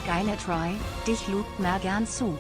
Geiler Try, dich lugt mir gern zu.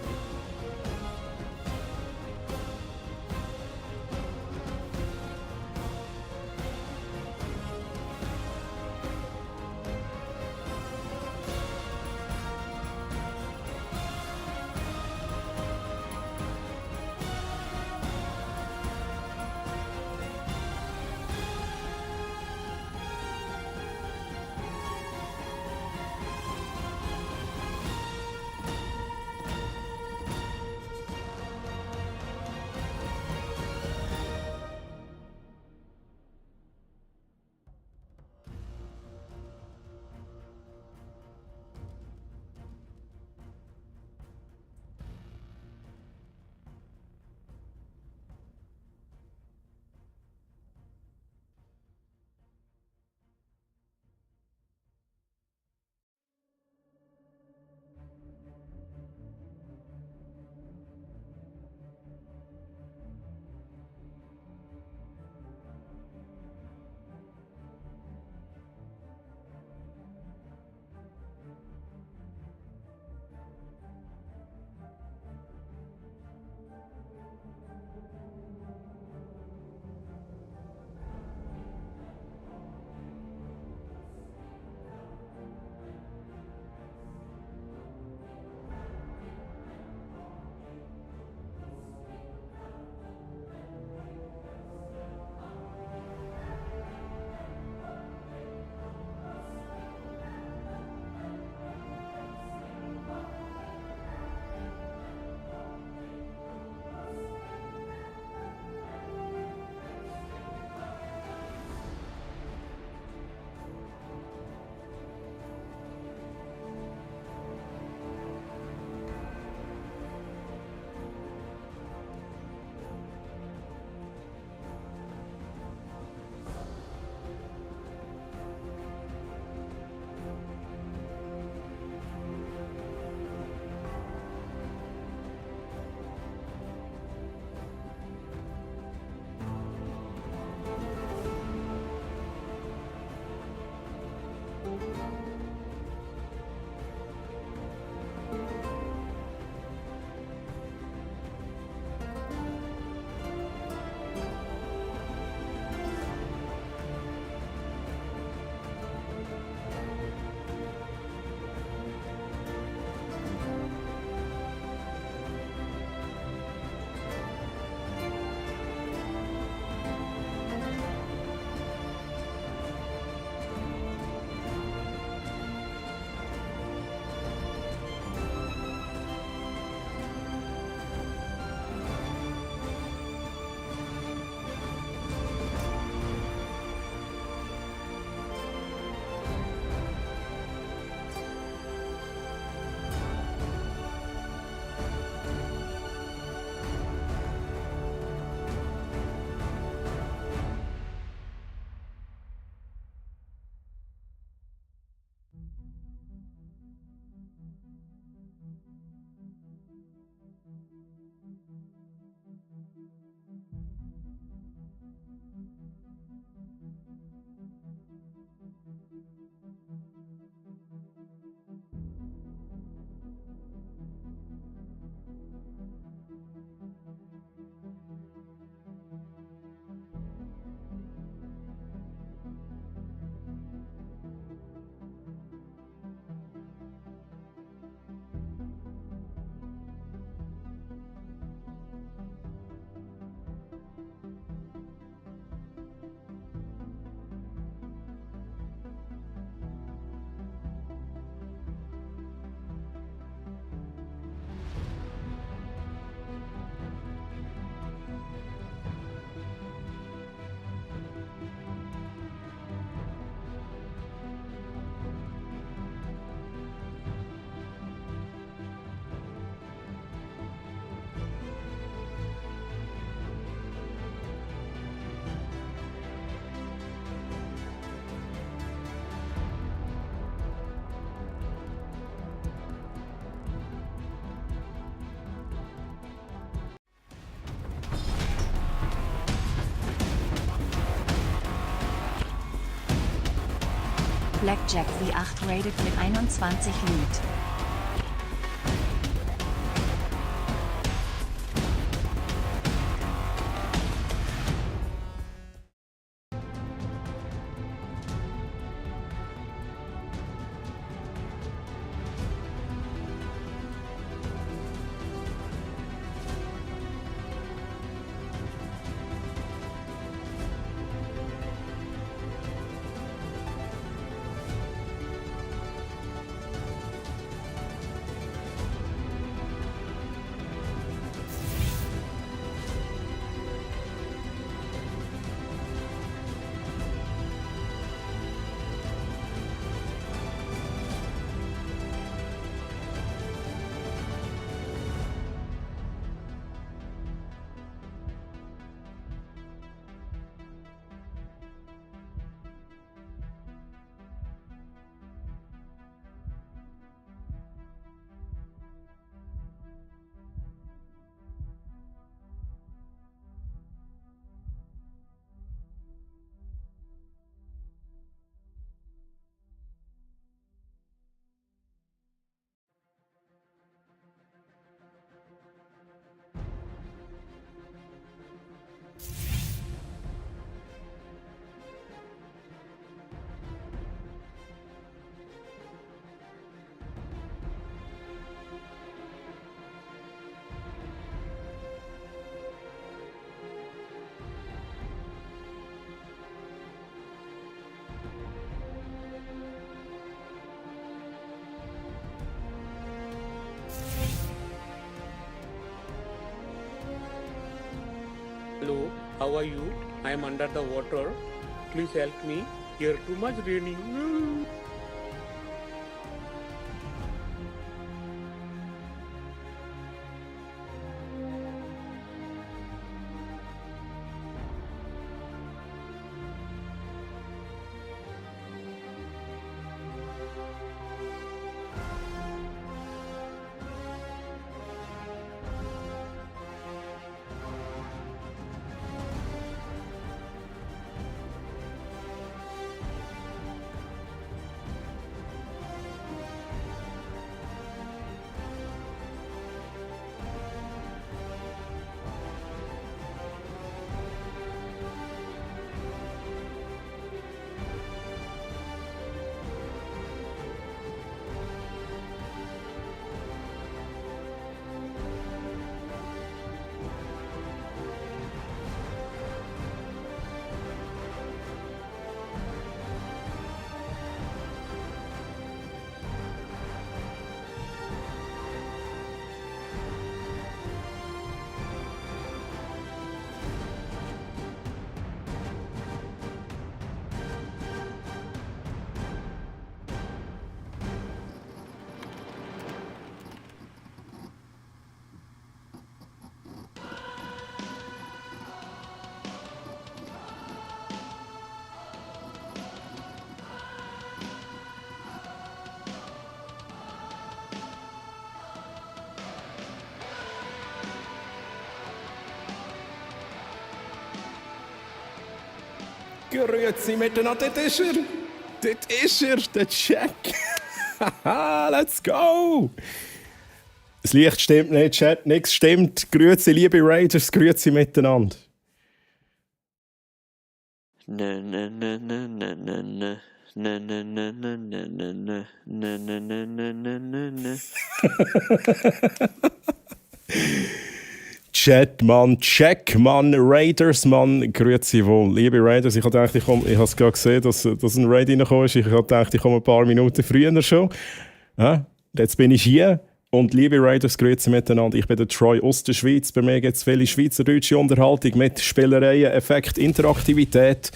Blackjack V8 rated mit 21 Loot. Hello, how are you? I am under the water. Please help me. Here too much raining. Grüezi miteinander, dort ist er! Dort ist er, der Jack! Let's go! Das Licht stimmt nicht, Chat, nichts stimmt. Grüezi, liebe Raiders, grüezi miteinander. Chat, Mann, Check, Mann, Raiders, Mann, grüezi wohl. Liebe Raiders, ich habe es gerade gesehen, dass ein Raid reingekommen ist. Ich habe gedacht, ich komme ein paar Minuten früher schon. Ja, jetzt bin ich hier. Und liebe Raiders, grüezi miteinander. Ich bin der Troy aus der Schweiz. Bei mir gibt es viele schweizerdeutsche Unterhaltung mit Spielereien, Effekt, Interaktivität,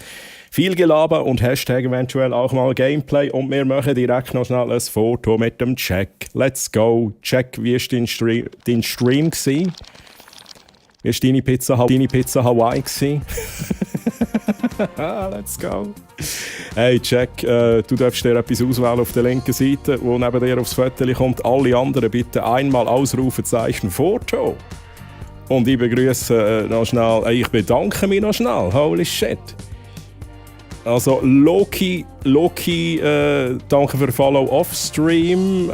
viel Gelaber und Hashtag eventuell auch mal Gameplay. Und wir machen direkt noch schnell ein Foto mit dem Check. Let's go. Check, wie war dein Stream gewesen? Wie war deine Pizza Hawaii gewesen? Let's go. Hey, Jack, du darfst dir etwas auswählen auf der linken Seite, wo neben dir aufs Foto kommt. Alle anderen bitte einmal Ausrufezeichen Foto. Und ich begrüße noch schnell, ich bedanke mich noch schnell. Holy shit. Also Loki, danke für den Follow off-Stream.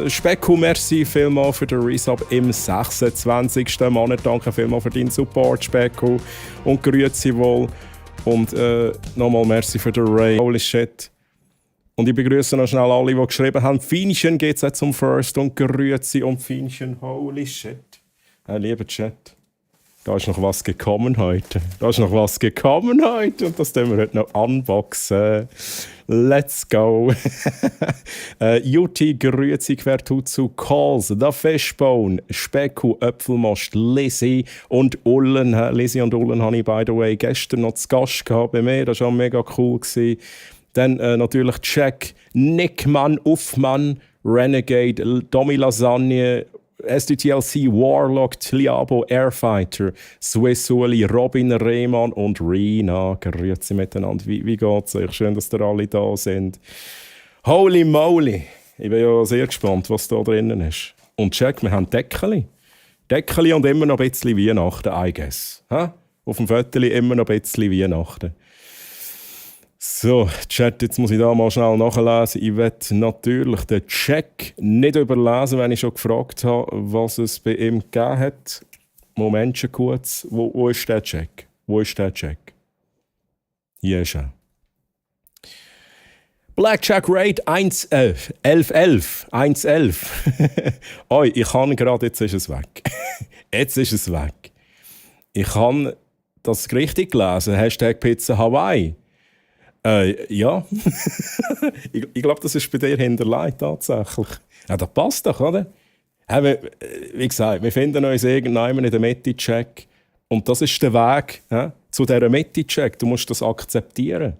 Specku, merci vielmals für den Resub im 26. Monat. Danke vielmals für deinen Support, Specku. Und grüezi wohl. Und nochmal merci für den Ray. Holy shit. Und ich begrüße noch schnell alle, die geschrieben haben. Feinchen geht's jetzt zum First und grüezi und Feinchen. Holy shit. Lieber Chat. Da ist noch was gekommen heute. Und das tun wir heute noch unboxen. Let's go. Juti, Grüezi, Quertutsu, Calls, The Fishbone, Specku, Öpfelmost, Lizzie und Ullen. Lizzie und Ullen habe ich, by the way, gestern noch zu Gast gehabt bei mir. Das war auch mega cool. Dann natürlich Jack, Nickmann, Uffmann, Renegade, Domi Lasagne, SDTLC, Warlock, Tliabo, Airfighter, Swissuli, Robin Rehmann und Rina. Grüezi miteinander. Wie geht's euch? Schön, dass ihr alle da sind. Holy moly! Ich bin ja sehr gespannt, was da drinnen ist. Und check, wir haben Deckeli. Deckeli und immer noch ein bisschen Weihnachten, I guess. Ha? Auf dem Foto immer noch ein bisschen Weihnachten. So, Chat, jetzt muss ich da mal schnell nachlesen. Ich werde natürlich den Check nicht überlesen, wenn ich schon gefragt habe, was es bei ihm gegeben hat. Moment kurz. Wo ist der Check? Hier ist er. Blackjack Raid 111. 111. Oi, ich kann gerade, jetzt ist es weg. Ich habe das richtig gelesen. Hashtag Pizza Hawaii. Ja. ich glaube, das ist bei dir hinterlegt tatsächlich. Ja, das passt doch, oder? Wie gesagt, wir finden uns irgendwann in der Mitte-Check. Und das ist der Weg zu dieser Mitte-Check. Du musst das akzeptieren.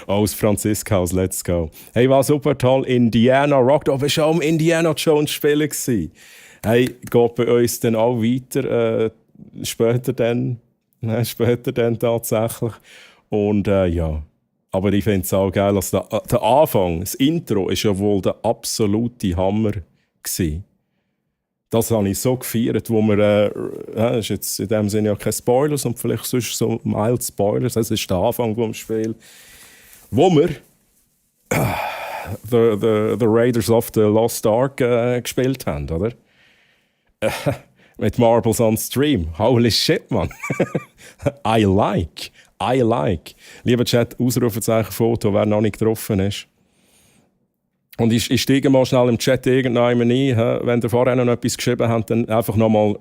Aus Franziskaus, let's go. Hey, war super toll. Indiana Rock. Du bist auch am Indiana Jones spielen gewesen. Hey, geht bei uns dann auch weiter. Später dann tatsächlich. Und ja, aber ich finde es auch geil, dass der Anfang, das Intro, ist ja wohl der absolute Hammer gewesen. Das habe ich so gefeiert, wo wir, das ist jetzt in dem Sinne ja keine Spoilers und vielleicht sonst so mild Spoilers, das ist der Anfang vom Spiel, wo wir the Raiders of the Lost Ark gespielt haben, oder? Mit Marbles on Stream. Holy shit, man. I like. Lieber Chat, Ausrufezeichen Foto, wer noch nicht getroffen ist. Und ich steige mal schnell im Chat irgendwann ein. Wenn ihr vorher noch etwas geschrieben habt, dann einfach nochmal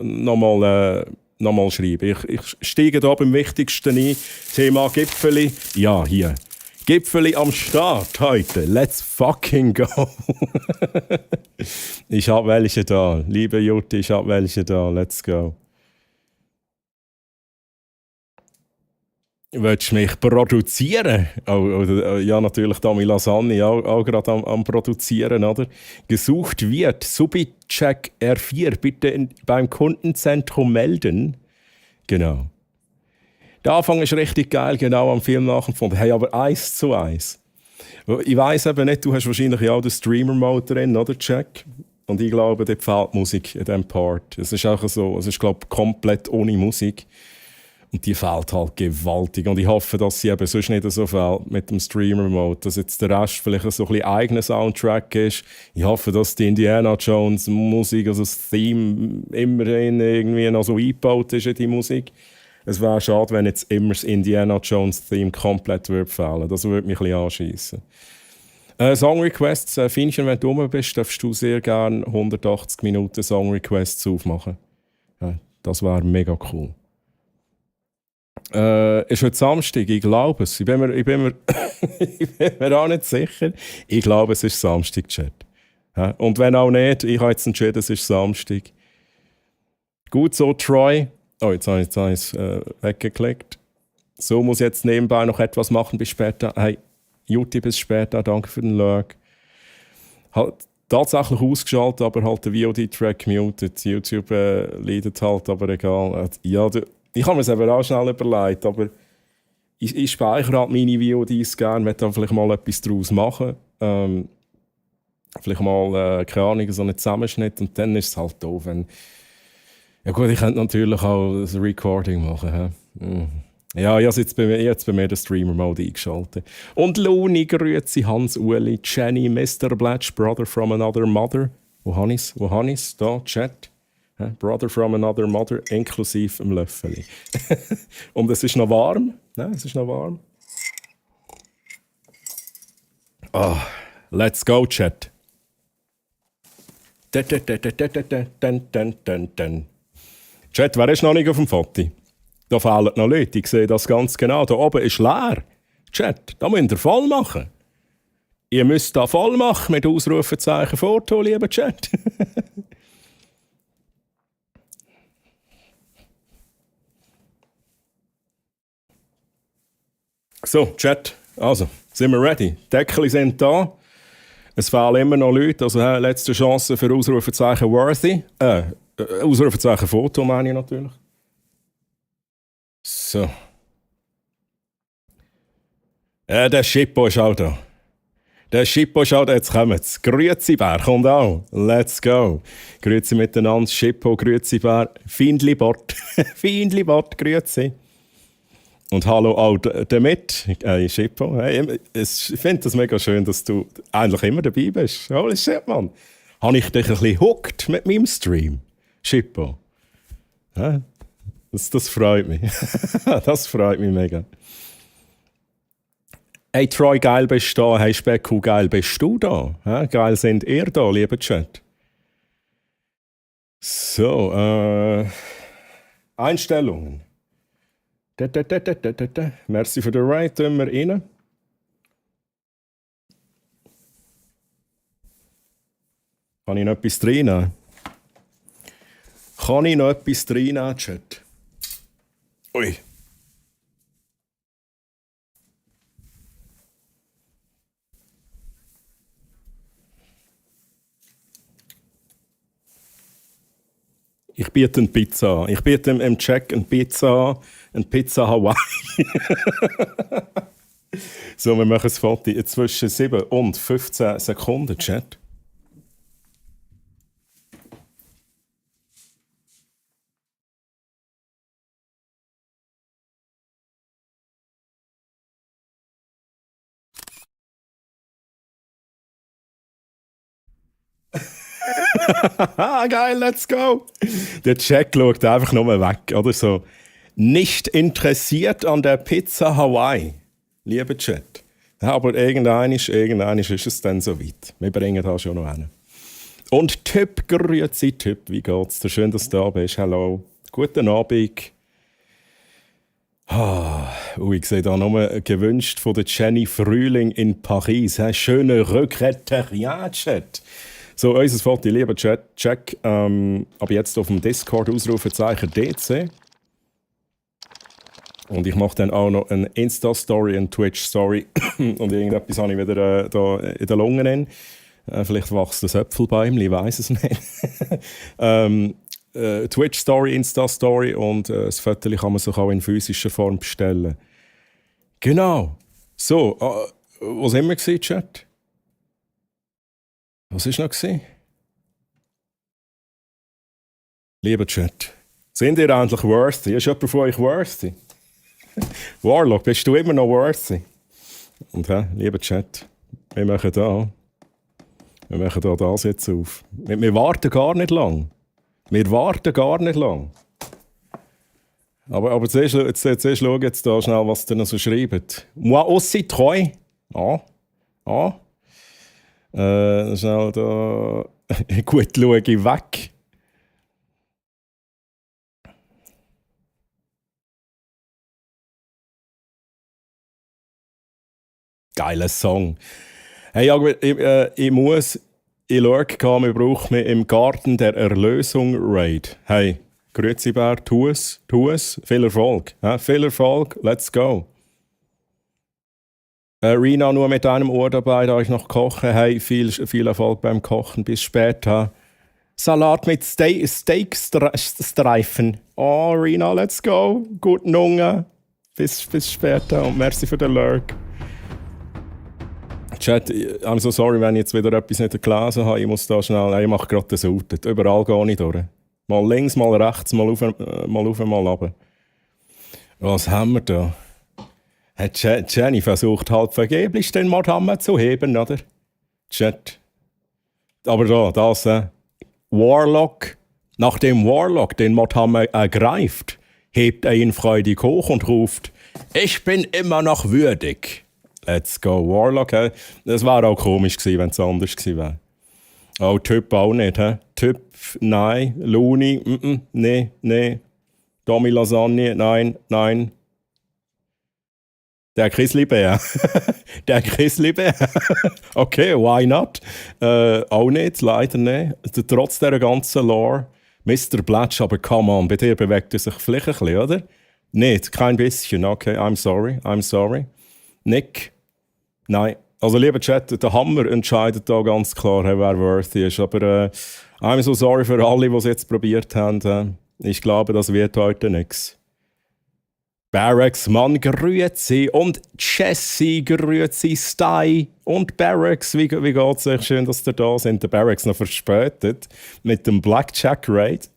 schreiben. Ich steige da beim Wichtigsten ein. Thema Gipfeli. Ja, hier. Gipfeli am Start heute. Let's fucking go. Ich hab welche da. Liebe Jutti, ich hab welche da. Let's go. Willst du mich produzieren? Ja, natürlich Dami Lasagne auch gerade am Produzieren, oder? Gesucht wird. Subicheck R4, bitte beim Kundenzentrum melden. Genau. Der Anfang ist richtig geil, genau am Film nachempfunden. Hey, aber 1:1. Ich weiss eben nicht, du hast wahrscheinlich auch den Streamer-Mode drin, oder, Jack? Und ich glaube, dort fehlt Musik in diesem Part. Es ist auch so, es ist, glaube ich, komplett ohne Musik. Und die fehlt halt gewaltig. Und ich hoffe, dass sie eben sonst nicht so fehlt mit dem Streamer-Mode. Dass jetzt der Rest vielleicht so ein bisschen eigener Soundtrack ist. Ich hoffe, dass die Indiana Jones Musik, also das Theme, immerhin irgendwie noch so eingebaut ist in die Musik. Es wäre schade, wenn jetzt immer das Indiana Jones Theme komplett würde fehlen. Das würde mich ein bisschen anschiessen. Song Requests, Finchen, wenn du rum bist, darfst du sehr gerne 180 Minuten Song Requests aufmachen. Ja, das wäre mega cool. Ist heute Samstag? Ich glaube es. Ich bin mir, ich bin mir auch nicht sicher. Ich glaube, es ist Samstag, Chat. Ja, und wenn auch nicht, ich habe jetzt entschieden, es ist Samstag. Gut so, Troy. Oh, jetzt habe ich es weggeklickt. So muss ich jetzt nebenbei noch etwas machen bis später. Hey, Juti, bis später. Danke für den Lurk. Halt tatsächlich ausgeschaltet, aber halt der VOD-Track muted. YouTube leidet halt, aber egal. Ja, ich habe mir es eben auch schnell überlegt, aber ich speichere halt meine VODs gerne, möchte dann vielleicht mal etwas daraus machen. Vielleicht mal, keine Ahnung, so einen Zusammenschnitt und dann ist es halt doof, wenn... Ja gut, ich könnte natürlich auch ein Recording machen. Ja, ich habe jetzt bei mir den Streamer-Mode eingeschaltet. Und Luni, Grüezi, Hans-Uli, Jenny, Mr. Blatch, Brother from Another Mother. Wo habe ich es? Da, Chat. Brother from Another Mother, inklusive dem Löffeli. Und es ist noch warm. Ja, es ist noch warm. Oh, let's go, Chat. Chat, wer ist noch nicht auf dem Foto? Da fehlen noch Leute, ich sehe das ganz genau. Da oben ist leer. Chat, da müsst ihr voll machen. Ihr müsst da voll machen mit Ausrufezeichen Foto, lieber Chat. So, Chat, also, sind wir ready? Die Deckel sind da. Es fehlen immer noch Leute, also letzte Chance für Ausrufezeichen worthy. Ausrufezeichen Foto meine ich natürlich. So. Der Schippo ist auch da. Der Schippo ist auch da, jetzt kommen sie. Grüezi Bär, kommt auch. Let's go. Grüezi miteinander, Schippo, Grüezi Bär. Findli Bord. Findli Bord, Grüezi. Und hallo auch damit, Schippo. Hey, ich finde das mega schön, dass du eigentlich immer dabei bist. Holy shit, Mann. Habe ich dich ein bisschen hooked mit meinem Stream, Schippo? Ja, das freut mich. Das freut mich mega. Hey Troy, geil bist du da. Hey Specku, geil bist du da. Ja, geil sind ihr da, lieber Chat. So, Einstellungen. Merci für den Ride, tun wir rein. Kann ich noch etwas reinnehmen? Kann ich noch etwas reinnehmen, Chat? Ui. Ich biete eine Pizza an. Ich biete im Check eine Pizza an. Eine Pizza Hawaii. So, wir machen das Foto zwischen 7 und 15 Sekunden, Chat. Geil, let's go! Der Jack schaut einfach nur weg, oder so. Nicht interessiert an der Pizza Hawaii, lieber Chat. Ja, aber irgendwann ist es dann soweit. Wir bringen das schon noch hin. Und Tipp, grüezi Tipp, wie geht's dir? Schön, dass du da bist. Hallo. Guten Abend. Ich sehe da nochmal gewünscht von der Jenny Frühling in Paris. Schöne Rückretteriat-Chat. So, unser Foto, lieber Chat, check. Aber jetzt auf dem Discord Ausrufezeichen DC. Und ich mache dann auch noch eine Insta-Story, eine Twitch-Story. Und irgendetwas habe ich wieder da in den Lungen. Vielleicht wächst das Äpfelbäumchen, ich weiß es nicht. Twitch-Story, Insta-Story und das Foto kann man sich auch in physischer Form bestellen. Genau. So, was haben wir gesehen, Chat? Was war noch? Lieber Chat, sind ihr eigentlich worthy? Ist jemand von euch worthy? Warlock, bist du immer noch worthy? Und lieber Chat, wir machen da das jetzt auf. Wir warten gar nicht lang. Aber zuerst schau jetzt da schnell, was ihr noch so schreibt. Moi aussi treu. Schnell da. Gut, schaue ich weg. Geiler Song. Hey, aber ich schaue, wir brauchen mich im Garten der Erlösung Raid. Hey, grüezi Bär, tu es, viel Erfolg. Viel Erfolg, let's go. Rina, nur mit einem Ohr dabei, da ich noch koche. Hey, viel Erfolg beim Kochen, bis später. Salat mit Steakstreifen. Oh, Rina, let's go. Guten Hunger. Bis später und merci für den Lurk. Chat, I'm so sorry, wenn ich jetzt wieder etwas nicht gelesen habe. Ich muss da schnell, ich mache gerade das Outet. Überall gehe ich durch. Mal links, mal rechts, mal auf, mal runter. Was haben wir da? Hat Jenny versucht, halb vergeblich den Mordhammer zu heben, oder? Chat. Aber das Warlock. Nachdem Warlock den Mordhammer ergreift, hebt er ihn freudig hoch und ruft: Ich bin immer noch würdig. Let's go, Warlock. Das wäre auch komisch gewesen, wenn es anders gewesen wäre. Oh, Typ auch nicht, hä? Typ, nein. Looney, nee. Tommy Lasagne, nein. Der Grizzlybär. Okay, why not? Auch nicht, leider nicht. Trotz dieser ganzen Lore. Mr. Blatch, aber come on, bei dir bewegt er sich vielleicht ein bisschen, oder? Nicht, kein bisschen. Okay, I'm sorry. Nick? Nein. Also, lieber Chat, der Hammer entscheidet da ganz klar, wer worthy ist. Aber I'm so sorry für alle, die es jetzt probiert haben. Ich glaube, das wird heute nichts. Barracks, Mann, grüezi. Und Jesse, grüezi. Stei und Barracks, wie geht's euch? Schön, dass ihr da sind. Der Barracks noch verspätet mit dem Blackjack Raid.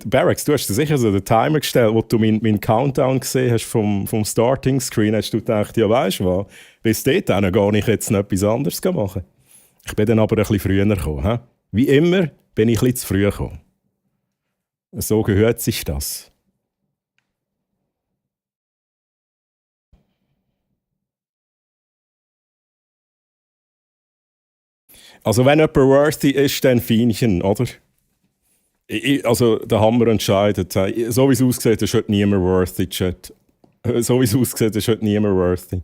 Barracks, du hast dir sicher so den Timer gestellt, wo du meinen Countdown gesehen hast vom Starting Screen, hast du gedacht, ja weisst du was, bis dahin gehe ich jetzt noch etwas anderes machen. Ich bin dann aber ein bisschen früher gekommen. He? Wie immer bin ich ein bisschen zu früh gekommen. So gehört sich das. Also wenn jemand worthy ist, dann Feinchen, oder? Also der Hammer entscheidet. So wie es aussieht, ist heute niemand worthy, Chat. So wie es aussieht, ist heute niemand worthy.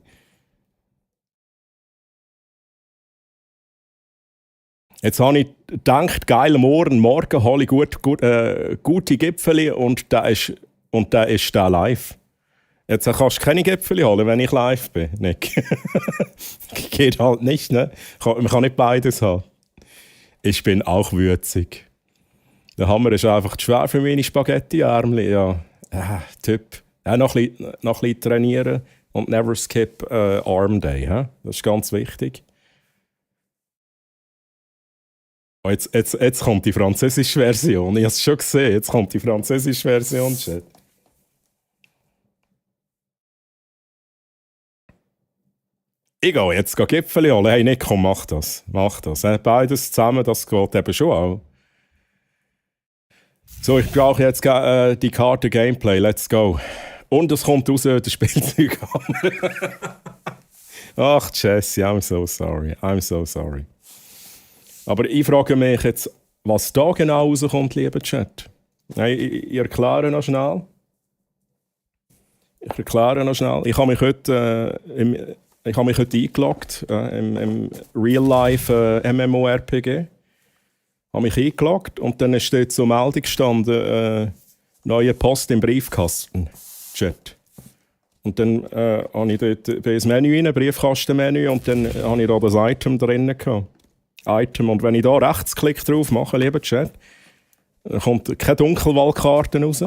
Jetzt habe ich gedacht, geil, morgen hole ich gute Gipfeli und da ist der live. Jetzt kannst du keine Gipfeli holen, wenn ich live bin, Nick. Geht halt nicht, ne? Man kann nicht beides haben. Ich bin auch würzig. Der Hammer ist einfach zu schwer für meine Spaghetti-Ärmchen. Ja, Typ. Noch ein bisschen trainieren und never skip Arm Day. Das ist ganz wichtig. Oh, jetzt kommt die französische Version. Ich habe es schon gesehen. Jetzt kommt die französische Version. Chat. Ich gehe jetzt Gipfeli holen. Hey Nick, komm, mach das. Beides zusammen, das geht eben schon auch. So, ich brauche jetzt die Karte Gameplay. Let's go. Und es kommt raus, der Spielzeug. Ach, Jesse, I'm so sorry. Aber ich frage mich jetzt, was da genau rauskommt, lieber Chat. Ich erkläre noch schnell. Ich habe mich heute eingeloggt im Real-Life MMORPG. Ich habe mich eingeloggt und dann steht zur Meldung gestanden, neue Post im Briefkasten. Chat. Und dann habe ich dort bei das Menü rein, Briefkastenmenü, und dann habe ich da das Item drin gehabt. Item. Und wenn ich da Rechtsklick drauf mache, lieber Chat, dann kommt keine Dunkelwaldkarte raus,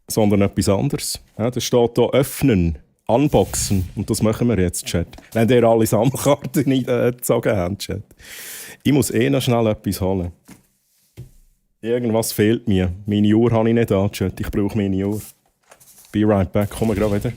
sondern etwas anderes. Ja, da steht hier «Öffnen», «Unboxen». Und das machen wir jetzt, Chat. Wenn ihr alle Sammelkarten gezogen habt, Chat. Ich muss noch schnell etwas holen. Irgendwas fehlt mir. Meine Uhr habe ich nicht an, Chat. Ich brauche meine Uhr. Be right back. Kommen wir gerade wieder.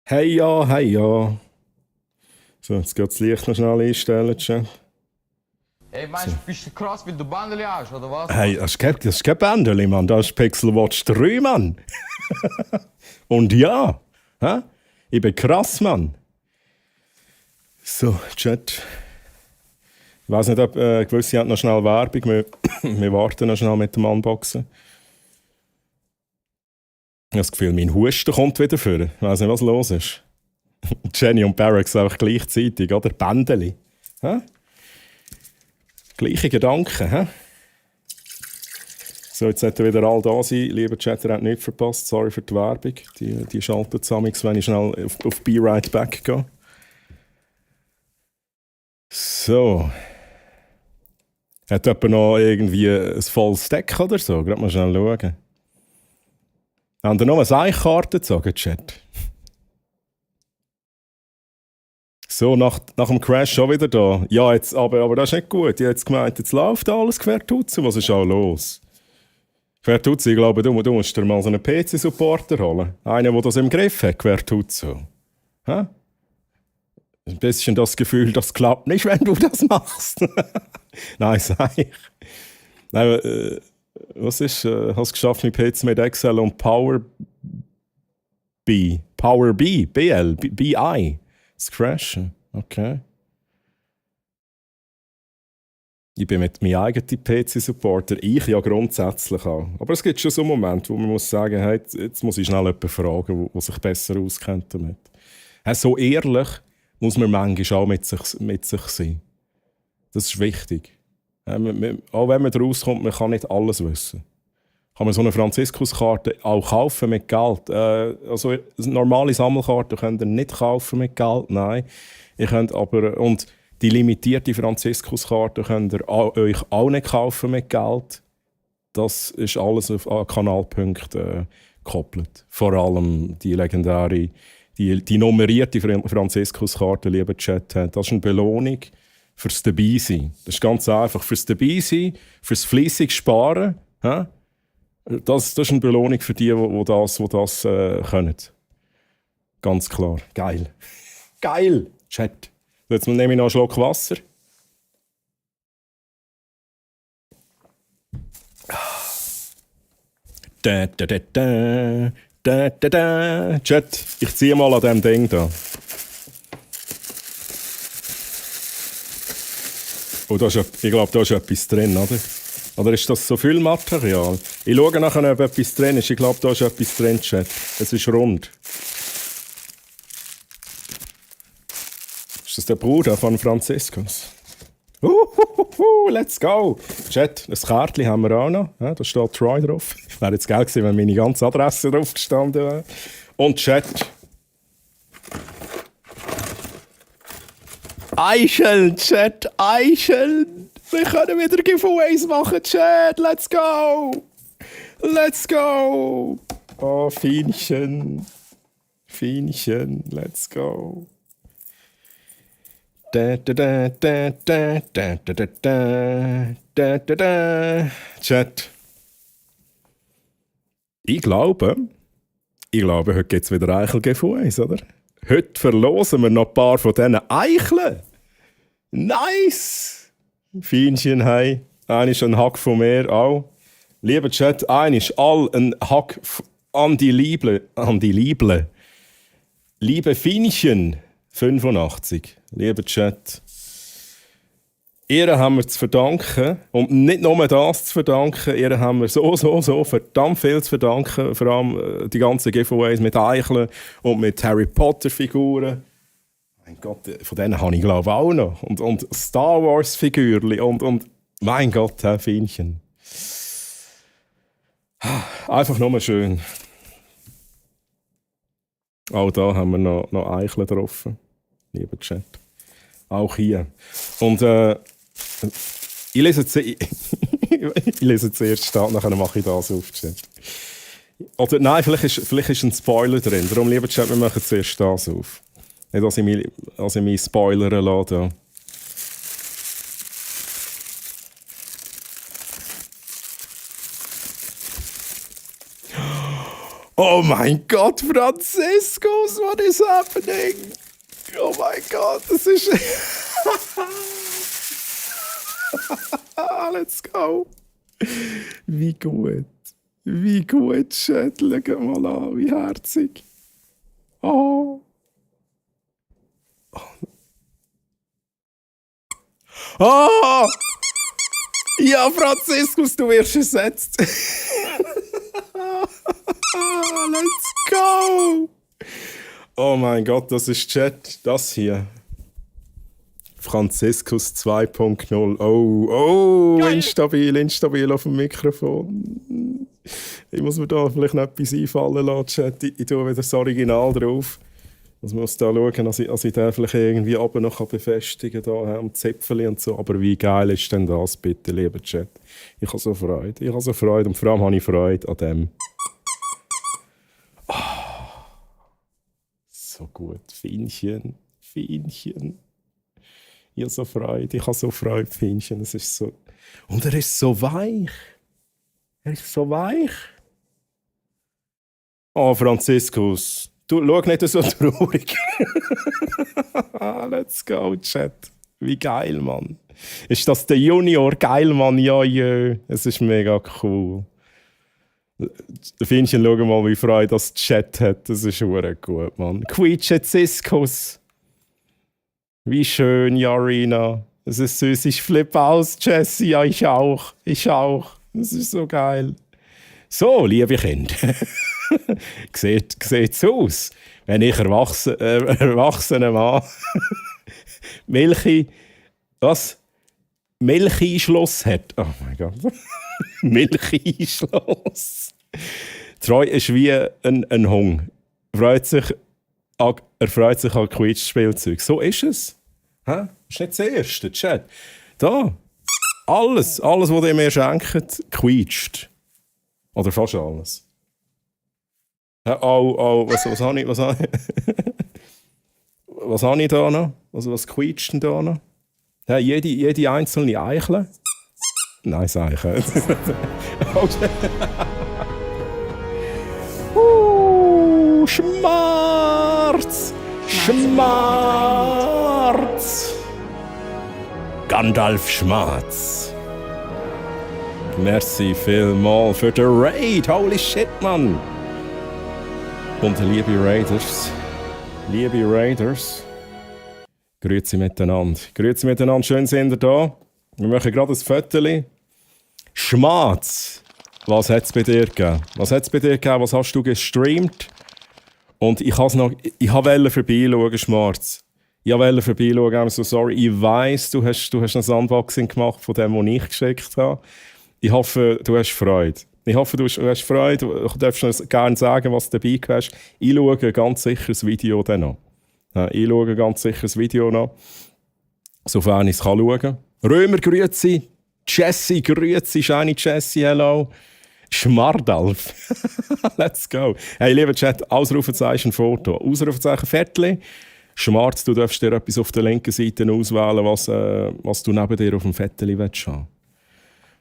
Hey ja, hey ja. So, jetzt geht das Licht noch schnell einstellen, Chat. Ey, meinst du, bist du krass, weil du Bändeli hast, oder was? Hey, das ist kein Bändeli, Mann. Das ist Pixel Watch 3, Mann. Und ja, hä? Ich bin krass, Mann. So, Chat. Ich weiss nicht, ob gewisse haben noch schnell Werbung. Wir warten noch schnell mit dem Unboxen. Ich habe das Gefühl, mein Husten kommt wieder vor. Ich weiss nicht, was los ist. Jenny und Barracks einfach gleichzeitig, oder? Bändeli. Hä? Gleiche Gedanken, hä? So, jetzt sollten wieder alle da sein. Lieber Chat, ihr habt nichts verpasst. Sorry für die Werbung. Die schaltet zusammen, wenn ich schnell auf Be Right Back gehe. So. Hat jemand noch irgendwie ein volles Deck oder so? Gerade mal schnell schauen. Haben ihr noch eine Eichkarte gezogen, Chat? So, nach dem Crash schon wieder da. Ja, jetzt, aber das ist nicht gut. Ich habe jetzt gemeint, jetzt läuft alles Quertutze. Was ist auch los? Quertutze, ich glaube, du musst dir mal so einen PC-Supporter holen. Einen, der das im Griff hat, Quertutze. Hä? Ein bisschen das Gefühl, das klappt nicht, wenn du das machst. Nein, sag ich. Nein, was ist? Hast du es geschafft mit PC, mit Excel und Power B, BL, BI. Das Crashen, okay. Ich bin mit meinem eigenen PC-Supporter, ich ja grundsätzlich auch. Aber es gibt schon so einen Moment, wo man muss sagen, hey, jetzt muss ich schnell jemanden fragen, der sich besser auskennt damit. Hey, so ehrlich muss man manchmal auch mit sich sein. Das ist wichtig. Auch wenn man rauskommt, man kann nicht alles wissen. Kann man so eine Franziskuskarte auch kaufen mit Geld? Also eine normale Sammelkarte könnt ihr nicht kaufen mit Geld, nein. Ihr könnt aber, und die limitierte Franziskuskarte könnt ihr euch auch nicht kaufen mit Geld. Das ist alles auf Kanalpunkte gekoppelt. Vor allem die legendäre, die nummerierte Franziskuskarte, lieber Chat, das ist eine Belohnung fürs Dabeisein. Das ist ganz einfach. Fürs Dabeisein, fürs fleissig Sparen. Das ist eine Belohnung für die das können. Ganz klar. Geil. Geil! Chat. Jetzt nehme ich noch einen Schluck Wasser. Chat, ich ziehe mal an diesem Ding da. Oh, ich glaube, da ist etwas drin, oder? Oder ist das so viel Material? Ich schaue nachher, ob etwas drin ist. Ich glaube, da ist etwas drin, Chat. Es ist rund. Ist das der Bruder von Franziskus? Let's go! Chat, ein Kärtchen haben wir auch noch. Ja, da steht Troy drauf. Wäre jetzt geil gewesen, wenn meine ganze Adresse drauf gestanden wäre. Und Chat. Eicheln, Chat, Eicheln! Wir können wieder Giveaways machen, Chat! Let's go! Let's go! Oh, Fienchen. Fienchen, let's go. Chat. Ich glaube, heute gibt es wieder Eichel-Giveaways, oder? Heute verlosen wir noch ein paar von diesen Eicheln. Nice! Fienchen, hey. Einer ist ein Hack von mir auch. Lieber Chat, einer ist all ein Hack an die Liebe. Liebe Fienchen, 85. Lieber Chat. Ihr haben wir zu verdanken. Und nicht nur das zu verdanken, ihr haben wir so verdammt viel zu verdanken. Vor allem die ganzen Giveaways mit Eicheln und mit Harry Potter Figuren. Mein mein Gott, von denen habe ich glaube auch noch. Und Star Wars Figürchen und mein Gott, Herr Fienchen. Einfach nur schön. Auch da haben wir noch Eicheln drauf. Lieber Chat. Auch hier. Und ich lese zuerst da, nachher mache ich das auf, Chat. Oder nein, vielleicht ist ein Spoiler drin. Darum, lieber Chat, wir machen zuerst das auf. Nicht, dass ich mich spoilern lasse. Oh mein Gott, Franziskus, what is happening? Oh mein Gott, das ist... Let's go. Wie gut. Wie gut, Chat. Schau mal an, wie herzig. Oh. Oh! Ja, Franziskus, du wirst ersetzt. Let's go! Oh mein Gott, das ist Chat. Das hier. Franziskus 2.0. Oh, instabil auf dem Mikrofon. Ich muss mir da vielleicht noch etwas einfallen lassen, Chat. Ich tue wieder das Original drauf. Ich muss da schauen, dass ich den vielleicht irgendwie oben noch befestigen kann, da am Zipfel und so. Aber wie geil ist denn das, bitte, lieber Chat? Ich habe so Freude. Und vor allem habe ich Freude an dem. Oh, so gut. Fienchen. Ich habe so Freude, Fienchen. Es ist so... Und er ist so weich. Oh, Franziskus. Du, schau nicht so traurig. Let's go, Chat. Wie geil, Mann. Ist das der Junior? Geil, Mann. Ja. Es ist mega cool. Fienchen, schau mal, wie Freude das Chat hat. Das ist verdammt gut, Mann. Quietscheziskus. Wie schön, Jarina. Es ist süß. Ich flippe aus, Jessie. Ja, ich auch. Das ist so geil. So, liebe Kinder. Sieht's aus, wenn ich erwachsener Mann Milcheinschluss hat. Oh mein Gott. Milcheinschluss. Troy ist wie ein Hund. Er freut sich an Quietschspielzeug. So ist es. Das ist nicht das Erste, Chat. Da. Alles, was ihr mir schenkt, quietscht. Oder fast alles. Was habe ich? Was habe ich da noch? Was quietscht denn da noch? Ja, jede einzelne Eichel. Nein, Eichel. Schmerz! Gandalf Schmerz. Merci vielmals für den Raid. Holy shit, Mann. Und liebe Raiders, grüezi miteinander. Schön sind ihr da. Wir machen gerade ein Foto. Schmatz, was hat es bei dir gegeben? Was hast du gestreamt? Und ich wollte vorbeischauen, Schmarz. I'm so sorry. Ich weiss, du hast ein Unboxing gemacht von dem, was ich geschickt habe. Ich hoffe, du hast Freude. Du darfst uns gerne sagen, was du dabei hast. Ich schaue ganz sicher das Video dann noch. Sofern ich es schauen kann. Römer, grüezi. Jessie, grüezi. Shiny Jessie, hello. Schmardalf. Let's go. Hey, lieber Chat, Ausrufezeichen Foto. Ausrufezeichen Viertel. Schmarz, du darfst dir etwas auf der linken Seite auswählen, was du neben dir auf dem Viertel willst haben.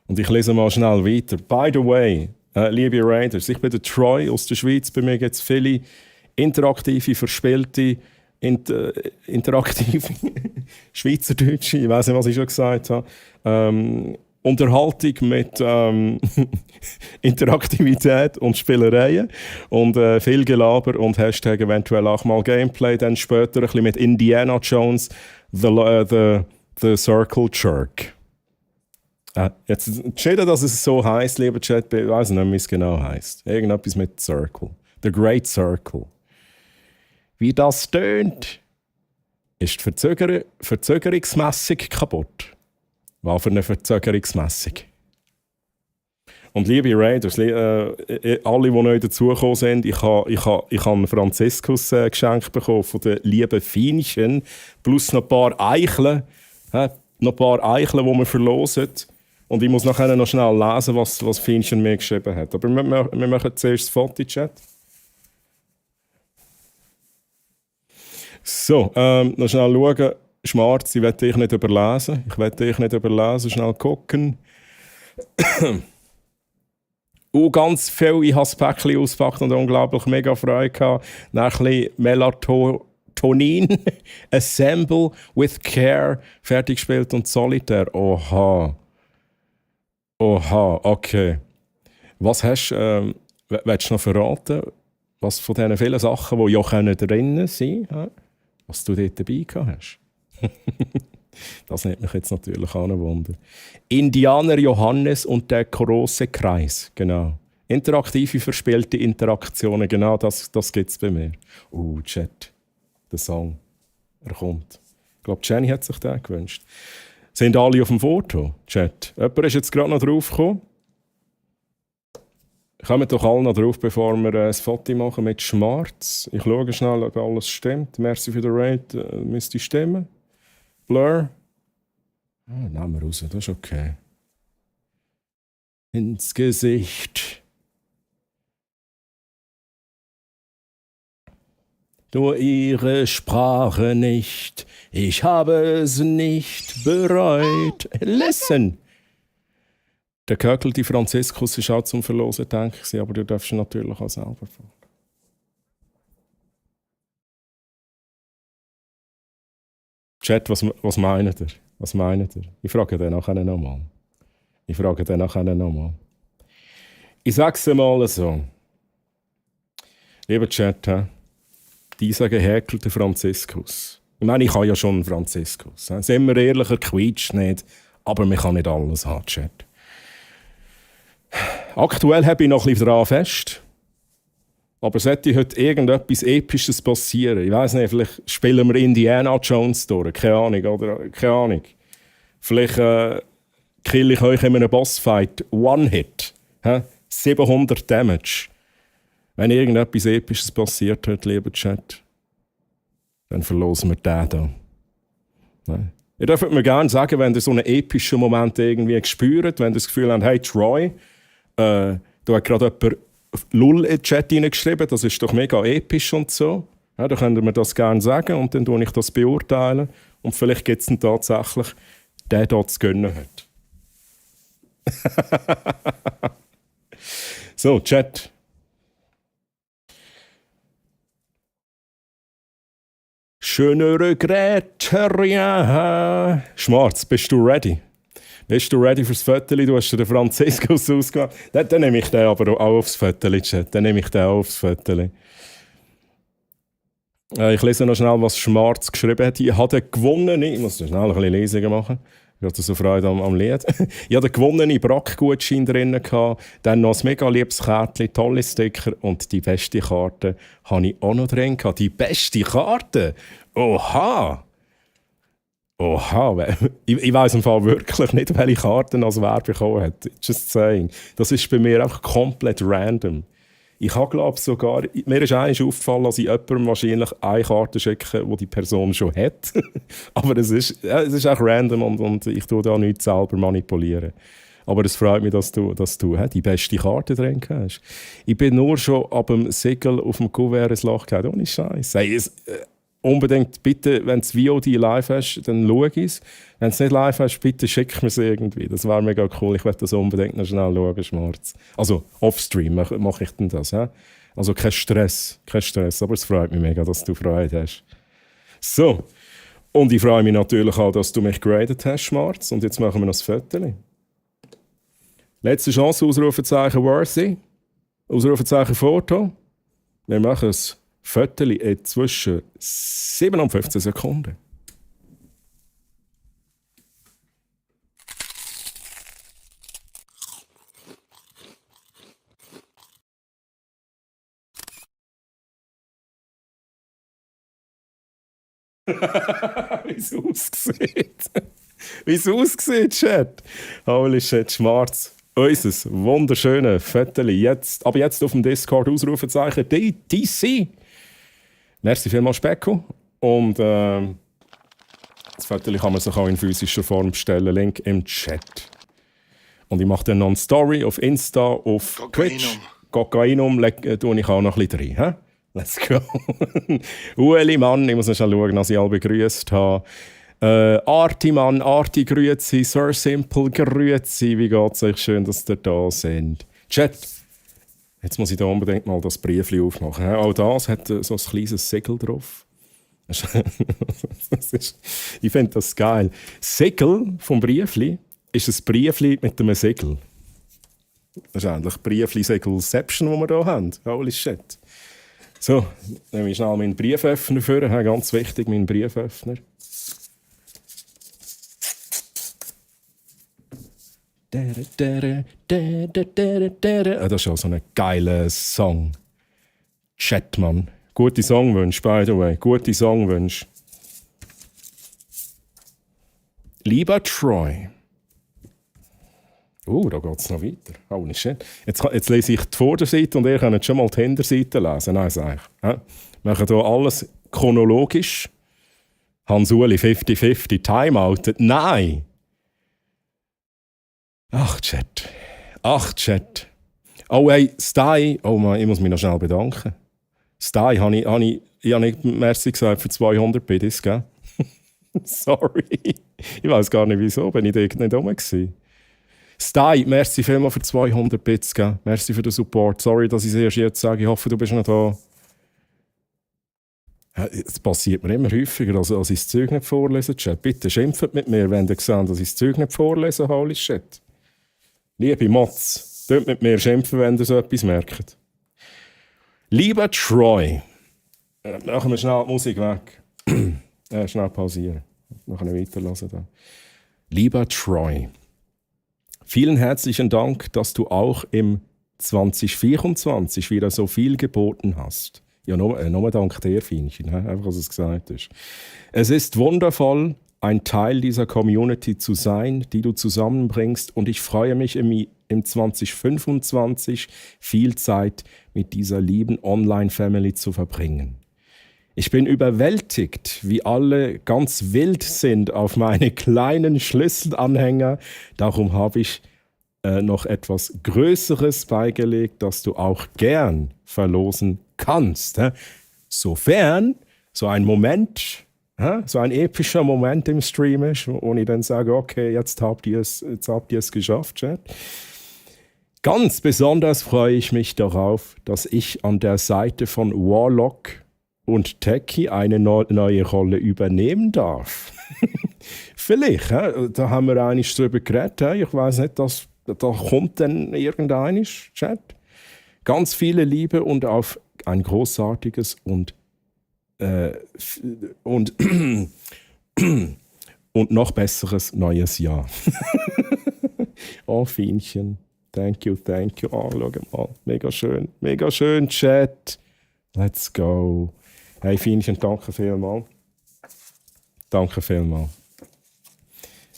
Und ich lese mal schnell weiter. By the way, liebe Raiders, ich bin der Troy aus der Schweiz. Bei mir gibt es viele interaktive, verspielte, interaktive Schweizerdeutsche, ich weiß nicht, was ich schon gesagt habe. Unterhaltung mit Interaktivität und Spielereien und viel Gelaber und Hashtag eventuell auch mal Gameplay. Dann später ein bisschen mit Indiana Jones, The Circle Jerk. Jetzt entschieden, dass es so heisst, lieber Chat, ich weiss nicht, wie es genau heisst. Irgendetwas mit Circle. The Great Circle. Wie das tönt. Ist die Verzögerungsmessung kaputt? Was für eine Verzögerungsmessung? Und liebe Raiders, alle, die neu dazugekommen sind, ich habe einen Franziskus geschenkt bekommen von der lieben Fienchen, plus noch ein paar Eicheln, noch ein paar Eicheln, die wir verlosen. Und ich muss nachher noch schnell lesen, was Fienchen mir geschrieben hat. Aber wir machen zuerst das Foto-Chat. So, noch schnell schauen. Schmarz, ich will dich nicht überlesen. Schnell gucken. Ganz viel. Ich habe das Päckchen ausgepackt und unglaublich mega Freude gehabt. Dann ein bisschen Melatonin. Assemble with Care. Fertig gespielt und Solitär. Oha, okay. Was hast du, willst du noch verraten? Was von diesen vielen Sachen, die ja drinnen sein können, was du dort dabei gehabt hast? Das nimmt mich jetzt natürlich auch noch Wunder. Indianer Johannes und der große Kreis. Genau. Interaktive, verspielte Interaktionen. Genau das gibt es bei mir. Chat. Der Song. Er kommt. Ich glaube, Jenny hat sich den gewünscht. Sind alle auf dem Foto? Chat. Jemand ist jetzt gerade noch drauf gekommen. Kommen doch alle noch drauf, bevor wir ein Foto machen mit Schmarz. Ich schaue schnell, ob alles stimmt. Merci für den Raid. Müsste stimmen. Blur. Nehmen wir raus, das ist okay. Ins Gesicht. Nur ihre Sprache nicht. Ich habe es nicht bereut. Listen. Der gehökelte Franziskus ist auch zum Verlosen, denke ich, aber du darfst natürlich auch selber fahren. Chat, was meint ihr? Ich frage den nachher nochmal. Ich sage es mal so. Lieber Chat, dieser gehäkelte Franziskus. Ich meine, ich habe ja schon einen Franziskus. Sind wir ehrlich, er quietscht nicht, aber man kann nicht alles haben, Chat. Aktuell habe ich noch ein bisschen dran fest. Aber sollte heute irgendetwas Episches passieren, ich weiss nicht, vielleicht spielen wir Indiana Jones durch, keine Ahnung. Vielleicht kill ich euch in einem Bossfight, One-Hit, 700 Damage. Wenn irgendetwas Episches passiert heute, lieber Chat, dann verlosen wir den hier. Nein. Ihr dürft mir gerne sagen, wenn ihr so einen epischen Moment irgendwie spürt, wenn ihr das Gefühl habt, hey Troy, da hat gerade jemand Lull in den Chat hineingeschrieben, das ist doch mega episch und so. Ja, dann könnt ihr mir das gerne sagen und dann tue ich das beurteilen. Und vielleicht gibt es dann tatsächlich den hier zu gönnen hat. So, Chat. Schöne Regrette, ja. Schmarz, bist du ready? Bist du ready fürs Föteli? Du hast dir den Franziskus ausgewählt. Dann nehme ich den aber auch aufs Föteli, Chat. Ich lese noch schnell, was Schmarz geschrieben hat. Ich habe gewonnen. Ich muss schnell ein bisschen Lesungen machen. Ich hatte so Freude am Lied. Ich hatte gewonnene Brackgutschein drin. Dann noch ein mega liebes Kärtchen, tolle Sticker und die beste Karte habe ich auch noch drin. Die beste Karte? Oha! Ich weiss im Fall wirklich nicht, welche Karten als wer bekommen hat. Just saying. Das ist bei mir einfach komplett random. Ich habe, glaube sogar, mir ist eigentlich aufgefallen, dass ich jemandem wahrscheinlich eine Karte schicke, die die Person schon hat. Aber es ist auch random und ich tue da nichts selber manipulieren. Aber es freut mich, dass du die beste Karte drin hast. Ich bin nur schon ab dem Siegel auf dem Kuvert ins Loch gehabt. Ohne Scheiß. Unbedingt, bitte, wenn du das VOD live hast, dann schau es. Wenn du es nicht live hast, bitte schick mir es irgendwie. Das wäre mega cool. Ich werde das unbedingt noch schnell schauen, Schmarz. Also, offstream mache ich denn das. He? Also, kein Stress. Aber es freut mich mega, dass du Freude hast. So. Und ich freue mich natürlich auch, dass du mich geradet hast, Schmarz. Und jetzt machen wir noch das Foto. Letzte Chance, Ausrufezeichen worthy. Ausrufezeichen Foto. Wir machen es. Foto zwischen 7 und 15 Sekunden. Wie es aussieht. Wie es aussieht, Chat. Holy shit, schwarz. Unser wunderschönes Foto jetzt, aber jetzt auf dem Discord Ausrufezeichen DC. Merci vielmals, Specko. Und das Foto kann man sich auch in physischer Form bestellen. Link im Chat. Und ich mache dann noch eine Story auf Insta, auf Twitch. Kokainum tue ich auch noch ein bisschen rein. Let's go. Ueli Mann, ich muss noch schauen, dass ich alle begrüßt habe. Arti Mann, Arti grüezi, Sir Simple grüezi. Wie geht's euch? Schön, dass ihr da sind. Chat, jetzt muss ich da unbedingt mal das Briefli aufmachen. Auch das hat so ein kleines Segel drauf. Ich finde das geil. Das Segel vom Briefli ist ein Briefli mit einem Segel. Das ist eigentlich Briefli-Segel-Seption, das wir hier haben. Holy shit. So, nehme ich schnell meinen Brieföffner vor. Ganz wichtig, meinen Brieföffner. Das ist auch so ein geiler Song. Chat, Mann. Gute Songwünsche, by the way. Gute Songwünsche. Lieber Troy. Da geht es noch weiter. Holy shit. Jetzt lese ich die Vorderseite und ihr könnt schon mal die Hinterseite lesen. Nein, sag ich. Wir machen hier alles chronologisch. Hans-Uli 50-50 timeoutet. Nein! Ach, Chat. Oh, hey, Stai. Oh Mann, ich muss mich noch schnell bedanken. Stai, habe ich nicht Merci gesagt für 200 Biddies, gell? Sorry. Ich weiß gar nicht wieso, bin ich dort nicht rum gewesen. Stai, merci vielmals für 200 Bits, gell? Merci für den Support. Sorry, dass ich es erst jetzt sage. Ich hoffe, du bist noch da. Es passiert mir immer häufiger, als ich das Zeug nicht vorlese. Chat. Bitte schimpft mit mir, wenn ihr seht, dass ich das Zeug nicht vorlese. Holy shit. Liebe Mods, tut mit mir schimpfen, wenn ihr so etwas merkt. Lieber Troy. Machen wir schnell die Musik weg. Schnell pausieren. Noch nicht weiterlassen. Da. Lieber Troy. Vielen herzlichen Dank, dass du auch im 2024 wieder so viel geboten hast. Ja, nur dank dir, Fienchen, einfach, dass es gesagt ist. Es ist wundervoll, ein Teil dieser Community zu sein, die du zusammenbringst, und ich freue mich im 2025 viel Zeit mit dieser lieben Online-Family zu verbringen. Ich bin überwältigt, wie alle ganz wild sind auf meine kleinen Schlüsselanhänger. Darum habe ich noch etwas Größeres beigelegt, das du auch gern verlosen kannst. Sofern so ein Moment, so ein epischer Moment im Stream ist, wo ich dann sage, okay, jetzt habt ihr es geschafft, Chat. Ganz besonders freue ich mich darauf, dass ich an der Seite von Warlock und Techie eine neue Rolle übernehmen darf. Vielleicht, da haben wir eigentlich drüber geredet. Ich weiß nicht, da kommt dann irgendeines, Chat. Ganz viele Liebe und auf ein großartiges und noch besseres neues Jahr. Oh, Fienchen. Thank you. Oh, schau mal. Mega schön, Chat. Let's go. Hey, Fienchen, danke vielmals.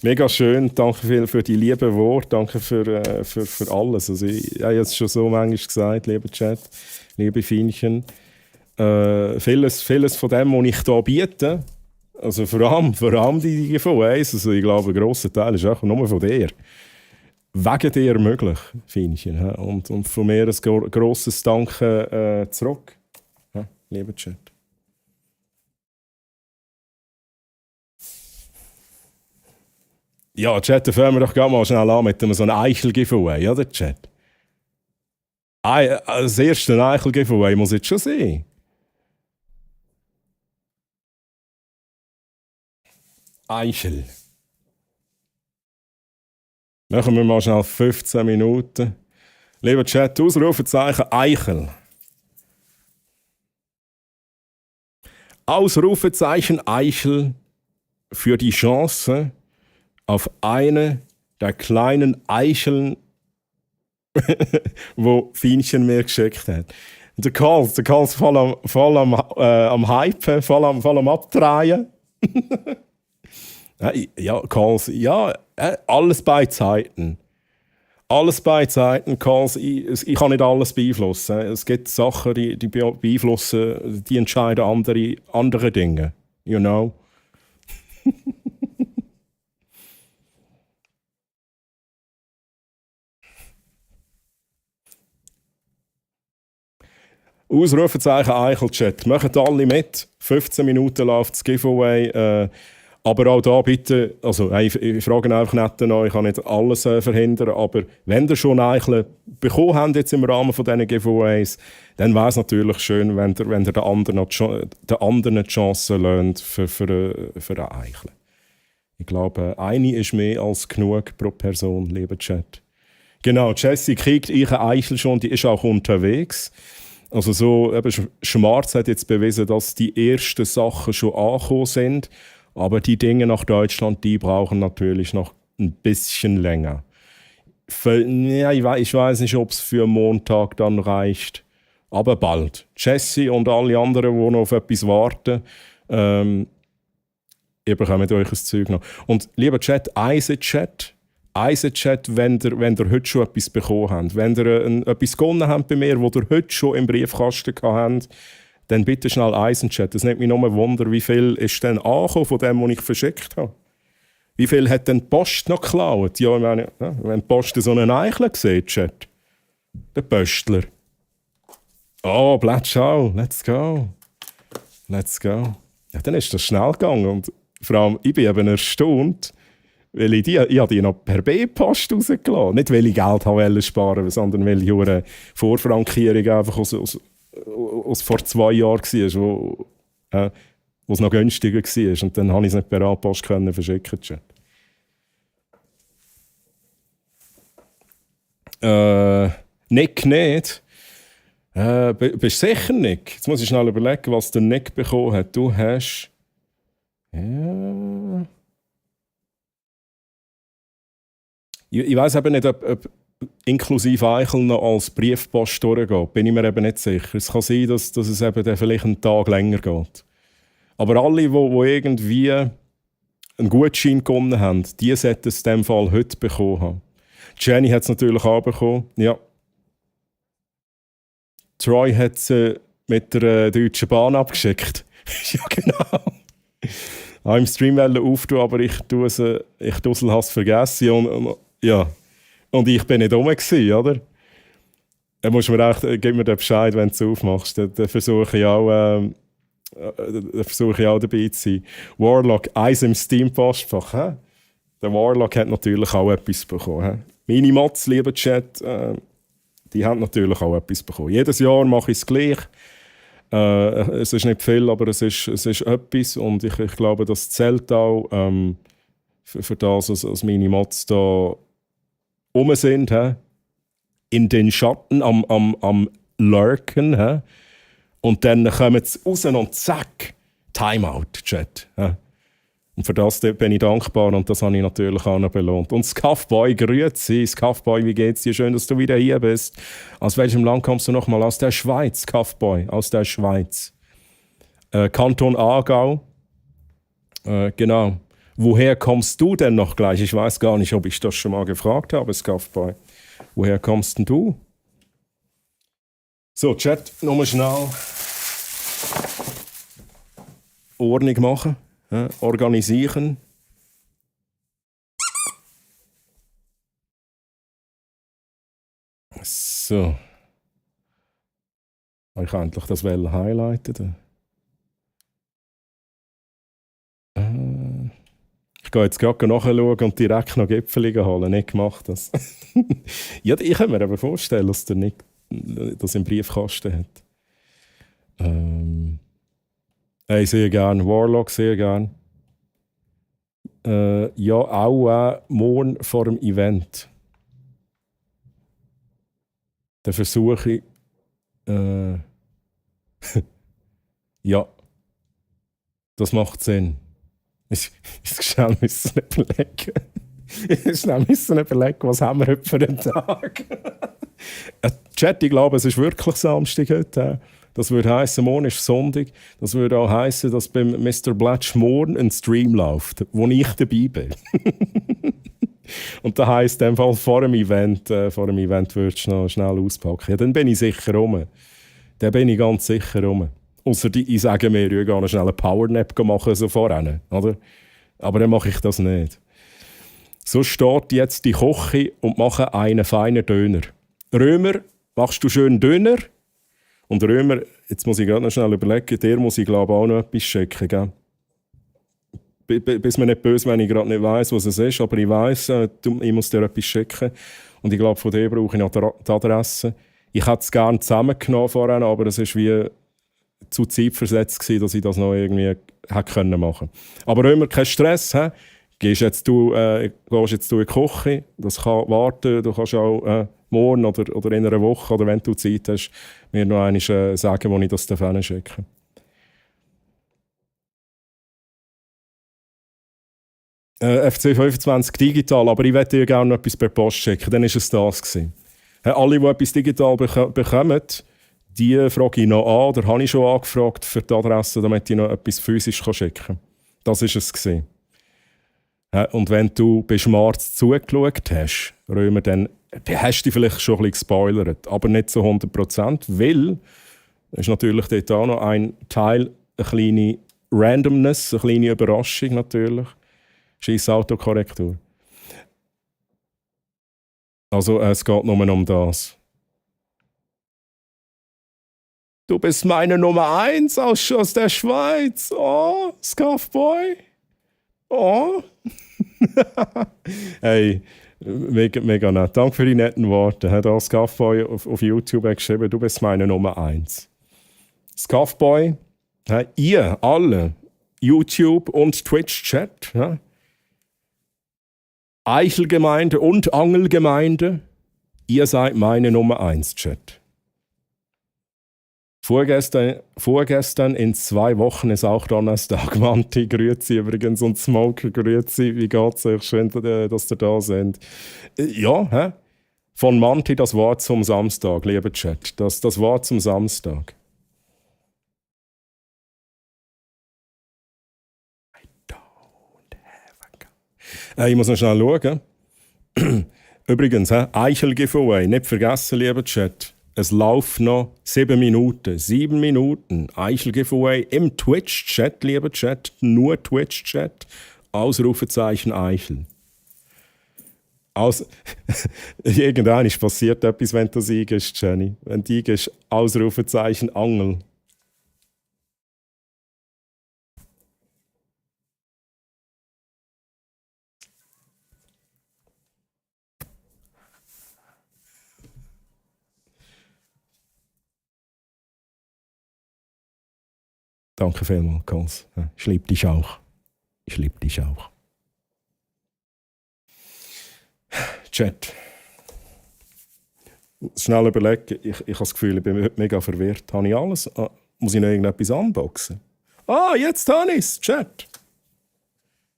Mega schön, danke für die lieben Worte, danke für alles. Also ich habe jetzt schon so manchmal gesagt, lieber Chat, liebe Fienchen. Vieles von dem, was ich hier biete, also vor allem die Giveaways, also ich glaube, ein grosser Teil ist auch nur von dir. Wegen dir möglich, Fienchen. Und von mir ein grosses Danke zurück, lieber Chat. Ja, Chat, dann fangen wir doch gerne mal schnell an mit so einem Eichel-Giveaway, oder, Chat? Das erste Eichel-Giveaway muss jetzt schon sein. Eichel. Machen wir mal schnell 15 Minuten. Lieber Chat, Ausrufezeichen Eichel. Ausrufezeichen Eichel für die Chance auf eine der kleinen Eicheln, wo Fienchen mir geschickt hat. Der Karl ist voll am Hypen, voll am Abdrehen. Ja, Calls, ja, alles bei Zeiten. Alles bei Zeiten, Calls, ich kann nicht alles beeinflussen. Es gibt Sachen, die beeinflussen, die entscheiden andere Dinge. You know? Ausrufezeichen Eichel-Chat. Macht alle mit. 15 Minuten läuft das Giveaway. Aber auch da bitte, also ich frage einfach nicht an euch, ich kann nicht alles verhindern, aber wenn ihr schon Eichel bekommen habt jetzt im Rahmen von diesen Giveaways, dann wäre es natürlich schön, wenn ihr den anderen die Chance lernt für eine Eichel. Ich glaube, eine ist mehr als genug pro Person, lieber Chat. Genau, Jessie kriegt ihre Eichel schon, die ist auch unterwegs. Also so, eben, Schmarz hat jetzt bewiesen, dass die ersten Sachen schon angekommen sind. Aber die Dinge nach Deutschland, die brauchen natürlich noch ein bisschen länger. Ja, ich weiß nicht, ob es für Montag dann reicht. Aber bald. Jessie und alle anderen, die noch auf etwas warten, ihr bekommt euch ein Zeug noch. Und lieber Chat, Eisen-Chat, wenn ihr heute schon etwas bekommen habt. Wenn ihr etwas gewonnen habt bei mir, das ihr heute schon im Briefkasten habt, dann bitte schnell Eisenchat. Das nimmt mich nur Wunder, wie viel ist denn angekommen von dem, was ich verschickt habe. Wie viel hat denn die Post noch geklaut? Ja, ich meine, wenn die Post so einen Eichler sieht, Chat. Der Pöstler. Oh, Blättschau, let's go. Let's go. Ja, dann ist das schnell gegangen. Und vor allem, ich bin eben erstaunt, weil ich habe die noch per B-Post rausgelassen. Nicht, weil ich Geld sparen wollte, sondern weil ich eine Vorfrankierung einfach aus vor 2 Jahren war, wo es noch günstiger war. Und dann konnte ich es nicht per A-Post verschicken. Nick nicht. Bist du sicher, Nick? Jetzt muss ich schnell überlegen, was der Nick bekommen hat. Du hast... Ja... Ich weiss eben nicht, ob inklusive Eichel noch als Briefpost durchgeht. Bin ich mir eben nicht sicher. Es kann sein, dass es eben dann vielleicht einen Tag länger geht. Aber alle, die irgendwie einen Gutschein gewonnen haben, die sollten es in diesem Fall heute bekommen haben. Jenny hat es natürlich auch bekommen. Ja. Troy hat es mit der Deutschen Bahn abgeschickt. Ja, genau. Ich wollte im Stream auftun, aber ich habe es vergessen. Ja. Und ich bin nicht rum gewesen, oder? Dann musst du mir echt, gib mir den Bescheid, wenn du es aufmachst. Dann versuche ich auch dabei zu sein. Warlock, Eis im Steam-Postfach. Der Warlock hat natürlich auch etwas bekommen. Meine Mods, lieber Chat, die haben natürlich auch etwas bekommen. Jedes Jahr mache ich es gleich. Es ist nicht viel, aber es ist etwas. Und ich glaube, das zählt auch für das, dass meine Mods da rum sind, in den Schatten am Lurken. Und dann kommen sie raus und zack, Timeout, Chat. Und für das bin ich dankbar und das habe ich natürlich auch noch belohnt. Und Scuffboy, grüezi. Scuffboy, wie geht's dir? Schön, dass du wieder hier bist. Aus welchem Land kommst du nochmal? Aus der Schweiz, Scuffboy, aus der Schweiz. Kanton Aargau. Genau. Woher kommst du denn noch gleich? Ich weiß gar nicht, ob ich das schon mal gefragt habe, Scuffboy. Woher kommst denn du? So, Chat, nochmal schnell Ordnung machen, organisieren. So. Ich kann endlich das highlighten. Ich gehe jetzt gerade nachschauen und direkt noch Gipfel holen. Nicht gemacht das. Ja, ich kann mir aber vorstellen, dass der Nick das im Briefkasten hat. Hey, sehr gern. Warlock, sehr gern. Ja, auch morgen vor dem Event. Dann versuche ich... ja, das macht Sinn. Ich schnell müssen überlegen. Was haben wir heute für einen Tag? Chat, ich glaube, es ist wirklich Samstag heute. Das würde heißen, morgen ist Sonntag. Das würde auch heißen, dass beim Mr. Blatch morgen ein Stream läuft, wo ich dabei bin. Und das heisst, in dem Fall vor dem Event würdest du noch schnell auspacken. Ja, dann bin ich sicher rum. Dann bin ich ganz sicher rum. Ausser ich sage mir, ich gehe noch schnell einen Powernap machen, so vorhin, oder? Aber dann mache ich das nicht. So steht jetzt die Küche und mache einen feinen Döner. Römer, machst du schön Döner? Und Römer, jetzt muss ich gerade noch schnell überlegen, der muss ich glaube auch noch etwas schicken, gell? Bis mir nicht böse, wenn ich gerade nicht weiss, was es ist, aber ich weiss, ich muss dir etwas schicken. Und ich glaube, von dir brauche ich noch die Adresse. Ich hätte es gerne zusammengenommen vorhin, aber es war wie zu zeitversetzt gewesen, dass ich das noch irgendwie hätte machen können. Aber Römer, kein Stress, he? Gehst jetzt du in die Küche, das kann warten, du kannst auch morgen oder in einer Woche, oder wenn du Zeit hast, mir noch einmal sagen, wo ich das schicke. FC 25 digital, aber ich möchte dir gerne noch etwas per Post schicken, dann war es das gewesen. Alle, die etwas digital bekommen, die frage ich noch an, oder habe ich schon angefragt für die Adresse, damit ich noch etwas physisch schicken kann. Das war es gewesen. Und wenn du bei Schmarz zugeschaut hast, Römer, dann hast du dich vielleicht schon ein bisschen gespoilert, aber nicht zu 100%, weil es ist natürlich dort auch noch ein Teil, eine kleine Randomness, eine kleine Überraschung natürlich. Scheiß Autokorrektur. Also es geht nur um das. Du bist meine Nummer 1 aus der Schweiz. Oh, Scuffboy. Oh. Hey, mega nett. Danke für die netten Worte. Hat auch Scuffboy auf YouTube geschrieben, du bist meine Nummer 1. Scuffboy, ihr alle, YouTube und Twitch-Chat, Eichelgemeinde und Angelgemeinde, ihr seid meine Nummer 1, Chat. Vorgestern in 2 Wochen ist auch Donnerstag. Manti, grüezi übrigens, und Smoker, grüezi. Wie geht's euch? Schön, dass ihr da seid. Ja, von Manti das Wort zum Samstag, lieber Chat. Das Wort zum Samstag. Ich muss noch schnell schauen. Übrigens, Eichel-Giveaway, nicht vergessen, lieber Chat. Es läuft noch 7 Minuten. 7 Minuten. Eichel-Giveaway im Twitch-Chat, lieber Chat. Nur Twitch-Chat. Ausrufezeichen Eichel. Irgendwann passiert etwas, wenn du siegst, Jenny. Wenn du siegst, Ausrufezeichen Angel. Danke vielmals, Kons. Ich liebe dich auch. Ich liebe dich auch. Chat. Schnell überlegen. Ich habe das Gefühl, ich bin heute mega verwirrt. Habe ich alles? Muss ich noch irgendetwas unboxen? Jetzt habe ich es. Chat.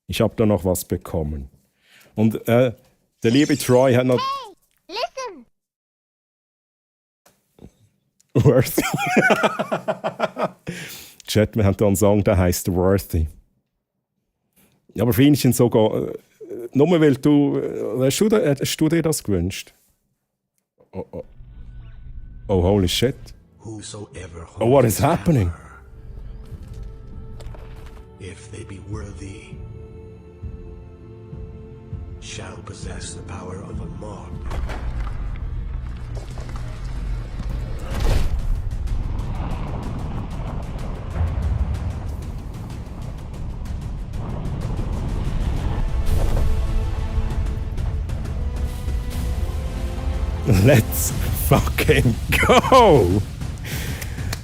Ich habe da noch was bekommen. Und der liebe Troy hat noch... Hey, listen! Worthy. Chat, wir haben hier einen Song, der heisst Worthy. Aber Feinchen sogar... nur weil du... Hast du dir das gewünscht? Oh, holy shit. Oh, what is happening? If they be worthy, shall possess the power of a mob. Let's fucking go!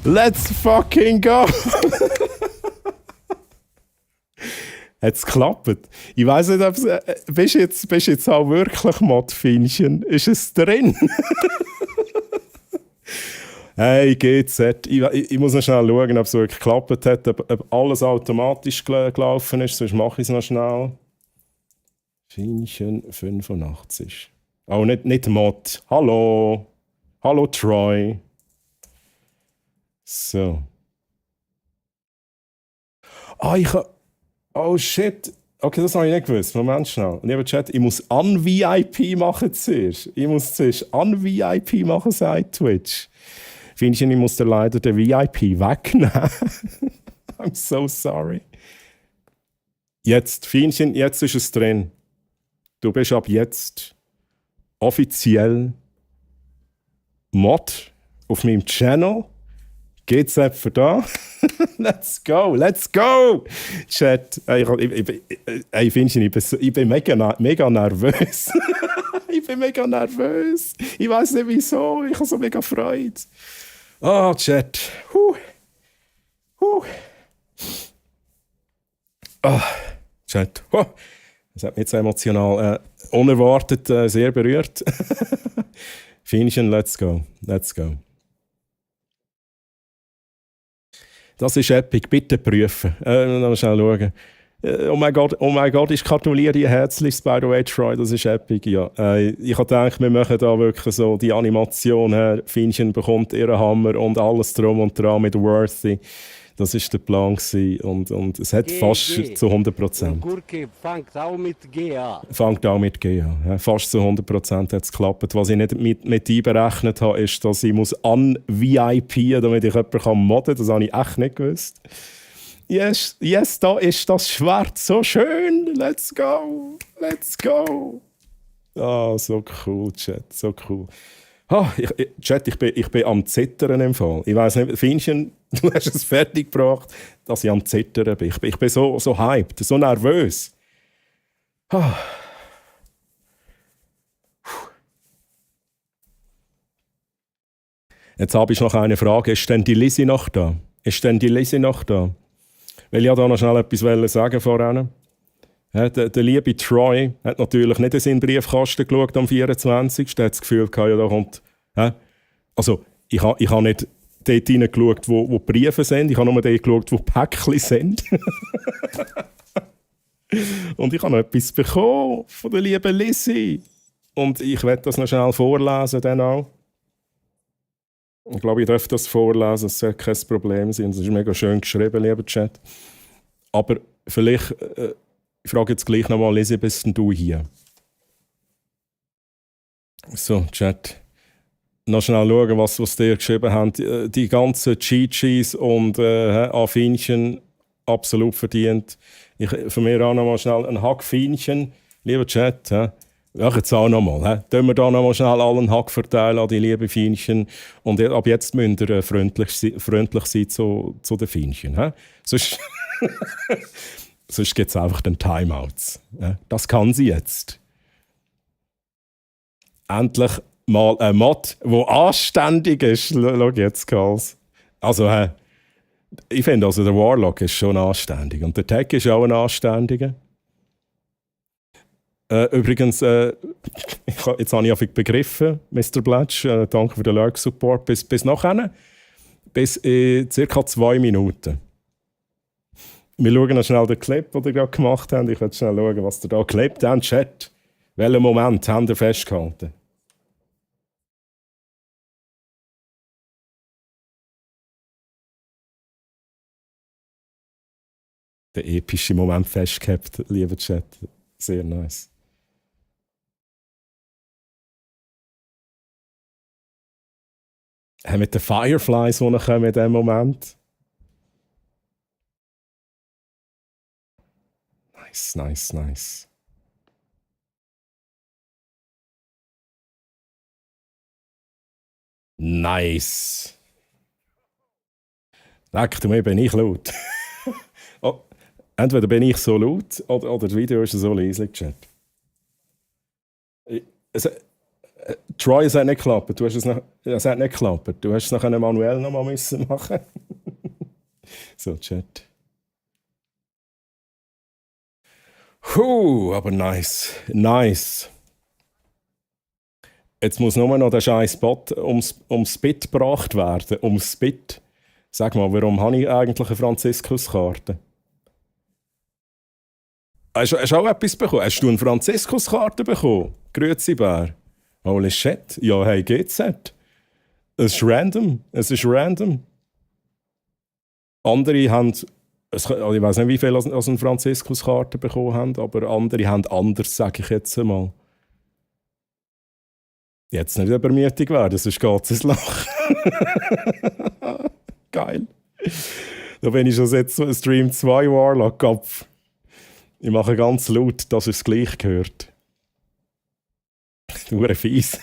Let's fucking go! Hat's geklappt? Ich weiss nicht, ob es... Bist jetzt auch wirklich Mod-Finchen? Ist es drin? Hey, GZ. Ich muss noch schnell schauen, ob es wirklich geklappt hat, ob alles automatisch gelaufen ist, sonst mache ich es noch schnell. Finchen 85. Oh, nicht Mod. Hallo. Hallo, Troy. So. Oh shit. Okay, das habe ich nicht gewusst. Moment schnell. Lieber Chat, ich muss an-VIP machen zuerst. Ich muss zuerst an-VIP machen, sagt Twitch. Findest du, ich muss dir leider den VIP wegnehmen? I'm so sorry. Jetzt, Fienchen, jetzt ist es drin. Du bist ab jetzt offiziell Mod auf meinem Channel. Geht's etwa da? Let's go, let's go! Chat, Fienchen, ich bin mega nervös. Ich bin mega nervös. Ich weiß nicht wieso, ich habe so mega Freude. Oh, Chat. Oh, Chat. Oh. Das hat mich jetzt emotional unerwartet sehr berührt. Fienchen, let's go. Let's go. Das ist epic. Bitte prüfen. Noch schnell schauen. Oh mein Gott, ich gratuliere dir herzlichst, by the way, Troy. Das ist epic, ja. Ich habe gedacht, wir machen da wirklich so die Animation her. Fienchen bekommt ihren Hammer und alles drum und dran mit Worthy. Das war der Plan gewesen. Und es hat fast zu 100%. Gurke fängt auch mit G an. Fängt auch mit G an. Ja, fast zu 100% hat es geklappt. Was ich nicht mit einberechnet habe, ist, dass ich muss an-VIP, damit ich jemanden modden kann. Das habe ich echt nicht gewusst. Yes, da ist das Schwert so schön. Let's go. Let's go. Ah, so cool, Chat. So cool. Chat, ich bin am Zittern im Fall. Ich weiss nicht, Fienchen, du hast es fertig gebracht, dass ich am Zittern bin. Ich bin so hyped, so nervös. Jetzt habe ich noch eine Frage. Ist denn die Lizzie noch da? Weil ich da noch schnell etwas sagen vorhin. Ja, der liebe Troy hat natürlich nicht in seinen Briefkasten geschaut am 24. Er hat das Gefühl gehabt, ja, da kommt... Ja. Also, ich habe nicht dort hineingeschaut, wo Briefe sind. Ich habe nur dort geschaut, wo Päckchen sind. Und ich habe noch etwas bekommen von der lieben Lizzie. Und ich werde das noch schnell vorlesen dann auch. Ich glaube, ich darf das vorlesen. Es soll kein Problem sein. Es ist mega schön geschrieben, lieber Chat. Aber vielleicht... Ich frage jetzt gleich nochmal, Lizzie, bist denn du hier? So, Chat. Noch schnell schauen, was die geschrieben haben. Die ganzen Chi-Chis und Fienchen absolut verdient. Von mir auch nochmal schnell ein Hack-Fienchen. Lieber Chat, ja, jetzt auch nochmal. Tun wir da nochmal schnell allen Hack verteilen an die lieben Fienchen. Und ab jetzt müsst ihr freundlich sein zu den Fienchen. Sonst... Sonst gibt es einfach den Timeouts. Ja, das kann sie jetzt. Endlich mal ein Mod, der anständig ist. Schau jetzt, Karls. Also, ich finde, also der Warlock ist schon anständig. Und der Tag ist auch ein anständiger. Übrigens, jetzt habe ich begriffen, Mr. Blatch. Danke für den Lurk-Support. Bis nachher. Bis in ca. 2 Minuten. Wir schauen noch schnell den Clip, den ihr gerade gemacht habt. Ich will schnell schauen, was ihr da geklebt habt. Chat, welchen Moment habt ihr festgehalten? Der epische Moment festgehabt, lieber Chat. Sehr nice. Mit den Fireflies, die noch kommen in diesem Moment. Nice. Nice. Leck mir, bin ich laut. Entweder bin ich so laut oder das Video ist so leise, Chat. Troy, es hat nicht geklappt. Es hat nicht geklappt. Du hast es nachher manuell noch mal müssen machen. So, Chat. Aber nice. Jetzt muss nur noch der scheiß Spot ums Bit gebracht werden. Ums Bit. Sag mal, warum habe ich eigentlich eine Franziskuskarte? Hast du auch etwas bekommen? Hast du eine Franziskuskarte bekommen? Grüezi, Bär. Holy shit. Ja, hey, GZ. Es ist random. Andere haben, also ich weiß nicht, wie viele als eine Franziskuskarte bekommen haben, aber andere haben anders, sage ich jetzt einmal. Jetzt nicht übermütig werden, sonst geht es ins Loch. Geil. Da bin ich schon jetzt Stream 2 Warlock-Kopf. Ich mache ganz laut, dass ihr es gleich hört. Hure fies.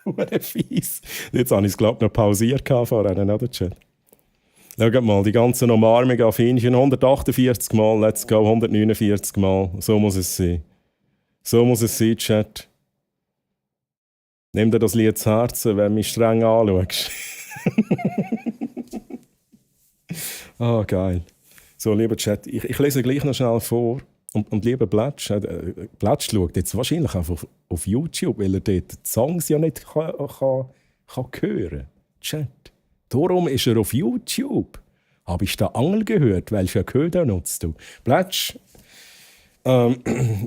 Hure fies. Jetzt habe ich es, glaube ich, noch pausiert vorher, oder Chat? Schaut mal, die ganzen Umarmungen auf Hähnchen. 148 Mal, let's go, 149 Mal. So muss es sein. So muss es sein, Chat. Nimm dir das Lied zu Herzen, wenn du mich streng anschaust. Ah, geil. So, lieber Chat, ich lese gleich noch schnell vor. Und lieber Blatsch, Blatsch schaut jetzt wahrscheinlich einfach auf YouTube, weil er dort die Songs ja nicht kann hören. Chat. Darum ist er auf YouTube. Habe ich da Angel gehört? Welcher Köder nutzt du? Blatsch,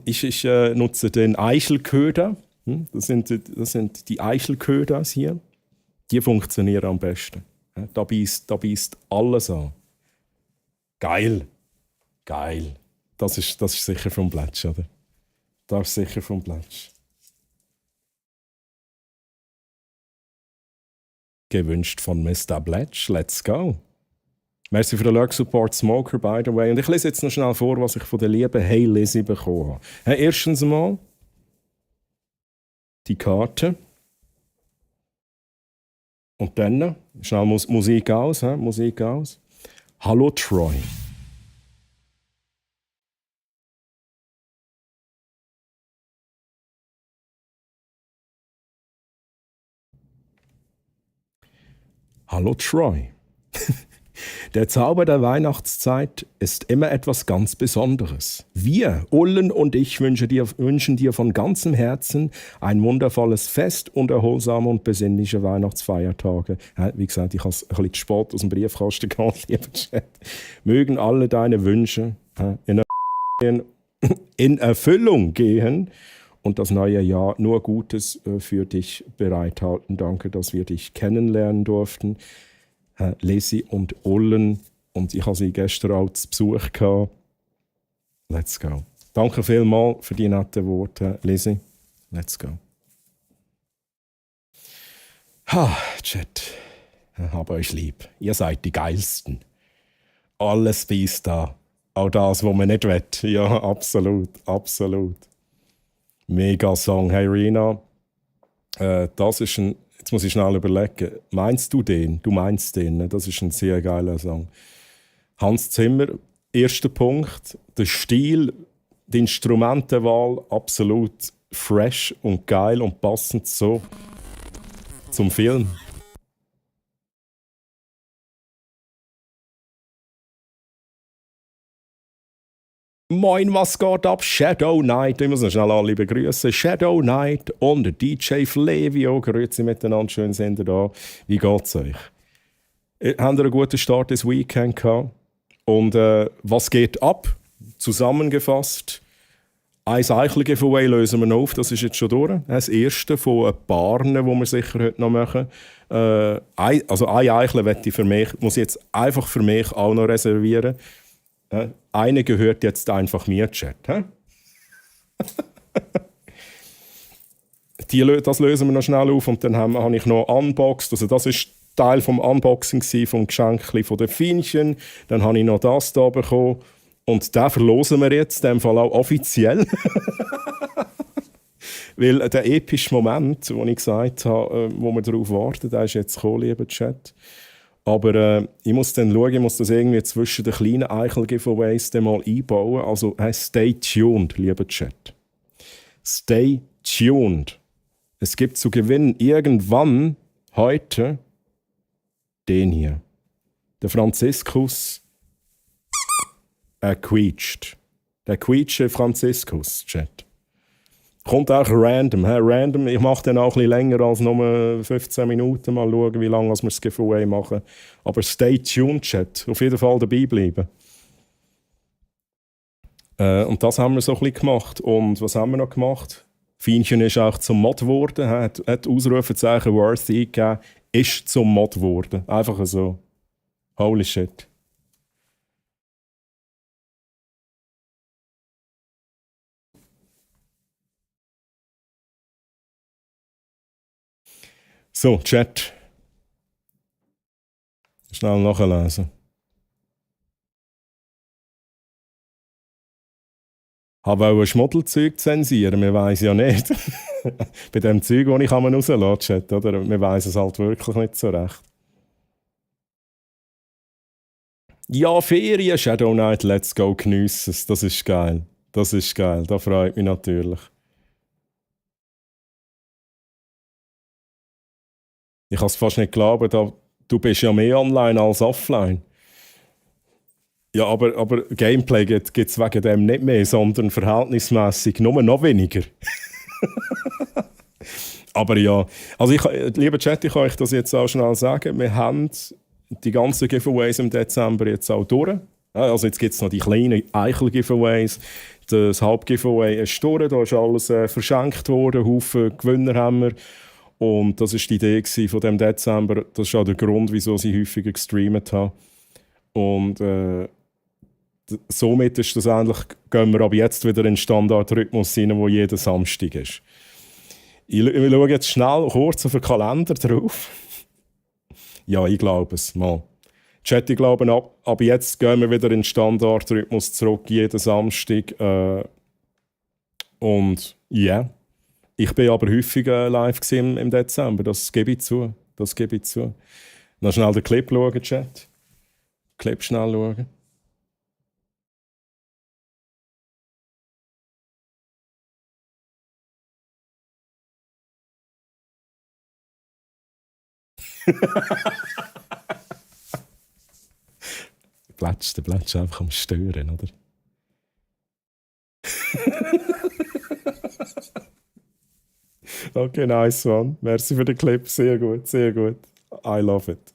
ich nutze den Eichelköder. Das sind die Eichelköders hier. Die funktionieren am besten. Da beißt alles an. Geil. Geil. Das ist sicher vom Blatsch, oder? Das ist sicher vom Blatsch. Gewünscht von Mr. Blatsch. Let's go. Merci für den Lurk Support Smoker, by the way. Und ich lese jetzt noch schnell vor, was ich von der lieben Hey Lizzy bekommen habe. Erstens mal die Karte. Und dann schnell Musik aus. Musik aus. Hallo Troy. Hallo Troy. Der Zauber der Weihnachtszeit ist immer etwas ganz Besonderes. Wir, Ullen und ich, wünschen dir von ganzem Herzen ein wundervolles Fest und erholsame und besinnliche Weihnachtsfeiertage. Wie gesagt, ich habe es ein bisschen zu spät aus dem Briefkasten geholt, lieber Chat. Mögen alle deine Wünsche in Erfüllung gehen und das neue Jahr nur Gutes für dich bereithalten. Danke, dass wir dich kennenlernen durften. Lizzy und Ullen. Und ich hatte sie gestern auch zu Besuch gehabt. Let's go. Danke vielmals für die netten Worte, Lizzy. Let's go. Chat. Ich habe euch lieb. Ihr seid die Geilsten. Alles bis da. Auch das, was man nicht will. Ja, absolut. Absolut. Mega Song. Hey Rina, das ist ein. Jetzt muss ich schnell überlegen. Meinst du den? Du meinst den. Ne? Das ist ein sehr geiler Song. Hans Zimmer, erster Punkt. Der Stil, die Instrumentenwahl, absolut fresh und geil und passend so zum Film. Moin, was geht ab? Shadow Knight. Ich muss noch schnell alle begrüßen. Shadow Knight und DJ Flevio. Grüezi miteinander, schön sind ihr da. Wie geht's euch? Habt ihr einen guten Start ins Weekend gehabt? Und was geht ab? Zusammengefasst. Ein Eichel-Giveaway lösen wir noch auf, das ist jetzt schon durch. Das erste von ein paar, die wir sicher heute noch machen. Also ein Eichel muss ich jetzt einfach für mich auch noch reservieren. Eine gehört jetzt einfach mir, Chat. Das lösen wir noch schnell auf und dann habe ich noch unboxed. Also das ist Teil vom Unboxing vom Geschenk von den Fienchen. Dann habe ich noch das hier bekommen und den verlosen wir jetzt, in dem Fall auch offiziell. Weil der epische Moment, wo ich gesagt habe, wo wir darauf warten, der ist jetzt gekommen, lieber Chat. Aber ich muss dann schauen, ich muss das irgendwie zwischen den kleinen Eichel-Giveaways mal einbauen. Also stay tuned, lieber Chat. Stay tuned. Es gibt zu gewinnen irgendwann heute den hier. Der Franziskus quietscht. Der quietsche Franziskus, Chat. Kommt auch random. Random. Ich mache dann auch ein bisschen länger als nur 15 Minuten. Mal schauen, wie lange wir das Giveaway machen. Aber stay tuned, Chat. Auf jeden Fall dabei bleiben. Und das haben wir so ein bisschen gemacht. Und was haben wir noch gemacht? Fienchen ist auch zum Mod geworden. Hat Ausrufezeichen Worthy eingegeben. Ist zum Mod geworden. Einfach so. Holy shit. So, Chat. Schnell nachlesen. Habe auch ein Schmuddelzeug zensieren, wir weiss ja nicht. Bei dem Zeug, das ich rauslassen kann, Chat, oder? Wir weiss es halt wirklich nicht so recht. Ja, Ferien, Shadow Knight, let's go, geniessen es. Das ist geil. Das ist geil, das freut mich natürlich. Ich kann es fast nicht glauben, du bist ja mehr online als offline. Ja, aber Gameplay gibt es wegen dem nicht mehr, sondern verhältnismäßig nur noch weniger. Aber ja, also lieber Chat, ich kann euch das jetzt auch schnell sagen. Wir haben die ganzen Giveaways im Dezember jetzt auch durch. Also jetzt gibt es noch die kleinen Eichel-Giveaways. Das Hauptgiveaway ist durch, da ist alles verschenkt worden, Haufen Gewinner haben wir. Und das war die Idee von dem Dezember. Das ist auch der Grund, wieso ich häufiger gestreamt habe. Und somit ist das eigentlich, gehen wir ab jetzt wieder in den Standardrhythmus rein, der jeden Samstag ist. Ich schaue jetzt schnell kurz auf den Kalender drauf. Ja, ich glaube es. Mal. Chat, ich glaube, ab jetzt gehen wir wieder in den Standardrhythmus zurück, jeden Samstag. Und ja, yeah. Ich bin aber häufig live im Dezember, das gebe ich zu. Das gebe ich zu. Noch schnell den Clip schauen, Chat. Clip schnell schauen. Der Plätsch einfach am Stören, oder? Okay, nice one. Merci für den Clip. Sehr gut, sehr gut. I love it.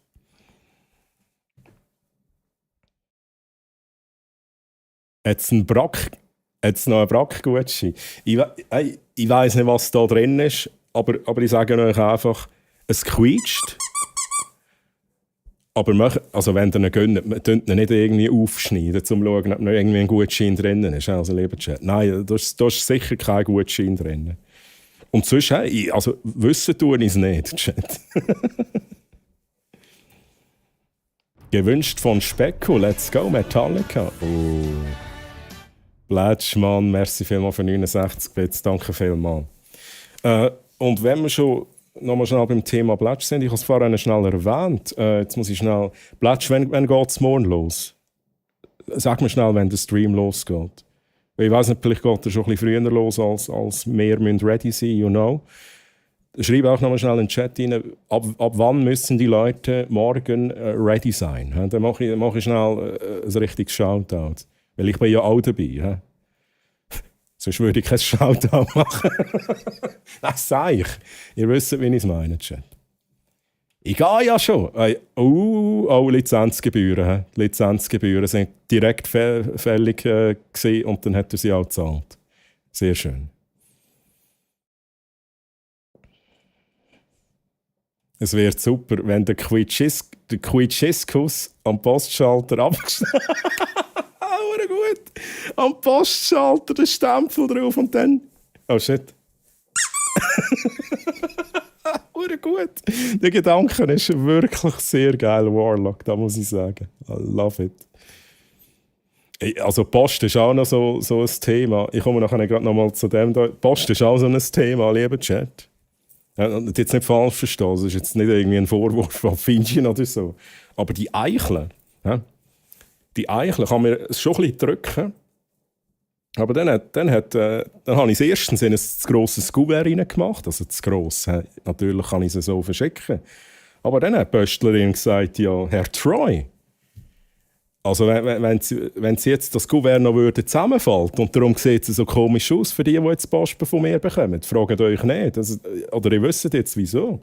Jetzt noch ein Brack-Gutschi. Ich weiss nicht, was da drin ist, aber ich sage euch einfach, es quietscht. Aber also wenn ihr ihn gönnt, man tut ihn nicht irgendwie aufschneiden, um zu schauen, ob noch irgendwie ein Gutschein drin ist. Also lieber Chat. Nein, da ist sicher kein Gutschein drin. Und sonst, also wissen tue ich es nicht, Chat. Gewünscht von Specko, let's go, Metallica. Oh. Blätsch, Mann, merci vielmals für 69 Bits, danke vielmals. Und wenn wir schon nochmal schnell beim Thema Blätsch sind, ich habe es vorhin schnell erwähnt, jetzt muss ich schnell... Blätsch, wann geht es morgen los? Sag mir schnell, wenn der Stream losgeht. Ich weiss nicht, vielleicht geht er schon ein bisschen früher los, als wir ready sein, you know. Schreibe auch nochmal schnell in den Chat rein, ab wann müssen die Leute morgen ready sein. Dann mache ich schnell ein richtiges Shoutout. Weil ich bin ja auch dabei. Sonst würde ich kein Shoutout machen. Das sage ich. Ihr wisst, wie ich es meine, Chat. Ich gehe ja schon. Lizenzgebühren. Lizenzgebühren sind direkt fällig gewesen und dann hat er sie auch gezahlt. Sehr schön. Es wird super, wenn der Quietschiskus am Postschalter abgeschnitten gut. Am Postschalter der Stempel drauf und dann... Oh shit. Gut. Der Gedanke ist wirklich sehr geil, Warlock, da muss ich sagen. I love it. Also Post ist auch noch so ein Thema. Ich komme nachher gerade noch mal zu dem. Post ist auch so ein Thema, lieber Chat. Jetzt nicht falsch verstehen, das ist jetzt nicht irgendwie ein Vorwurf von Fingern oder so. Aber die Eicheln, kann mir schon ein bisschen drücken. Aber dann habe ich es erstens in ein zu grosses Kuvert reingemacht. Also zu gross. Natürlich kann ich es so verschicken. Aber dann hat die Pöstlerin gesagt, ja, Herr Troy, also wenn sie jetzt das Kuvert noch zusammenfällt und darum sieht es so komisch aus für die jetzt Post von mir bekommen, fragt euch nicht. Oder ihr wisst jetzt, wieso.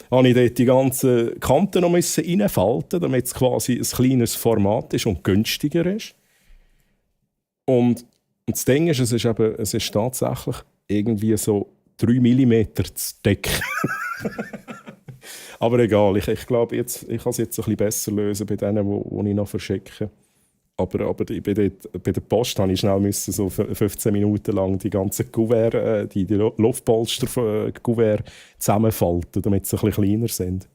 Habe ich dort die ganzen Kanten noch reinfalten, damit es quasi ein kleineres Format ist und günstiger ist. Und das Ding ist, es ist tatsächlich irgendwie so 3 mm zu dick. Aber egal, ich glaube, ich kann es jetzt ein bisschen besser lösen bei denen, die ich noch verschicke. bei der Post musste ich schnell so 15 Minuten lang die ganzen Kuvert, die Luftpolster-Kuvert zusammenfalten, damit sie ein bisschen kleiner sind.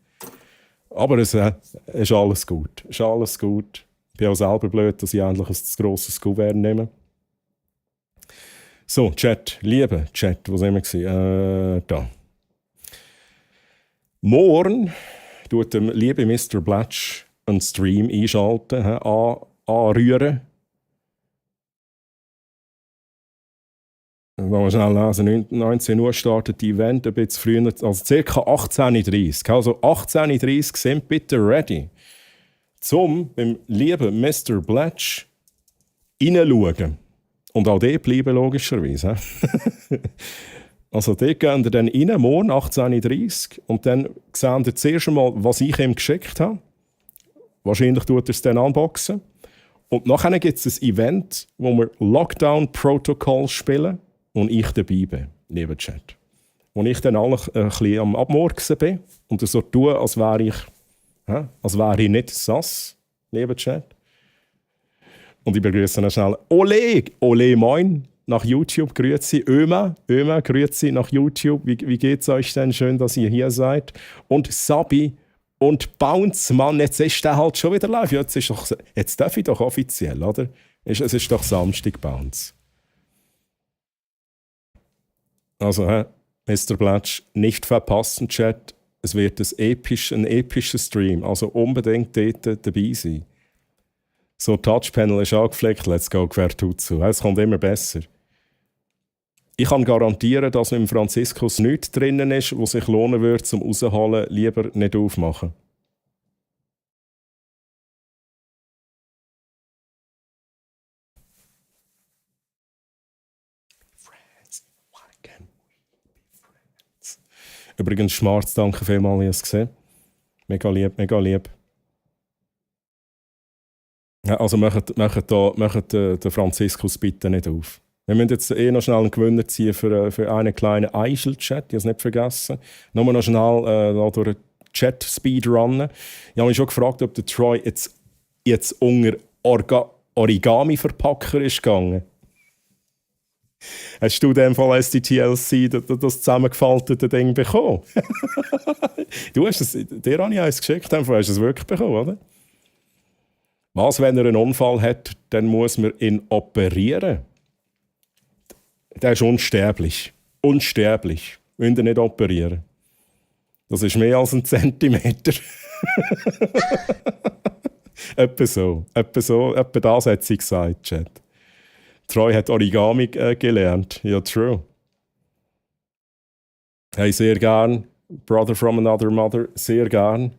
Aber es ist alles gut. Ist alles gut. Ich bin auch selber blöd, dass ich endlich ein grosses Kuvert nehme. So, Chat, liebe Chat, wo sind wir? Da. Morgen tut der liebe Mr. Blatch einen Stream einschalten, anrühren. Wenn wir schnell lesen, 19 Uhr startet das Event, ein bisschen früher, also ca. 18.30 Uhr. Also 18.30 Uhr sind bitte ready, zum beim lieben Mr. Blatch hineinschauen. Und auch dort bleiben, logischerweise. Also dort gehen wir dann rein, morgen 18.30 Uhr. Und dann sehen wir zuerst einmal, was ich ihm geschickt habe. Wahrscheinlich tut er es dann unboxen. Und nachher gibt es ein Event, wo wir Lockdown Protocol spielen und ich dabei bin, lieber Chat. Und ich dann alle ein bisschen am Abmurksen bin und so tue, als wäre ich nicht sass, lieber Chat. Und ich begrüße dann schnell Ole moin nach YouTube, grüezi Öma, grüezi nach YouTube, wie geht's euch denn? Schön, dass ihr hier seid. Und Sabi und Bounce, Mann, jetzt ist der halt schon wieder live. Ja, jetzt darf ich doch offiziell, oder? Es ist doch Samstag, Bounce. Also, Mr. Blatch, nicht verpassen, Chat. Es wird ein epischer Stream, also unbedingt dort dabei sein. So, Touchpanel ist angepflegt, let's go, Quertutsu. Es kommt immer besser. Ich kann garantieren, dass mit dem Franziskus nichts drinnen ist, was sich lohnen würde, zum rausholen, lieber nicht aufmachen. Übrigens, Schmarz, danke vielmals, ich habe es gesehen. Mega lieb, mega lieb. Ja, also macht den Franziskus bitte nicht auf. Wir müssen jetzt noch schnell einen Gewinner ziehen für einen kleinen Eichel-Chat, ich habe es nicht vergessen. Nur noch schnell durch den Chat speedrunnen. Ich habe mich schon gefragt, ob der Troy jetzt unter Origami-Verpacker ist gegangen. Hast du in dem Fall SDTLC das zusammengefaltete Ding bekommen? Du hast es, dir habe ich eins geschickt, hast du es wirklich bekommen, oder? Was, wenn er einen Unfall hat, dann muss man ihn operieren. Der ist unsterblich. Unsterblich. Müsst ihr nicht operieren. Das ist mehr als 1 Zentimeter. Etwa so. Etwa das hat sie gesagt, Chat. Troy hat Origami gelernt. Ja, true. Hey, sehr gern. Brother from another mother, sehr gern.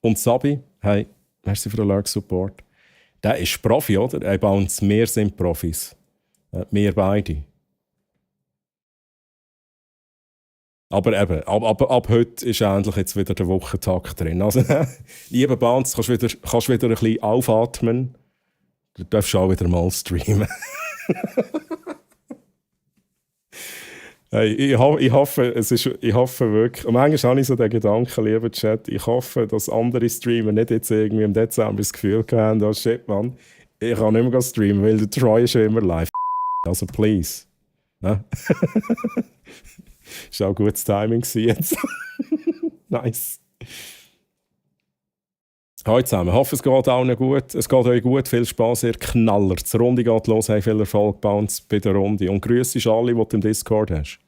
Und Sabi, hey, merci für den Lurk-Support. Der ist Profi, oder? Hey, bei uns, wir sind Profis. Wir beide. Aber eben, ab heute ist endlich jetzt wieder der Wochentag drin. Also, lieber Bounce, kannst wieder ein bisschen aufatmen. Du darfst auch wieder mal streamen. Hey, ich hoffe wirklich, und manchmal habe ich so den Gedanken, lieber Chat, ich hoffe, dass andere Streamer nicht jetzt irgendwie im Dezember das Gefühl haben, oh shit, Mann, ich kann nicht mehr streamen, weil der Troy ist ja immer live. Also, please. Ne? Das war auch gutes Timing jetzt. Nice. Hallo zusammen. Ich hoffe, es geht allen gut. Es geht euch gut. Viel Spaß, ihr Knaller. Die Runde geht los. Hey, viel Erfolg bei uns bei der Runde. Und grüße alle, die du im Discord hast.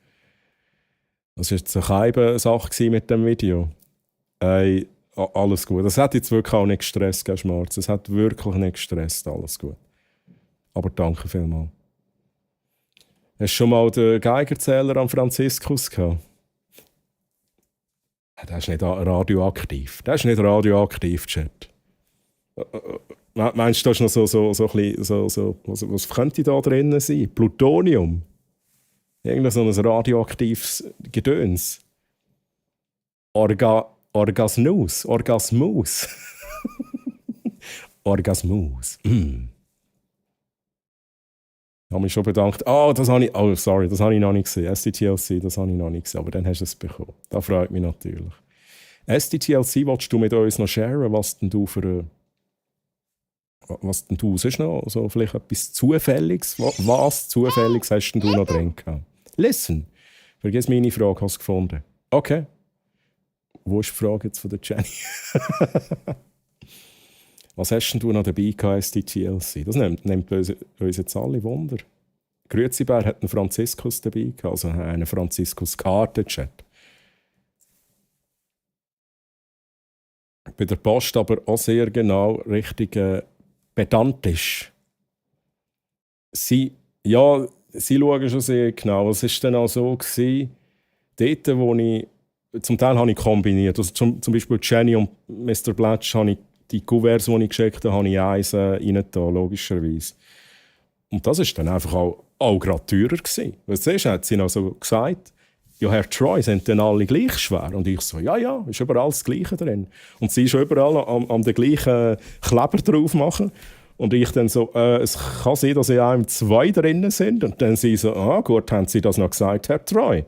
Das war jetzt eine kleine Sache mit dem Video. Hey, alles gut. Das hat jetzt wirklich auch nicht gestresst, Schmarz. Es hat wirklich nicht gestresst. Alles gut. Aber danke vielmals. Hast du schon mal den Geigerzähler am Franziskus gehabt? Der ist nicht radioaktiv. Der ist nicht radioaktiv, Chat. Meinst du, da ist noch was könnte da drin sein? Plutonium? Irgend so ein radioaktives Gedöns. Orgasmus. Orgasmus. Ich habe mich schon bedankt. Das habe ich noch nicht gesehen. SDTLC, das habe ich noch nicht gesehen. Aber dann hast du es bekommen. Das freut mich natürlich. SDTLC, willst du mit uns noch sharen, was denn du für Was denn du sonst noch? So vielleicht etwas Zufälliges? Was Zufälliges hast denn du noch drin gehabt? Listen. Vergiss meine Frage, hast du gefunden. Okay. Wo ist die Frage jetzt von der Jenny? Was hast denn du noch dabei gehabt, die TLC? Das nimmt uns jetzt alle Wunder. Grüezibär hat einen Franziskus dabei gehabt, also eine Franziskus-Karte-Chat. Bei der Post aber auch sehr genau richtig pedantisch. Sie schauen schon sehr genau. Es war dann auch so, dort, wo ich, zum Teil habe ich kombiniert. Also zum Beispiel Jenny und Mr. Blatch habe ich die Kuverts, die ich geschickt habe, habe ich eins reingetan, logischerweise. Und das war dann einfach auch gerade teurer gewesen. Weil zuerst hat sie noch so gesagt, ja, Herr Troy, sind denn alle gleich schwer? Und ich so, ja, ist überall das Gleiche drin. Und sie ist überall an den gleichen Kleber drauf machen. Und ich dann so, es kann sein, dass in einem 2 drin sind. Und dann sie so, gut, haben Sie das noch gesagt, Herr Troy?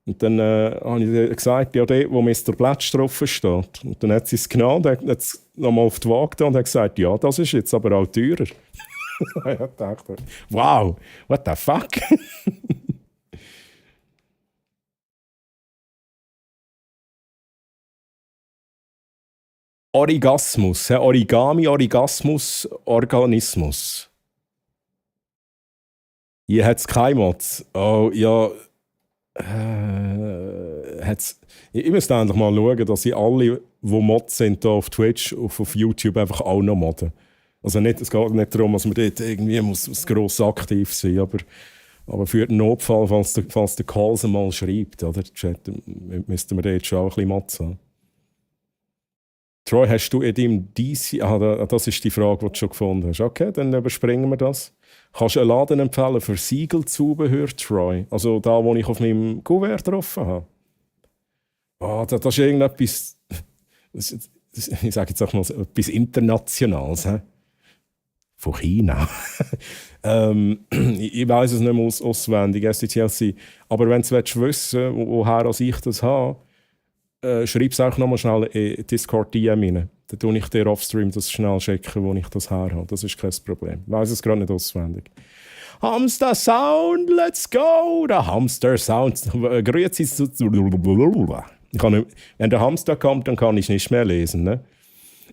Und dann habe ich gesagt, ja, dort, wo Mr. Blatch drauf steht. Und dann hat sie es genommen und hat es nochmal auf die Waage getan und hat gesagt, ja, das ist jetzt aber auch teurer. Ich dachte, wow, what the fuck? Origasmus, Origami, Origasmus, Organismus. Hier hat es kein Mods. Oh, ja. Ich müsste endlich mal schauen, dass ich alle, die Mods sind, hier auf Twitch, auf YouTube einfach auch noch modden. Also es geht nicht darum, dass man dort irgendwie muss gross aktiv sein muss, aber für den Notfall, falls der Calls mal schreibt, oder, Chat, müssten wir dort schon auch ein bisschen Mods haben. Troy, hast du in deinem DC... das ist die Frage, die du schon gefunden hast. Okay, dann überspringen wir das. Kannst du einen Laden empfehlen für Siegelzubehör, Troy? Also da, wo ich auf meinem Kuvert getroffen habe. Das ist irgendetwas... Ich sage jetzt auch mal etwas Internationales. He? Von China. Ich weiss es nicht mehr auswendig, SDTLC. Aber wenn du wissen willst, woher ich das habe, schreib es auch nochmal schnell in Discord DM rein. Dann tue ich dir offstream das schnell checken, wo ich das her habe. Das ist kein Problem. Ich weiss es gerade nicht auswendig. Hamster Sound, let's go! Der Hamster Sound. Grüezi zu... Wenn der Hamster kommt, dann kann ich nicht mehr lesen. Ne?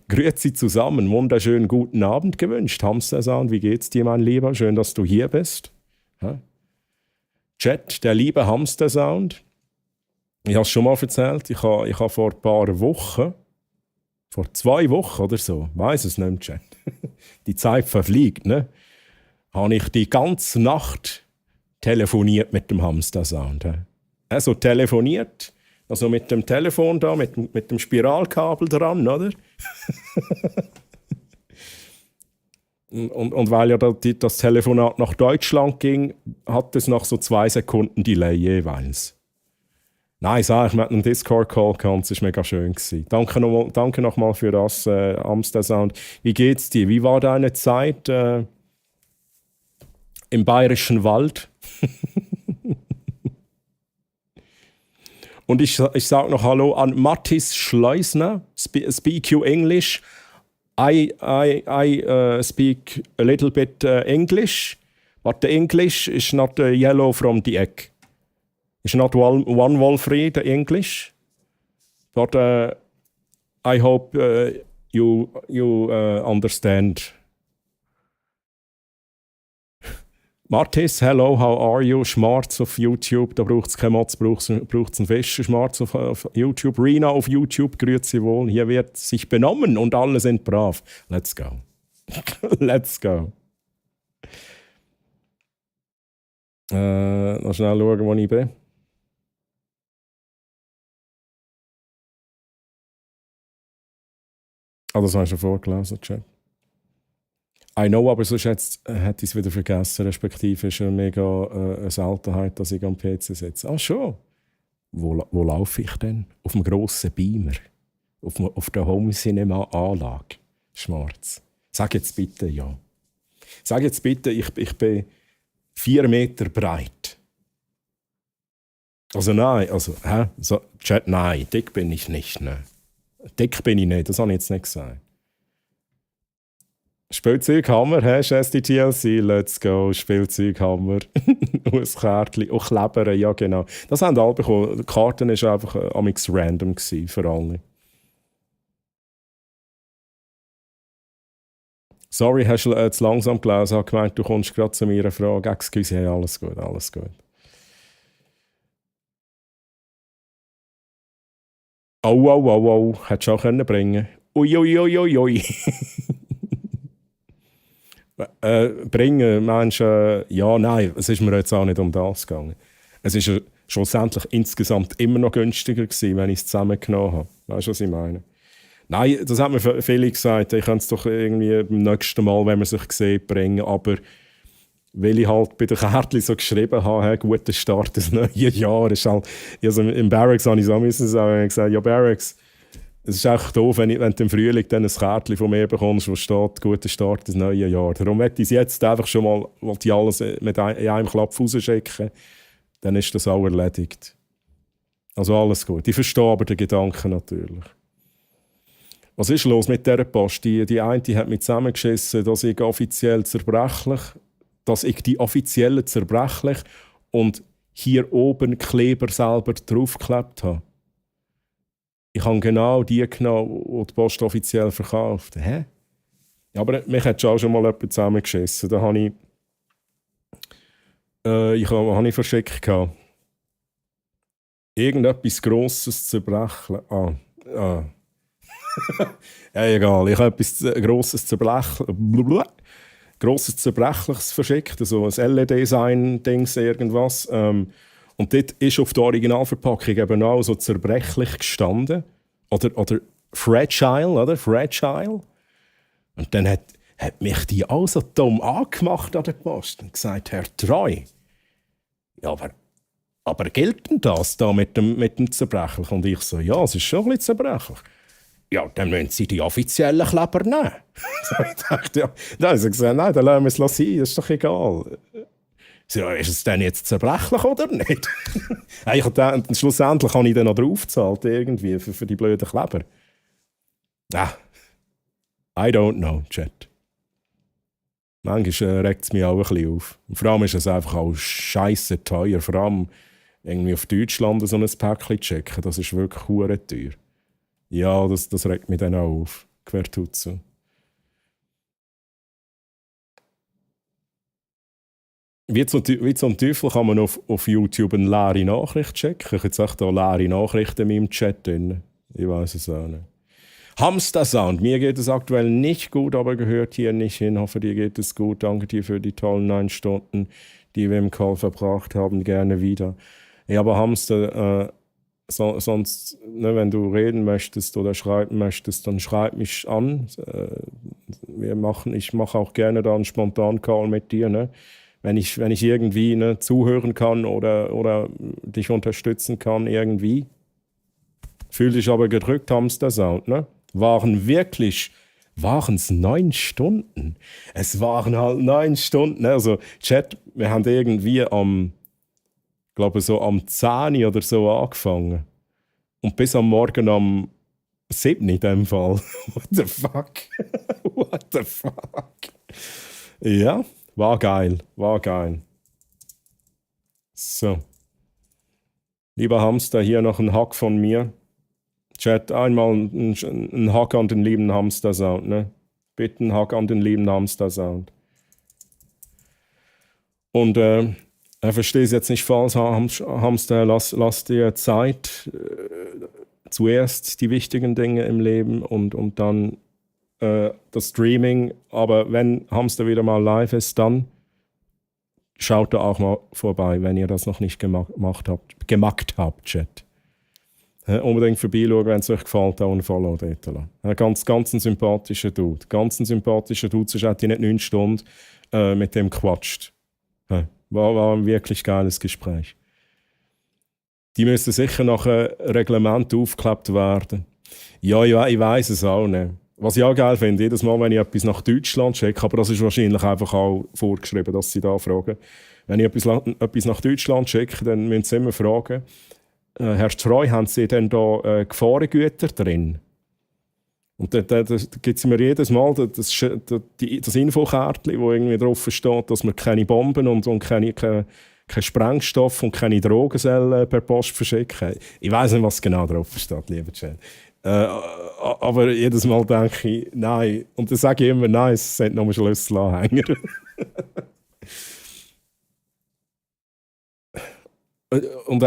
Grüezi zusammen. Wunderschönen guten Abend gewünscht. Hamster Sound, wie geht's dir, mein Lieber? Schön, dass du hier bist. Ja? Chat, der liebe Hamster Sound. Ich habe es schon mal erzählt, ich habe vor ein paar Wochen, vor 2 Wochen oder so, weiss es nicht, Chat. Die Zeit verfliegt, ne? Habe ich die ganze Nacht telefoniert mit dem Hamster-Sound. Also telefoniert, also mit dem Telefon da, mit dem Spiralkabel dran, oder? und weil ja das Telefonat nach Deutschland ging, hat es noch so 2 Sekunden Delay jeweils. Nein, ich habe einen Discord-Call gehabt, es war mega schön. Danke nochmal für das, Amster Sound. Wie geht's dir? Wie war deine Zeit im Bayerischen Wald? Und ich sage noch Hallo an Mathis Schleusner, speak you English. I speak a little bit English, but the English is not yellow from the egg. It's not one wall free, the English, but I hope you understand. Martis, hello, how are you? Schmarz auf YouTube, da braucht es keine Mods, braucht es einen Fischer. Schmarz auf YouTube, Rina auf YouTube, grüezi wohl. Hier wird sich benommen und alle sind brav. Let's go. Let's go. Noch schnell schauen, wo ich bin. Das hast du schon vorgelesen, Chat. I know, aber sonst hätte ich es wieder vergessen, respektive ist es mega eine Seltenheit, dass ich am PC sitze. Ah, schon? Wo laufe ich denn? Auf dem grossen Beamer. Auf der Home Cinema Anlage. Schwarz. Sag jetzt bitte ja. Sag jetzt bitte, ich bin 4 Meter breit. Also nein, so, Chat, nein, dick bin ich nicht, ne. Dick bin ich nicht, das habe ich jetzt nicht gesagt. Spielzeughammer, hast du SDTLC? Let's go, Spielzeughammer. Aus Kärtchen. Und Klebern, ja genau. Das haben alle bekommen. Die Karten war einfach amix random für alle. Sorry, hast du zu langsam gelesen? Ich habe gemeint, du kommst gerade zu mir eine Frage. Excuse, hey, alles gut, alles gut. Oh. Hättest du auch können bringen. Ui. Bringen, meinst du, ja, nein, es ist mir jetzt auch nicht um das gegangen. Es ist schlussendlich insgesamt immer noch günstiger gewesen, wenn ich es zusammengenommen habe. Weißt du, was ich meine? Nein, das hat mir viele gesagt, ich kann es doch irgendwie beim nächsten Mal, wenn man sich sieht, bringen, aber weil ich halt bei den Kärtchen so geschrieben habe, hey, guter Start des neuen Jahres, halt, also im Barracks habe ich so müssen sagen, ich gesagt, ja Barracks, es ist echt doof, wenn du im Frühling dann ein Kärtchen von mir bekommst, wo steht, guter Start des neuen Jahres. Darum möchte ich es jetzt einfach schon mal, wollte ich alles in einem Klapp rausschicken, dann ist das auch erledigt. Also alles gut. Ich verstehe aber den Gedanken natürlich. Was ist los mit dieser Post? Die eine hat mich zusammengeschissen, dass ich die offiziellen zerbrechlich und hier oben Kleber selber draufgeklebt habe. Ich habe genau die genommen, die die Post offiziell verkauft. Hä? Ja, aber mich hat schon mal jemand zusammengeschissen. Da habe ich verschickt gehabt. Irgendetwas Grosses zerbrechlich. Ja, egal. Ich habe etwas Grosses Zerbrechliches verschickt, so ein LED-Design-Dings, irgendwas. Und dort ist auf der Originalverpackung eben auch so zerbrechlich gestanden. Oder fragile, oder? Fragile. Und dann hat mich die auch so dumm angemacht an der Post und gesagt, Herr Treu, ja, aber gilt denn das da mit dem Zerbrechlich? Und ich so, ja, es ist schon ein bisschen zerbrechlich. Ja, dann müssen Sie die offiziellen Kleber nehmen. Ich dachte, ja. Dann haben sie gesagt, nein, dann lassen wir es sein, das ist doch egal. So, ja, ist es denn jetzt zerbrechlich oder nicht? Schlussendlich habe ich dann noch draufgezahlt, irgendwie, für die blöden Kleber. I don't know, Chat. Manchmal regt es mich auch ein bisschen auf. Und vor allem ist es einfach auch scheisse teuer. Vor allem irgendwie auf Deutschland so ein Päckchen checken, das ist wirklich hure teuer. Ja, das regt mich dann auch auf. Quertutze. Wie zum Teufel kann man auf YouTube eine leere Nachricht checken? Ich habe jetzt echt da leere Nachrichten in meinem Chat drin. Ich weiß es auch nicht. Hamster Sound. Mir geht es aktuell nicht gut, aber gehört hier nicht hin. Hoffe, dir geht es gut. Danke dir für die tollen 9 Stunden, die wir im Call verbracht haben. Gerne wieder. Ja, aber Hamster, sonst, ne, wenn du reden möchtest oder schreiben möchtest, dann schreib mich an. Ich mache auch gerne da einen spontanen Call mit dir. Ne? Wenn ich irgendwie zuhören kann oder dich unterstützen kann irgendwie. Fühl dich aber gedrückt, Hamster Sound. Ne? Waren es 9 Stunden? Es waren halt 9 Stunden. Ne? Also Chat, wir haben irgendwie am 10 oder so angefangen. Und bis am Morgen am 7 in dem Fall. What the fuck? What the fuck? Ja, war geil. So. Lieber Hamster, hier noch ein Hack von mir. Chat, einmal ein Hack an den lieben Hamster Sound, ne? Bitte ein Hack an den lieben Hamster Sound. Und verstehe es jetzt nicht falsch, Hamster, lass dir Zeit. Zuerst die wichtigen Dinge im Leben und dann das Streaming. Aber wenn Hamster wieder mal live ist, dann schaut da auch mal vorbei, wenn ihr das noch nicht gemacht habt, Chat. Unbedingt vorbeischauen, wenn es euch gefällt, auch ein Follow dort lassen. Ganz ein sympathischer Dude. Sonst hätte ich nicht 9 Stunden mit dem gequatscht. War ein wirklich geiles Gespräch. Die müssen sicher nach einem Reglement aufgeklebt werden. Ja, ich weiss es auch nicht. Was ich auch geil finde, jedes Mal, wenn ich etwas nach Deutschland checke, aber das ist wahrscheinlich einfach auch vorgeschrieben, dass sie da fragen. Wenn ich etwas nach Deutschland checke, dann müssen sie immer fragen, Herr Treu, haben Sie denn da Gefahrengüter drin? Und dann gibt es mir jedes Mal das Infokärtchen, wo irgendwie drauf steht, dass man keine Bomben und kein Sprengstoff und keine Drogen per Post verschicken. Ich weiß nicht, was genau drauf steht, lieber Jen. Aber jedes Mal denke ich, nein. Und dann sage ich immer, nein, es sind nur Schlüsselanhänger. Und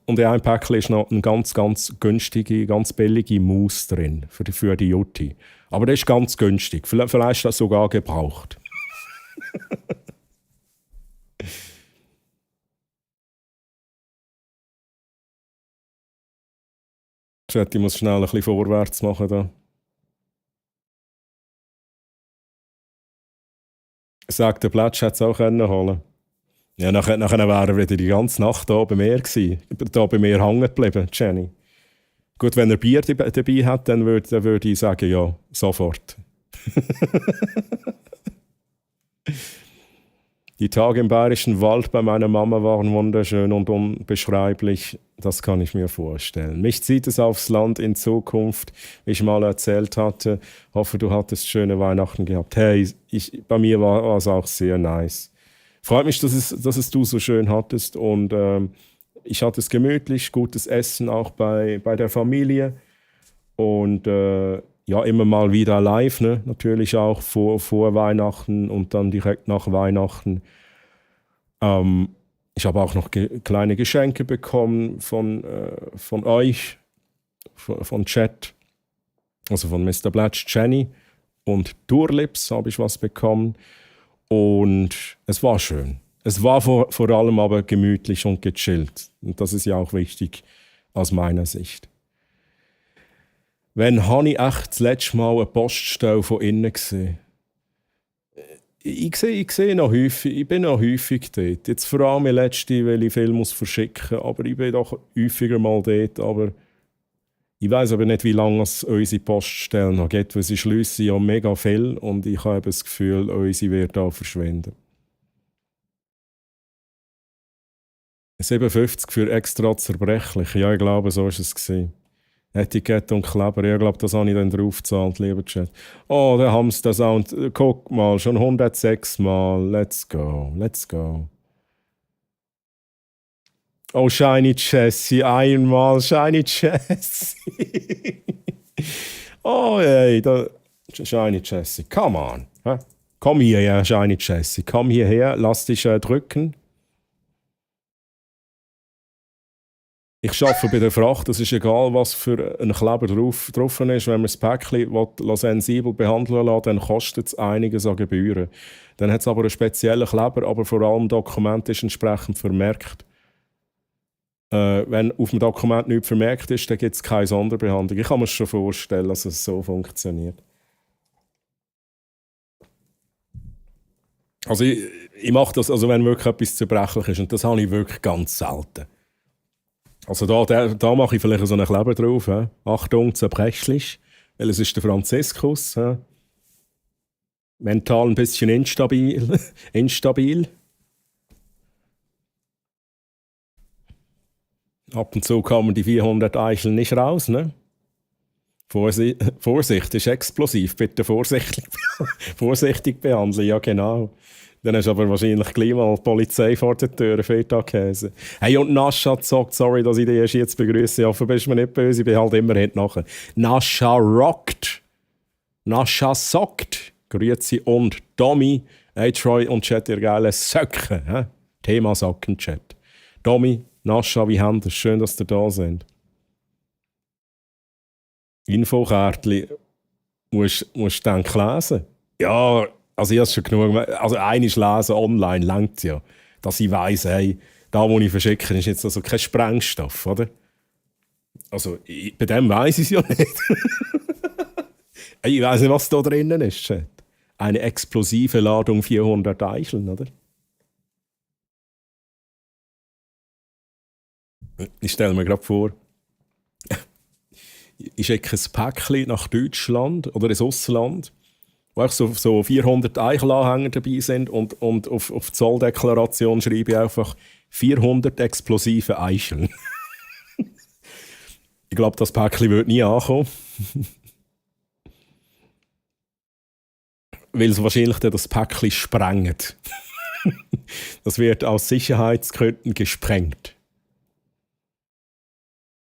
in einem Päckchen ist noch eine ganz, ganz günstige, ganz billige Maus drin für die Jutti. Aber das ist ganz günstig. Vielleicht ist das sogar gebraucht. Ich muss schnell ein bisschen vorwärts machen da. Sagt der Plätsch, hätte es auch holen können. Ja, nachher wäre er wieder die ganze Nacht hier bei mir gewesen. Da bei mir hängen geblieben, Jenny. Gut, wenn er Bier dabei hat, dann würd ich sagen, ja, sofort. Die Tage im Bayerischen Wald bei meiner Mama waren wunderschön und unbeschreiblich. Das kann ich mir vorstellen. Mich zieht es aufs Land in Zukunft, wie ich mal erzählt hatte. Hoffe, du hattest schöne Weihnachten gehabt. Hey, bei mir war es auch sehr nice. Freut mich, dass es du so schön hattest. Und ich hatte es gemütlich, gutes Essen auch bei der Familie. Und ja, immer mal wieder live, ne? Natürlich auch vor Weihnachten und dann direkt nach Weihnachten. Ich habe auch noch kleine Geschenke bekommen von euch, von Chat, also von Mr. Blatch, Jenny und Durlips habe ich was bekommen. Und es war schön. Es war vor allem aber gemütlich und gechillt. Und das ist ja auch wichtig aus meiner Sicht. Wann habe ich echt das letzte Mal eine Poststelle von innen gesehen? Ich sehe noch häufig, ich bin noch häufig dort. Jetzt vor allem letzte, weil ich viel verschicken muss, aber ich bin doch häufiger mal dort. Aber ich weiss aber nicht, wie lange es unsere Poststellen noch gibt, weil sie schliessen ja mega viel und ich habe das Gefühl, unsere wird da verschwinden. 57 für extra zerbrechlich. Ja, ich glaube, so war es gewesen. Etikette und Kleber, ich glaube, das habe ich dann draufgezahlt, lieber Chat. Oh, der Hamster-Sound, guck mal, schon 106 Mal. Let's go, let's go. Oh, Shiny Jessie, einmal Shiny Jessie. Oh, hey, Shiny Jessie, come on. Huh? Komm hierher, Shiny Jessie, komm hierher, lass dich drücken. Ich arbeite bei der Fracht, es ist egal, was für ein Kleber drauf ist. Wenn man das Päckchen sensibel behandeln lässt, dann kostet es einiges an Gebühren. Dann hat es aber einen speziellen Kleber, aber vor allem Dokument ist entsprechend vermerkt. Wenn auf dem Dokument nichts vermerkt ist, dann gibt es keine Sonderbehandlung. Ich kann mir schon vorstellen, dass es so funktioniert. Also ich mache das, also wenn wirklich etwas zerbrechlich ist, und das habe ich wirklich ganz selten. Also da mache ich vielleicht so einen Kleber drauf. He? Achtung, zerbrechlich. Weil es ist der Franziskus. He? Mental ein bisschen instabil. Ab und zu kommen die 400 Eicheln nicht raus. Ne? Vorsicht, ist explosiv. Bitte vorsichtig behandeln. Ja, genau. Dann hast du aber wahrscheinlich gleich mal die Polizei vor der Tür, Fettkäse. Hey, und Nascha sagt, sorry, dass ich dich erst jetzt begrüße. Ich hoffe, bist du mir nicht böse, ich bin halt immer hinten nachher. Nascha rockt. Nascha sockt. Grüezi und Domi. Hey, Troy und Chat, ihr geile Söcke. He? Thema Socken, Chat. Domi, Nascha, wie haben es? Schön, dass ihr da sind. Infokärtchen musst du dann lesen. Ja, also ich habe schon genug. Also eines lesen online langt ja. Dass ich weiss, hey, da wo ich verschicke, ist jetzt also kein Sprengstoff, oder? Also bei dem weiss ich es ja nicht. Ich weiss nicht, was da drinnen ist, Chat. Eine explosive Ladung 400 Eicheln, oder? Ich stelle mir gerade vor, ich schicke ein Päckchen nach Deutschland oder ins Ausland, wo auch so 400 Eichelanhänger dabei sind und auf die Zolldeklaration schreibe ich einfach 400 explosive Eicheln. Ich glaube, das Päckchen wird nie ankommen. weil es wahrscheinlich dann das Päckchen sprengt. Das wird aus Sicherheitsgründen gesprengt.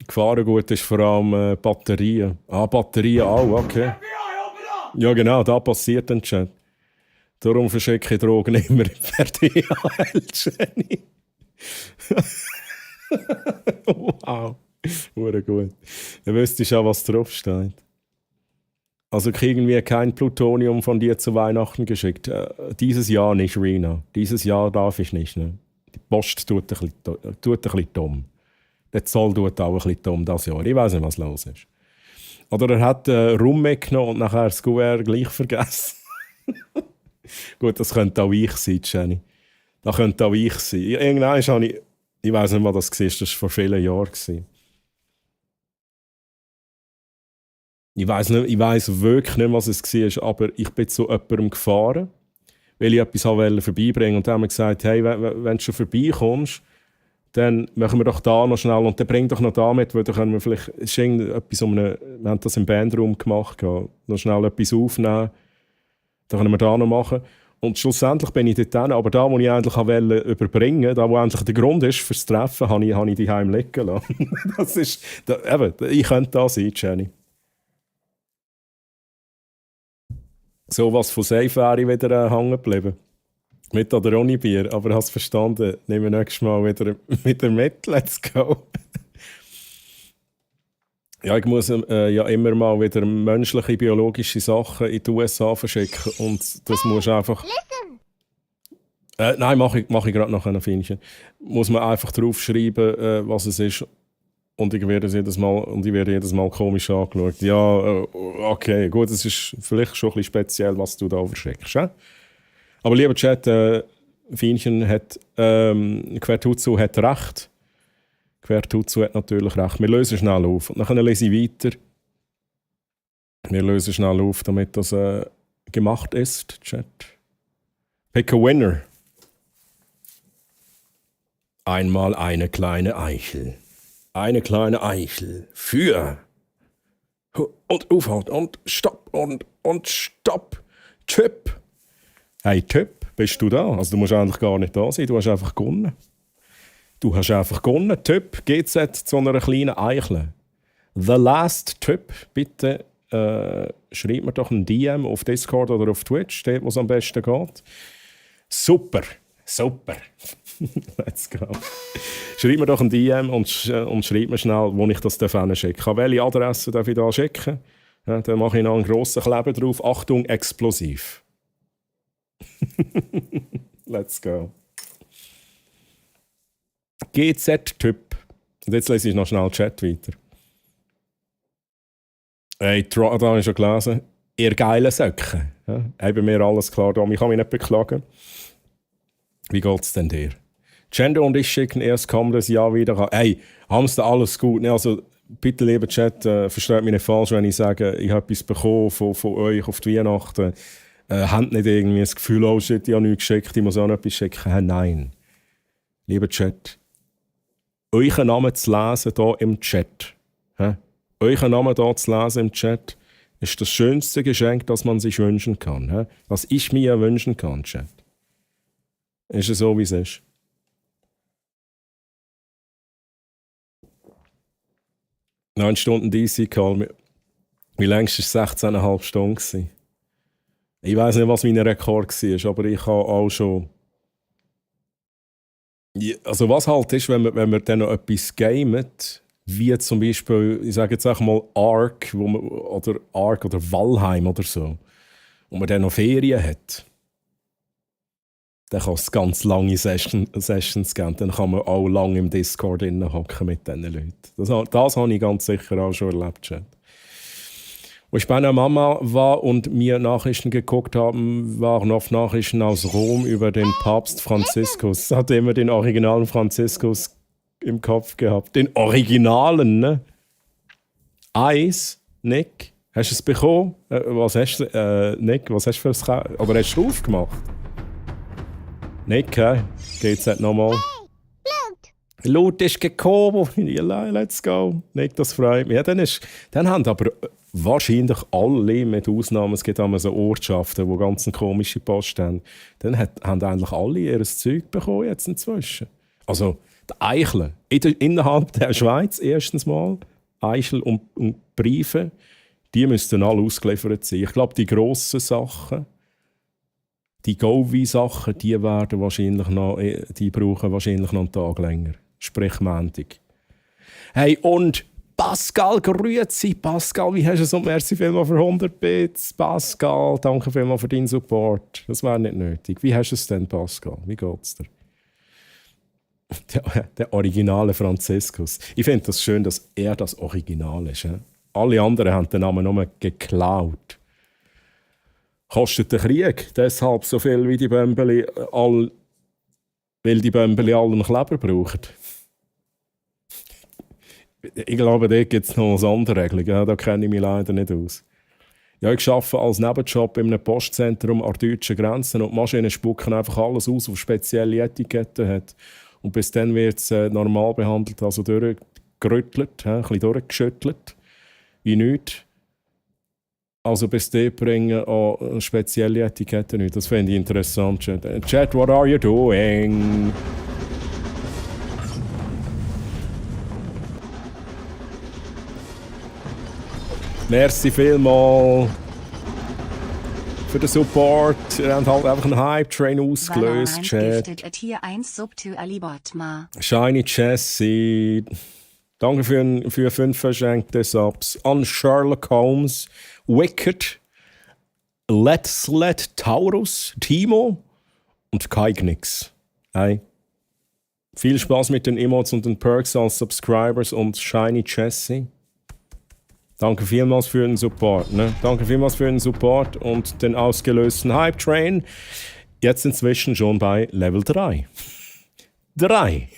Gefahrengut ist vor allem Batterien. Batterien auch, okay. Ja genau, da passiert dann schon. Darum verschicke ich Drogen immer per DHL, Jenny. Wow, hure gut. Dann wüsstest du auch, was draufsteht. Also kriegen wir kein Plutonium von dir zu Weihnachten geschickt. Dieses Jahr nicht, Rina. Dieses Jahr darf ich nicht. Ne? Die Post tut ein bisschen dumm. Der Zoll tut auch ein bisschen dumm das Jahr. Ich weiß nicht, was los ist. Oder er hat Rum mitgenommen und nachher das Kuvert gleich vergessen. Gut, das könnte auch ich sein, Jenny. Das könnte auch ich sein. Irgendwann habe ich weiß nicht, was das war. Das war vor vielen Jahren. Ich weiss wirklich nicht, was es war, aber ich bin zu jemandem gefahren, weil ich etwas vorbeibringen wollte. Und dann haben wir gesagt, hey, wenn du schon vorbeikommst, dann machen wir doch da noch schnell und dann bring doch noch da mit, weil dann können wir vielleicht, es ist etwas wir haben das im Bandraum gemacht, noch schnell etwas aufnehmen, dann können wir da noch machen. Und schlussendlich bin ich dort hin, aber da, wo ich eigentlich überbringen wollte, da, wo eigentlich der Grund ist fürs Treffen, habe ich die heim liegen lassen. Das ist, ich könnte da sein, Jenny. So was von Safe wäre ich wieder hängen geblieben. Mit oder ohne Bier, aber hast verstanden. Nehmen wir nächstes Mal wieder mit. Let's go. Ja, ich muss ja immer mal wieder menschliche, biologische Sachen in die USA verschicken. Und das muss einfach... nein, mache ich gerade noch ein Feinchen. Muss man einfach draufschreiben, was es ist. Und ich werde jedes Mal komisch angeschaut. Ja, okay, gut, es ist vielleicht schon ein bisschen speziell, was du da verschickst. Aber lieber Chat, Feinchen hat, Quertutsu hat recht. Quertutsu hat natürlich recht. Wir lösen schnell auf. Und dann lese ich weiter. Wir lösen schnell auf, damit das gemacht ist, Chat. Pick a winner. Einmal eine kleine Eichel. Eine kleine Eichel für und aufhört und stopp und stopp. Typ. Hey Typ, bist du da? Also du musst eigentlich gar nicht da sein, du hast einfach gewonnen. Typ, GZ zu einer kleinen Eichel. The last Typ, bitte schreib mir doch ein DM auf Discord oder auf Twitch, dort wo es am besten geht. Super. Let's go. Schreib mir doch ein DM und schreib mir schnell, wo ich das schicken darf. Welche Adresse darf ich da schicken? Ja, dann mache ich noch einen grossen Kleber drauf. Achtung, explosiv. Let's go. GZ-Typ. Und jetzt lese ich noch schnell Chat weiter. Hey, da habe ich schon gelesen. Ihr geile Söcke. Ja, haben mir alles klar da. Ich kann mich nicht beklagen. Wie geht's denn dir? Gender und ich schicken erst kommendes Jahr wieder an. Hey, haben Sie alles gut? Also, bitte, lieber Chat, versteht mich nicht falsch, wenn ich sage, ich habe etwas bekommen von euch auf die Weihnachten. Habt nicht irgendwie das Gefühl, oh shit, ich habe nichts geschickt, ich muss auch noch etwas schicken. Nein. Lieber Chat, euren Namen zu lesen hier im Chat. Euren Namen hier zu lesen im Chat ist das schönste Geschenk, das man sich wünschen kann. Was ich mir wünschen kann, Chat. Ist es so, wie es ist. Neun Stunden DC-Call. Wie längst war es? 16,5 Stunden. Ich weiß nicht, was mein Rekord war, aber ich habe auch schon... Also was halt ist, wenn man dann noch etwas gamet, wie zum Beispiel, ich sage jetzt auch mal Ark, oder Valheim oder so, und man dann noch Ferien hat, dann kann es ganz lange Sessions geben. Dann kann man auch lange im Discord hocken mit diesen Leuten. Das habe ich ganz sicher auch schon erlebt, Chat. Wo ich bei einer Mama war und mir Nachrichten geguckt haben, waren oft Nachrichten aus Rom über den Papst Franziskus. Hat immer den originalen Franziskus im Kopf gehabt. Den originalen, ne? Eis, Nick, hast du es bekommen? Was hast du, Nick, was hast du für ein oder hast du aufgemacht? Nick, geht's nicht nochmal? Loot ist gekommen. Ja, let's go. Nick, das freut mich. Ja, dann haben aber wahrscheinlich alle, mit Ausnahmen, es gibt einmal so Ortschaften, die ganz eine komische Post haben, dann haben eigentlich alle ihr Zeug bekommen jetzt inzwischen. Also die Eichel, innerhalb der Schweiz erstens mal, Eichel und Briefe, die müssten alle ausgeliefert sein. Ich glaube, die grossen Sachen, die Govi-Sachen, die brauchen wahrscheinlich noch einen Tag länger. Sprich Montag. Hey, und Pascal, grüezi. Pascal, wie hast du es? Und merci vielmals für 100 Bits. Pascal, danke vielmals für deinen Support. Das wäre nicht nötig. Wie hast du es denn, Pascal? Wie geht's dir? Der originale Franziskus. Ich finde das schön, dass er das Original ist. He? Alle anderen haben den Namen nur geklaut. Kostet der Krieg deshalb so viel wie die Bömbeli, weil die Bömbeli alle einen Kleber brauchen? Ich glaube, da gibt es noch Sonderregelungen. Ja, da kenne ich mich leider nicht aus. Ja, ich arbeite als Nebenjob in einem Postzentrum an deutschen Grenzen und die Maschinen spucken einfach alles aus, was spezielle Etiketten hat. Und bis dann wird es normal behandelt, also durchgerüttelt, ein bisschen durchgeschüttelt, wie nichts. Also bis dahin bringen auch spezielle Etiketten nicht. Das finde ich interessant. Chat, what are you doing? Merci vielmals für den Support. Ihr habt halt einfach einen Hype-Train ausgelöst, Chat. Shiny Jessie. Danke für 5 verschenkte Subs. An Sherlock Holmes, Wicked, Let's Let Taurus, Timo und Kaiknix. Hey. Viel Spaß mit den Emotes und den Perks als Subscribers und Shiny Jessie. Danke vielmals für den Support. Ne? Danke vielmals für den Support und den ausgelösten Hype-Train. Jetzt inzwischen schon bei Level 3. 3.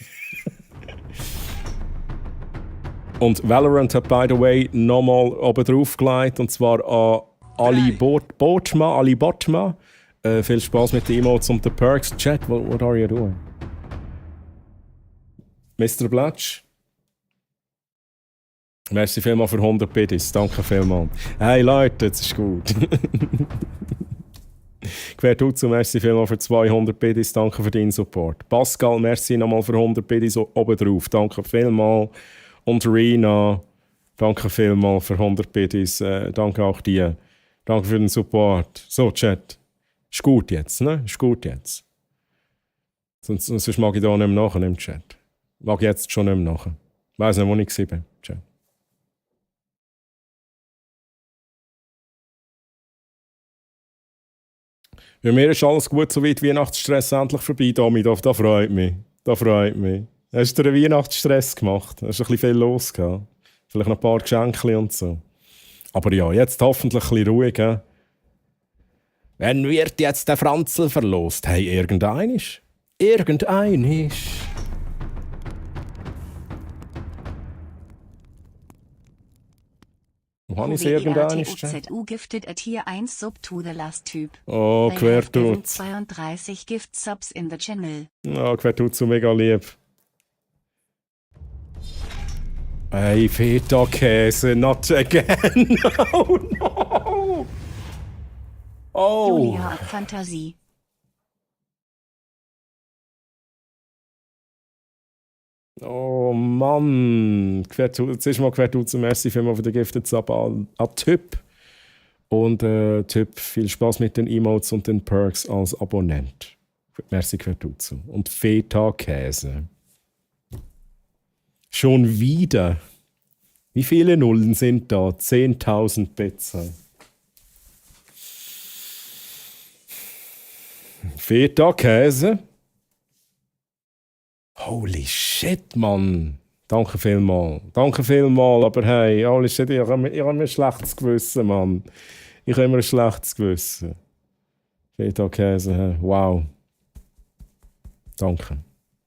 Und Valorant hat, by the way, nochmal oben drauf gelegt, und zwar an Ali Botma. Viel Spaß mit den Emotes und den Perks. Chat, what are you doing? Mr. Blatch? Merci vielmals für 100 Biddies. Danke vielmals. Hey Leute, das ist gut. Quertutzu, merci vielmals für 200 Biddies. Danke für deinen Support. Pascal, merci nochmal für 100 Biddies oben drauf. Danke vielmals. Und Rina, danke vielmals für 100 Biddies. Danke auch dir. Danke für den Support. So, Chat. Ist gut jetzt, ne? Ist gut jetzt. Sonst mag ich da nicht mehr nachher im Chat. Mag jetzt schon nicht mehr nachher. Ich weiss nicht, wo ich war. Chat. Bei mir ist alles gut, so weit Weihnachtsstress endlich vorbei, Domi. Da freut mich. Da freut mich. Hast du dir einen Weihnachtsstress gemacht? Hast du ein bisschen viel los gehabt? Vielleicht noch ein paar Geschenke und so. Aber ja, jetzt hoffentlich ein bisschen ruhig. He? Wann wird jetzt der Franzl verlost? Hey, irgendeinisch. Irgendeinisch. Wo habe ich es irgendeinisch? ZU gifted a Tier 1 Sub to the last Typ. Oh, Quertut. 32 Gift Subs in the channel. Oh, Quertut, so mega lieb. Hey, Feta-Käse, not again. Oh no. Oh. Julia hat Fantasie. Oh Mann. Zuerst mal Quertut, merci vielmals für den Gifted Sub an Typ. Und Typ, viel Spaß mit den Emotes und den Perks als Abonnent. Merci Quertut. Und Feta-Käse. Schon wieder. Wie viele Nullen sind da? 10.000 Bits. Feta-Käse. Holy shit, Mann. Danke vielmals. Danke vielmals, aber hey, holy shit, ich habe immer ein schlechtes Gewissen, Mann. Ich habe immer ein schlechtes Gewissen. Feta-Käse, wow. Danke.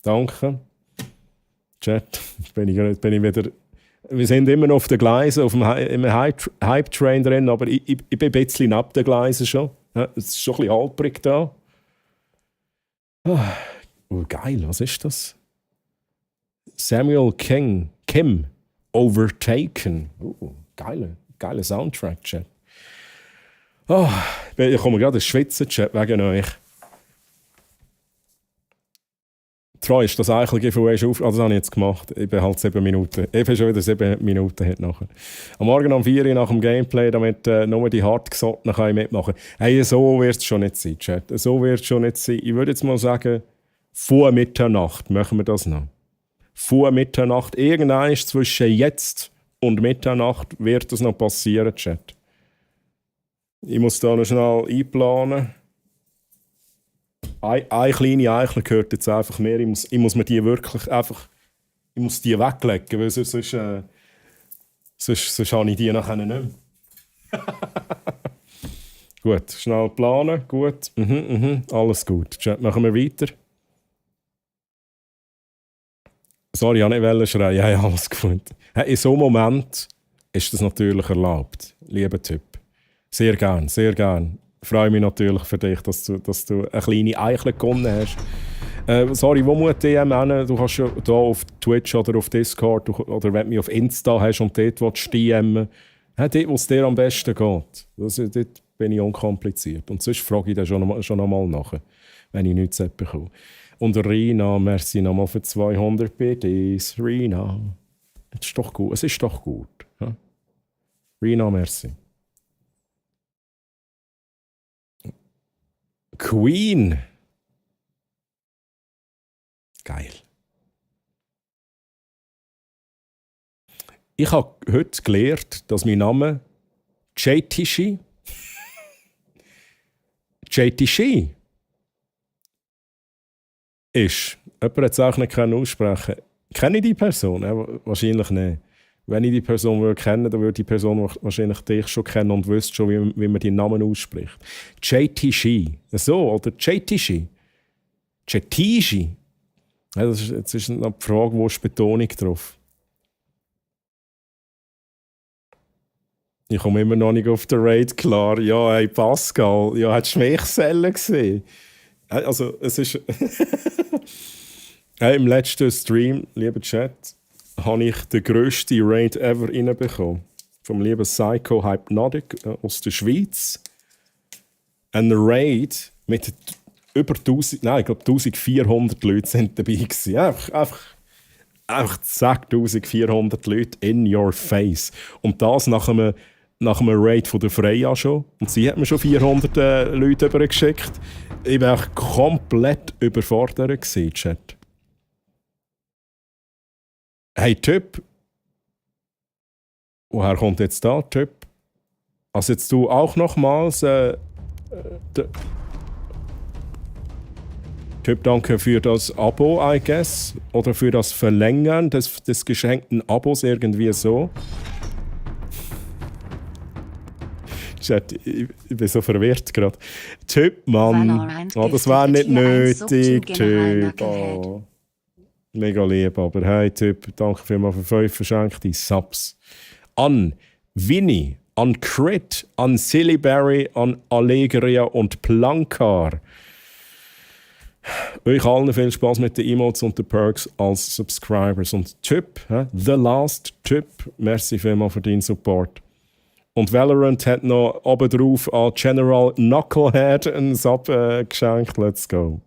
Danke. Chat, bin ich wieder. Wir sind immer noch auf den Gleisen, im Hype-Train drin, aber ich bin ein bisschen neben den Gleisen schon. Es ist schon ein bisschen holprig da. Oh, geil, was ist das? Samuel Kim, Overtaken. Geile Geiler Soundtrack, Chat. Oh, ich komme gerade ins Schwitzen, Chat, wegen euch. Troy, ist das Eichel-Giveaway schon auf? Das habe ich jetzt gemacht. Ich bin halt 7 Minuten. Ich bin schon wieder 7 Minuten heute nachher. Am Morgen um 4 Uhr nach dem Gameplay, damit nur die Hartgesottenen mitmachen können. Hey, so wird es schon nicht sein, Chat. So wird es schon nicht sein. Ich würde jetzt mal sagen, vor Mitternacht machen wir das noch. Vor Mitternacht. Irgendwann zwischen jetzt und Mitternacht wird das noch passieren, Chat. Ich muss da noch schnell einplanen. Eine kleine Eichel gehört jetzt einfach mehr. Ich muss mir die wirklich einfach... Ich muss die weglegen, weil sonst habe ich die nachher nicht mehr. Gut, schnell planen. Gut. Alles gut. Chat, machen wir weiter. Sorry, ich wollte nicht schreien. Ja, alles gut. In so einem Moment ist das natürlich erlaubt, lieber Typ. Sehr gern, sehr gern. Ich freue mich natürlich für dich, dass du eine kleine Eichel gewonnen hast. Sorry, wo muss die DM hin? Du kannst ja hier auf Twitch oder auf Discord oder wenn du mich auf Insta hast und dort willst du DMen. Dort, wo es dir am besten geht. Dort bin ich unkompliziert. Und sonst frage ich dann schon noch mal nach, wenn ich nichts bekomme. Und Rina, merci nochmal für 200 BDs. Rina, es ist doch gut. Es ist doch gut. Ja? Rina, merci. Queen. Geil. Ich habe heute gelernt, dass mein Name JTC ist. Jemand hat es auch nicht aussprechen. Kenne ich die Person? Wahrscheinlich nicht. Wenn ich die Person würde kennen, dann würde die Person wahrscheinlich dich schon kennen und wüsste schon, wie man die Namen ausspricht. JTC. So, oder JTC. JTC. Ja, jetzt ist noch die Frage, wo ist die Betonung drauf? Ich komme immer noch nicht auf den Raid klar. Ja, hey Pascal, ja, hast du mich Schmeichsellen gesehen? Also, es ist... Hey, im letzten Stream, lieber Chat, habe ich den grössten Raid ever reinbekommen. Vom lieben Psycho Hypnotic aus der Schweiz. Ein Raid mit über 1400 Leuten sind dabei gewesen. Einfach zack, 1400 Leute in your face. Und das nach einem Raid von der Freya schon. Und sie hat mir schon 400 Leute übergeschickt. Ich war auch komplett überfordert gewesen, Chat. Hey, Typ. Woher kommt jetzt da, Typ? Also jetzt du auch nochmals... Typ, danke für das Abo, I guess. Oder für das Verlängern des geschenkten Abos, irgendwie so. Chat, ich bin so verwirrt gerade. Typ, Mann. Oh, das wäre nicht nötig, Typ. Oh. Mega lieb, aber hey, Typ, danke vielmals für 5 verschenkte Subs. An Winnie, an Crit, an Sillyberry, an Allegria und Plankar. Euch allen viel Spaß mit den Emotes und den Perks als Subscribers. Und Typ, The Last Typ, merci vielmals für deinen Support. Und Valorant hat noch obendrauf an General Knucklehead einen Sub geschenkt. Let's go.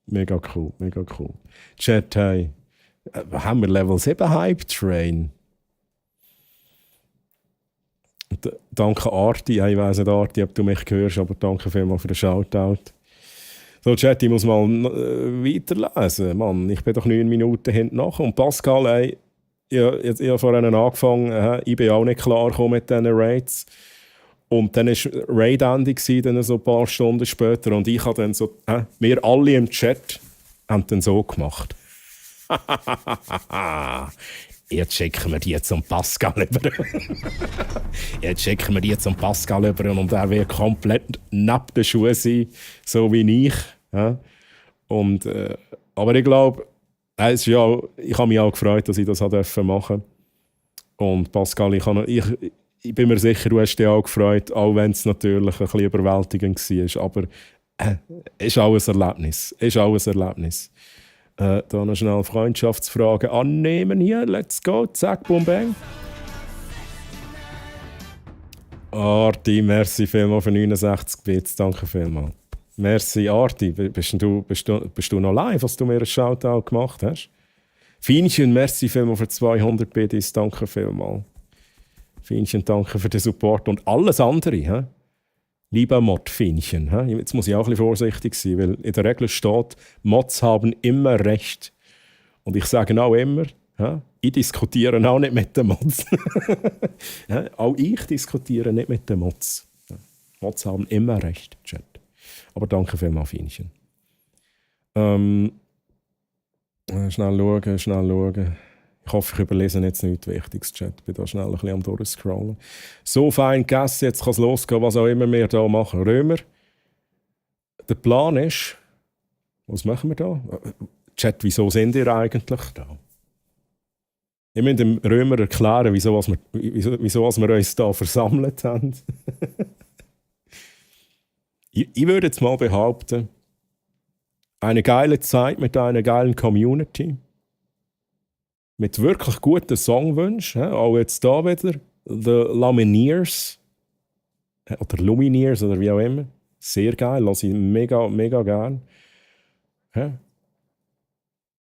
Mega cool, mega cool. Chat, hey. Haben wir Level 7 Hype Train? Danke Arti. Ich weiss nicht, Arti, ob du mich hörst, aber danke vielmals für den Shoutout. So, Chat, ich muss mal weiterlesen. Mann, ich bin doch 9 Minuten hinten nach. Und Pascal, ey, ich habe vorhin angefangen, ich bin auch nicht klar gekommen mit diesen Raids. Und dann war Raid-Ende, dann so ein paar Stunden später. Und ich habe dann so, wir alle im Chat haben dann so gemacht. Jetzt schicken wir die zum Pascal über. Jetzt schicken wir die zum Pascal über und er wird komplett neben den Schuhen sein, so wie ich. Und, aber ich glaube, ich habe mich auch gefreut, dass ich das machen durfte. Und Pascal, ich bin mir sicher, du hast dich auch gefreut, auch wenn es natürlich ein bisschen überwältigend war. Aber es ist auch ein Erlebnis. Da noch schnell Freundschaftsfragen annehmen hier. Let's go. Zack, boom, bang. Arti, merci vielmals für 69 Bits, danke vielmals. Merci, Arti. Bist du noch live, als du mir einen Shoutout gemacht hast? Fienchen, merci vielmals für 200 Bits, danke vielmals. Fienchen, danke für den Support und alles andere. He? Lieber Mod-Fienchen, jetzt muss ich auch ein bisschen vorsichtig sein, weil in der Regel steht, Mods haben immer Recht. Und ich sage auch immer, ich diskutiere auch nicht mit den Mods. Auch ich diskutiere nicht mit den Mods. Mods haben immer Recht, Chat. Aber danke vielmals, Fienchen. Schnell schauen. Ich hoffe, ich überlese jetzt nichts Wichtiges, Chat. Ich bin da schnell ein bisschen am Durchscrollen. So fein gegessen, jetzt kann es losgehen, was auch immer wir hier machen. Römer, der Plan ist... Was machen wir da? Chat, wieso sind ihr eigentlich da? Ich muss dem Römer erklären, wieso wir uns hier versammelt haben. ich würde jetzt mal behaupten, eine geile Zeit mit einer geilen Community. Mit wirklich guten Songwünschen. Auch jetzt hier wieder. The Lumineers. Oder Lumineers oder wie auch immer. Sehr geil, lasse ich mega, mega gern.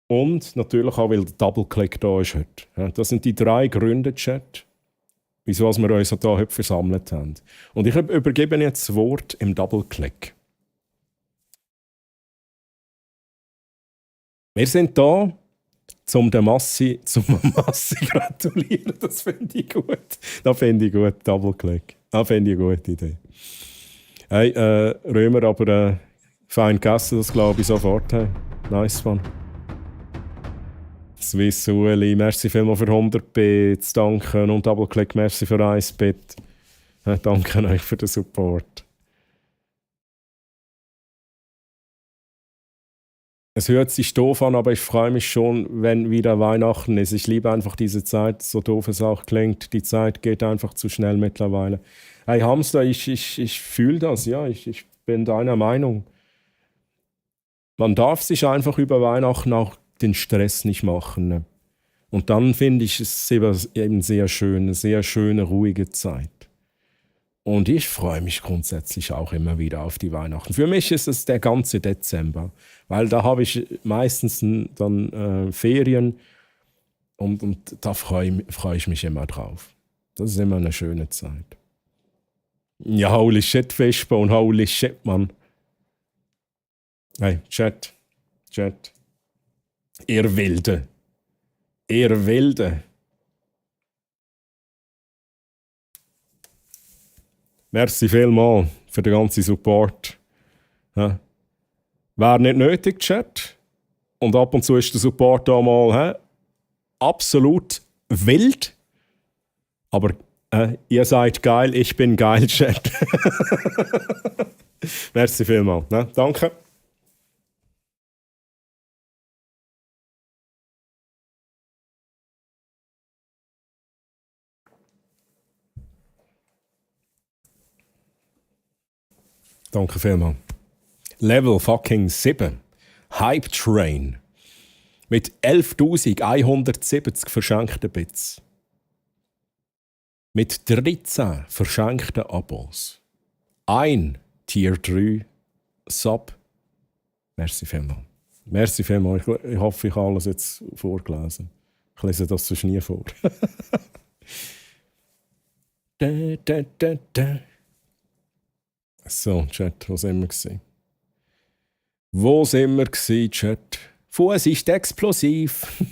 Und natürlich auch, weil der Double-Click da ist heute. Das sind die 3 Gründe, Chat, wieso wir uns hier heute versammelt haben. Und ich übergebe jetzt das Wort im Double-Click. Wir sind da, um der Massi gratulieren. Das finde ich gut. Das finde ich gut, Double-Click. Das finde ich eine gute Idee. Hey, Römer, aber fein gegessen, das glaube ich sofort. Hey. Nice one. Swiss Ueli, merci vielmals für 100 Bits, danke. Und Double-Click, merci für 1 Bit. Danke euch für den Support. Es hört sich doof an, aber ich freue mich schon, wenn wieder Weihnachten ist. Ich liebe einfach diese Zeit, so doof es auch klingt. Die Zeit geht einfach zu schnell mittlerweile. Hey Hamster, ich fühle das, ja, ich bin deiner Meinung. Man darf sich einfach über Weihnachten auch den Stress nicht machen. Ne? Und dann finde ich es eben sehr schön, eine sehr schöne, ruhige Zeit. Und ich freue mich grundsätzlich auch immer wieder auf die Weihnachten. Für mich ist es der ganze Dezember, weil da habe ich meistens dann Ferien und da freu ich mich immer drauf. Das ist immer eine schöne Zeit. Ja, holy shit, Fishbone, holy shit, Mann. Hey, Chat. Ihr Wilde. Merci vielmals für den ganzen Support. Ja. Wäre nicht nötig, Chat. Und ab und zu ist der Support da mal absolut wild. Aber ihr seid geil, ich bin geil, Chat. Merci vielmals. Ne? Danke. Danke vielmals. Level fucking 7. Hype Train. Mit 11.170 verschenkten Bits. Mit 13 verschenkten Abos. Ein Tier 3 Sub. Merci vielmals. Merci vielmals. Ich hoffe, ich habe alles jetzt vorgelesen. Ich lese das sonst nie vor. So, Chat, wo sind wir gewesen? Chat? Fuß ist explosiv.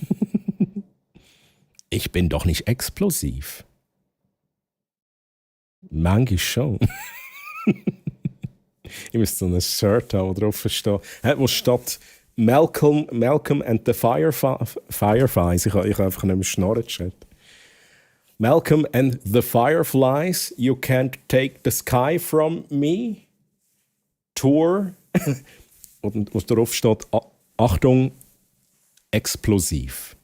Ich bin doch nicht explosiv. Manchmal schon. Ich müsste so ein Shirt haben, wo drauf steht, wo steht Malcolm and the Fireflies. Ich kann einfach nicht mehr schnarren, Chat. Malcolm and the Fireflies, you can't take the sky from me. Tour. Und was darauf steht, Achtung, explosiv.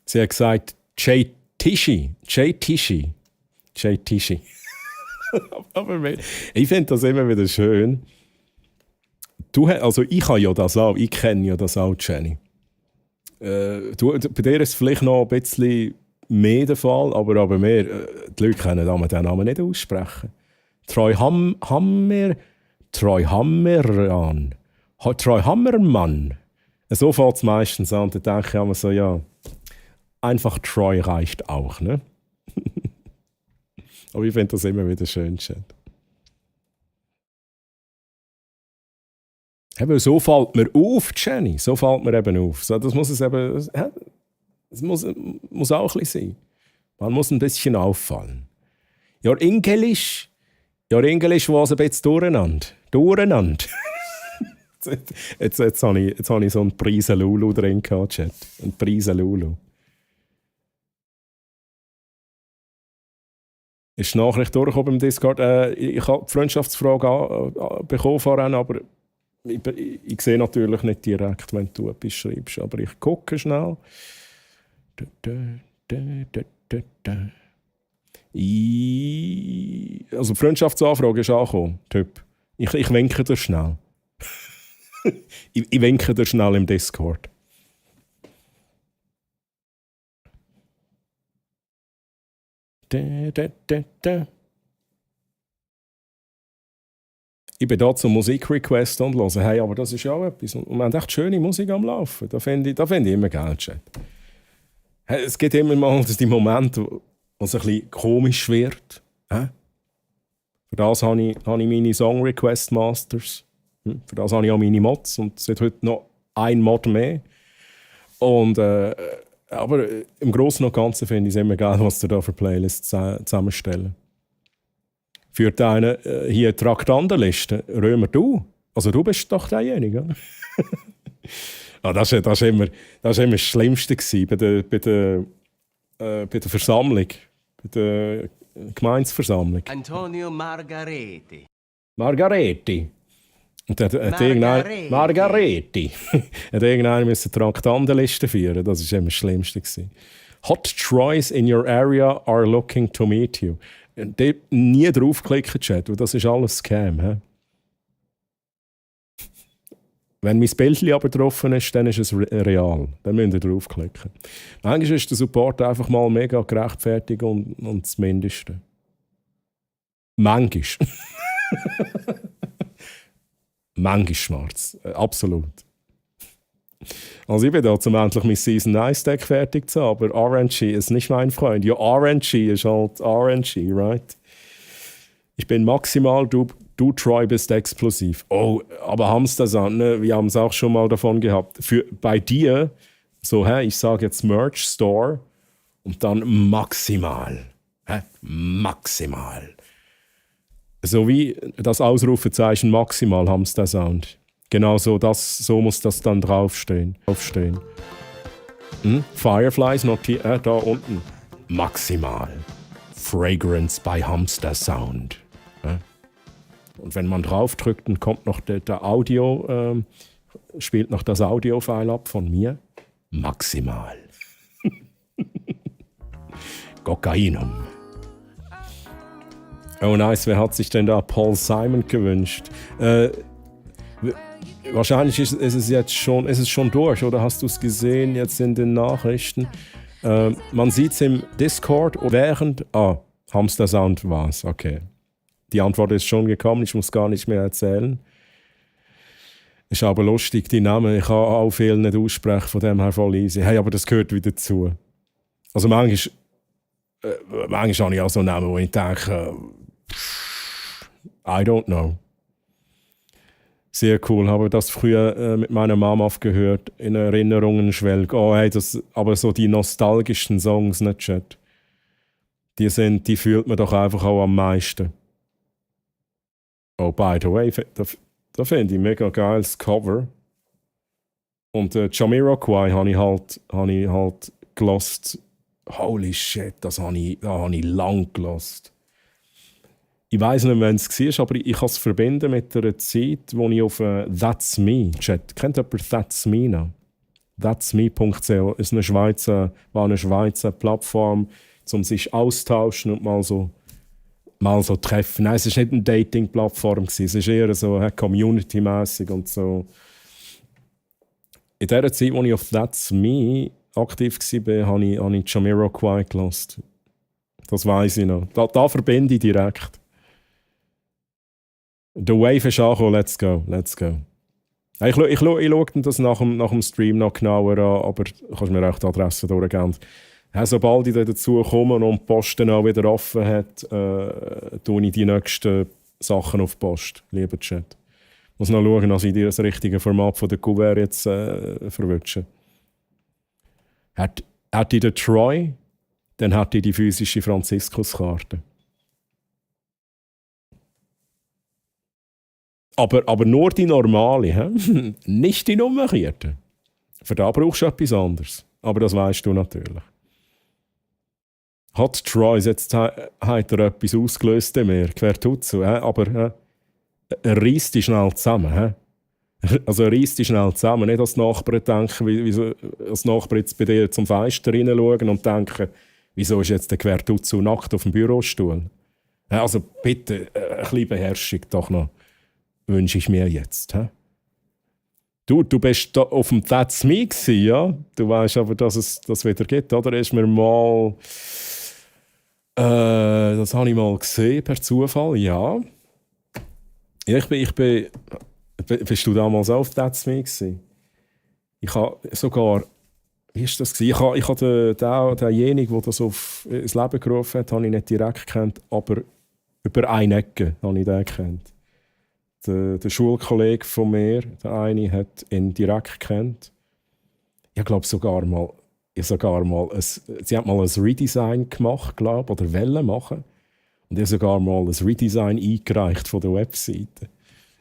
Sie hat gesagt, Jay Tishy. Aber ich finde das immer wieder schön. Ich habe ja das auch, ich kenne ja das auch, Jenny. Bei dir ist es vielleicht noch ein bisschen mehr der Fall, aber mehr, die Leute können den Namen nicht aussprechen. Troy Hammermann. So fängt es meistens an. Da denke ich immer so, ja, einfach Troy reicht auch, ne? Aber ich finde das immer wieder schön. Eben, so fällt mir auf, Jenny. So fällt mir eben auf. So, das muss es eben... Es muss auch ein bisschen sein. Man muss ein bisschen auffallen. Your English was ein bisschen durcheinander. jetzt habe ich so einen Preisen Lulu drin gehabt, Chat. Einen Preisen Lulu. Ist die Nachricht durchgekommen im Discord? Ich habe die Freundschaftsfrage bekommen vorhin, aber ich sehe natürlich nicht direkt, wenn du etwas schreibst. Aber ich gucke schnell. Also die Freundschaftsanfrage ist angekommen, Typ. Ich winke dir schnell. ich winke dir schnell im Discord. Ich bin da zum Musikrequest und höre. Hey, aber das ist ja auch etwas. Und wir haben echt schöne Musik am Laufen. Da finde ich immer geil, Chat. Hey, es gibt immer mal die Momente, wo es ein bisschen komisch wird. Für das habe ich meine Song Request Masters. Für das habe ich auch meine Mods. Und es hat heute noch ein Mod mehr. Und, aber im Großen und Ganzen finde ich es immer geil, was du da für Playlists zusammenstellen. Führt einer hier Traktandenliste? Römer, du? Also du bist doch derjenige, oder? Das war immer das Schlimmste bei der Versammlung, bei der Gemeinsversammlung. Antonio Margareti. Margareti. Und hat Margareti. Hat irgendeiner müssen Traktandenliste führen. Das war immer das Schlimmste. Hot Troys in your area are looking to meet you. Nie draufklicken, Chat, weil das ist alles Scam. He? Wenn mein Bild aber drauf ist, dann ist es real. Dann müsst ihr draufklicken. Manchmal ist der Support einfach mal mega gerechtfertigt und das Mindeste. Manchmal. Manchmal schwarz. Absolut. Also ich bin da, um endlich mein Season 1 Deck fertig zu haben, aber RNG ist nicht mein Freund. Ja, RNG ist halt RNG, right? Ich bin maximal, du Troy bist explosiv. Oh, aber haben es das an, ne? Wir haben es auch schon mal davon gehabt. Bei dir, so, ich sage jetzt Merch Store und dann maximal. Maximal. So wie das Ausrufezeichen maximal Hamster Sound. Genau so muss das dann draufstehen. Fireflies notiert da unten. Maximal. Fragrance by Hamster Sound. Und wenn man draufdrückt, dann kommt noch der Audio, spielt noch das Audio-File ab von mir. Maximal. Kokainum. Oh nice, wer hat sich denn da Paul Simon gewünscht? Wahrscheinlich ist es jetzt schon durch, oder hast du es gesehen jetzt in den Nachrichten? Man sieht es im Discord während... Hamster Sound war es, okay. Die Antwort ist schon gekommen, ich muss gar nicht mehr erzählen. Ist aber lustig, die Namen, ich kann auch viel nicht aussprechen, von dem her voll easy. Hey, aber das gehört wieder dazu. Also manchmal habe ich auch so Namen, wo ich denke, I don't know. Sehr cool, habe das früher mit meiner Mama aufgehört, in Erinnerungen schwelg. Oh, hey, aber so die nostalgischen Songs, nicht Chat. Die fühlt man doch einfach auch am meisten. Oh, by the way, da finde ich mega geiles Cover. Und Jamiroquai habe ich halt gelost. Holy shit, da habe ich lang gelost. Ich weiss nicht, wann es war, aber ich kann es verbinden mit einer Zeit, wo ich auf That's Me Chat. Kennt jemand That's Me noch? That'sme.ch ist war eine Schweizer Plattform, um sich austauschen und mal so treffen. Nein, es war nicht eine Dating-Plattform, es war eher so Community-mässig und so. in der Zeit, als ich auf That's Me aktiv war, habe ich Jamiroquai gehört. Das weiss ich noch. Da verbinde ich direkt. The Wave ist angekommen, let's go. Ich schaue das nach dem Stream noch genauer an, aber du kannst mir auch die Adresse durchgeben. Sobald ich dazu komme und die Post dann auch wieder offen hat, tue ich die nächsten Sachen auf die Post, lieber Chat. Ich muss noch schauen, dass ich das richtige Format von der Kuvert jetzt verwünsche. Hätte ich den Troy, dann hätte ich die physische Franziskuskarte. Aber nur die normale, he? Nicht die nummerierte. Für da brauchst du etwas anderes. Aber das weißt du natürlich. Hat Troy, jetzt hat er etwas ausgelöst in mir, quer tut so, aber er reisst die schnell zusammen. Also er reisst die schnell zusammen, nicht als Nachbarn denken, wie als Nachbarn jetzt bei dir zum Fenster hineinschauen und denken, wieso ist jetzt der Quertutzu nackt auf dem Bürostuhl? Also bitte, ein bisschen Beherrschung doch noch, wünsche ich mir jetzt. Du bist da auf dem That's Me gewesen, ja? Du weißt aber, dass es das wieder gibt, oder? Ist mir mal... das habe ich mal gesehen, per Zufall, ja. Bist du damals auch auf That's Me gewesen? Ich habe sogar... Wie war das? Ich habe denjenigen, der das ins Leben gerufen hat, habe ich nicht direkt gekannt, aber über eine Ecke habe ich den gekannt. Der Schulkollege von mir, der eine, hat ihn direkt gekannt. Ich glaube sie hat mal ein Redesign gemacht, glaube oder wollen machen. Und ich habe sogar mal ein Redesign eingereicht von der Webseite.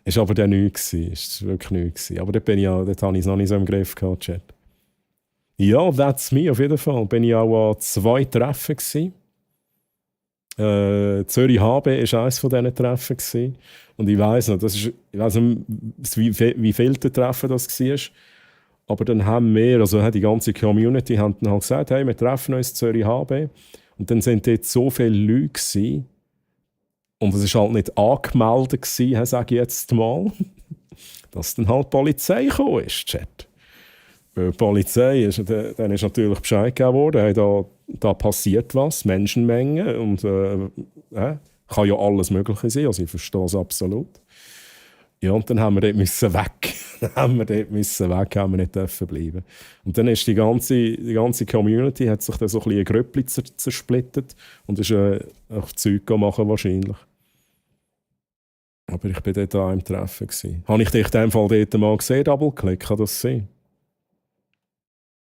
Ist aber dann nichts gewesen. Ist wirklich nichts gewesen. Aber dort habe ich es noch nicht so im Griff gehabt, Chat. Ja, That's Me auf jeden Fall. Bin ich auch an 2 Treffen gewesen. Zürich HB war eines von diesen Treffen gewesen. Und ich weiss noch, ich weiss nicht, wie viele Treffen das war. Aber dann haben wir, also die ganze Community, haben dann halt gesagt, hey, wir treffen uns in Zürich HB. Und dann sind dort so viele Leute gewesen. Und es war halt nicht angemeldet gewesen, sage ich jetzt mal, dass dann halt die Polizei gekommen ist, Chat. Die Polizei dann ist natürlich Bescheid gegeben worden, hey, da passiert was, Menschenmengen und kann ja alles Mögliche sein, also ich verstehe es absolut. Ja, und dann haben wir dort weg. haben wir nicht dürfen bleiben. Und dann ist die ganze Community hat sich dann so ein bisschen in Gröppli zersplittet und ist auch Zeug machen wahrscheinlich. Aber ich war dort an einem Treffen gewesen. Habe ich dich in dem Fall dort mal gesehen, Double-Click, kann das sein?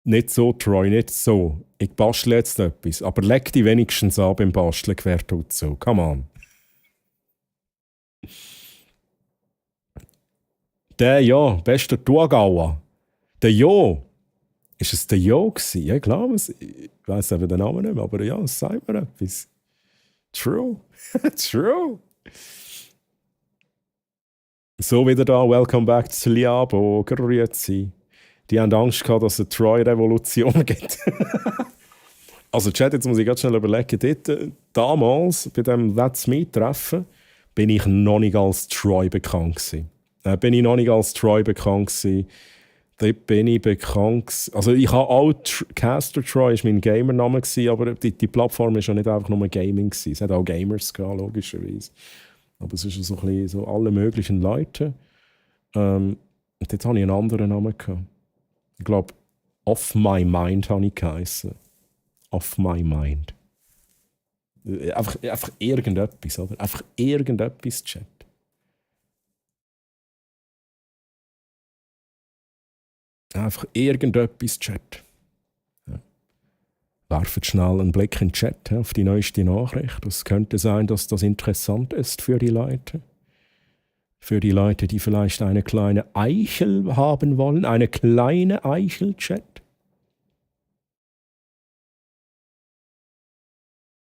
Nicht so, Troy, nicht so. Ich bastle jetzt etwas. Aber leg dich wenigstens an beim Basteln, quer tut so. Come on. Der ja, bester Thurgauer. Der Jo. Ist es der Jo gewesen? Ja, klar, ich weiss eben den Namen nicht mehr, aber ja, es sagt mir etwas. True. True. So wieder da, welcome back zu Liabo, grüezi. Die haben Angst gehabt, dass es eine Troy-Revolution gibt. Also Chat, jetzt muss ich ganz schnell überlegen, damals, bei dem That's Me-Treffen, bin ich noch nicht als Troy bekannt gewesen. Dort bin ich bekannt. Also ich habe auch Caster Troy, ist mein Gamername gewesen, aber die Plattform war ja nicht einfach nur Gaming gewesen. Es hat auch Gamers gehabt, logischerweise. Aber es ist so ein bisschen so alle möglichen Leute. Und dort hatte ich einen anderen Namen gehabt. Ich glaube, Off My Mind habe ich geheißen. Off My Mind. Einfach irgendetwas, oder? Einfach irgendetwas, Chat. Einfach irgendetwas, Chat. Ja. Werft schnell einen Blick in den Chat auf die neueste Nachricht. Es könnte sein, dass das interessant ist für die Leute. Für die Leute, die vielleicht eine kleine Eichel haben wollen. Eine kleine Eichel, Chat.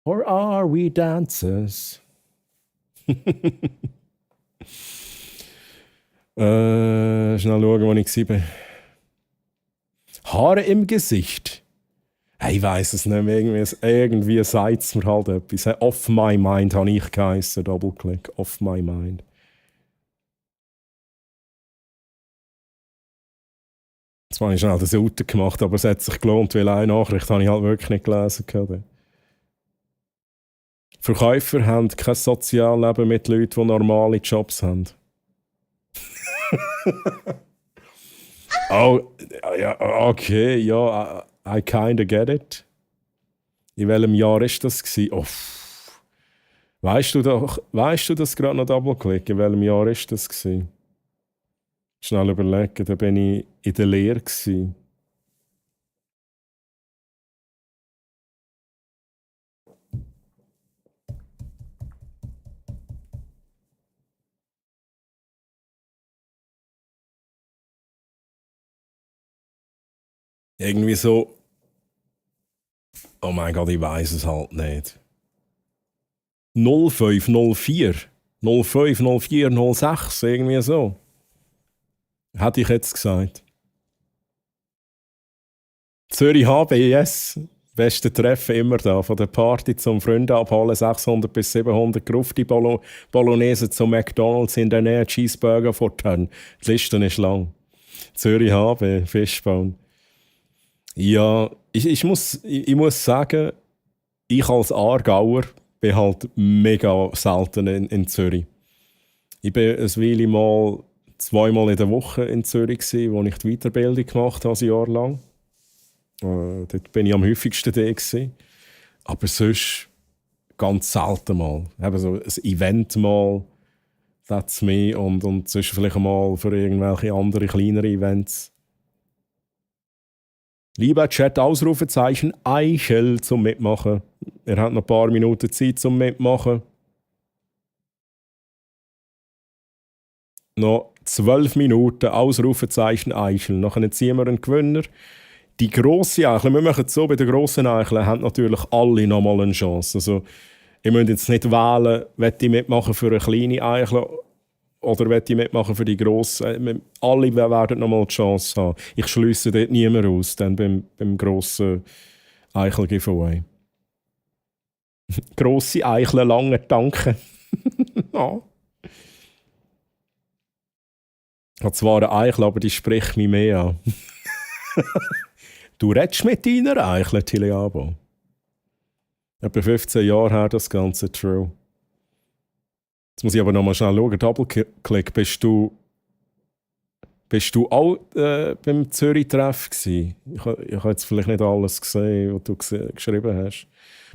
Or are we dancers? Schnell schauen, wo ich war. Haare im Gesicht. Hey, ich weiss es nicht mehr. Irgendwie sagt es mir halt etwas. Hey, Off My Mind habe ich geheißen. Double-Click. Off My Mind. Jetzt Das habe ich schnell das Auto gemacht, aber es hat sich gelohnt, weil eine Nachricht habe ich halt wirklich nicht gelesen. Verkäufer haben kein Sozialleben mit Leuten, die normale Jobs haben. Oh, ja, okay, ja, I kinda get it. In welchem Jahr war das? Oh, weißt du das gerade noch Double-Click? In welchem Jahr war das? Schnell überlegen, da bin ich in der Lehre. Irgendwie so. Oh mein Gott, ich weiß es halt nicht. 0504, 0504, 06, irgendwie so. Hätte ich jetzt gesagt. Zürich HBS, beste Treffen immer da. Von der Party zum Freunde abholen, 600 bis 700 Grufti Bolognese zum McDonalds in der Nähe, Cheeseburger vor Ton. Die Liste ist lang. Zürich HB, Fishbone. Ja, ich muss sagen, ich als Aargauer bin halt mega selten in Zürich. Ich bin ein Weile mal 2-mal in der Woche in Zürich gewesen, wo ich die Weiterbildung gemacht habe, ein Jahr lang. Dort bin ich am häufigsten da gewesen. Aber sonst ganz selten mal. Eben so ein Event mal, that's me, und sonst vielleicht mal für irgendwelche andere kleinere Events. Lieber Chat, Ausrufezeichen, Eichel zum Mitmachen. Er hat noch ein paar Minuten Zeit zum Mitmachen. Noch 12 Minuten, Ausrufezeichen, Eichel. Nachher ziehen wir einen Gewinner. Die grosse Eichel, wir machen es so, bei den grossen Eicheln haben natürlich alle nochmal eine Chance. Also, ihr müsst jetzt nicht wählen, will ich mitmachen für eine kleine Eichel oder will ich mitmachen für die grosse. Alle werden nochmal die Chance haben. Ich schliesse dort niemand aus, dann beim grossen Eichel-Giveaway. Grosse Eichel, lange Danke. Ja. Ich habe zwar eine Eichel, aber die spricht mich mehr an. Du redest mit deiner Eichel, Tiliabo. Etwa 15 Jahre her das Ganze, true. Jetzt muss ich aber noch mal schnell schauen. Double-Click, bist du auch beim Zürich-Treff gewesen? Ich habe jetzt vielleicht nicht alles gesehen, was du geschrieben hast.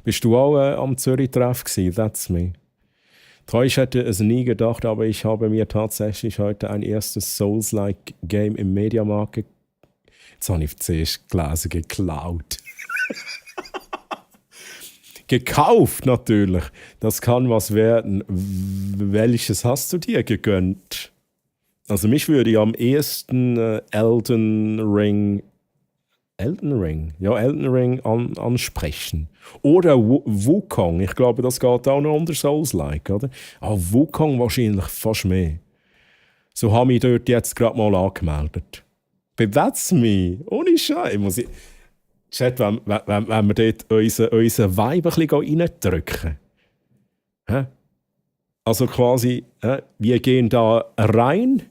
Bist du auch am Zürich-Treff gewesen? That's me. Ich hätte es nie gedacht, aber ich habe mir tatsächlich heute ein erstes Souls-like-Game im Mediamarkt jetzt habe ich zuerst gelesen, geklaut. Gekauft natürlich. Das kann was werden. Welches hast du dir gegönnt? Also mich würde ich am ehesten Elden Ring ansprechen. Oder Wukong. Ich glaube, das geht auch noch unter Souls-like, oder? Aber Wukong wahrscheinlich fast mehr. So habe ich dort jetzt gerade mal angemeldet. But that's me. Ohne Scheiß. Chat, wenn wir dort unseren Vibe ein bisschen reindrücken. Also quasi, wir gehen da rein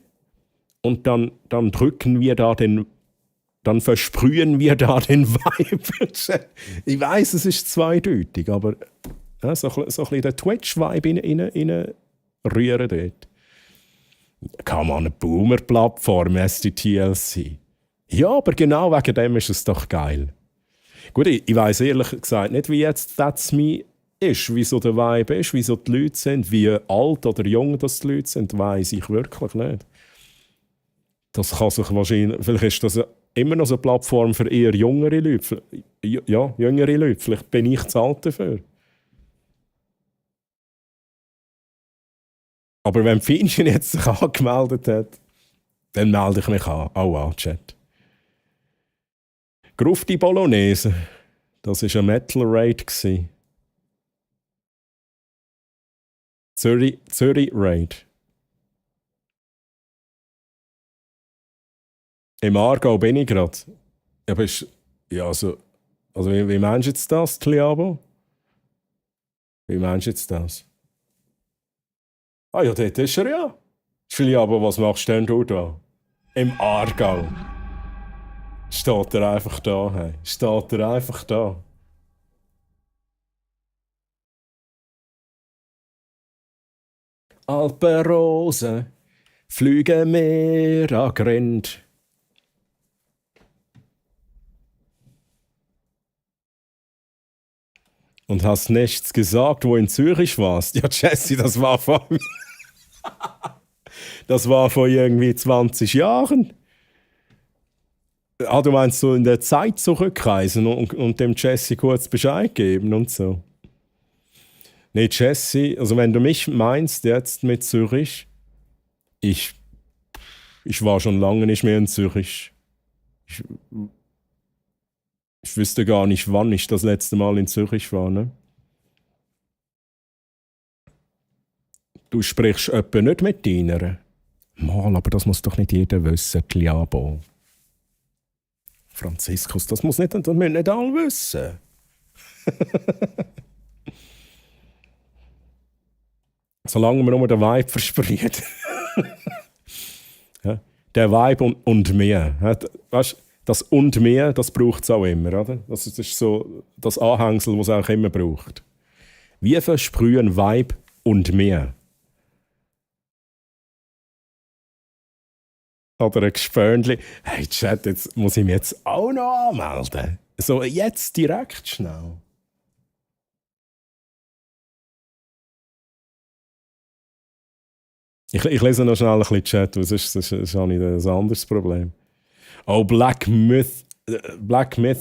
und dann drücken wir da dann versprühen wir da den Vibe. Ich weiss, es ist zweideutig, aber so ein bisschen den Twitch-Vibe rühren dort. Kann man eine Boomer-Plattform, SDTLC? Ja, aber genau wegen dem ist es doch geil. Gut, ich weiss ehrlich gesagt nicht, wie jetzt That's Me ist, wie so der Vibe ist, wie so die Leute sind, wie alt oder jung das die Leute sind, weiss ich wirklich nicht. Das kann sich wahrscheinlich, vielleicht ist das immer noch so eine Plattform für eher jüngere Leute. Ja, jüngere Leute, vielleicht bin ich zu alt dafür. Aber wenn Finchen jetzt sich angemeldet hat, dann melde ich mich an. Auch an, Chat. Grufti Bolognese. Das war ein Metal-Raid. Zürich-Raid. Im Aargau bin ich gerade. Ja, also wie meinst du jetzt das, Tliabo? Wie meinst du jetzt das? Ah ja, dort ist er ja. Tliabo, was machst denn du da? Im Aargau. Steht er einfach da, hey. Steht er einfach da. Alpenrosen fliegen mir an Grind. Und hast nichts gesagt, wo in Zürich warst. Ja, Jesse, das war vor irgendwie 20 Jahren. Ah, du meinst so in der Zeit zurückreisen und dem Jesse kurz Bescheid geben und so. Nee, Jesse, also wenn du mich meinst jetzt mit Zürich, ich war schon lange nicht mehr in Zürich. Ich wüsste gar nicht, wann ich das letzte Mal in Zürich war, ne? Du sprichst etwa nicht mit deiner? Mal, aber das muss doch nicht jeder wissen, Kliabo. Franziskus, das müssen nicht alle wissen. Solange wir nur den Vibe versprechen. Ja, der Vibe und mehr. Ja, weißt, das und mehr, das braucht es auch immer. Oder? Das ist so das Anhängsel, das es auch immer braucht. Wir versprühen Vibe und mehr. Oder ein Gespönli. Hey Chat, jetzt muss ich mich jetzt auch noch anmelden. So, jetzt direkt schnell. Ich lese noch schnell ein bisschen Chat, sonst habe ich ein anderes Problem. Oh, Black Myth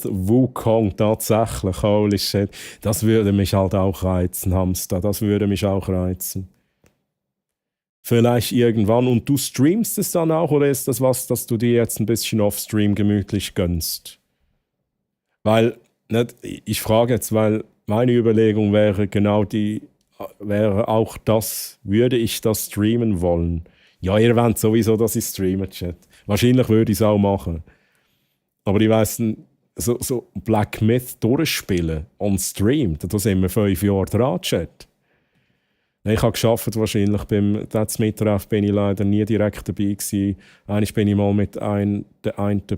Wukong, tatsächlich, holy shit. Das würde mich halt auch reizen, Hamster, das würde mich auch reizen. Vielleicht irgendwann. Und du streamst es dann auch, oder ist das was, das du dir jetzt ein bisschen offstream gemütlich gönnst? Weil, nicht, ich frage jetzt, weil meine Überlegung wäre genau die, wäre auch das, würde ich das streamen wollen? Ja, ihr wollt sowieso, dass ich streame, Chat. Wahrscheinlich würde ich es auch machen. Aber ich weiss, so Black Myth durchspielen on Stream, da sind wir 5 Jahre dran, Chat. Ich habe geschafft, wahrscheinlich beim Mittreff bin ich leider nie direkt dabei gewesen. Eigentlich bin ich mal mit der einen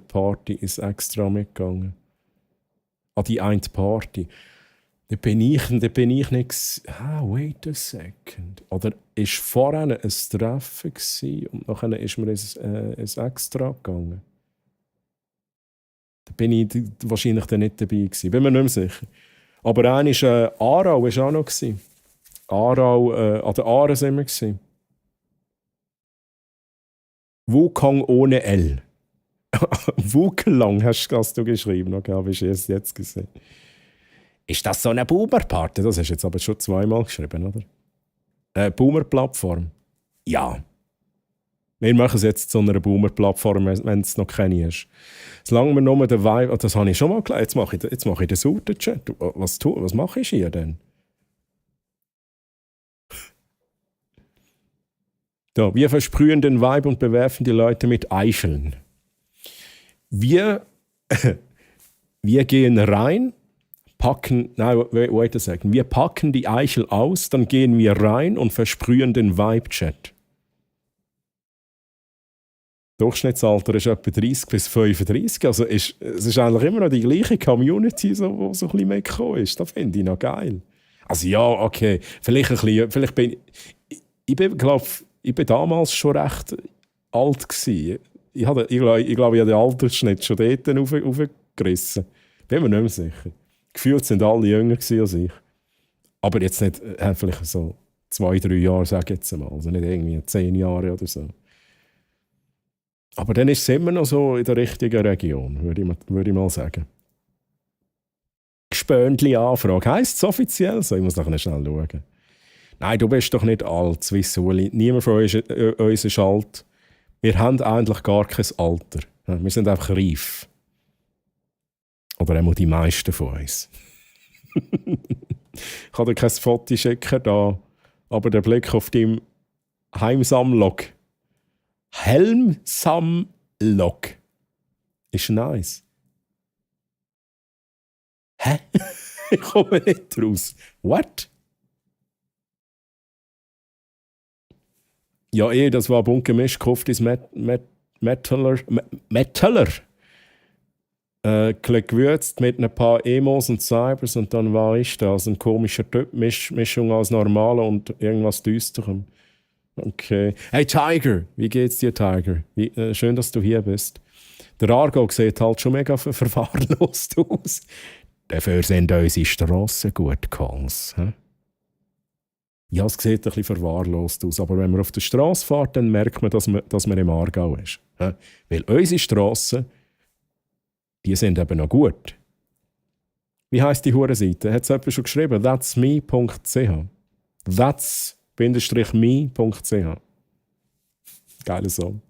Party ins Extra mitgegangen. An die eine Party. Da bin ich nicht. Wait a second. Oder war vorher ein Treffen gewesen, und nachher ist mir ins Extra gegangen. Da bin ich wahrscheinlich dann nicht dabei gewesen. Bin mir nicht mehr sicher. Aber einer war Aarau war auch noch gewesen. Aarau, an der Aare sind wir gewesen. Wukong ohne L. Wukelang hast du geschrieben, okay, habe ich erst jetzt gesehen. Ist das so eine Boomer-Party? Das hast du jetzt aber schon 2-mal geschrieben, oder? Boomer-Plattform? Ja. Wir machen es jetzt zu einer Boomer-Plattform, wenn es noch keine ist. Solange wir nur den Vibe... Das habe ich schon mal gelesen. Jetzt mache ich den Sauter-Chat. Was mache ich hier denn? Da, wir versprühen den Vibe und bewerfen die Leute mit Eicheln. Wir gehen rein, wir packen die Eichel aus, dann gehen wir rein und versprühen den Vibe-Chat. Durchschnittsalter ist etwa 30 bis 35, also es ist eigentlich immer noch die gleiche Community, die so ein bisschen mitgekommen ist. Das finde ich noch geil. Also ja, okay, vielleicht bin ich glaube, ich bin damals schon recht alt gewesen. Ich glaube, ich habe den Altersschnitt schon dort aufgerissen. Bin mir nicht mehr sicher. Gefühlt sind alle jünger als ich. Aber jetzt nicht, vielleicht so 2-3 Jahre, sage ich jetzt mal. Also nicht irgendwie 10 Jahre oder so. Aber dann ist es immer noch so in der richtigen Region, würde ich mal sagen. Gespöntli-Anfrage. Heisst es offiziell so? Ich muss nachher schnell schauen. Nein, du bist doch nicht alt, Swissuli. Niemand von uns ist alt. Wir haben eigentlich gar kein Alter. Wir sind einfach reif. Oder einmal die meisten von uns. Ich kann dir kein Foto schicken, da, aber der Blick auf deinem Heimsamlog. Helmsamlog. Ist nice. Hä? Ich komme nicht raus. What? Ja, das war bunt gemischt, gekauft ist Metaller. gewürzt mit ein paar Emos und Cybers und dann war ich das. Ein komischer Typ, Mischung aus Normaler und irgendwas Düsterem. Okay. Hey Tiger, wie geht's dir, Tiger? Schön, dass du hier bist. Der Argo sieht halt schon mega verwahrlost aus. Dafür sind unsere Strassen gut, Kons. Ja, es sieht ein bisschen verwahrlost aus, aber wenn man auf der Straße fährt, dann merkt man, dass man im Aargau ist. Weil unsere Strassen, die sind eben noch gut. Wie heisst die Hurenseite? Hat es jemand schon geschrieben? That'sme.ch. That's-me.ch. Geiler Song.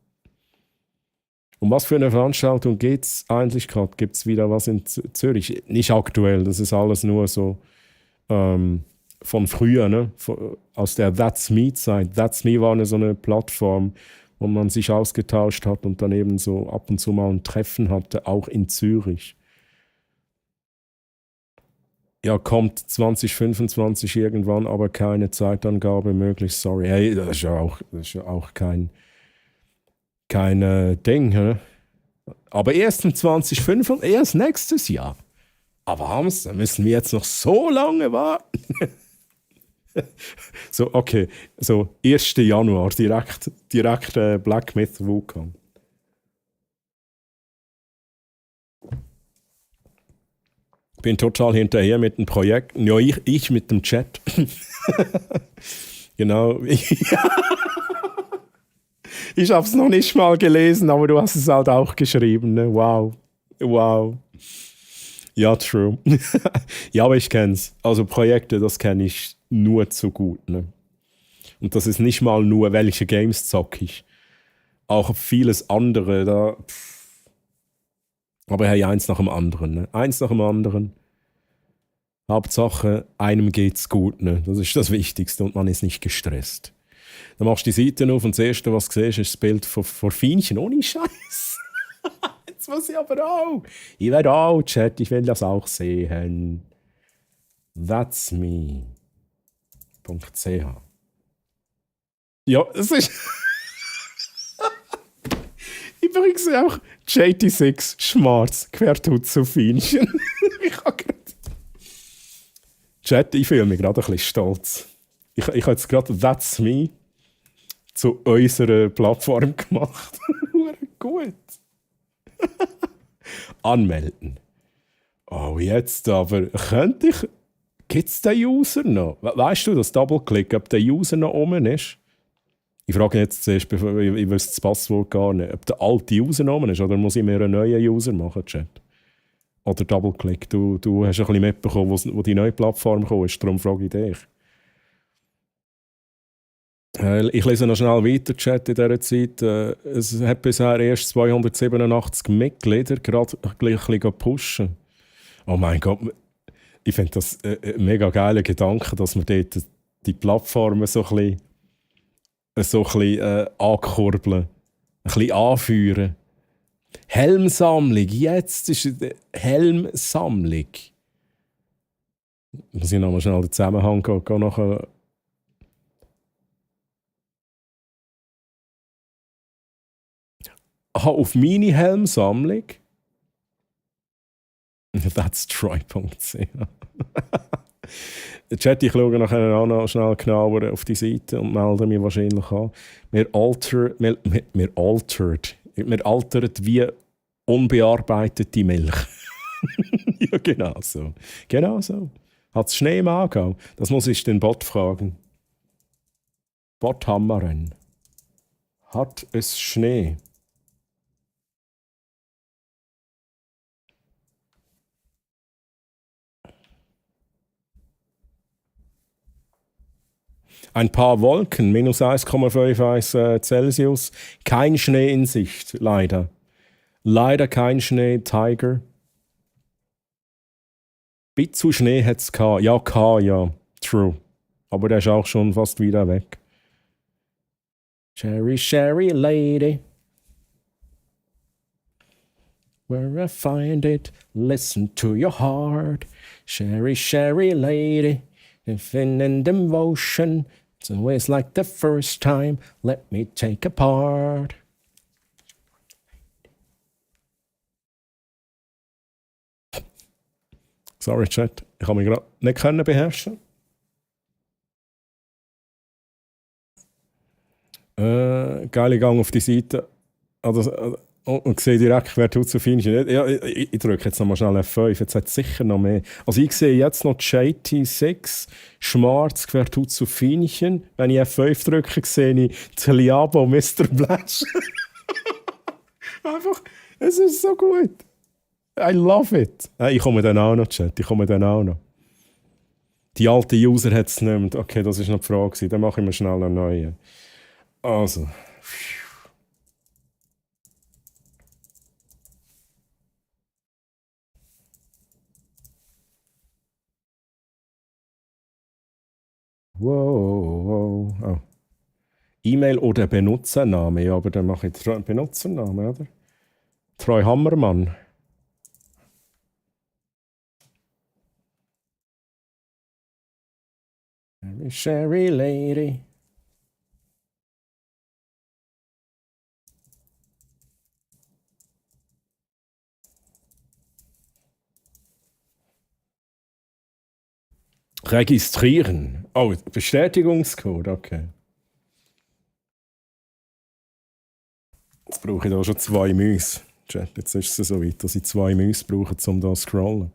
Um was für eine Veranstaltung geht es eigentlich gerade? Gibt es wieder was in Zürich? Nicht aktuell, das ist alles nur so von früher, ne? Aus der That's Me-Zeit. That's Me war so eine Plattform, wo man sich ausgetauscht hat und dann eben so ab und zu mal ein Treffen hatte, auch in Zürich. Ja, kommt 2025 irgendwann, aber keine Zeitangabe möglich, sorry. Hey, das ist ja auch kein Ding, hä? Aber erst im 2025, erst nächstes Jahr. Aber Hamster, müssen wir jetzt noch so lange warten? So, okay, so 1. Januar, direkt Black Myth Vulkan. Bin total hinterher mit dem Projekt. Ja, ich mit dem Chat. Genau. Ich habe es noch nicht mal gelesen, aber du hast es halt auch geschrieben. Ne? Wow. Ja, true. Ja, aber ich kenne es. Also Projekte, das kenne ich nur zu gut. Ne? Und das ist nicht mal nur, welche Games zocke ich. Auch vieles andere. Da. Aber hey, eins nach dem anderen. Ne? Eins nach dem anderen. Hauptsache, einem geht's gut. Ne? Das ist das Wichtigste und man ist nicht gestresst. Dann machst du die Seite auf und das Erste, was du siehst, ist das Bild von Fienchen. Ohne Scheiß. Jetzt muss ich aber auch. Ich werde auch, Chat, ich will das auch sehen. That's me. .ch. Ja, es ist. Übrigens auch JT6 Schmarz quertut zu Fienchen. Ich habe gerade. Chat, ich fühle mich gerade ein bisschen stolz. Ich habe jetzt gerade That's Me zu unserer Plattform gemacht. Gut. Anmelden. Oh, jetzt aber. Könnte ich. Gibt es den User noch? Weißt du, das Double-Click, ob der User noch oben ist? Ich frage jetzt zuerst, bevor ich wüsste das Passwort gar nicht, ob der alte User noch oben ist oder muss ich mir einen neuen User machen, Chat? Oder Double-Click. Du hast ein bisschen mitbekommen, wo die neue Plattform kam, darum frage ich dich. Ich lese noch schnell weiter, Chat, in dieser Zeit. Es hat bisher erst 287 Mitglieder, gerade gleich ein bisschen pushen. Oh mein Gott, ich finde das ein mega geiler Gedanke, dass wir dort die Plattformen so ein bisschen ankurbeln, ein bisschen anführen. Helmsammlung, jetzt ist eine Helmsammlung. Muss ich nochmal schnell den Zusammenhang gehen nachher. Aha, auf meine Helmsammlung? That's Troy.ch. Chat, ich schaue nachher auch noch schnell genauer auf die Seite und melde mich wahrscheinlich an. Wir altert wie unbearbeitete Milch. Ja, genau so. Genau so. Hat es Schnee im Aargau? Das muss ich den Bot fragen. Bot hammern. Hat es Schnee? Ein paar Wolken, minus 1,51 Celsius. Kein Schnee in Sicht, leider. Leider kein Schnee, Tiger. Bit zu Schnee hat es gehabt. Ja, true. Aber der ist auch schon fast wieder weg. Cherry, Cherry Lady. Where I find it, listen to your heart. Cherry, Cherry Lady. If in devotion, it's always like the first time. Let me take a part. Sorry, Chat. Ich habe mich gerade nicht können beherrschen. Geile Gang auf die Seite. Und sehe direkt, wer tut so fein ist. Ja, ich drücke jetzt nochmal schnell F5. Jetzt hat es sicher noch mehr. Also ich sehe jetzt noch JT6, Schwarz, wer tut so Feinchen. Wenn ich F5 drücke, sehe ich Teliabo, Mr. Blash. Einfach, es ist so gut. I love it. Ich komme dann auch noch, Chat. Ich komme dann auch noch. Die alte User hat es nicht mehr. Okay, das war noch die Frage. Dann mache ich mir schnell einen neuen. Also. Wow. Oh. E-Mail oder Benutzername. Ja, aber dann mache ich Benutzername, oder? Treu Hammermann. Sherry Lady. Registrieren. Oh, Bestätigungscode, okay. Jetzt brauche ich da schon 2 Mäuse. Chat, jetzt ist es so weit, dass ich 2 Mäuse brauche, um da zu scrollen.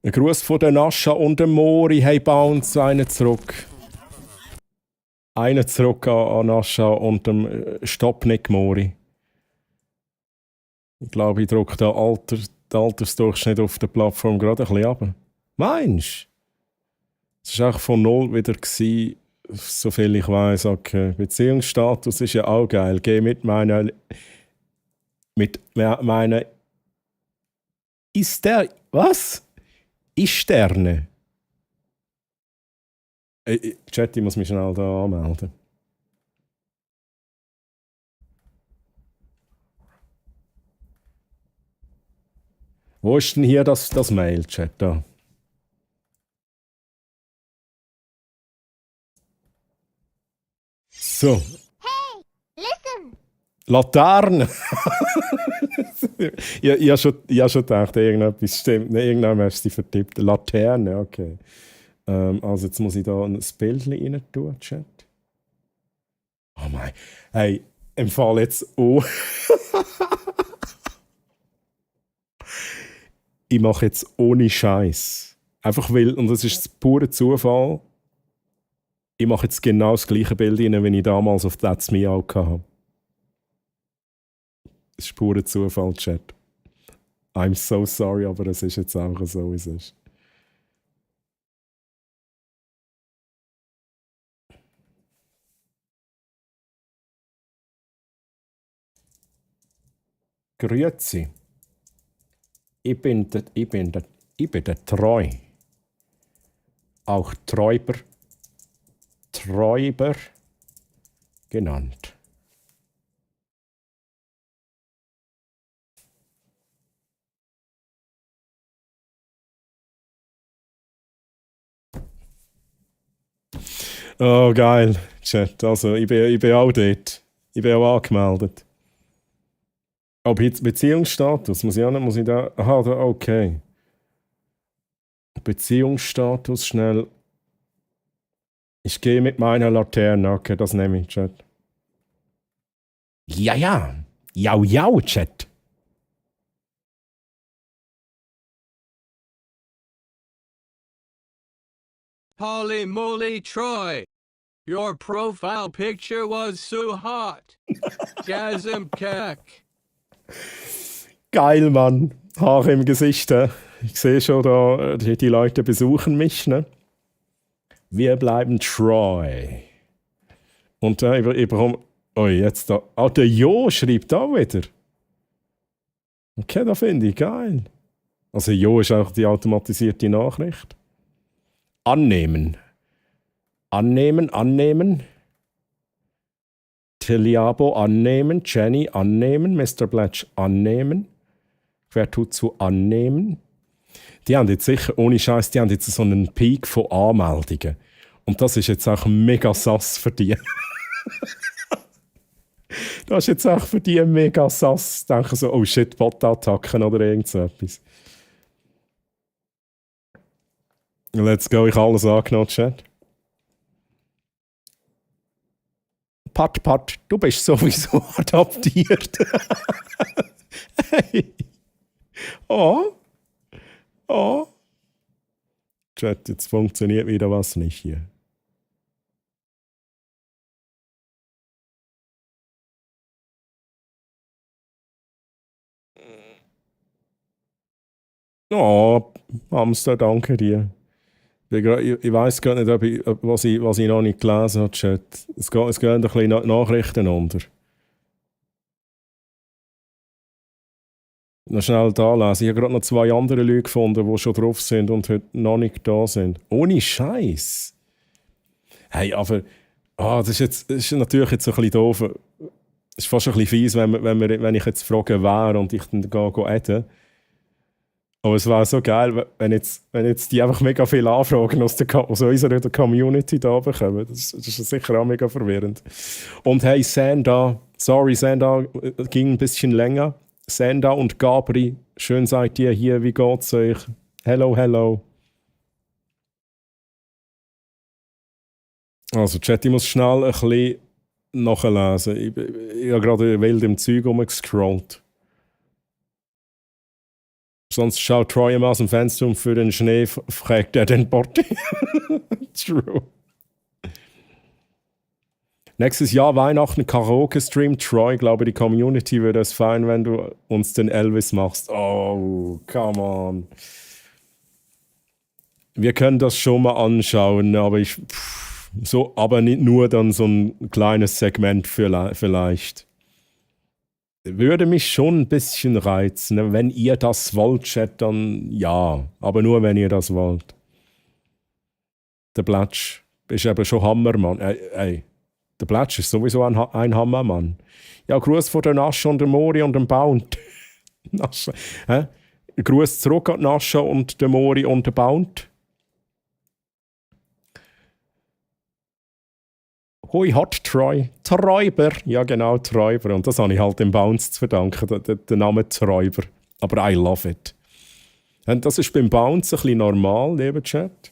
Ein Gruß von der Nascha und dem Mori. Hey, Bounce, einen zurück. Einen zurück an Nascha und dem Stoppnick Mori. Ich glaube, ich drücke da den Altersdurchschnitt auf der Plattform gerade ein bisschen runter. Meinst du? Es war auch von 0 wieder, soviel ich weiß. Okay. Beziehungsstatus ist ja auch geil. Geh mit meiner. Ist der. Was? Ist-Sterne. Chat, ich muss mich schnell da anmelden. Wo ist denn hier das Mail-Chat da? So. Hey, listen! Laterne! ich habe schon gedacht, irgendetwas stimmt. Ne, irgendwann hast du sie vertippt. Laterne, okay. Also jetzt muss ich da ein Bild rein tun, Chat. Oh mein. Hey, empfehle jetzt auch. Ich mache jetzt ohne Scheiß. Einfach weil, und das ist pure Zufall, ich mache jetzt genau das gleiche Bild rein, wie ich damals auf That's Me auch hatte. Das ist pure Zufall, Chat. I'm so sorry, aber es ist jetzt einfach so, wie es ist. Grüezi. Ich bin der Treu. Auch Träuber genannt. Oh, geil, Chat. Also, ich bin auch dort. Ich bin auch angemeldet. Aber jetzt Beziehungsstatus, muss ich da... Aha, da, okay. Beziehungsstatus, schnell. Ich gehe mit meiner Laterne. Okay, das nehme ich, Chat. Ja. Jau, Chat. Holy moly, Troy! Your profile picture was so hot. Gasm Kek. Geil, Mann. Haare im Gesicht. Ich sehe schon, da, die Leute besuchen mich. Ne? Wir bleiben Troy. Und ich bekomme... Oh, jetzt da... Ah, der Jo schreibt auch wieder. Okay, das finde ich geil. Also Jo ist auch die automatisierte Nachricht. Annehmen. Teliabo annehmen. Jenny annehmen. Mr. Blatch annehmen. Wer tut zu annehmen? Die haben jetzt sicher, ohne Scheiß, die haben jetzt so einen Peak von Anmeldungen. Und das ist jetzt auch mega sass für die. Das ist jetzt echt für die mega sass. Denken so, oh shit, Bot-Attacken oder irgend so etwas. Let's go, ich habe alles angenommen, Chat. Pat, du bist sowieso adoptiert. Hey. Oh. Oh. Chat, jetzt funktioniert wieder was nicht hier. Oh, Hamster, danke dir. Ich weiß gar nicht, was ich noch nicht gelesen habe, Chat. Es gehen ein bisschen Nachrichten unter. Noch schnell da lesen. Ich habe gerade noch 2 andere Leute gefunden, die schon drauf sind und heute noch nicht da sind. Ohne Scheiß. Hey, aber das ist natürlich jetzt ein bisschen doof. Es ist fast ein bisschen fies, wenn ich jetzt frage, wer und ich dann gehe adden. Aber es wäre so geil, wenn jetzt die einfach mega viele Anfragen aus unserer Community da bekommen. Das ist sicher auch mega verwirrend. Und hey, Sanda, ging ein bisschen länger. Sanda und Gabri, schön seid ihr hier, wie geht's euch? Hello, hello. Also, Chat, ich muss schnell ein bisschen nachlesen. Ich habe gerade wild im Zeug rumgescrollt. Sonst schaut Troy immer aus dem Fenster und für den Schnee fragt er den Botti. True. Nächstes Jahr Weihnachten Karaoke-Stream. Troy, glaube die Community würde es feiern, wenn du uns den Elvis machst. Oh, come on. Wir können das schon mal anschauen, aber aber nicht nur dann so ein kleines Segment vielleicht. Würde mich schon ein bisschen reizen. Wenn ihr das wollt, Chat, dann ja. Aber nur, wenn ihr das wollt. Der Blatsch ist eben schon Hammermann. Ey. Der Blatsch ist sowieso ein Hammermann. Ja, Gruß von der Nasche und der Mori und dem Bound. Nasche. Gruß zurück an die Nasche und der Mori und der Bound. Hui hat Troy. Träuber. Ja, genau, Träuber. Und das habe ich halt dem Bounce zu verdanken, der Name Träuber. Aber I love it. Und das ist beim Bounce ein bisschen normal, lieber Chat.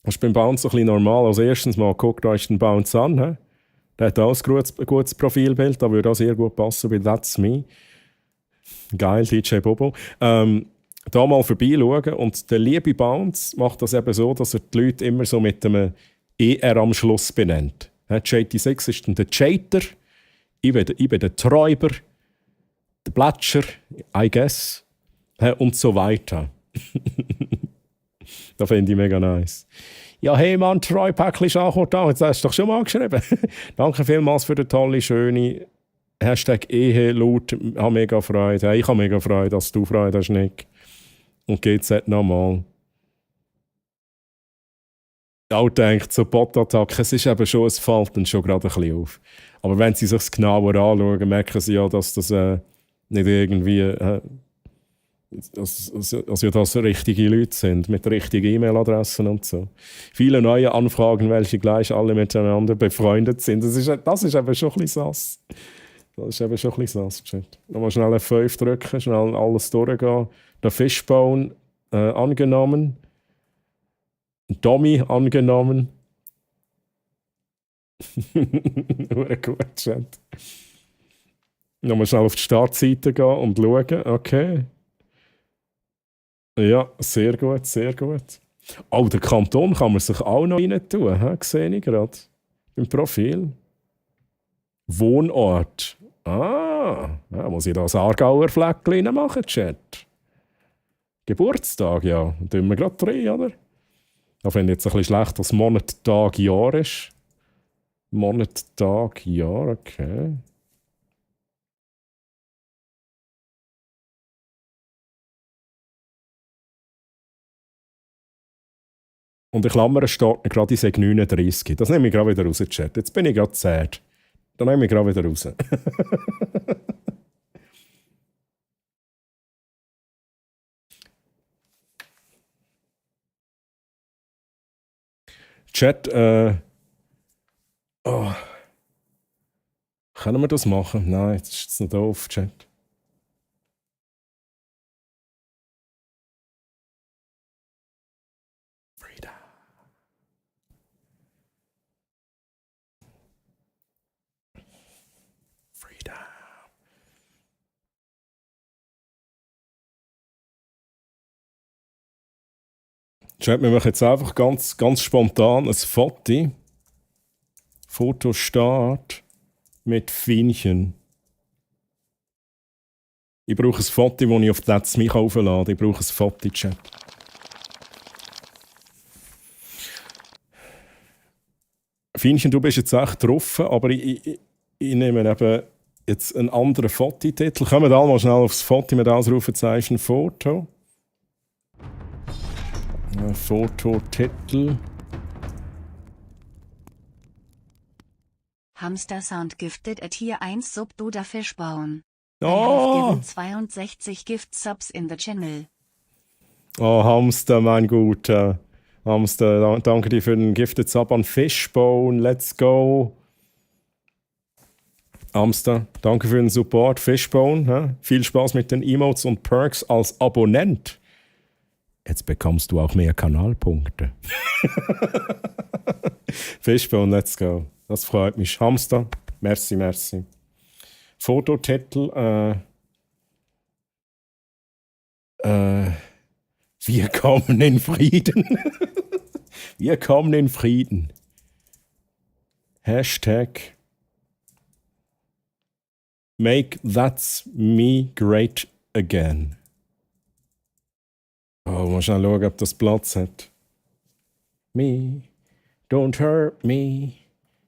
Das ist beim Bounce ein bisschen normal. Als erstes mal guckt euch den Bounce an. He? Der hat auch ein gutes Profilbild, da würde auch sehr gut passen bei That's Me. Geil, DJ Bobo. Da mal vorbeischauen. Und der liebe Bounce macht das eben so, dass er die Leute immer so mit einem ER am Schluss benennt. JT6 ist dann der Chater, ich bin der Träuber, der Blätscher, I guess, und so weiter. Das finde ich mega nice. Ja, hey Mann, Troy-Päckchen ist angekommen da. Jetzt hast du doch schon mal geschrieben. Danke vielmals für den tollen, schönen Hashtag Ehe laut. Ich habe mega Freude. Hey, ich habe mega Freude, dass du Freude hast, Nick. Und GZ nochmal. Auch denkt, so Bot-Attacke, es ist eben schon, es fällt dann schon gerade ein bisschen auf. Aber wenn sie sich es genauer anschauen, merken sie ja, dass das nicht irgendwie, also dass richtige Leute sind, mit richtigen E-Mail-Adressen und so. Viele neue Anfragen, welche gleich alle miteinander befreundet sind. Das ist eben schon ein bisschen sass. Das ist eben schon ein bisschen sass, Chat. Nochmal schnell F5 drücken, schnell alles durchgehen. Der Fishbone angenommen. Tommy angenommen. Nur gut, Chat. Nochmal schnell auf die Startseite gehen und schauen. Okay. Ja, sehr gut, sehr gut. Oh, der Kanton kann man sich auch noch rein tun, sehe ich gerade. Im Profil. Wohnort. Ja, muss ich da das Aargauer Fleckchen machen, Chat? Geburtstag, ja. Dann tun wir gerade 3, oder? Auch wenn jetzt ein bisschen schlecht, dass Monat, Tag, Jahr ist. Monat, Tag, Jahr, okay. Und in Klammern steht gerade, ich sage 39. Das nehme ich gerade wieder raus, Chat. Jetzt bin ich gerade sad. Dann nehme ich gerade wieder raus. Chat, Können wir das machen? Nein, das ist jetzt noch doof, Chat. Frida. Frida. Chat, wir machen jetzt einfach ganz, ganz spontan ein Foto. Fotostart mit Fienchen. Ich brauche ein Foto, das ich auf That's Me auflade. Ich brauche ein Foto-Chat. Fienchen, du bist jetzt echt drauf, aber ich nehme eben jetzt einen anderen Fototitel. Kommen wir mal schnell aufs Foto mit Ausrufezeichen Foto. Fototitel. Hamster Sound gifted at Tier 1 Sub Duda Fischbauen. I Oh! have given 62 Gift Subs in the channel. Oh, Hamster, mein Guter. Hamster, danke dir für den Gifted Sub an Fishbone. Let's go. Hamster, danke für den Support. Fishbone, hä? Viel Spaß mit den Emotes und Perks als Abonnent. Jetzt bekommst du auch mehr Kanalpunkte. Fishbone, let's go. Das freut mich. Hamster, merci, merci. Fototitel, wir kommen in Frieden. Wir kommen in Frieden. Hashtag Make That's Me Great Again. Oh, mal schnell schauen, ob das Platz hat. Me, don't hurt me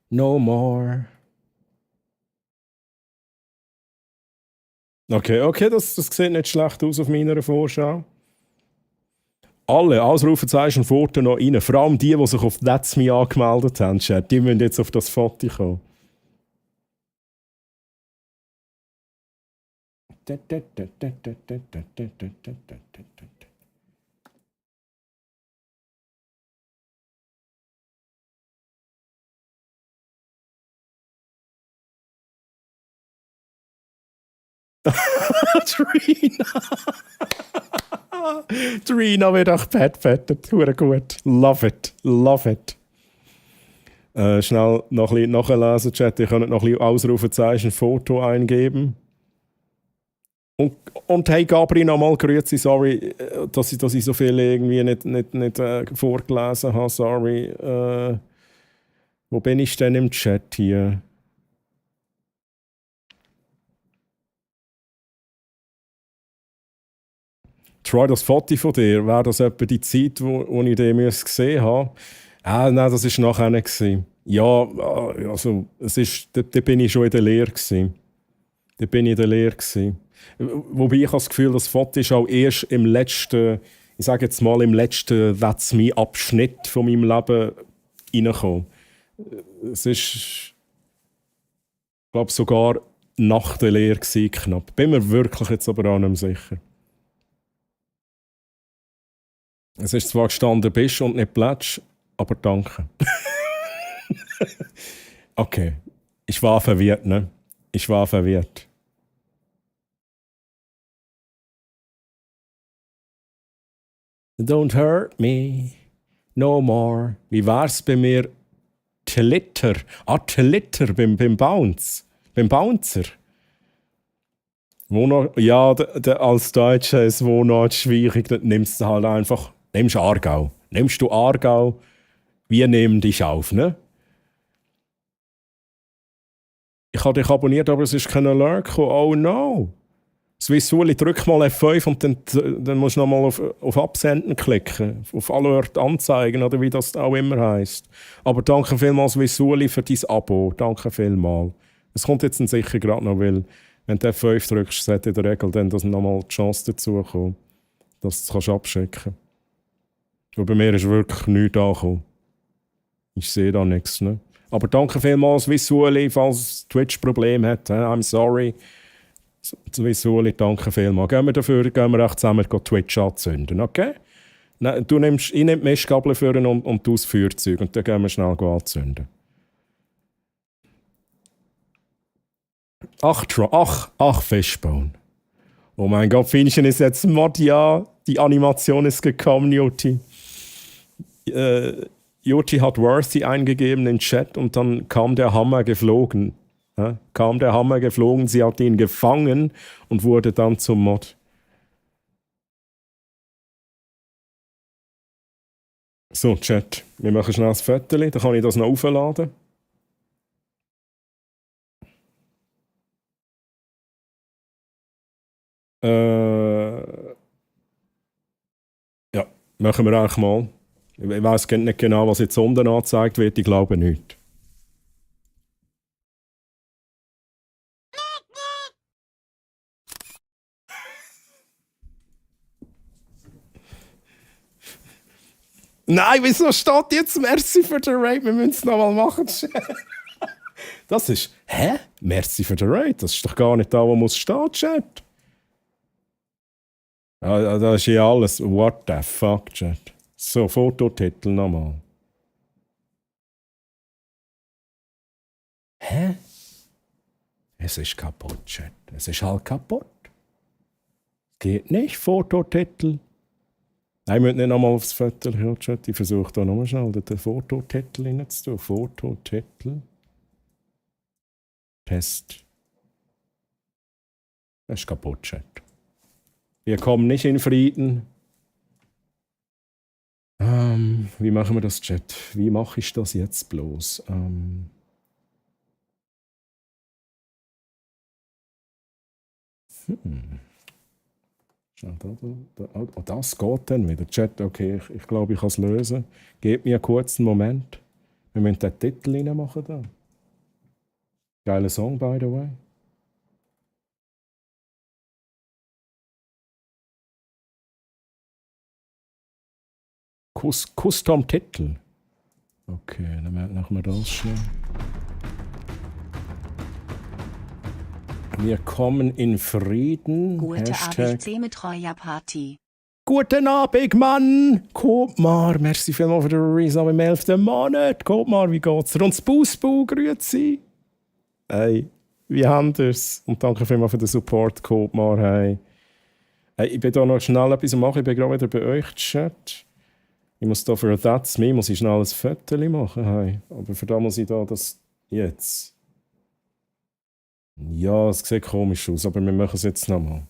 no more. Okay, das sieht nicht schlecht aus auf meiner Vorschau. Alle Ausrufezeichen Foto noch rein. Vor allem die sich auf That's Me angemeldet haben, Chat. Die müssen jetzt auf das Foto kommen. Trina wird auch fett. Hure gut. Love it. Schnell noch ein bisschen nachlesen, Chat. Ihr könnt noch ein bisschen Ausrufezeichen Foto eingeben. Und hey Gabriel, nochmal grüezi, sorry, dass ich so viel irgendwie nicht vorgelesen habe, sorry. Wo bin ich denn im Chat hier? Troy, das Foto von dir, wäre das etwa die Zeit, wo ich den gesehen habe? Nein, das war nachher nicht gewesen. Ja, also, da bin ich schon in der Lehre gewesen. Wobei ich habe das Gefühl, das Foto ist auch erst im letzten That's Me Abschnitt von meinem Leben reingekommen. Es ist, glaube ich, sogar nach der Lehre gewesen, knapp. Bin mir wirklich jetzt aber auch nicht mehr sicher. Es ist zwar gestanden, bist und nicht plätsch, aber danke. Okay, ich war verwirrt, ne? Don't hurt me no more. Wie war's bei mir? Tlitter. Tlitter beim Bounce. Beim Bouncer. Als Deutscher ist Wohnort schwierig. Dann nimmst du halt einfach. Nimmst Aargau. Nimmst du Aargau? Wir nehmen dich auf, ne? Ich habe dich abonniert, aber es ist kein Alert gekommen. Oh no! Swissuli, drück mal F5 und dann musst du nochmal auf Absenden klicken. Auf Alert anzeigen oder wie das auch immer heisst. Aber danke vielmals, Swissuli, für dein Abo. Danke vielmals. Es kommt jetzt sicher gerade noch, weil wenn du F5 drückst, sollte in der Regel dann nochmal die Chance dazu kommen, dass du es abschicken kannst. Und bei mir ist wirklich nichts angekommen. Ich sehe da nichts. Ne? Aber danke vielmals, Visuali, falls Twitch Probleme hat. I'm sorry. Visuali, danke vielmals. Gehen wir auch zusammen Twitch anzünden, okay? Ich nehme die Messgabel für und du das Feuerzeug und dann gehen wir schnell anzünden. Ach, Fishbone. Oh mein Gott, findest du es jetzt Mod? Ja, die Animation ist gekommen, Joti. Joti hat Worthy eingegeben in den Chat und dann kam der Hammer geflogen. Ja, sie hat ihn gefangen und wurde dann zum Mod. So, Chat, wir machen schnell ein Foto, dann kann ich das noch aufladen. Ja, machen wir eigentlich mal. Ich weiss nicht genau, was jetzt unten angezeigt wird, ich glaube nicht. Nein, wieso steht jetzt Merci für den Raid? Wir müssen es nochmal machen. Das ist... Hä? Merci für den Raid? Das ist doch gar nicht da, wo muss stehen, Chat. Ah, das ist ja alles. What the fuck, Chat. So, Fototitel nochmal. Hä? Es ist kaputt, Chat. Es ist halt kaputt. Geht nicht, Fototitel. Nein, ich möchte nicht nochmal aufs Foto hören, Chat. Ich versuche da nochmal schnell den Fototitel reinzutun. Fototitel. Test. Das ist kaputt, Chat. Wir kommen nicht in Frieden. Wie machen wir das, Chat? Wie mache ich das jetzt bloß? Oh, das geht dann wieder. Chat, okay, ich glaube, ich kann es lösen. Gebt mir kurz einen Moment. Wir müssen den Titel reinmachen da. Geiler Song, by the way. Custom-Titel. Okay, dann machen wir das schnell. Wir kommen in Frieden. Gute Hashtag. ABC mit Roya Party. Guten Abend, Mann! Kotmar, merci vielmals für den Release im 11. Monat. Kotmar, wie geht's dir? Und das Busbu, grüezi. Hey, wie habt ihr's? Und danke vielmals für den Support, Kotmar. Hey. Hey, ich bin da noch schnell etwas machen. Ich bin gerade wieder bei euch, Chat. Ich muss da für That's Me muss ich schnell ein Foto machen. Hey. Aber für da muss ich da das jetzt. Ja, es sieht komisch aus, aber wir machen es jetzt nochmal.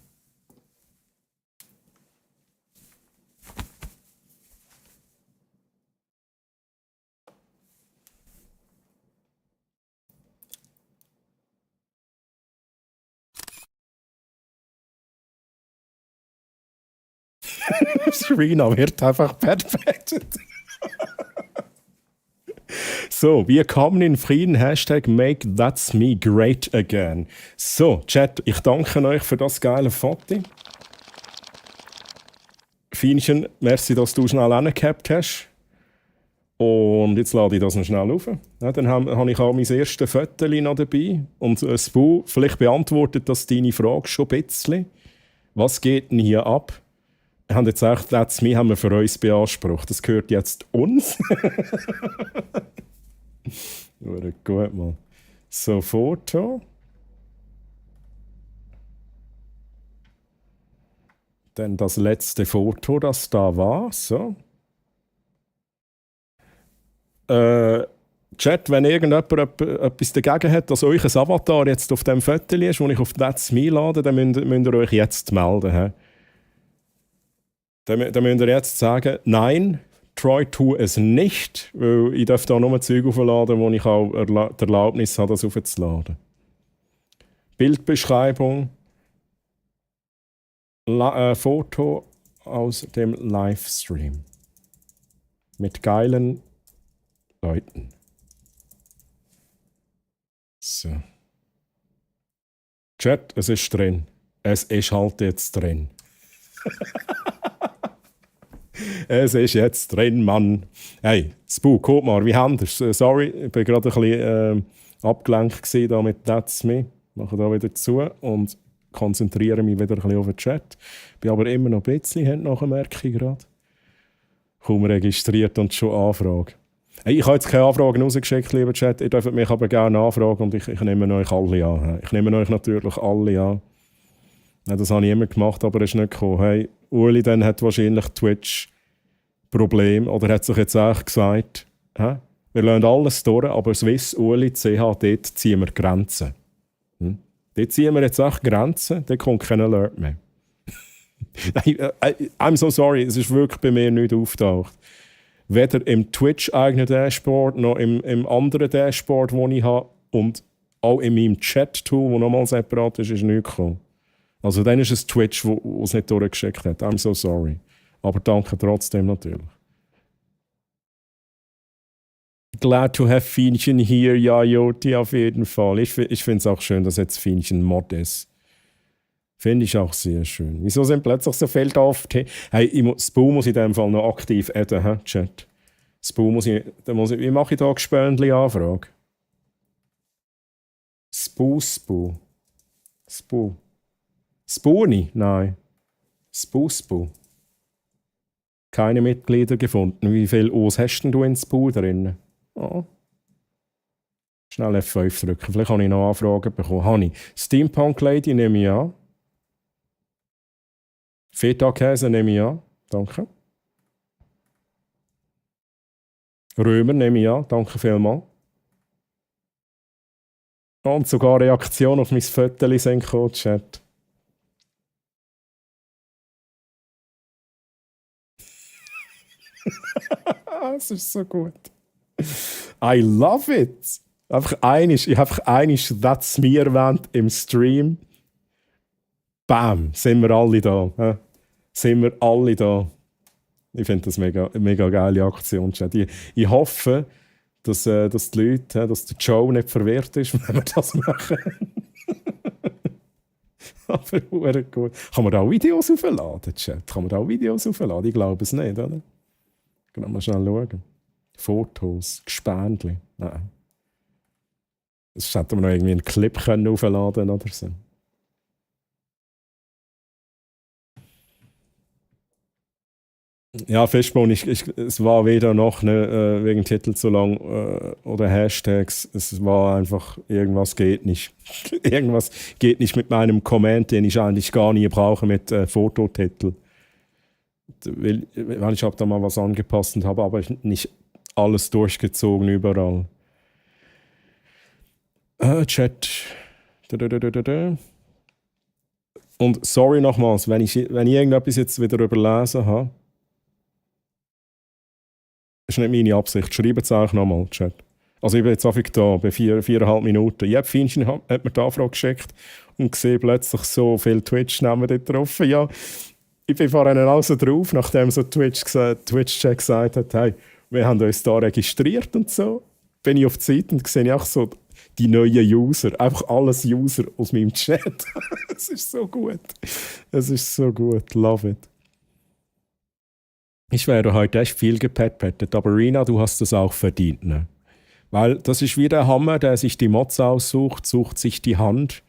Serena wird einfach perfektet. So, wir kommen in Frieden. Hashtag Make That's Me Great Again. So, Chat, ich danke euch für das geile Foto. Fienchen, merci, dass du schnell angehabt hast. Und jetzt lade ich das noch schnell auf. Ja, dann habe ich auch mein erstes Foto noch dabei. Und Spu, vielleicht beantwortet das deine Frage schon ein bisschen. Was geht denn hier ab? Wir haben jetzt gesagt, That's Me haben wir für uns beansprucht. Das gehört jetzt uns. Gut, Mann. So, Foto. Dann das letzte Foto, das da war. So. Chat, wenn irgendjemand etwas dagegen hat, dass euch ein Avatar jetzt auf dem Foto ist, wo ich auf That's Me lade, dann müsst ihr euch jetzt melden. He? Dann müsst ihr jetzt sagen, nein, Troy, tu es nicht, weil ich darf da nur Zeug aufladen, wo ich auch die Erlaubnis habe, das aufzuladen. Bildbeschreibung, Foto aus dem Livestream. Mit geilen Leuten. So. Chat, es ist drin. Es ist halt jetzt drin. Es ist jetzt drin, Mann. Hey, Spu, guck mal, wie haben wir es? Sorry, ich war gerade ein bisschen abgelenkt da mit That's Me. Ich mache da wieder zu und konzentriere mich wieder ein bisschen auf den Chat. Bin aber immer noch ein bisschen, nachher merke ich gerade. Kaum registriert und schon Anfrage. Hey, ich habe jetzt keine Anfragen rausgeschickt, lieber Chat. Ihr dürft mich aber gerne anfragen und ich nehme euch alle an. Ich nehme euch natürlich alle an. Ja, das habe ich immer gemacht, aber es ist nicht gekommen. Hey, Uli dann hat wahrscheinlich Twitch-Problem oder hat sich jetzt auch gesagt, wir lassen alles durch, aber Swiss, Uli, CH, dort ziehen wir Grenzen. Dort ziehen wir jetzt auch Grenzen, dort kommt kein Alert mehr. I'm so sorry, es ist wirklich bei mir nicht auftaucht. Weder im Twitch-eigenen Dashboard noch im anderen Dashboard, das ich habe, und auch in meinem Chat-Tool, das nochmal separat ist nichts gekommen. Also dann ist es Twitch, wo es nicht durchgeschickt hat. I'm so sorry. Aber danke trotzdem natürlich. Glad to have Fienchen hier, ja, Joti, auf jeden Fall. Ich finde es auch schön, dass jetzt Fienchen Mod ist. Finde ich auch sehr schön. Wieso sind plötzlich so viele da? Hey, Spoo muss in dem Fall noch aktiv adden, Chat. Spoo wie mache ich da Gespöndli-Anfrage? Spoo. Spooni? Nein. Spoo. Keine Mitglieder gefunden. Wie viele O's hast denn du in Spoo drin? Oh. Schnell F5 drücken. Vielleicht habe ich noch Anfragen bekommen. Habe ich. Steampunk Lady nehme ich an. Feta-Käse nehme ich an. Danke. Römer nehme ich an. Danke vielmals. Und sogar Reaktion auf mein Foto sind gekommen, Chat. Es ist so gut. I love it. Ich habe einfach «That's me» erwähnt im Stream. Bam, sind wir alle da. Sind wir alle da. Ich finde das mega geile Aktion. Ich hoffe, dass die Leute, dass der Joe nicht verwirrt ist, wenn wir das machen. Aber gut. Kann man da auch Videos aufladen, Chat? Kann man da auch Videos aufladen? Ich glaube es nicht, oder? Können wir mal schnell schauen. Fotos, Gespendli. Nein. Sonst hätten wir noch irgendwie einen Clip aufladen können oder so. Ja, Fishbone, es war weder noch wegen Titel zu lang oder Hashtags. Es war einfach, irgendwas geht nicht. Irgendwas geht nicht mit meinem Comment, den ich eigentlich gar nie brauche mit Fototitel. Weil ich habe da mal was angepasst und habe aber nicht alles durchgezogen überall. Chat. Und sorry nochmals, wenn ich irgendetwas jetzt wieder überlesen habe. Das ist nicht meine Absicht. Schreibt es auch nochmal, Chat. Also ich bin jetzt einfach da, bei 4,5 Minuten. Ich habe Fienchen hat mir die Anfrage geschickt und sehe plötzlich so viele Twitch-Namen dort drauf. Ja, ich bin vorhin also drauf, nachdem so Twitch-Chat gesagt hat, hey, wir haben uns da registriert und so. Bin ich auf die Seite und sehe auch so die neuen User. Einfach alles User aus meinem Chat. Es ist so gut. Es ist so gut. Love it. Ich wäre heute echt viel gepettet, aber Rina, du hast das auch verdient. Ne? Weil das ist wie der Hammer, der sich die Mods aussucht, sucht sich die Hand,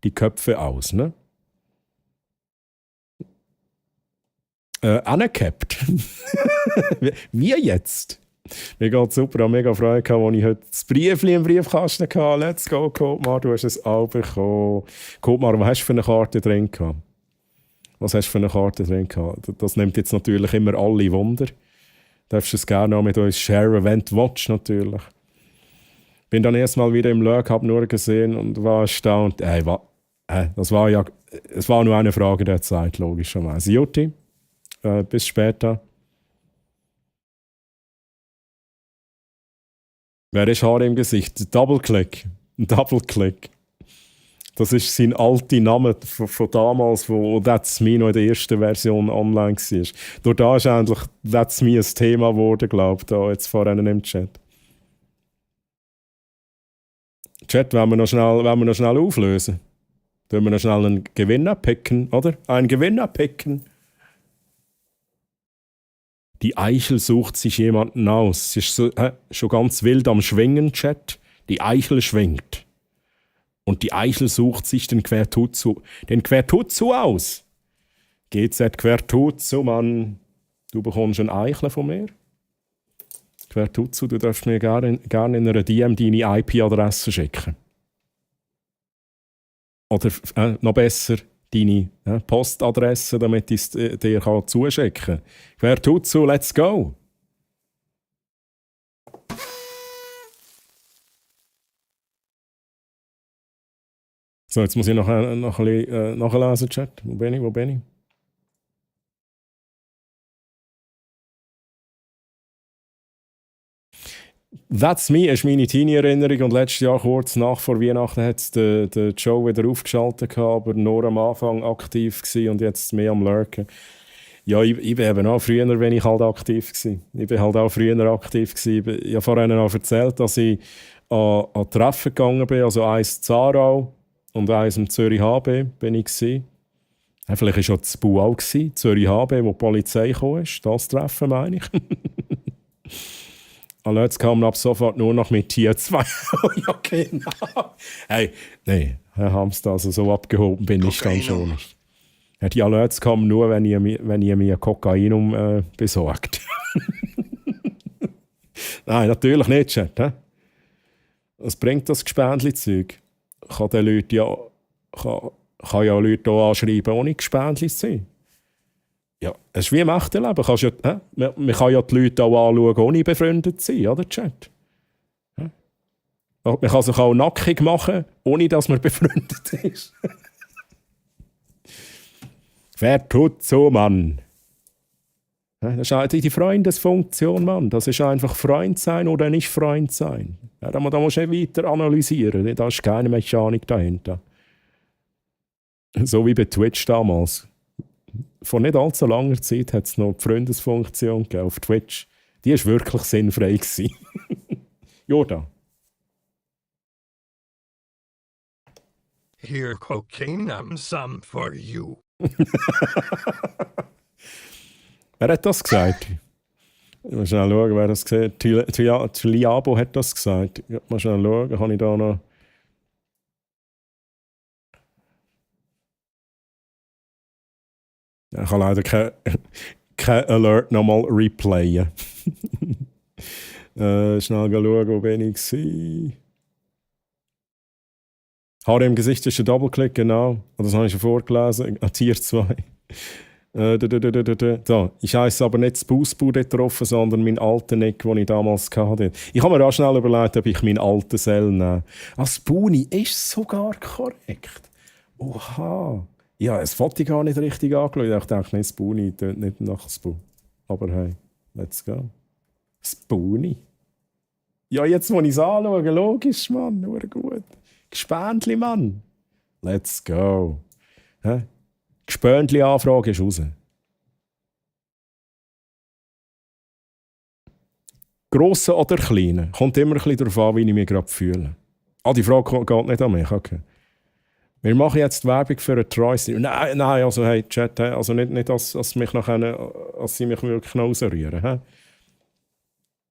die Köpfe aus. Ne? Angecapt. Wir jetzt. Mir geht super, ich habe mega Freude gehabt, als ich heute das Briefchen im Briefkasten hatte. Let's go, Kotmar, du hast es auch bekommen. Kotmar, was hast du für eine Karte drin gehabt? Was hast du für eine Karte drin gehabt? Das nimmt jetzt natürlich immer alle Wunder. Du darfst es gerne auch mit uns sharen, wenn du willst, natürlich. Bin dann erstmal wieder im Lurk, habe nur gesehen und war erstaunt. Es war nur eine Frage der Zeit, logischerweise. Jutti, bis später. Wer ist Haare im Gesicht? Double-Click. Das ist sein alter Name von damals, wo That's Me noch in der ersten Version online war. Durch da ist eigentlich That's Me ein Thema geworden, glaube ich, da jetzt vorhin im Chat. Chat, wollen wir noch schnell auflösen? Wollen wir noch schnell einen Gewinner picken, oder? Einen Gewinner picken. Die Eichel sucht sich jemanden aus. Sie ist so, schon ganz wild am Schwingen, Chat. Die Eichel schwingt. Und die Eichel sucht sich den Quertutsu aus. GZ Quertutsu, Mann. Du bekommst ein Eichel von mir. Quer Tutsu, du darfst mir gerne in einer DM deine IP-Adresse schicken. Oder noch besser, deine Postadresse, damit ich es dir zuschicken kann. Quer Tutsu, let's go! So, jetzt muss ich noch ein bisschen nachlesen, Chat. Wo bin ich? That's Me ist meine Teenie-Erinnerung und letztes Jahr kurz vor Weihnachten hat es den Joe wieder aufgeschaltet, aber nur am Anfang aktiv gewesen und jetzt mehr am Lurken. Ja, ich bin eben auch früher, wenn ich halt aktiv war. Ich bin halt auch früher aktiv gewesen. Ich habe vorhin noch erzählt, dass ich an Treffen gegangen bin, also eins in Zarau und eins im Zürich HB bin ich gewesen. Ja, vielleicht war schon das Bu auch gewesen, Zürich HB, wo die Polizei kam. Das Treffen meine ich. Und jetzt kam ab sofort nur noch mit Tier 2. Ja, genau. Hey, nein, Herr Hamster, also so abgehoben bin ich dann schon nicht. Die Alerts kommen nur, wenn ihr mir Kokain besorgt. Nein, natürlich nicht, Chat. Was bringt das Gespendli-Zeug? Kann ja Leute auch anschreiben, ohne Gespendli zu sein. Ja, es ist wie im echten Leben. Man kann ja die Leute auch anschauen, ohne befreundet zu sein, oder, Chat? Ja? Man kann sich auch nackig machen, ohne dass man befreundet ist. Wer tut so, Mann? Ja, das ist eigentlich die Freundesfunktion, Mann. Das ist einfach Freund sein oder nicht Freund sein. Ja, da musst du weiter analysieren. Da ist keine Mechanik dahinter. So wie bei Twitch damals. Vor nicht allzu langer Zeit hat es noch die Freundesfunktion gegeben auf Twitch. Die war wirklich sinnfrei. Jordan. Here, cocaine, I'm some for you. Wer hat das gesagt? Ich muss schnell schauen, wer das gesagt hat. Liabo hat das gesagt. Ich muss schnell schauen, kann ich da noch... Ich kann leider kein Alert nochmal replayen. Schnell schauen, wo bin ich? Haare im Gesicht ist ein Doppelklick, genau. Das habe ich schon vorgelesen. Tier 2. So, ich heiße aber nicht das Busbu getroffen, sondern meinen alten Nick, den ich damals hatte. Ich habe mir auch schnell überlegt, ob ich meinen alten Cell nehme. Spoonie ist sogar korrekt. Oha. Ja, das Foto gar nicht richtig angeschaut. Ich dachte, nicht Spoonie, tönt nicht nach Spoo. Aber hey, let's go. Spoonie. Ja, jetzt muss ich es anschauen. Logisch, Mann. Nur gut. Gespendli, Mann. Let's go. Gespendli-Anfrage ist raus. Grosse oder kleine? Kommt immer ein bisschen darauf an, wie ich mich gerade fühle. Die Frage geht nicht an mich. Okay. Wir machen jetzt Werbung für einen Troy-Stream. Nein, also hey, Chat, also nicht dass sie mich wirklich noch rausrühren.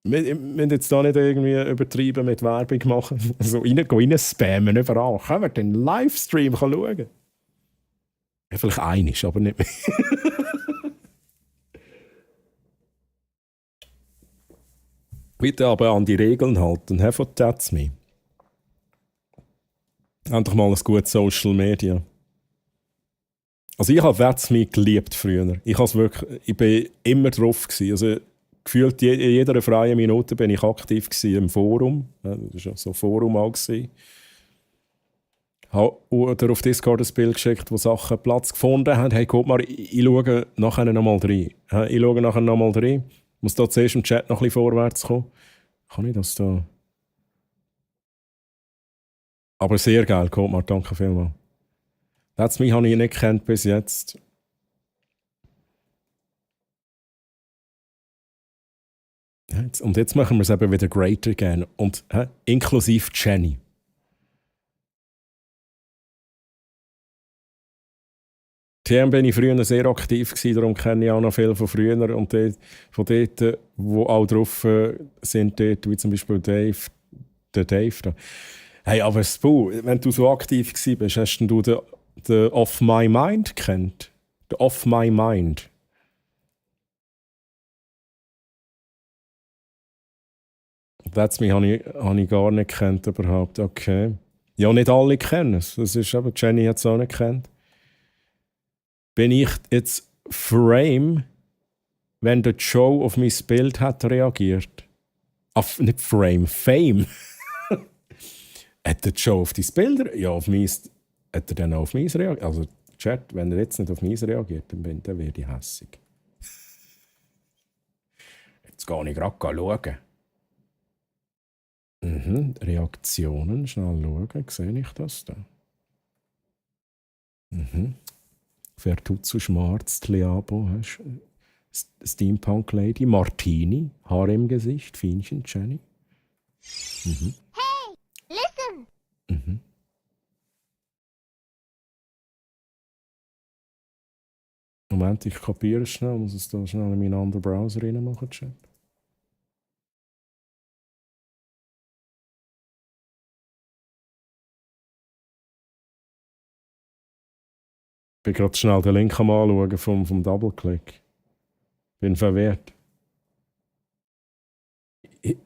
Wir müssen jetzt da nicht irgendwie übertrieben mit Werbung machen. Also rein spammen überall. Können wir den Livestream schauen? Ja, vielleicht einiges, aber nicht mehr. Bitte aber an die Regeln halten. Von That's Me. Endlich mal ein gutes Social Media. Also ich habe That's Me geliebt früher. Ich bin immer drauf gewesen. Also gefühlt in jeder freien Minute bin ich aktiv gewesen im Forum. Ja, das war so ein Forum auch gewesen. Oder auf Discord ein Bild geschickt, wo Sachen Platz gefunden haben. Hey, guck mal, ich schaue nachher nochmal rein. Ich muss da zuerst im Chat noch ein bisschen vorwärts kommen. Kann ich das da... Aber sehr geil, guck mal, danke vielmals. That's Me habe ich nicht gekannt bis jetzt. Und jetzt machen wir es eben wieder greater again. Und inklusive Jenny. TM bin ich früher sehr aktiv gewesen, darum kenne ich auch noch viel von früher. Und von dort, wo auch drauf sind, dort, wie zum Beispiel der Dave da. Hey, aber Spoo, wenn du so aktiv gewesen bist, hast du den Off My Mind gekannt? Der Off My Mind. That's Me habe ich gar nicht gekannt überhaupt. Okay. Ja, nicht alle kennen es. Das ist aber, Jenny hat es auch nicht gekannt. Bin ich jetzt Frame, wenn der Joe auf mein Bild hat reagiert? Nicht Frame, Fame. Hat der Joe auf dein Bild? Ja, auf mein. Hat er dann auch auf meins reagiert? Also, Chat, wenn er jetzt nicht auf meins reagiert, dann werde ich hässig. Jetzt gehe ich gerade schauen. Reaktionen, schnell schauen. Sehe ich das da? Vertuzzo Schmarz, Tleabo, Steampunk Lady, Martini, Haare im Gesicht, Fienchen, Jenny. Hey, listen. Moment, ich kopiere es schnell, muss es da schnell in meinen anderen Browser reinmachen, Chat. Ich bin gerade schnell den Link am Anschauen vom Double-Click. Bin verwirrt. Ich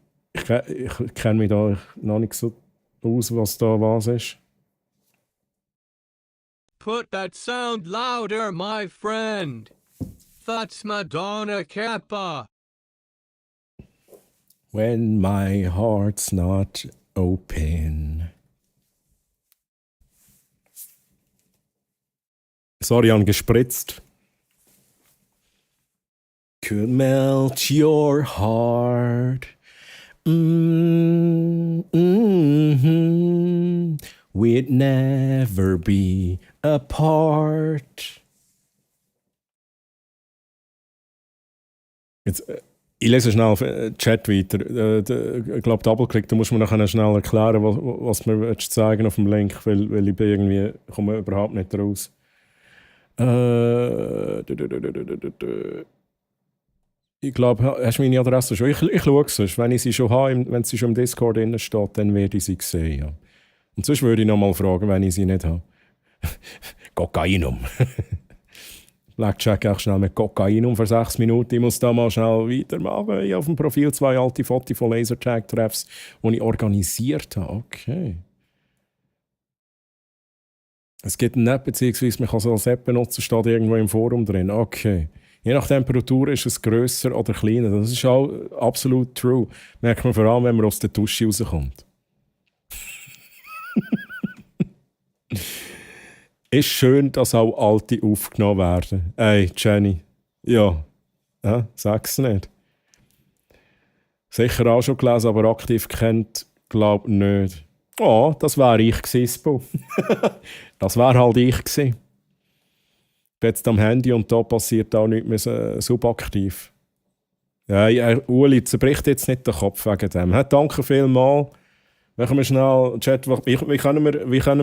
kenne mich da noch nicht so aus, was da was ist. Put that sound louder, my friend. That's Madonna Kappa. When my heart's not open. Sorry, angespritzt. Could melt your heart. We'd never be apart. Jetzt, ich lese schnell auf Chat weiter. Ich glaube, Double-Click, da muss man nachher schnell erklären, was mir zeigen auf dem Link, weil ich bin irgendwie, komme überhaupt nicht raus. Ich glaube, hast du meine Adresse schon? Ich schaue es sonst. Wenn ich sie schon habe, wenn sie schon im Discord drin steht, dann werde ich sie sehen. Ja. Und sonst würde ich noch mal fragen, wenn ich sie nicht habe. Kokainum. Blackjack auch schnell mit Kokainum für 6 Minuten. Ich muss da mal schnell weitermachen. Ich habe auf dem Profil 2 alte Fotos von Lasertag-Treffs, die ich organisiert habe. Okay. Es gibt eine App, beziehungsweise man kann so als App benutzen, steht irgendwo im Forum drin. Okay. Je nach Temperatur ist es grösser oder kleiner. Das ist auch absolut true. Merkt man vor allem, wenn man aus der Dusche rauskommt. Ist schön, dass auch Alte aufgenommen werden. Ey, Jenny. Ja. Sag's nicht. Sicher auch schon gelesen, aber aktiv kennt, glaub nicht. Oh, das wäre ich gewesen, Das wäre halt ich gewesen. Ich bin jetzt am Handy und da passiert auch nichts mehr subaktiv. Ja, Uli, zerbricht jetzt nicht den Kopf wegen dem. Danke vielmals. Machen wir schnell Chat. Wie können wir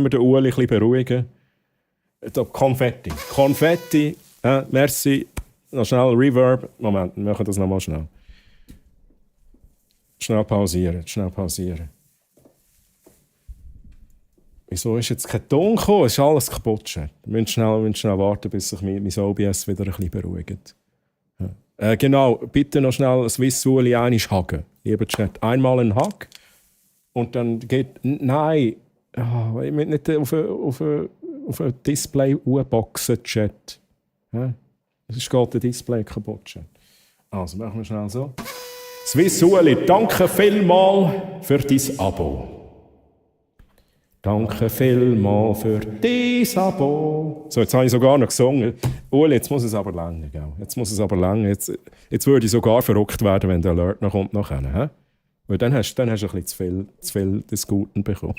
den Uli ein bisschen beruhigen? Da, Konfetti. Konfetti. Merci. Noch schnell Reverb. Moment, wir machen das nochmal schnell. Schnell pausieren. Wieso ist jetzt kein Ton gekommen? Es ist alles kaputt. Wir müssen schnell warten, bis sich mein OBS wieder ein bisschen beruhigt. Ja. Genau, bitte noch schnell Swiss Uli einmal hacken. Lieber Chat, einmal einen Hack. Und dann geht... Nein! Oh, ich will nicht auf ein Display boxen, Chat. Ja? Es geht ein Display kaputt, Chat. Also, machen wir schnell so. Swiss Uli, danke vielmals für dein Abo. Danke vielmals für dein Abo. So, jetzt habe ich sogar noch gesungen. Uli, jetzt muss es aber länger, gell? Jetzt Jetzt würde ich sogar verrückt werden, wenn der Alert noch kommt nachher. Weil dann hast du ein bisschen zu viel des Guten bekommen.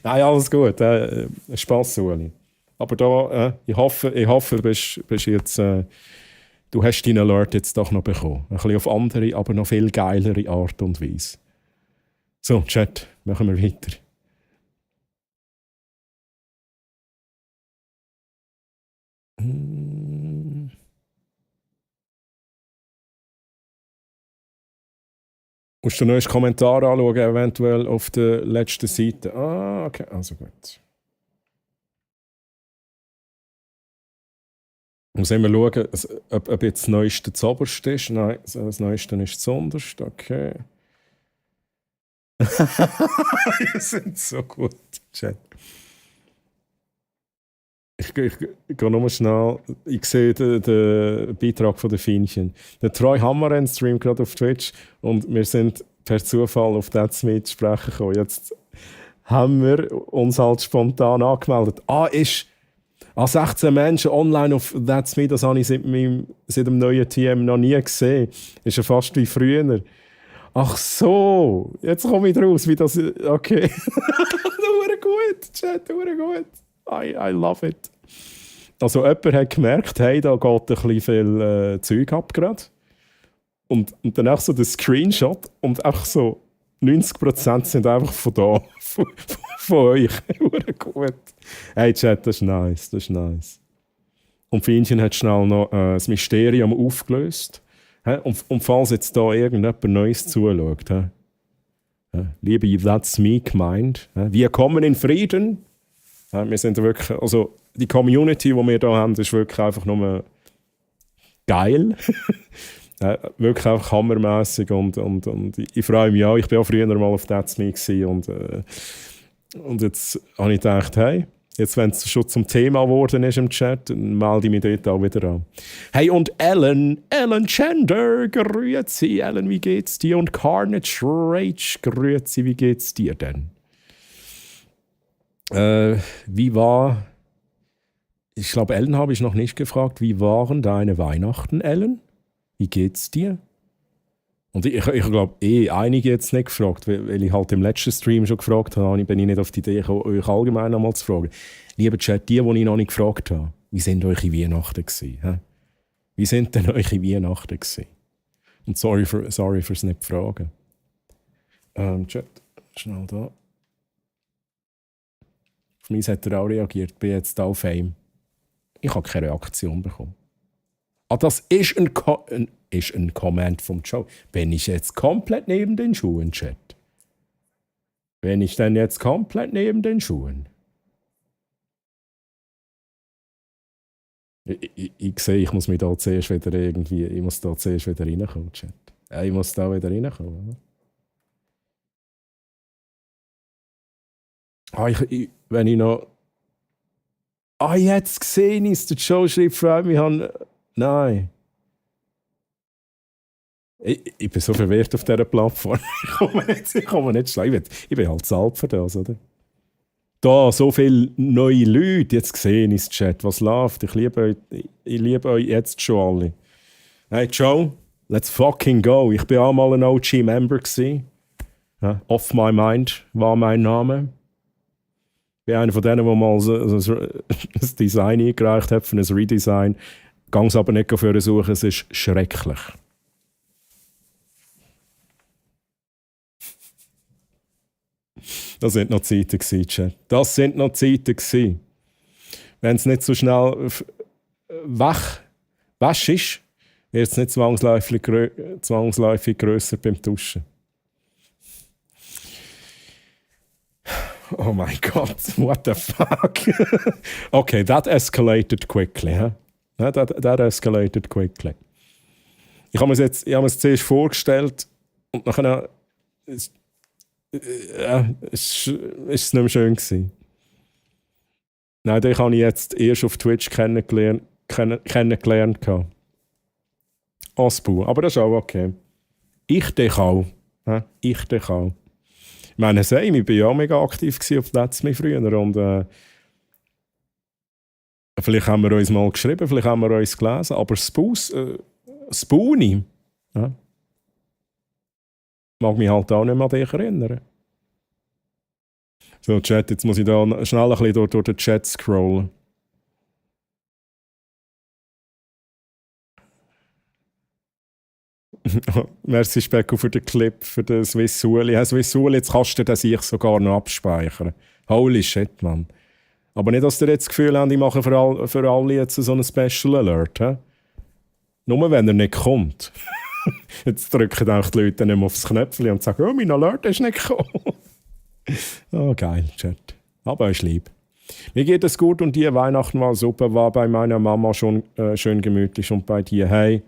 Nein, alles gut. Spass, Uli. Aber da, ich hoffe, du bist jetzt... du hast deinen Alert jetzt doch noch bekommen. Ein bisschen auf andere, aber noch viel geilere Art und Weise. So, Chat, machen wir weiter. Musst du noch einen Kommentar anschauen, eventuell auf der letzten Seite. Ah, okay, also gut. Muss immer schauen, ob jetzt das Neueste das Oberste ist. Nein, das Neueste ist das Unterste. Okay. Die sind so gut, Chat. Ich gehe nur schnell. Ich sehe den Beitrag von der Fienchen. Der Troy Hammer streamt gerade auf Twitch und wir sind per Zufall auf That's Me zu sprechen gekommen. Jetzt haben wir uns halt spontan angemeldet. Ist 16 Menschen online auf That's Me, das habe ich seit dem neuen TM noch nie gesehen. Ist ja fast wie früher. Ach so, jetzt komme ich draus, wie das... Okay. Hure gut, Chat, hure gut. I love it. Also jemand hat gemerkt, hey, da geht ein bisschen viel Zeug ab gerade. Und dann auch so der Screenshot und einfach so 90% sind einfach von da, von euch. Hure gut. Hey Chat, das ist nice, das ist nice. Und Fienchen hat schnell noch das Mysterium aufgelöst. Und falls jetzt da irgendjemand Neues zuschaut, liebe That's Me gemeint, wir kommen in Frieden. Wir sind wirklich, also die Community, die wir hier haben, ist wirklich einfach nur geil. Wirklich einfach hammermässig und ich freue mich auch. Ich war auch früher mal auf That's Me und jetzt habe ich gedacht, hey, jetzt, wenn es schon zum Thema geworden ist im Chat, dann melde ich mich dort auch wieder an. Hey, und Ellen Gender, grüezi. Ellen, wie geht's dir? Und Carnage Rage, grüezi, wie geht's dir denn? Wie war... Ich glaube, Ellen habe ich noch nicht gefragt. Wie waren deine Weihnachten, Ellen? Wie geht's dir? Und ich glaube, einige jetzt nicht gefragt, weil ich halt im letzten Stream schon gefragt habe, bin ich nicht auf die Idee gekommen, euch allgemein noch mal zu fragen. Lieber Chat, die ich noch nicht gefragt habe, wie sind eure Weihnachten gewesen? He? Wie sind denn eure Weihnachten gewesen? Und sorry fürs nicht fragen. Chat, schnell da. Auf mich hat er auch reagiert, bin jetzt auf Fame. Ich habe keine Reaktion bekommen. Das ist ein Comment vom Joe. Bin ich jetzt komplett neben den Schuhen, Chat? Bin ich denn jetzt komplett neben den Schuhen? Ich sehe, ich muss mich da zuerst wieder reinkommen, Chat. Ich muss da wieder reinkommen. Wenn ich noch... jetzt gesehen ist der Joe schreibt, freut mich an... Nein. Ich bin so verwirrt auf dieser Plattform. Ich komme nicht schlau. Ich bin halt zu alt für das, oder? Da, so viele neue Leute. Jetzt gesehen ist Chat, was läuft. Ich liebe euch jetzt schon alle. Hey Joe, let's fucking go. Ich bin auch mal ein OG-Member gewesen. Off My Mind war mein Name. Ich bin einer von denen, der mal ein Design eingereicht hat für ein Redesign. Gang es aber nicht für suchen, es ist schrecklich. Das sind noch Zeiten gewesen, Chat. Das sind noch Zeiten gewesen. Wenn es nicht so schnell wasch ist, wird es nicht zwangsläufig grösser beim Duschen. Oh mein Gott, what the fuck? Okay, that escalated quickly. Huh? That escalated quickly. Ich habe mir es zuerst vorgestellt und nachher ist es nicht mehr schön gewesen. Nein, den habe ich jetzt erst auf Twitch kennengelernt. Aspu, aber das ist auch okay. Ich dich auch. Ich dich auch. Ich meine, ich war ja auch mega aktiv auf That's Me früher und vielleicht haben wir uns mal geschrieben, vielleicht haben wir uns gelesen, aber Spoonie mag mich halt auch nicht mehr an dich erinnern. So, Chat, jetzt muss ich da schnell ein bisschen durch den Chat scrollen. Merci Specko für den Clip, für den Swiss Uli. Swiss Uli, jetzt kannst du das ich sogar noch abspeichern. Holy shit, Mann. Aber nicht, dass ihr jetzt das Gefühl habt, ich mache für alle jetzt so einen Special Alert. He? Nur wenn er nicht kommt. Jetzt drücken auch die Leute nicht mehr aufs Knöpfchen und sagen, oh, mein Alert ist nicht gekommen. Oh, geil, Chat. Aber euch lieb. Mir geht es gut und dir Weihnachten war super, war bei meiner Mama schon schön gemütlich und bei dir, hey,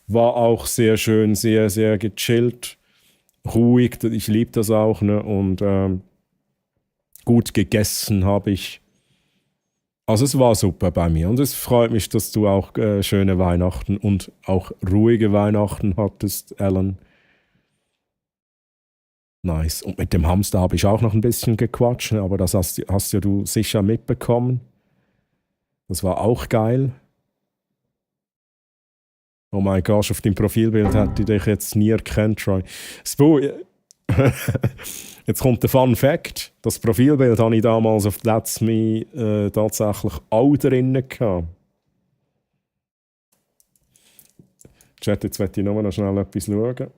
war auch sehr schön, sehr, sehr gechillt. ruhig, ich liebe das auch. Ne? Und gut gegessen habe ich. Also es war super bei mir. Und es freut mich, dass du auch schöne Weihnachten und auch ruhige Weihnachten hattest, Alan. Nice. Und mit dem Hamster habe ich auch noch ein bisschen gequatscht, ne? Aber das hast ja du sicher mitbekommen. Das war auch geil. Oh mein Gott, auf deinem Profilbild hätte ich dich jetzt nie erkannt, Troy. Spo, jetzt kommt der Fun Fact. Das Profilbild hatte ich damals auf Let's Me tatsächlich auch drinnen gehabt. Chat, jetzt möchte ich nur noch schnell etwas schauen.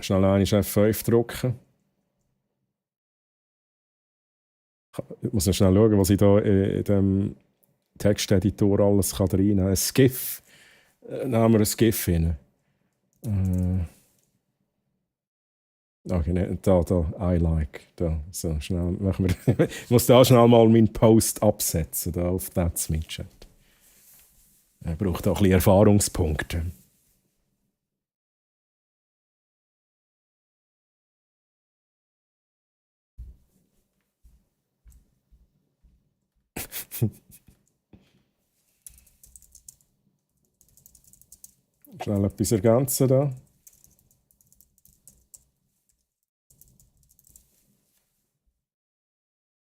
Schnell eine F5 drücken. Ich muss noch schnell schauen, was ich da in dem Texteditor alles reinnehmen kann. Ein GIF. Nehmen wir ein GIF rein. Okay, ne, da, I like. Da, so, schnell machen wir. Ich muss da schnell mal meinen Post absetzen, da auf That's Me Chat. Er braucht auch ein bisschen Erfahrungspunkte. Schnell etwas ergänzen da.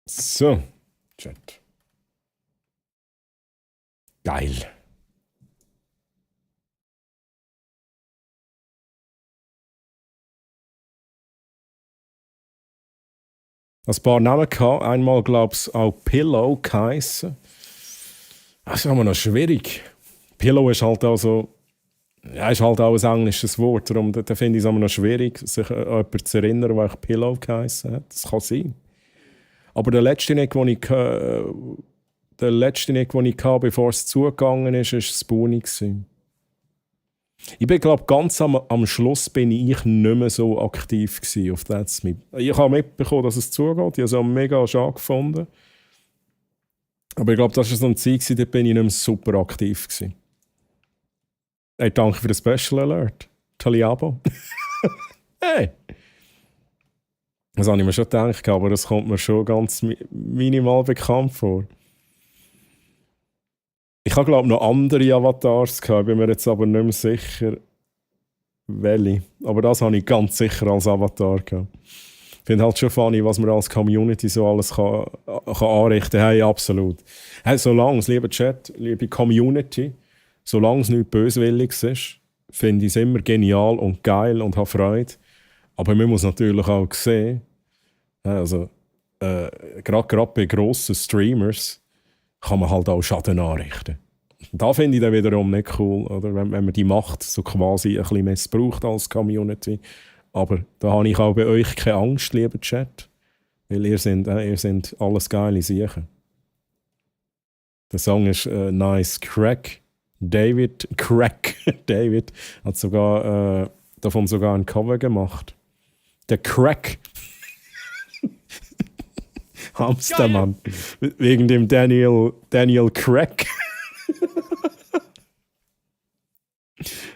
So, Chat. Geil. Ein paar Namen gehabt. Einmal, glaube ich, auch Pillow geheissen. Das ist aber noch schwierig. Pillow ist halt auch so. Ja, ist halt auch ein englisches Wort. Darum da finde ich es aber noch schwierig, sich an jemanden zu erinnern, der Pillow geheissen hat. Das kann sein. Aber der letzte Nick, den ich hatte, bevor es zugegangen ist, war Spoonie. Ich bin, glaube ganz am Schluss bin ich nicht mehr so aktiv auf That's Me. Ich habe mitbekommen, dass es zugeht. Ich habe es auch mega schade gefunden. Aber ich glaube, das war so eine Zeit, da bin ich nicht mehr super aktiv gewesen. Hey, danke für den Special Alert. Taliabo. Hey! Das habe ich mir schon gedacht, aber das kommt mir schon ganz minimal bekannt vor. Ich habe, glaube ich, noch andere Avatars gehabt, bin mir jetzt aber nicht mehr sicher, welche. Aber das habe ich ganz sicher als Avatar gehabt. Ich finde halt schon funny, was man als Community so alles kann anrichten kann. Hey, absolut. Hey, solange es, lieber Chat, liebe Community, solange es nichts Böswilliges ist, finde ich es immer genial und geil und habe Freude. Aber man muss natürlich auch sehen, also gerade bei grossen Streamers kann man halt auch Schaden anrichten. Da finde ich dann wiederum nicht cool, oder? Wenn man die Macht so quasi ein bisschen missbraucht als Community. Aber da habe ich auch bei euch keine Angst, lieber Chat. Weil ihr seid alles geile Sachen. Der Song ist Nice Crack. David hat davon sogar ein Cover gemacht. Der Crack. Hamstermann. Wegen dem Daniel Crack.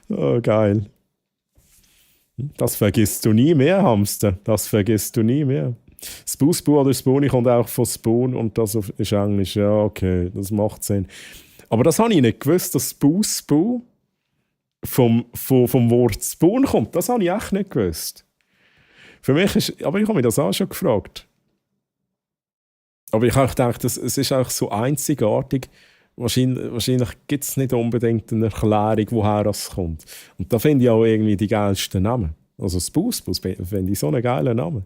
Oh, geil. Das vergisst du nie mehr, Hamster. Das vergisst du nie mehr. Spoosboo oder Spoonie kommt auch von Spoon und das ist Englisch. Ja, okay, das macht Sinn. Aber das habe ich nicht gewusst, dass Spoosboo vom Wort Spoon kommt. Das habe ich echt nicht gewusst. Für mich ist, aber ich habe mich das auch schon gefragt. Aber ich habe gedacht, es ist auch so einzigartig. Wahrscheinlich gibt es nicht unbedingt eine Erklärung, woher das kommt. Und da finde ich auch irgendwie die geilsten Namen. Also Spoosboo finde ich so einen geilen Namen.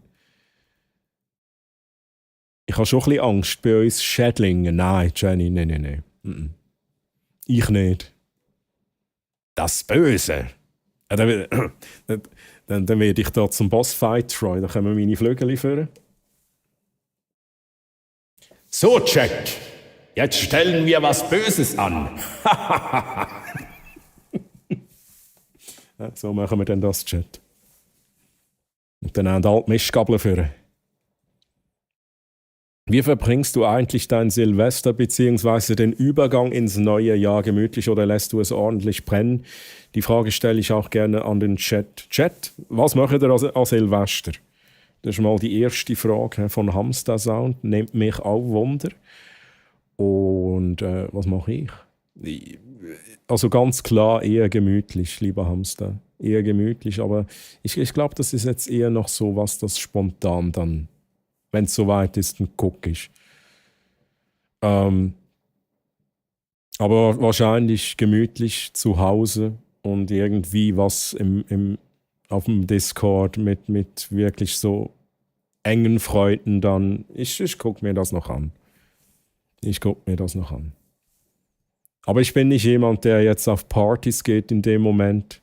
Ich habe schon ein bisschen Angst bei uns Schädlingen. Nein, Jenny, nein. Ich nicht. Das Böse. Ja, dann werde ich da zum Bossfight Troy. Da können wir meine Flügel führen. So, Chat. Jetzt stellen wir was Böses an. Ja, so machen wir dann das, Chat. Und dann haben wir halt Mistgabeln führen. Wie verbringst du eigentlich dein Silvester bzw. den Übergang ins neue Jahr gemütlich oder lässt du es ordentlich brennen? Die Frage stelle ich auch gerne an den Chat. Chat, was macht ihr an Silvester? Das ist mal die erste Frage von Hamster Sound. Nimmt mich auch Wunder. Und was mache ich? Also ganz klar eher gemütlich, lieber Hamster. Eher gemütlich, aber ich glaube, das ist jetzt eher noch so was, das spontan dann, wenn es soweit ist, ein Guck ist. Aber wahrscheinlich gemütlich zu Hause und irgendwie was auf dem Discord mit wirklich so engen Freunden dann. Ich gucke mir das noch an. Aber ich bin nicht jemand, der jetzt auf Partys geht in dem Moment.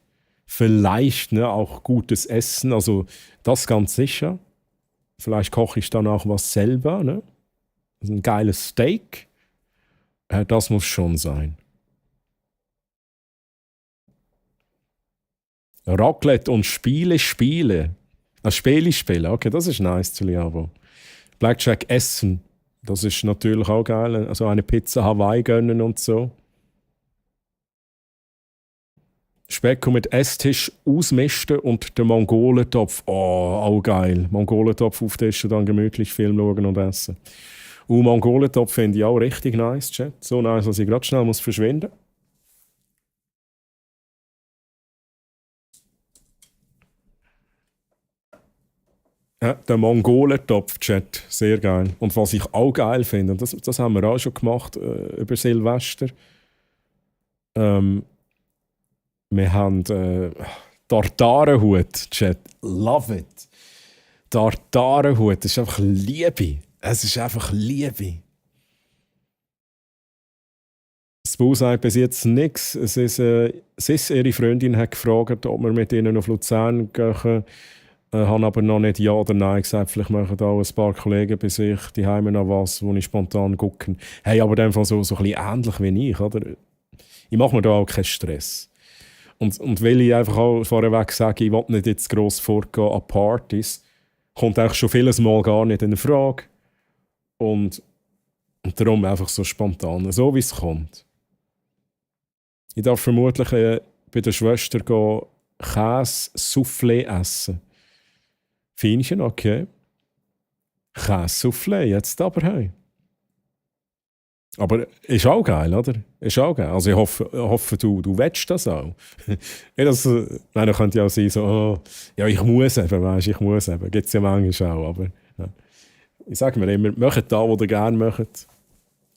Vielleicht auch gutes Essen, also das ganz sicher. Vielleicht koche ich dann auch was selber. Ne? Also ein geiles Steak. Das muss schon sein. Raclette und Spiele. Spiele, okay, das ist nice zu Liabo. Blackjack essen, das ist natürlich auch geil. Also eine Pizza Hawaii gönnen und so. Speck mit Esstisch ausmisten und den Mongolentopf. Oh, auch geil. Mongolentopf auftischen, dann gemütlich Film schauen und essen. Mongolentopf finde ich auch richtig nice, Chat. So nice, dass ich gerade schnell muss verschwinden. Ja, der Mongolentopf, Chat. Sehr geil. Und was ich auch geil finde, und das haben wir auch schon gemacht über Silvester. Wir haben Tartarenhut, Chat. Love it. Tartarenhut, das ist einfach Liebe. Es ist einfach Liebe. Das Bau sagt bis jetzt nichts. Ihre Freundin hat gefragt, ob wir mit ihnen auf Luzern gehen. Haben aber noch nicht Ja oder Nein gesagt. Vielleicht machen auch ein paar Kollegen bei sich die Heime noch was, wo ich spontan gucken. Hey, aber in dem Fall so ein bisschen ähnlich wie ich. Oder? Ich mache mir da auch keinen Stress. Und weil ich einfach auch vorweg sage, ich will nicht jetzt gross vorgehen an Partys, kommt eigentlich schon vieles Mal gar nicht in Frage. Und darum einfach so spontan, so wie es kommt. Ich darf vermutlich bei der Schwester gehen, Käse-Soufflé essen. Feinchen, okay. Käse-Soufflé, jetzt aber hey. Aber ist auch geil, oder? Ist auch geil. Also ich hoffe du willst das auch. Nein, dann könnte ja auch sein, so, oh, ja, ich muss eben, weißt, ich muss eben. Gibt es ja manchmal auch, aber ja. Ich sage mir immer, macht da, was ihr gerne macht.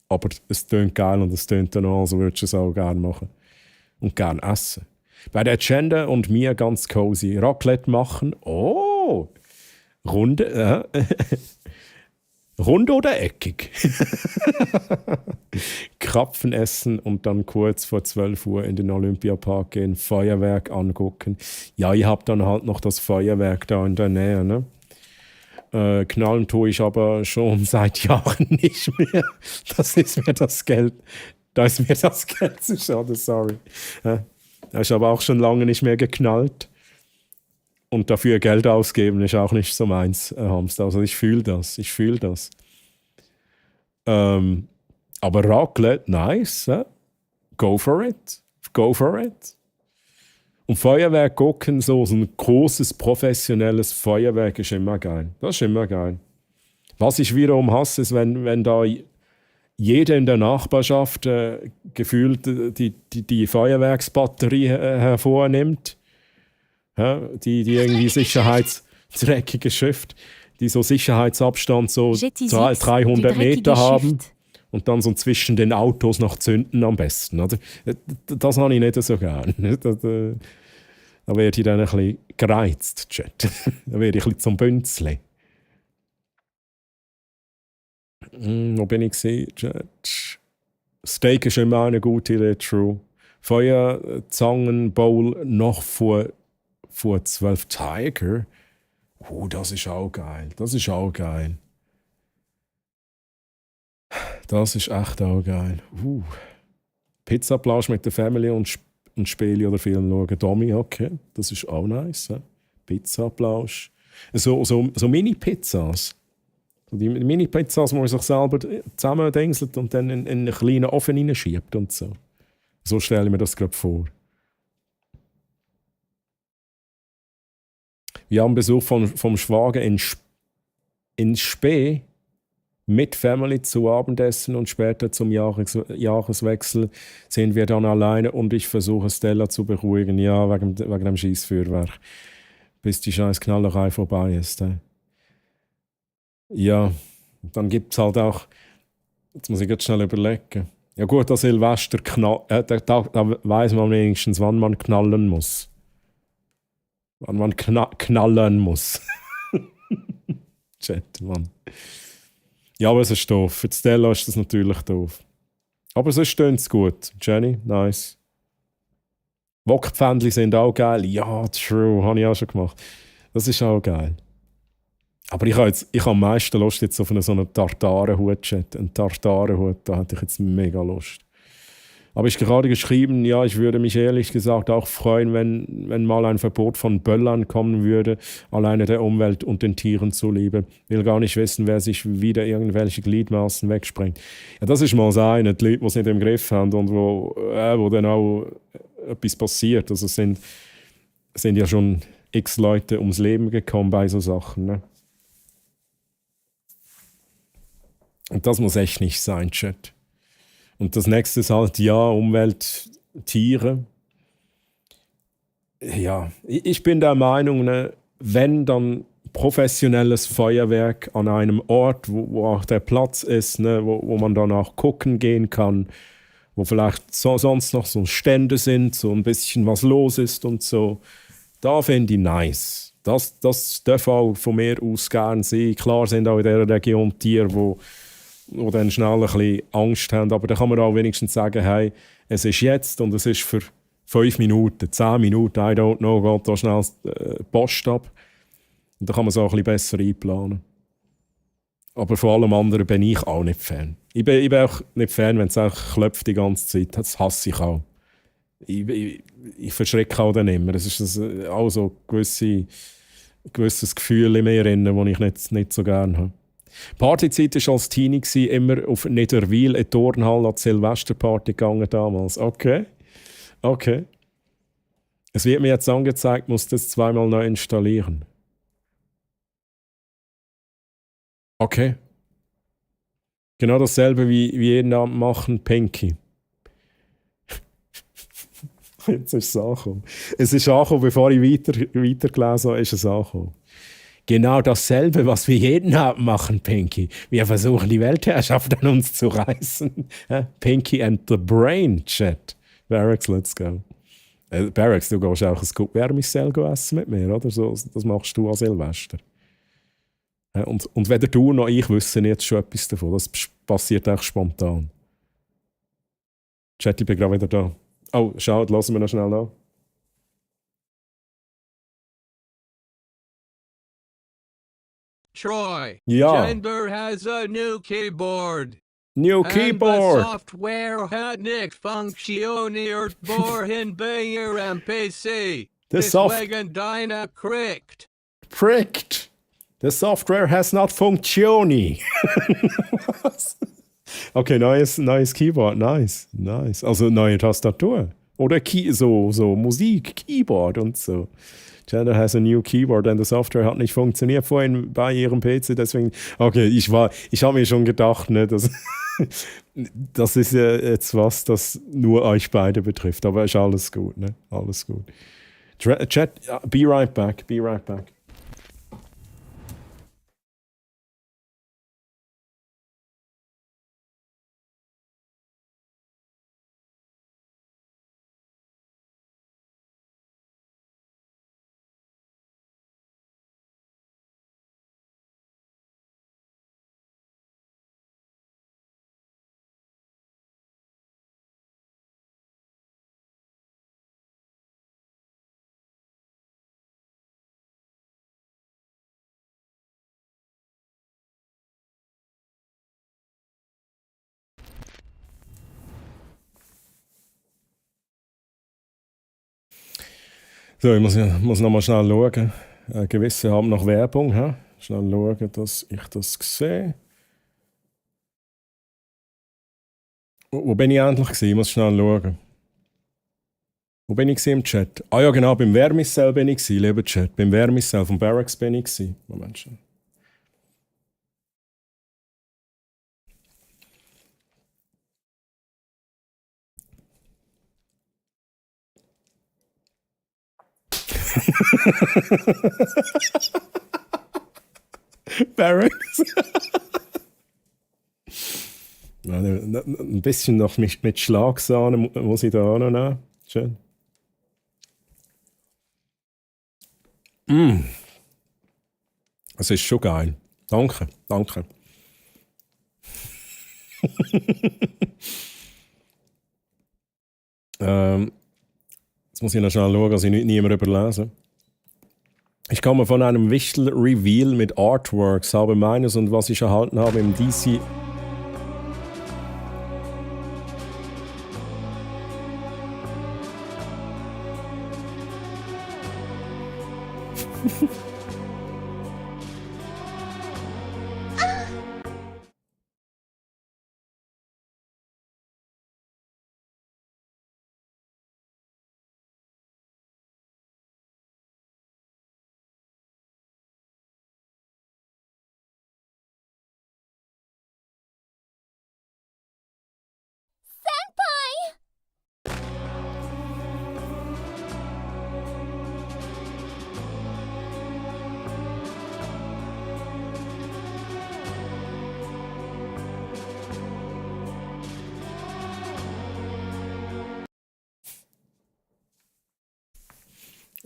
Aber es tönt geil und es tönt dann auch, also würdest du es auch gerne machen. Und gerne essen. Bei der Agenda und mir ganz cozy Raclette machen. Oh! Runde, Rund oder eckig? Krapfen essen und dann kurz vor 12 Uhr in den Olympiapark gehen, Feuerwerk angucken. Ja, ich habe dann halt noch das Feuerwerk da in der Nähe. Ne? Knallen tue ich aber schon seit Jahren nicht mehr. Da ist mir das Geld zu schade, sorry. Da ist aber auch schon lange nicht mehr geknallt. Und dafür Geld ausgeben ist auch nicht so meins, Hamster. Also ich fühle das. Aber Raclette, nice. Go for it. Und Feuerwerk gucken, so ein großes, professionelles Feuerwerk ist immer geil. Das ist immer geil. Was ich wiederum hasse, ist, wenn da jeder in der Nachbarschaft gefühlt die Feuerwerksbatterie hervornimmt. Ja, die irgendwie sicherheitsdreckige Schrift, die so Sicherheitsabstand so 300 Meter haben und dann so zwischen den Autos noch zünden am besten. Oder? Das habe ich nicht so gern. Da werde ich dann ein bisschen gereizt, Chat. Da werde ich ein bisschen zum Bünzli. Wo bin ich gesehen, Chat? Steak ist immer eine gute Idee, true. Feuerzangenbowl noch vor 12 Tiger. Das ist auch geil. Das ist echt auch geil. Pizzaplausch mit der Family und Spiele oder Film schauen. Domi, okay. Das ist auch nice. Pizzaplausch. So Mini-Pizzas. Die Mini-Pizzas, die man sich selber zusammendingselt und dann in einen kleinen Ofen hineinschiebt und so. So stelle ich mir das gerade vor. Wir haben Besuch vom Schwager in Spee mit Family zu Abendessen und später zum Jahreswechsel sind wir dann alleine und ich versuche Stella zu beruhigen. Ja, wegen dem Schießfeuerwerk. Bis die scheiß Knallerei vorbei ist. Ja, dann gibt es halt auch, jetzt muss ich jetzt schnell überlegen. Ja gut, das Silvester, da weiß man wenigstens, wann man knallen muss. Wann man knallen muss. Chat, Mann. Ja, aber es ist doof. Für die Stella ist das natürlich doof. Aber sonst stöhnt es gut. Jenny, nice. Wokpfändli sind auch geil. Ja, true, habe ich auch schon gemacht. Das ist auch geil. Aber ich habe am meisten Lust jetzt auf so einen Tartarenhut-Chat. Einen Tartarenhut, da hätte ich jetzt mega Lust. Aber ich gerade geschrieben, ja, ich würde mich ehrlich gesagt auch freuen, wenn mal ein Verbot von Böllern kommen würde, alleine der Umwelt und den Tieren zuliebe. Will gar nicht wissen, wer sich wieder irgendwelche Gliedmaßen wegsprengt. Ja, das ist mal das eine, die Leute, die es nicht im Griff haben und wo dann auch etwas passiert. Also es sind ja schon x Leute ums Leben gekommen bei so Sachen. Ne? Und das muss echt nicht sein, Chat. Und das nächste ist halt, ja, Umwelt, Tiere. Ja, ich bin der Meinung, ne, wenn dann professionelles Feuerwerk an einem Ort, wo auch der Platz ist, ne, wo man dann auch gucken gehen kann, wo vielleicht sonst noch so Stände sind, so ein bisschen was los ist und so. Da finde ich nice. Das darf auch von mir aus gern sein. Klar sind auch in dieser Region Tiere, die dann schnell ein bisschen Angst haben. Aber da kann man auch wenigstens sagen, hey, es ist jetzt und es ist für 5 Minuten, 10 Minuten, I don't know, geht da schnell die Post ab. Und da kann man es auch ein bisschen besser einplanen. Aber von allem anderen bin ich auch nicht Fan. Ich bin auch nicht Fan, wenn es auch klopft die ganze Zeit. Das hasse ich auch. Ich verschrecke auch dann immer. Es ist auch so ein gewisses Gefühl in mir drin, das ich nicht so gerne habe. Partyzeit war als Teenie immer auf Niederwil in die Turnhalle an die Silvesterparty gegangen damals. Okay. Es wird mir jetzt angezeigt, muss das zweimal neu installieren. Okay. Genau dasselbe wie jeden Abend machen, Pinky. Jetzt ist es angekommen. Es ist angekommen, bevor ich weitergelesen habe, ist es angekommen. Genau dasselbe, was wir jeden Abend machen, Pinky. Wir versuchen, die Weltherrschaft an uns zu reißen. Pinky and the Brain, Chat. Barracks, let's go. Barracks, du gehst auch ein gut Wärmissell essen mit mir, oder? So, das machst du an Silvester. Und weder du noch ich wissen jetzt schon etwas davon. Das passiert auch spontan. Chat, ich bin gerade wieder da. Oh, schau, lassen wir noch schnell an. Troy, Ja. Denver has a new keyboard. New And keyboard! the software hat nicht funktioniert vorhin bei ihrem PC. Deswegen deine kriegt. Pricked! The software has not functioni. Okay, neues Keyboard, nice. Also neue Tastatur. Oder so Musik, Keyboard und so. Jenna has a new keyboard and the software hat nicht funktioniert vorhin bei ihrem PC, deswegen... Okay, ich habe mir schon gedacht, ne, das ist ja jetzt was, das nur euch beide betrifft, aber ist alles gut, ne? Alles gut. Chat, be right back. So, ich muss noch mal schnell schauen. Gewisse haben noch Werbung. schnell schauen, dass ich das sehe. Wo bin ich endlich gewesen? Ich muss schnell schauen. Wo bin ich im Chat? Ah ja, genau, beim Vermicell bin ich gewesen, lieber Chat. Beim Vermicell vom Barracks bin ich gewesen. Moment schon. Barracks. Ein bisschen noch mit Schlagsahne muss ich da auch noch nehmen. Schön. Es ist schon geil. Danke, danke. Jetzt muss ich noch schnell schauen, dass ich niemand überlese. Ich komme von einem Wichtel-Reveal mit Artworks, habe meines und was ich erhalten habe im DC...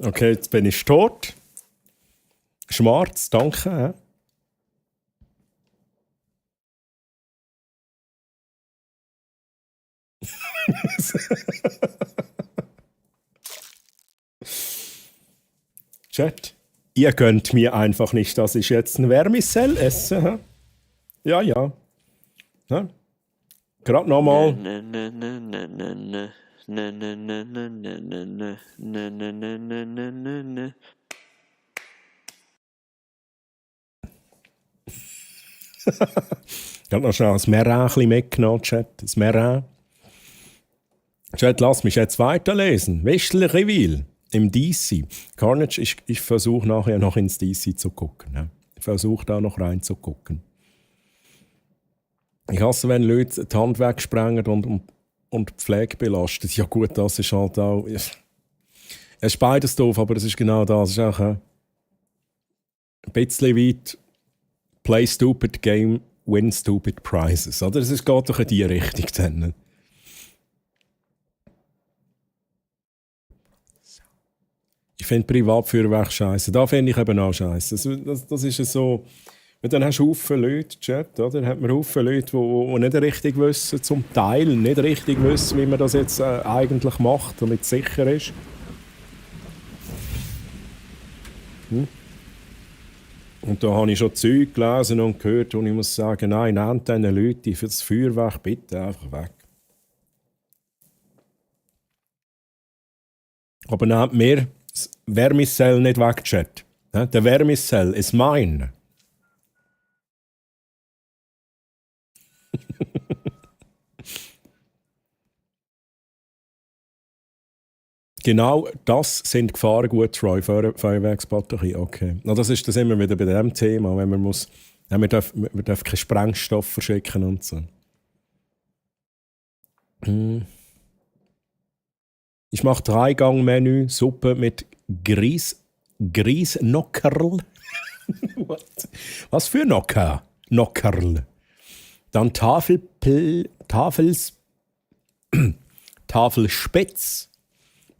Okay, jetzt bin ich tot. Schwarz, danke. Chat, ihr gönnt mir einfach nicht, dass ich jetzt ein Vermicell esse. Hä? Ja, ja. Hä? Gerade nochmal. Ich habe noch schnell das Meran mitgenommen, Chat. Das Meran. Chat, lass mich jetzt weiterlesen. Wichtel-Reveal im DC. Carnage, ich versuche nachher noch ins DC zu gucken. Ja. Ich versuche da noch rein zu gucken. Ich hasse, wenn Leute die Hand wegsprengen und die Pflege belastet. Ja gut, das ist halt auch... Es ist beides doof, aber es ist genau das. Es ist auch ein bisschen weit Play stupid game, win stupid prizes. Oder? Es geht doch in die Richtung dann. Ich finde Privatfeuerwerk scheiße. Da finde ich eben auch scheiße. Das ist so... Und dann hast du Haufen Leute, Chat, oder? Hat man Haufen Leute, die nicht richtig wissen, zum Teil nicht richtig wissen, wie man das jetzt eigentlich macht, damit es sicher ist. Und da habe ich schon Zeug gelesen und gehört, und ich muss sagen, nein, nehmt diese Leute für das Feuerwerk bitte einfach weg. Aber nehmt mir das Vermicell nicht weg, Chat. Der Vermicell ist mein. Genau das sind Gefahren gut, Troy, Feuerwerksbatterie. Okay. Na, das ist das immer wieder bei dem Thema, wenn man darf keinen Sprengstoff verschicken und so. Ich mache 3-Gang-Menü, Suppe mit Grießnockerl. Was für Nocker? Nockerl. Dann Tafelspitz.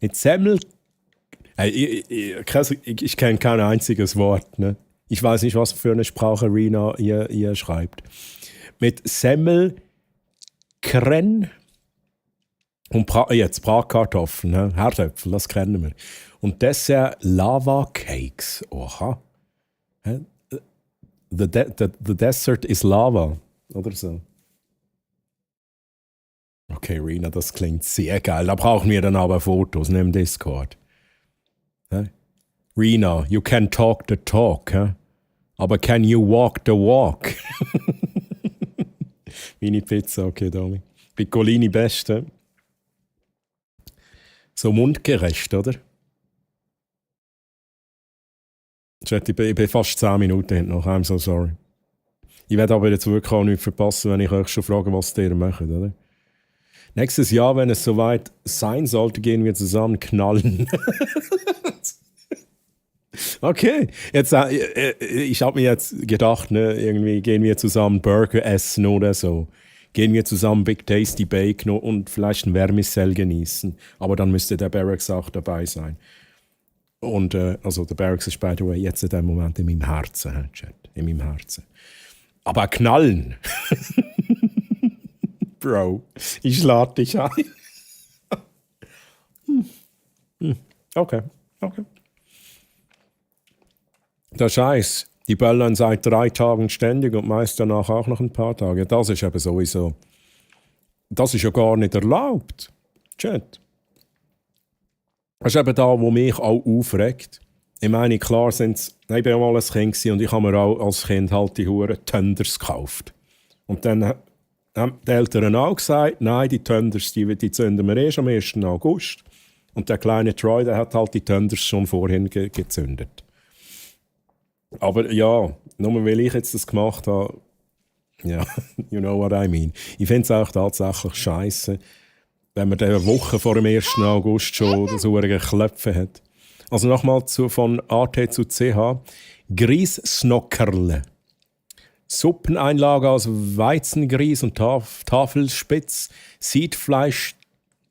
Mit Semmel. Ich kenne kein einziges Wort. Ne? Ich weiß nicht, was für eine Sprache Rina ihr schreibt. Mit Semmel, Kren und jetzt Bratkartoffeln. Ne? Herdöpfel, das kennen wir. Und Dessert Lava Cakes. Oha. The dessert is lava. Oder so. Okay, Rina, das klingt sehr geil. Da brauchen wir dann aber Fotos im Discord. Rina, you can talk the talk. Aber can you walk the walk? Meine Pizza, okay, Domi. Piccolini beste. So mundgerecht, oder? Chat, ich bin fast 10 Minuten hinten noch. I'm so sorry. Ich werde aber jetzt wirklich auch nichts verpassen, wenn ich euch schon frage, was ihr macht, oder? Nächstes Jahr, wenn es soweit sein sollte, gehen wir zusammen knallen. Okay, jetzt, ich habe mir jetzt gedacht, ne, irgendwie gehen wir zusammen Burger essen oder so. Gehen wir zusammen Big Tasty Bacon und vielleicht ein Vermicell genießen. Aber dann müsste der Barracks auch dabei sein. Und also der Barracks ist, by the way, jetzt in dem Moment in meinem Herzen, Chat. In meinem Herzen. Aber knallen! Bro, ich lade dich ein. Okay. Der Scheiß, die böllern seit 3 Tagen ständig und meist danach auch noch ein paar Tage. Das ist eben sowieso. Das ist ja gar nicht erlaubt. Chat. Das ist eben da, wo mich auch aufregt. Ich meine, klar ich war ja mal ein Kind und ich habe mir auch als Kind halt die Huren Tenders gekauft. Und dann haben die Eltern auch gesagt, nein, die Tenders, die zünden wir erst am 1. August. Und der kleine Troy, der hat halt die Tenders schon vorhin gezündet. Aber ja, nur weil ich jetzt das gemacht habe, ja, you know what I mean. Ich finde es auch tatsächlich scheiße, wenn man eine Woche vor dem 1. August schon das Uhrige Klöpfen hat. Also nochmal von AT zu CH. Grießsnockerle. Suppeneinlage aus Weizengrieß und Tafelspitz, Siedfleisch,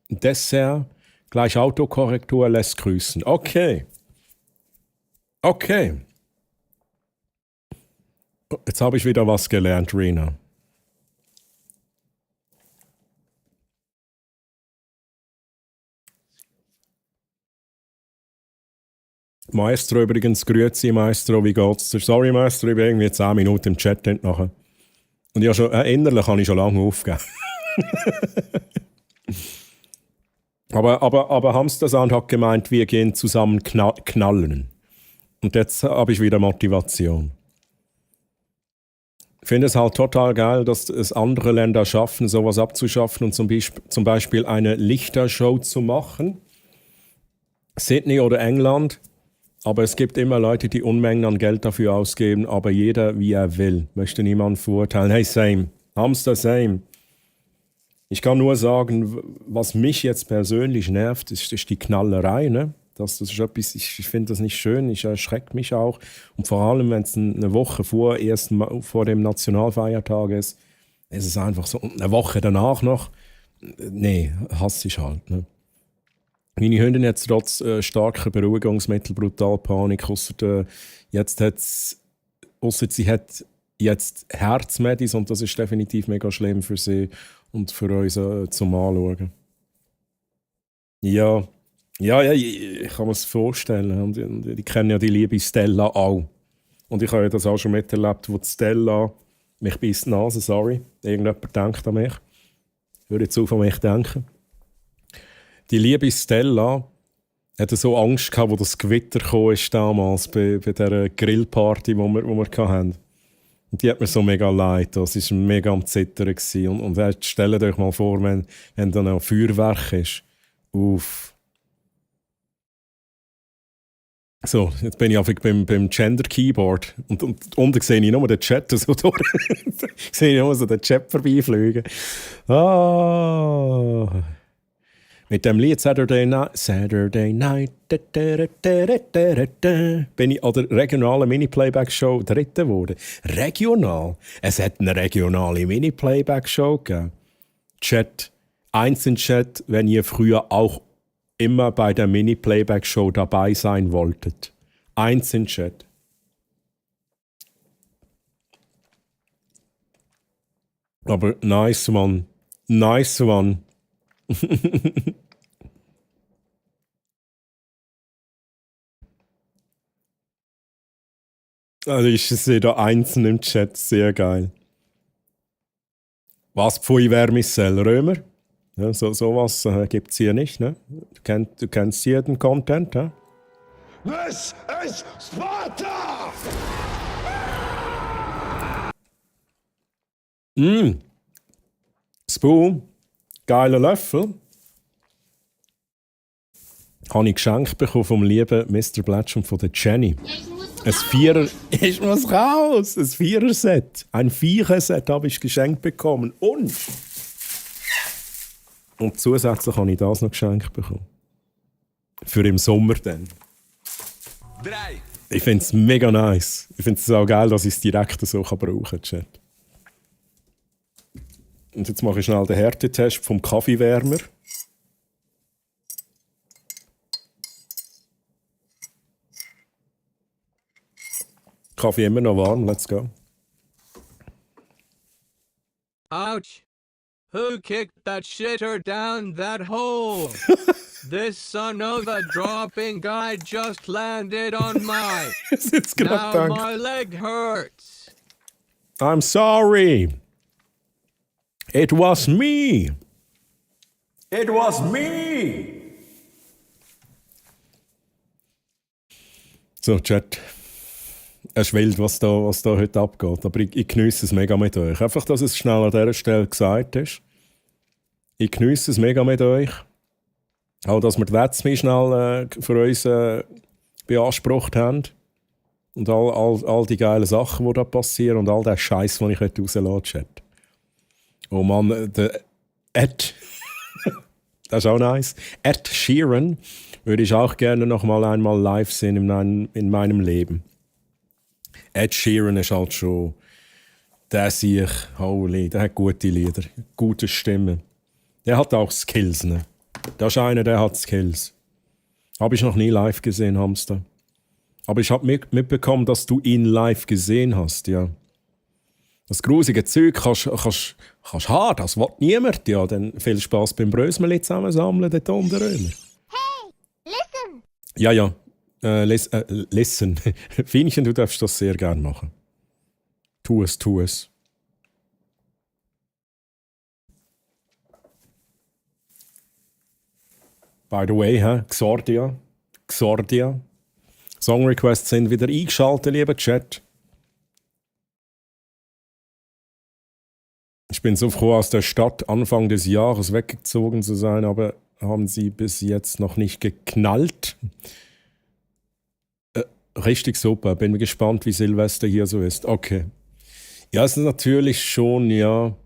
Dessert, gleich Autokorrektur lässt grüßen. Okay. Jetzt habe ich wieder was gelernt, Rina. Maestro übrigens, grüezi Maestro, wie geht's dir? Sorry Maestro, ich bin irgendwie 10 Minuten im Chat nachher. Und ja, schon, innerlich habe ich schon lange aufgegeben. aber Hamstersand hat gemeint, wir gehen zusammen knallen. Und jetzt habe ich wieder Motivation. Ich finde es halt total geil, dass es andere Länder schaffen, sowas abzuschaffen und zum Beispiel eine Lichtershow zu machen. Sydney oder England. Aber es gibt immer Leute, die Unmengen an Geld dafür ausgeben, aber jeder, wie er will. Möchte niemand verurteilen. Hey, same. Hamster, same. Ich kann nur sagen, was mich jetzt persönlich nervt, ist die Knallerei. Ne? Das ist etwas, ich finde das nicht schön, ich erschreckt mich auch. Und vor allem, wenn es eine Woche vor dem Nationalfeiertag ist es einfach so. Und eine Woche danach noch, nee, hasse ich halt. Ne? Meine Hündin hat trotz starker Beruhigungsmittel brutal Panik, ausser sie hat jetzt Herzmedis und das ist definitiv mega schlimm für sie und für uns zum Anschauen. Ja, ich kann mir das vorstellen. Und ich kenne ja die liebe Stella auch. Und ich habe ja das auch schon miterlebt, wo die Stella mich beißt die Nase, sorry. Irgendjemand denkt an mich. Hör jetzt auf an mich denken. Die liebe Stella hatte so Angst gehabt, wo das Gewitter kam damals bei dieser Grillparty, die wir hatten. Und die hat mir so mega leid. Das war mega am Zittern. Und stellt euch mal vor, wenn dann ein Feuerwerk ist. Uff. So, jetzt bin ich einfach beim Gender Keyboard. Und unten sehe ich nur den Chat so durch. Sehe ich nur so den Chat vorbeifliegen. Mit dem Lied Saturday Night bin ich an der regionalen Mini-Playback-Show Dritte geworden. Regional? Es hat eine regionale Mini-Playback-Show gegeben. Chat, eins in Chat, wenn ihr früher auch immer bei der Mini-Playback-Show dabei sein wolltet. Eins in Chat. Aber nice one. Nice one. Also ich sehe da einzeln im Chat, sehr geil. Was Pfui Vermicell, Römer? Ja, sowas gibt es hier nicht, ne? Du kennst jeden Content, ja? This is Sparta! Spoon, geiler Löffel. Habe ich geschenkt bekommen vom lieben Mr. Blatch und von der Jenny. Ein Vierer... Ich muss raus! Ein Vierer-Set. Ein Vierer-Set habe ich geschenkt bekommen. Und zusätzlich habe ich das noch geschenkt bekommen. Für im Sommer dann. Ich finde es mega nice. Ich finde es auch geil, dass ich es direkt so brauchen kann, Chat. Und jetzt mache ich schnell den Härtetest vom Kaffeewärmer. Kaffee immer noch warm, let's go. Ouch. Who kicked that shitter down that hole? This son of a dropping guy just landed on my... Now my leg hurts. I'm sorry. It was me. It was me. So, Chat. Es ist wild, was da heute abgeht. Aber ich geniesse es mega mit euch. Einfach, dass es schnell an dieser Stelle gesagt ist. Ich geniesse es mega mit euch. Auch, dass wir das schnell für uns beansprucht haben. Und all die geilen Sachen, die da passieren. Und all den Scheiß, den ich heute rauslassen Chat. Oh Mann, der Ed. Das ist auch nice. Ed Sheeran würde ich auch gerne noch einmal live sehen in meinem Leben. Ed Sheeran ist halt schon der sich, holy, der hat gute Lieder, gute Stimme. Der hat auch Skills, ne? Das ist einer, der hat Skills. Habe ich noch nie live gesehen, Hamster. Aber ich habe mitbekommen, dass du ihn live gesehen hast, ja. Das grusige Zeug kannst haben, das will niemand. Ja, dann viel Spaß beim Brösmeli zusammensammeln, dort unten Römer. Hey, listen! Ja. Listen. Fienchen, du darfst das sehr gern machen. Tu es. By the way, Xordia. Song Requests sind wieder eingeschaltet, lieber Chat. Ich bin so froh, aus der Stadt Anfang des Jahres weggezogen zu sein, aber haben sie bis jetzt noch nicht geknallt. Richtig super. Bin gespannt, wie Silvester hier so ist. Okay. Ja, es ist natürlich schon, ja,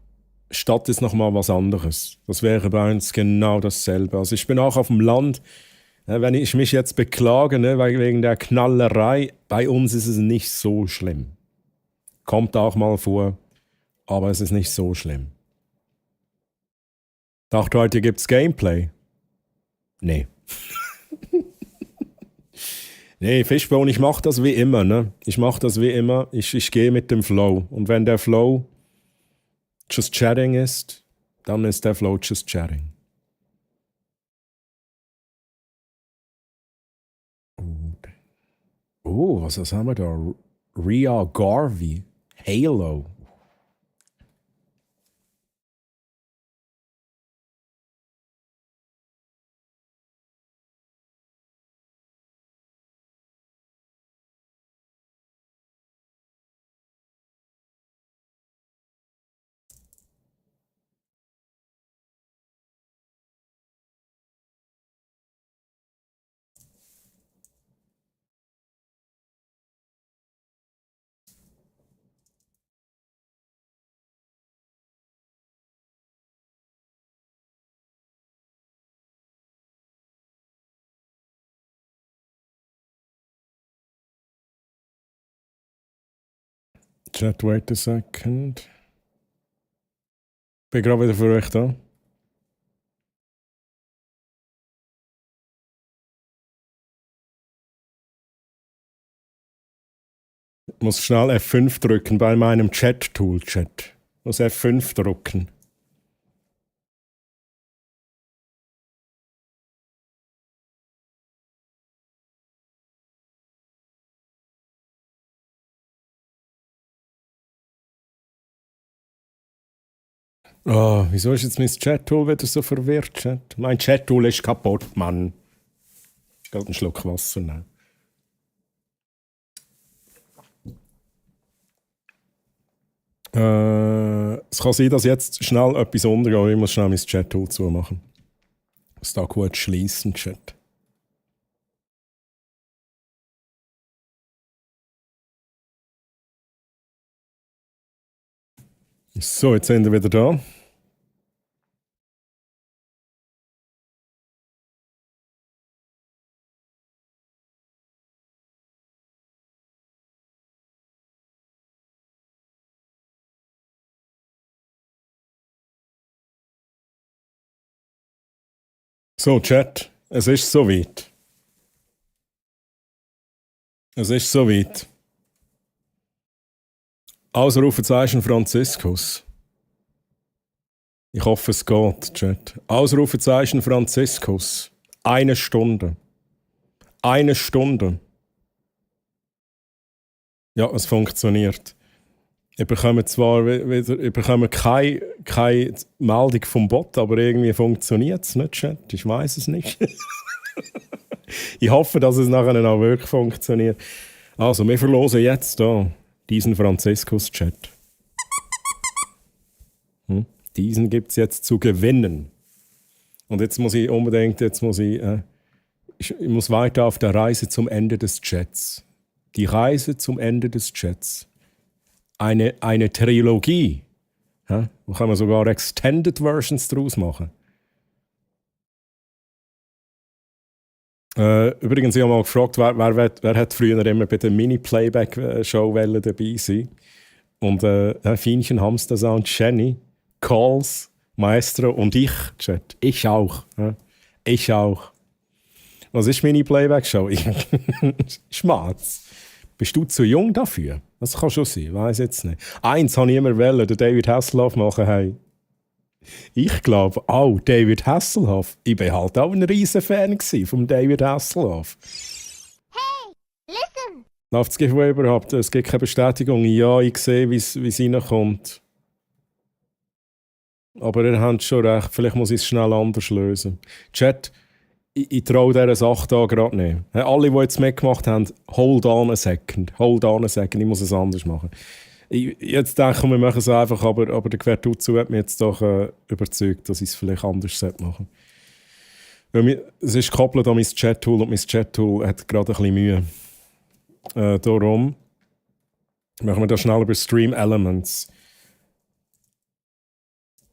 Stadt ist nochmal was anderes. Das wäre bei uns genau dasselbe. Also ich bin auch auf dem Land. Wenn ich mich jetzt beklage, ne, wegen der Knallerei, bei uns ist es nicht so schlimm. Kommt auch mal vor, aber es ist nicht so schlimm. Dachte heute gibt's Gameplay? Nee. Nee, Fishbone, ich mache das wie immer, ne? Ich gehe mit dem Flow. Und wenn der Flow just chatting ist, dann ist der Flow just chatting. Oh, was haben wir da? Rhea Garvey. Halo. Chat, wait a second. Bin gerade wieder für euch da. Ich muss schnell F5 drücken bei meinem Chat-Tool, Chat. Ich muss F5 drücken. Oh, wieso ist jetzt mein Chat-Tool wieder so verwirrt, Chat? Mein Chat-Tool ist kaputt, Mann. Ich gehe einen Schluck Wasser nehmen. Es kann sein, dass jetzt schnell etwas untergeht, aber ich muss schnell mein Chat-Tool zumachen. Ich muss da gut schließen, Chat. So, jetzt sind wir wieder da. So, Chat, es ist soweit. Es ist soweit. Ausrufezeichen Franziskus. Ich hoffe, es geht, Chat. Ausrufezeichen Franziskus. 1 Stunde. 1 Stunde. Ja, es funktioniert. Ich bekomme zwar wieder keine Meldung vom Bot, aber irgendwie funktioniert es nicht, Chat. Ich weiß es nicht. Ich hoffe, dass es nachher auch wirklich funktioniert. Also, wir verlosen jetzt hier diesen Franziskus-Chat. Diesen gibt es jetzt zu gewinnen. Und jetzt muss ich unbedingt, ich muss weiter auf der Reise zum Ende des Chats. Die Reise zum Ende des Chats. Eine Trilogie. Ja? Da kann man sogar Extended Versions draus machen. Übrigens, ich habe mal gefragt, wer hat früher immer bei der Mini-Playback-Show dabei sein. Und Fienchen, Hamster Sound, Jenny, Calls, Maestro und ich, Chat. Ich auch. Ja? Ich auch. Was ist Mini-Playback-Show? Schmatz. Bist du zu jung dafür? Das kann schon sein, weiß jetzt nicht. Eins habe ich immer wollen, den David Hasselhoff machen. Hey. Ich glaube auch, David Hasselhoff. Ich war halt auch ein riesen Fan von David Hasselhoff. Hey, listen. Läuft das Giveaway überhaupt? Es gibt keine Bestätigung. Ja, ich sehe, wie es reinkommt. Aber ihr habt schon recht. Vielleicht muss ich es schnell anders lösen. Chat, ich traue dieser Sache da gerade nicht. Alle, die jetzt mitgemacht haben, hold on a second. Hold on a second. Ich muss es anders machen. Jetzt denke ich, wir machen es einfach, aber der Quertutzu hat mich jetzt doch überzeugt, dass ich es vielleicht anders machen sollte. Es ist gekoppelt an mein Chat-Tool und mein Chat-Tool hat gerade ein bisschen Mühe. Darum machen wir das schnell über Stream Elements.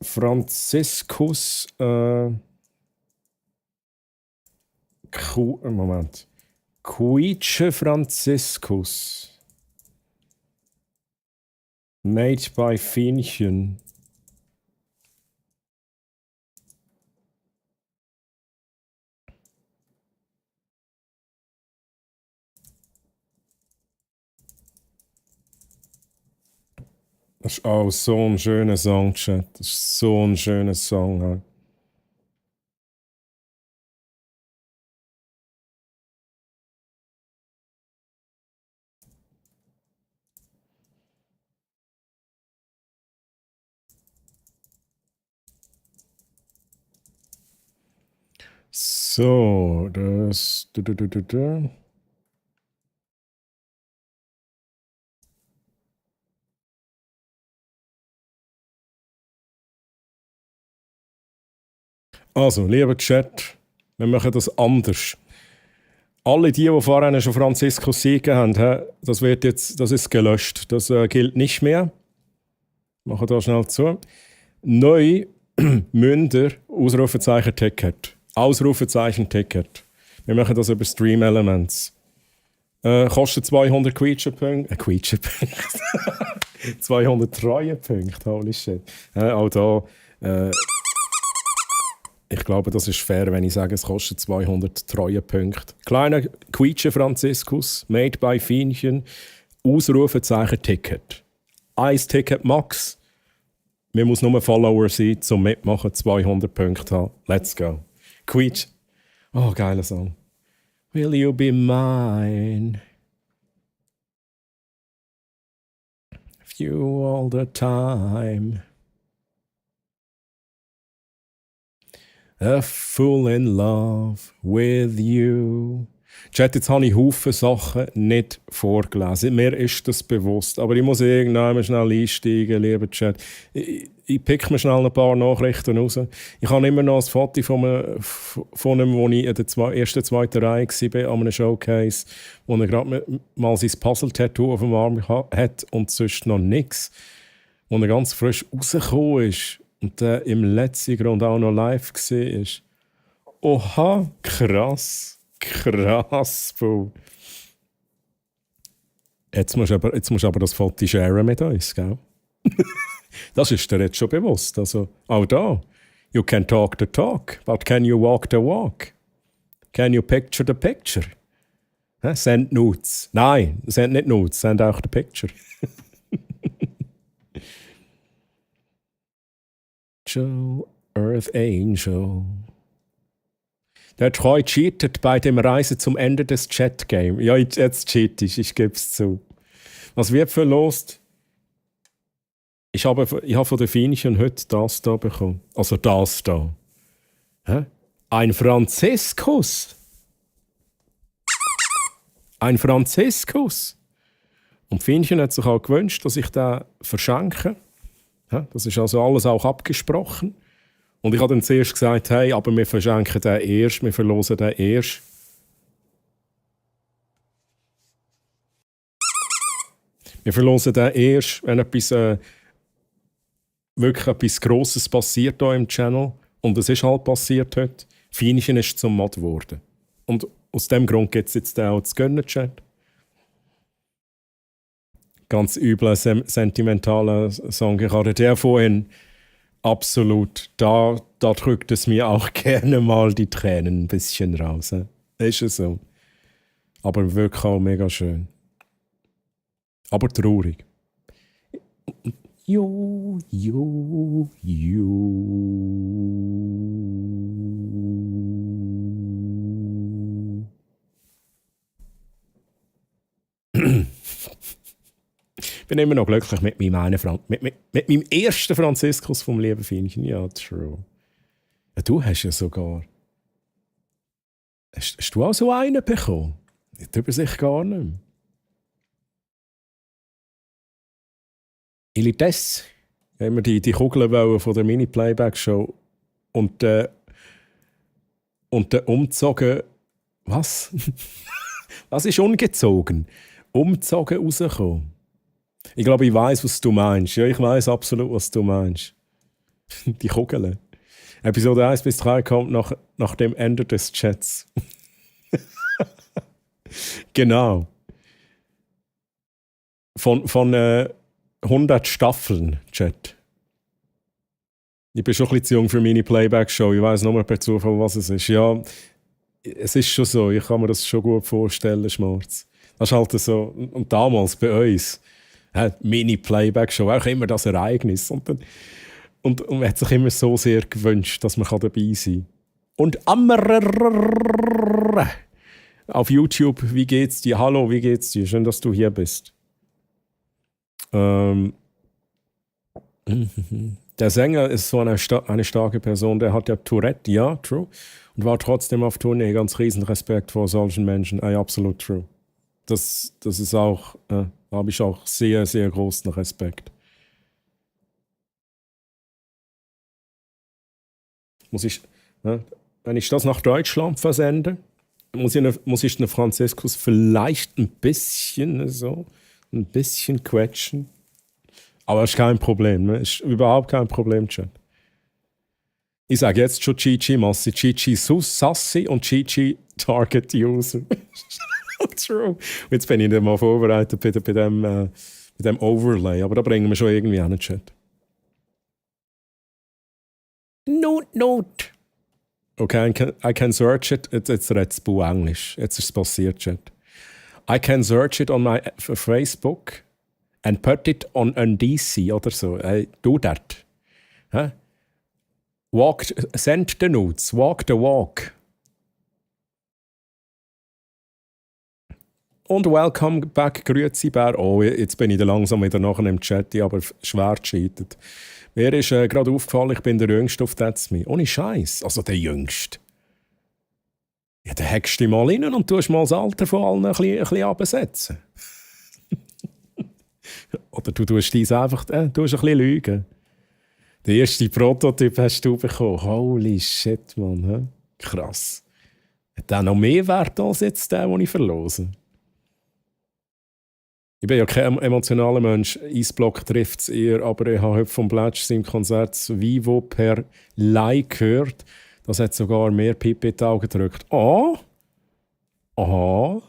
Franziskus Moment. Quietsche Franziskus. Made by Fienchen. Das ist auch so ein schöner Song, Chat. Das ist so ein schöner Song. Ja. So, das. Also, lieber Chat, wir machen das anders. Alle die vorhin schon Franziskus siegen haben, das ist gelöscht. Das gilt nicht mehr. Machen da schnell zu. Neu Münder, Ausrufezeichen Ticket. Ausrufezeichen Ticket. Wir machen das über Stream Elements. Kostet 200 Quietschepunkte. 200 Treuepunkte, holy shit. Auch da. Ich glaube, das ist fair, wenn ich sage, es kostet 200 Treuepunkte. Kleiner Quietsche Franziskus, made by Fienchen, Ausrufezeichen Ticket. 1 Ticket max. Wir müssen nur Follower sein, zum Mitmachen, 200 Punkte haben. Let's go. Quietsch. Oh, geiler Song. Will you be mine? With you all the time. A fool in love with you. Chat, jetzt habe ich Haufen Sachen nicht vorgelesen. Mir ist das bewusst. Aber ich muss irgendwann schnell einsteigen, lieber Chat. Ich pick mir schnell ein paar Nachrichten raus. Ich habe immer noch ein Foto von ihm, wo ich in der ersten, zweiten Reihe war, an einem Showcase, wo er gerade mal sein Puzzle-Tattoo auf dem Arm hat und sonst noch nichts. Wo er ganz frisch rausgekommen ist und im letzten Grund auch noch live war. Oha, krass. Krass, Bro. Jetzt musst du aber das Foto sharen mit uns, gell? Das ist dir jetzt schon bewusst. Also, auch da. You can talk the talk, but can you walk the walk? Can you picture the picture? Send nudes. Nein, send nicht nudes, send auch the picture. Joe, Earth Angel. Der Troy cheatet bei dem Reise zum Ende des Chat-Games. Ja, jetzt cheat ich gebe es zu. Was wird verlost? Ich habe von der Fienchen heute das da bekommen. Also das da. Hä? Ein Franziskus. Ein Franziskus. Und Fienchen hat sich auch gewünscht, dass ich den verschenke. Das ist also alles auch abgesprochen. Und ich habe dann zuerst gesagt, hey, aber wir verschenken den erst, wir verlosen den erst. Wir verlosen den erst, wenn wirklich etwas Grosses passiert hier im Channel. Und es ist halt passiert heute. Fienchen ist zum Mod geworden. Und aus dem Grund gibt es jetzt auch zu gönnen, Chat. Ganz übler, sentimentaler Song. Ich hatte der vorhin absolut. Da drückt es mir auch gerne mal die Tränen ein bisschen raus. Ist es so. Aber wirklich auch mega schön. Aber traurig. Jo. Ich bin immer noch glücklich mit meinem ersten Franziskus vom lieben Fienchen. Ja, true. Ja, du hast ja sogar... Hast du auch so einen bekommen? Nicht über sich gar nicht mehr. Elites. Ja, immer die Kugeln von der Mini-Playback-Show. Und der umgezogen... Was? Was ist ungezogen? Umgezogen rausgekommen. Ich glaube, ich weiss, was du meinst. Ja, ich weiss absolut, was du meinst. Die Kugeln. Episode 1 bis 3 kommt nach dem Ende des Chats. Genau. Von 100 Staffeln, Chat. Ich bin schon ein bisschen zu jung für meine Playback-Show. Ich weiss nur mal per Zufall, was es ist. Ja, es ist schon so. Ich kann mir das schon gut vorstellen, Schmarz. Das ist halt so. Und damals bei uns. Mini-Playback-Show, auch immer das Ereignis. Und man hat sich immer so sehr gewünscht, dass man dabei sein kann. Und auf YouTube, wie geht's dir? Hallo, wie geht's dir? Schön, dass du hier bist. Der Sänger ist so eine starke Person, der hat ja Tourette, ja, true. Und war trotzdem auf Tournee. Ganz riesen Respekt vor solchen Menschen. Absolut true. Das ist auch... Da habe ich auch sehr, sehr großen Respekt. Wenn ich das nach Deutschland versende, muss ich den Franziskus vielleicht ein bisschen quetschen. Aber das ist kein Problem. Ne? Ist überhaupt kein Problem, Chat. Ich sage jetzt schon Chichi Massi, Chichi Sassi und Chichi Target User. True. Jetzt bin ich nicht mal vorbereitet bei dem Overlay, aber da bringen wir schon irgendwie an den Chat. Note. Okay, I can search it. Jetzt redet es Englisch. Jetzt ist es passiert, Chat. I can search it on my Facebook and put it on DC oder so. Do that. Huh? Send the notes. Walk the walk. Und welcome back, grüezi Bär. Oh, jetzt bin ich da langsam wieder nachher im Chat, aber schwer gescheitert. Mir ist gerade aufgefallen, ich bin der Jüngste auf That's Me. Ohne Scheiß, also der Jüngste. Ja, dann hackst du dich mal rein und tust mal das Alter von allen ein bisschen absetzen. Oder du tust dies einfach tust ein bisschen lügen. Den ersten Prototyp hast du bekommen. Holy shit, Mann. He? Krass. Hat der noch mehr Wert als jetzt der, den ich verlose? Ich bin ja kein emotionaler Mensch. Eisblock trifft es eher, aber ich habe heute vom Blatsch seinem Konzert das Vivo per Like gehört. Das hat sogar mehr Pipi in die Augen gedrückt. Ah? Aha.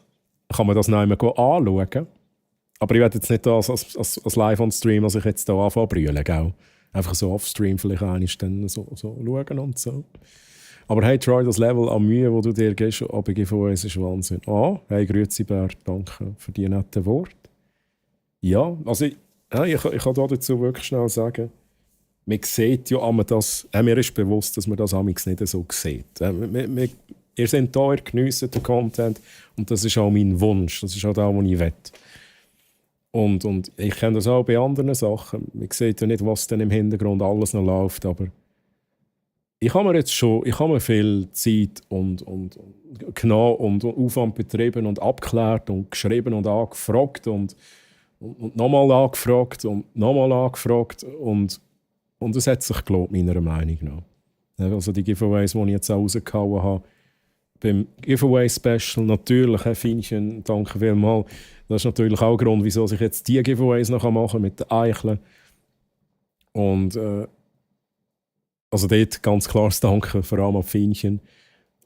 Kann man das noch einmal anschauen? Aber ich werde jetzt nicht das als Live-on-Stream, als ich jetzt hier anfange zu brüllen, gell? Einfach so off-stream vielleicht einmal dann so schauen und so. Aber hey, Troy, das Level an Mühe, das du dir gibst, ab GVS ist Wahnsinn. Ah, hey, grüezi Bert, danke für die netten Worte. Ja, also ich kann dazu wirklich schnell sagen, man sieht ja einmal das, mir ist bewusst, dass man das amigs nicht so sieht. Ihr seid da, ihr geniesst den Content und das ist auch mein Wunsch, das ist auch das, was ich will. Und ich kenne das auch bei anderen Sachen. Man sieht ja nicht, was denn im Hintergrund alles noch läuft, aber ich habe mir viel Zeit und genau und Aufwand betrieben und abgeklärt und geschrieben und angefragt und nochmal angefragt und nochmal angefragt und es hat sich gelohnt, meiner Meinung nach. Also die Giveaways, die ich jetzt auch rausgehauen habe, beim Giveaway-Special natürlich, Fienchen, danke vielmals. Das ist natürlich auch der Grund, wieso ich jetzt die Giveaways noch machen mit den Eicheln. Und also dort ganz klares Danke, vor allem an Fienchen.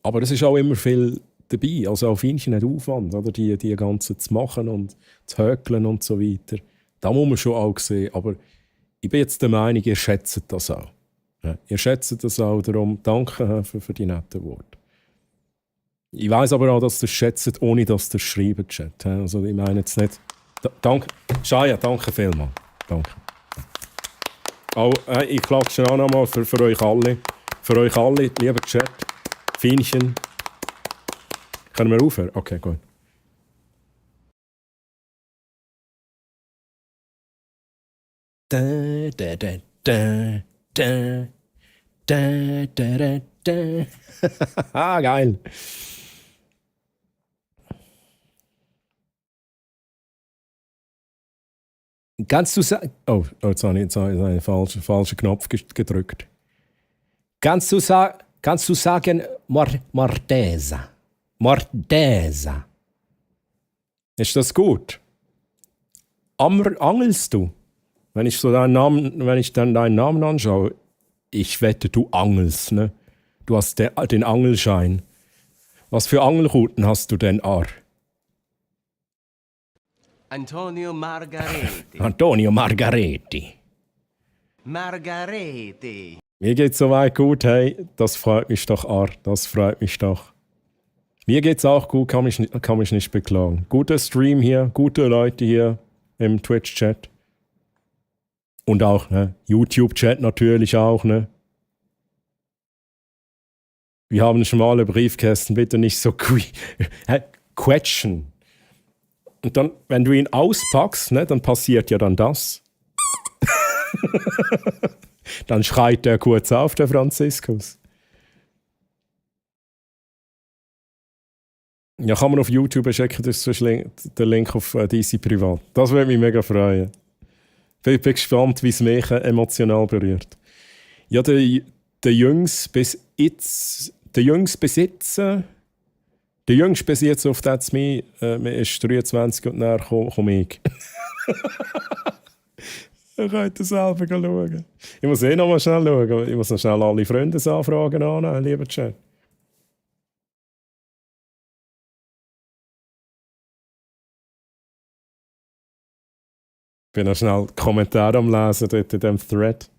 Aber es ist auch immer viel dabei. Also auch Fienchen hat Aufwand, oder? Die ganze zu machen und zu häkeln und so weiter. Da muss man schon auch sehen. Aber ich bin jetzt der Meinung, ihr schätzt das auch. Ja, ihr schätzt das auch. Darum danke für die netten Worte. Ich weiss aber auch, dass ihr es schätzt, ohne dass ihr es schreibt, Chat. Also ich meine jetzt nicht... Danke. Shaya, danke vielmals. Danke. Auch, ich klatsche auch nochmal für euch alle. Für euch alle, lieber Chat. Fienchen. Können wir aufhören? Okay, gut. Da, da, da, da, da, da, da, da, da. Ah, geil. Kannst du sagen... Oh, jetzt habe ich einen falschen Knopf gedrückt. Kannst du sagen Martesa? Martesa. Ist das gut? Angelst du? Wenn ich dann deinen Namen anschaue, ich wette, du angelst, ne? Du hast den Angelschein. Was für Angelrouten hast du denn, Ar? Antonio Margareti. Antonio Margareti. Margareti. Mir geht's soweit gut, hey. Das freut mich doch, Ar. Das freut mich doch. Mir geht's auch gut, kann mich nicht beklagen. Guter Stream hier, gute Leute hier im Twitch-Chat. Und auch, ne? YouTube-Chat natürlich auch, ne? Wir haben schmale Briefkästen, bitte nicht so quetschen. Und dann, wenn du ihn auspackst, ne, dann passiert ja dann das. Dann schreit er kurz auf, der Franziskus. Ja, kann man auf YouTube checken, das ist der Link auf DC Privat. Das würde mich mega freuen. Ich bin gespannt, wie es mich emotional berührt. Ja, der jüngste bis jetzt auf That's Me ist 23 und nachher komme ich. Ihr könnt das selber schauen. Ich muss noch mal schnell schauen. Ich muss noch schnell alle Freundesanfragen annehmen, lieber Chat. Ich bin noch schnell Kommentare am Lesen dort in diesem Thread.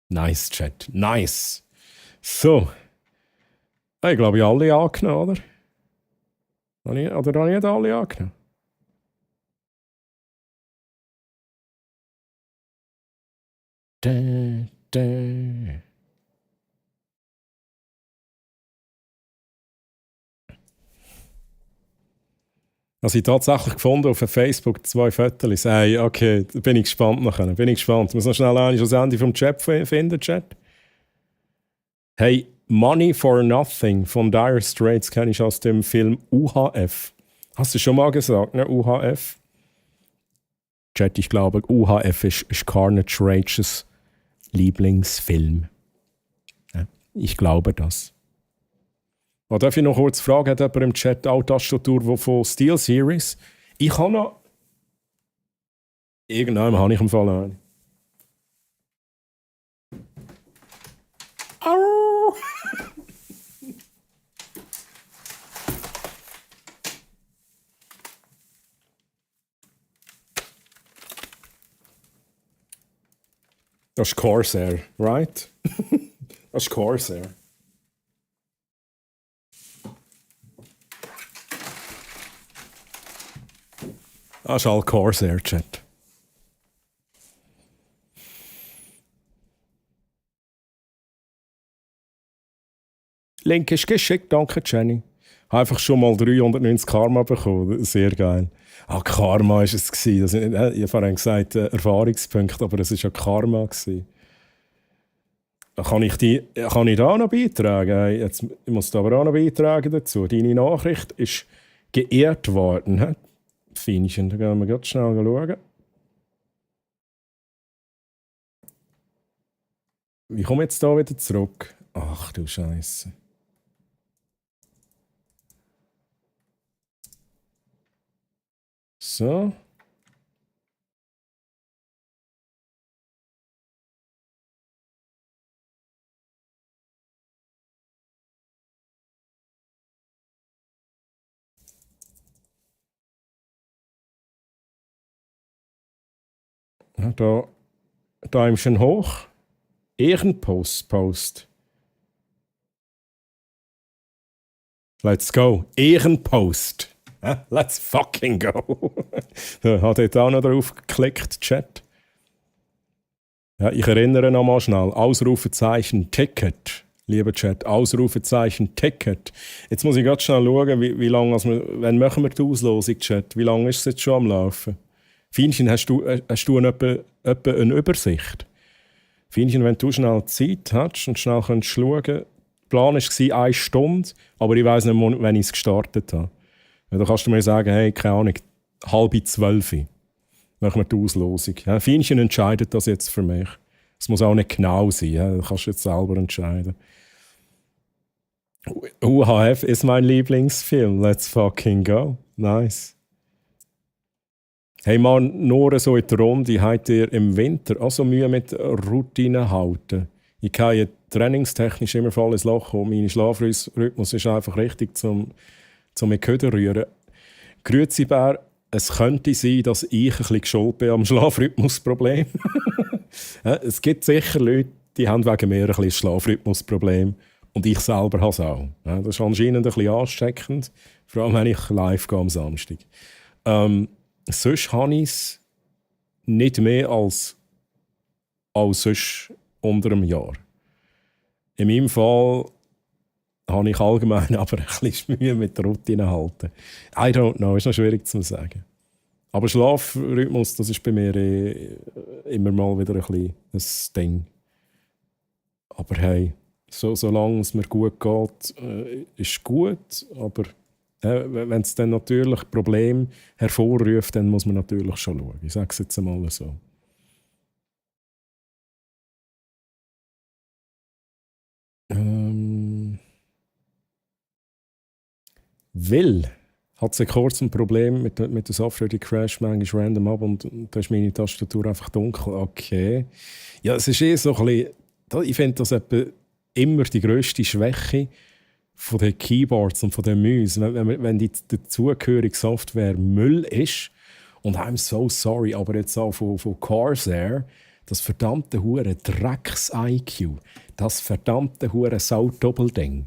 Nice, Chat. Nice. So. Ich glaube, ich habe alle angenommen, oder? Oder habe ich nicht alle angenommen? Also ich tatsächlich gefunden auf Facebook 2 Fotos. Hey, okay, da bin ich gespannt nachher. Ich muss noch schnell das Ende vom Chat finden, Chat. Hey, Money for Nothing von Dire Straits kenne ich aus dem Film UHF. Hast du schon mal gesagt, ne? UHF? Chat, ich glaube, UHF ist Carnage Rages Lieblingsfilm. Ja, ich glaube das. Oh, darf ich noch kurz fragen, hat jemand im Chat auch Tastatur von SteelSeries? Ich habe noch... Irgendwann habe ich im Fall eine. Au! Das ist Corsair, right? Das ist Corsair. Das ist all Corsair, Chat. Link ist geschickt, danke Jenny. Einfach schon mal 390 Karma bekommen, sehr geil. Ah, Karma war es. Das, ich habe vorhin gesagt, Erfahrungspunkte, aber es war ja Karma. Kann ich da auch noch beitragen? Jetzt, ich muss da aber auch noch beitragen dazu. Deine Nachricht ist geehrt worden. Feinchen, da gehen wir ganz schnell schauen. Wie komme ich jetzt da wieder zurück? Ach du Scheiße. So. Ja, da im schon hoch. Ehrenpost. Let's go. Ehrenpost. Let's fucking go. Hat jetzt auch noch drauf geklickt, Chat. Ja, ich erinnere noch mal schnell. Ausrufezeichen Ticket. Lieber Chat, Ausrufezeichen Ticket. Jetzt muss ich ganz schnell schauen, wie lange, wann machen wir die Auslosung, Chat? Wie lange ist es jetzt schon am Laufen? Feinchen, hast du etwa eine Übersicht? Feinchen, wenn du schnell Zeit hast und schnell schauen kannst. Der Plan war 1 Stunde, aber ich weiss nicht, wann ich es gestartet habe. Ja, da kannst du mir sagen, hey, keine Ahnung, 11:30 machen wir die Auslosung. Ja, Feinchen entscheidet das jetzt für mich. Es muss auch nicht genau sein, ja, das kannst du jetzt selber entscheiden. UHF ist mein Lieblingsfilm, let's fucking go. Nice. Hey Mann, nur so in der Runde, habt ihr im Winter auch so Mühe mit Routine halten? Ich gehe trainingstechnisch immer voll ins Loch und mein Schlafrhythmus ist einfach richtig zum mit Köder rühren. Grüezi Bär, es könnte sein, dass ich ein bisschen schuld bin am Schlafrhythmusproblem. Es gibt sicher Leute, die haben wegen mir ein bisschen Schlafrhythmusproblem und ich selber habe es auch. Das ist anscheinend ein bisschen ansteckend, vor allem wenn ich live gehe am Samstag. Sonst habe ich es nicht mehr als sonst unter einem Jahr. In meinem Fall habe ich allgemein aber ein bisschen Mühe mit der Routine halten. I don't know, ist noch schwierig zu sagen. Aber Schlafrhythmus, das ist bei mir immer mal wieder ein bisschen ein Ding. Aber hey, solange es mir gut geht, ist gut. Aber wenn es dann natürlich Probleme hervorruft, dann muss man natürlich schon schauen. Ich sage es jetzt einmal so. Will hat es kurz ein Problem mit der Software, die crasht manchmal random ab und da ist meine Tastatur einfach dunkel. Okay. Ja, es ist so ein bisschen, ich finde das immer die grösste Schwäche von den Keyboards und von den Mäusen, wenn die dazugehörige Software Müll ist. Und I'm so sorry, aber jetzt auch von Corsair, das verdammte hure Drecks-IQ, das verdammte hure Sau-Doppelding.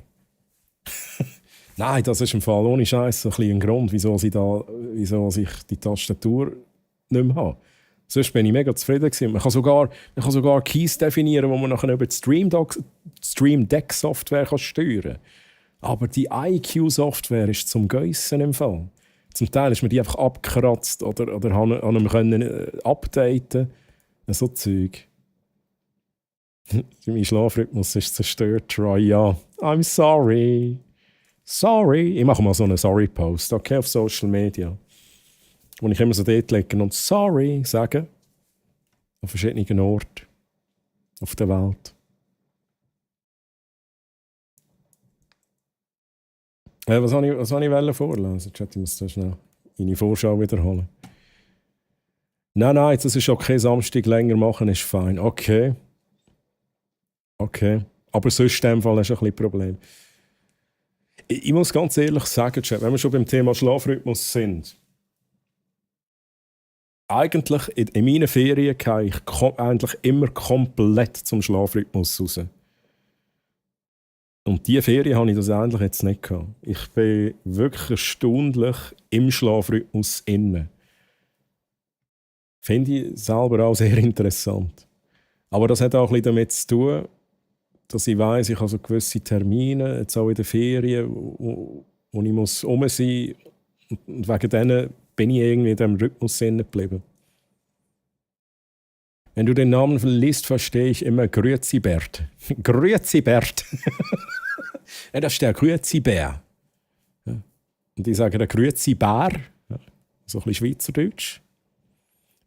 Nein, das ist im Fall ohne Scheiß ein Grund, wieso ich die Tastatur nicht mehr habe. Sonst bin ich mega zufrieden gewesen. Man kann sogar Keys definieren, die man nachher über die Stream Deck Software steuern kann. Aber die IQ-Software ist zum Geissen im Fall. Zum Teil ist mir die einfach abgekratzt oder haben können updaten. So Zeug. Mein Schlafrhythmus ist zerstört, Troy. Ja, I'm sorry. Sorry. Ich mache mal so einen Sorry-Post, okay, auf Social Media. Wo ich immer so dort lege und sorry sage. An verschiedenen Orten auf der Welt. Was wollte ich vorlesen? Ich muss da schnell meine Vorschau wiederholen. Nein, das ist okay, Samstag länger machen ist fein. Okay. Aber sonst in dem Fall hast du ein bisschen Problem. Ich muss ganz ehrlich sagen, Chat, wenn wir schon beim Thema Schlafrhythmus sind, eigentlich in meinen Ferien gehe ich eigentlich immer komplett zum Schlafrhythmus raus. Und diese Ferien habe ich das eigentlich jetzt nicht gehabt. Ich bin wirklich erstaunlich im Schlafrhythmus inne. Finde ich selber auch sehr interessant. Aber das hat auch ein bisschen damit zu tun, dass ich weiss, ich habe so gewisse Termine, jetzt auch in den Ferien, wo ich muss rum sein muss. Und wegen denen bin ich irgendwie in diesem Rhythmus geblieben. Wenn du den Namen liest, verstehe ich immer Grüezi Bert. Grüezi Bert. Ja, das ist der Grüezi Bär. Ja. Und ich sage der Grüezi Bär. Ja. So ein bisschen Schweizerdeutsch.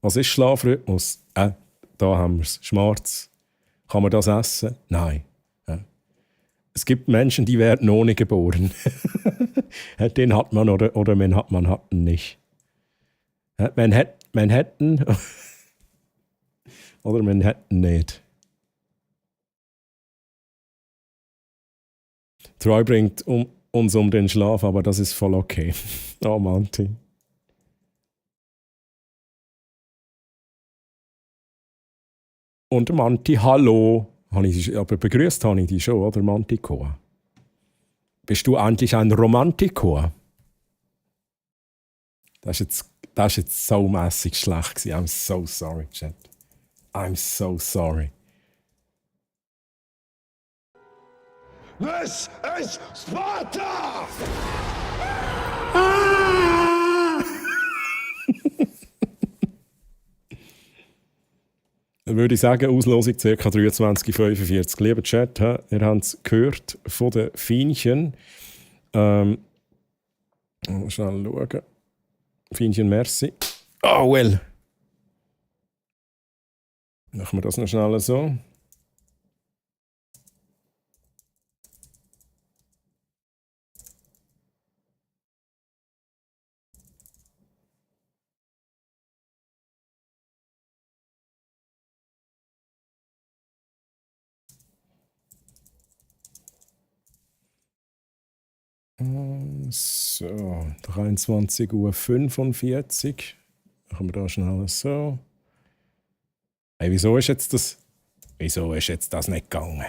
Was ist Schlafrhythmus? Da haben wir es. Schwarz. Kann man das essen? Nein. Ja. Es gibt Menschen, die werden ohne geboren. Den hat man oder man hat ihn nicht. Manhattan oder Manhattan nicht. Troy bringt uns um den Schlaf, aber das ist voll okay. Oh, Monty. Und Monty, hallo. Aber begrüßt habe ich dich schon, oder Mantico? Bist du eigentlich ein Romantico? Das ist jetzt so mässig schlecht gewesen. I'm so sorry, Chat. I'm so sorry. This is Sparta! Dann würde ich sagen, Auslosung ca. 23:45. Lieber Chat, ihr habt es gehört von den Fienchen. Schnell schauen. Fienchen, merci. Oh, well. Machen wir das noch schnell so. So, 23:45 Uhr. Machen wir da schnell so. Hey, wieso ist jetzt das nicht gegangen?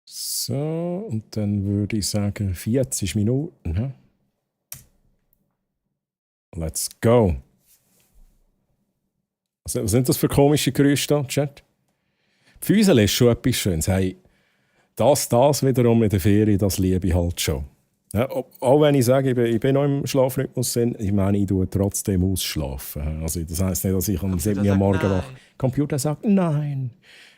So, und dann würde ich sagen 40 Minuten. Hm? Let's go. Was sind das für komische Geräusche da, Chat? Füßel ist schon etwas Schönes. Hey, das wiederum in der Ferien, das liebe ich halt schon. Ja, auch wenn ich sage, ich bin noch im Schlafrhythmus, ich meine, ich tue trotzdem ausschlafen. Also, das heisst nicht, dass ich am 7 Uhr morgen wach bin. Der Computer sagt nein.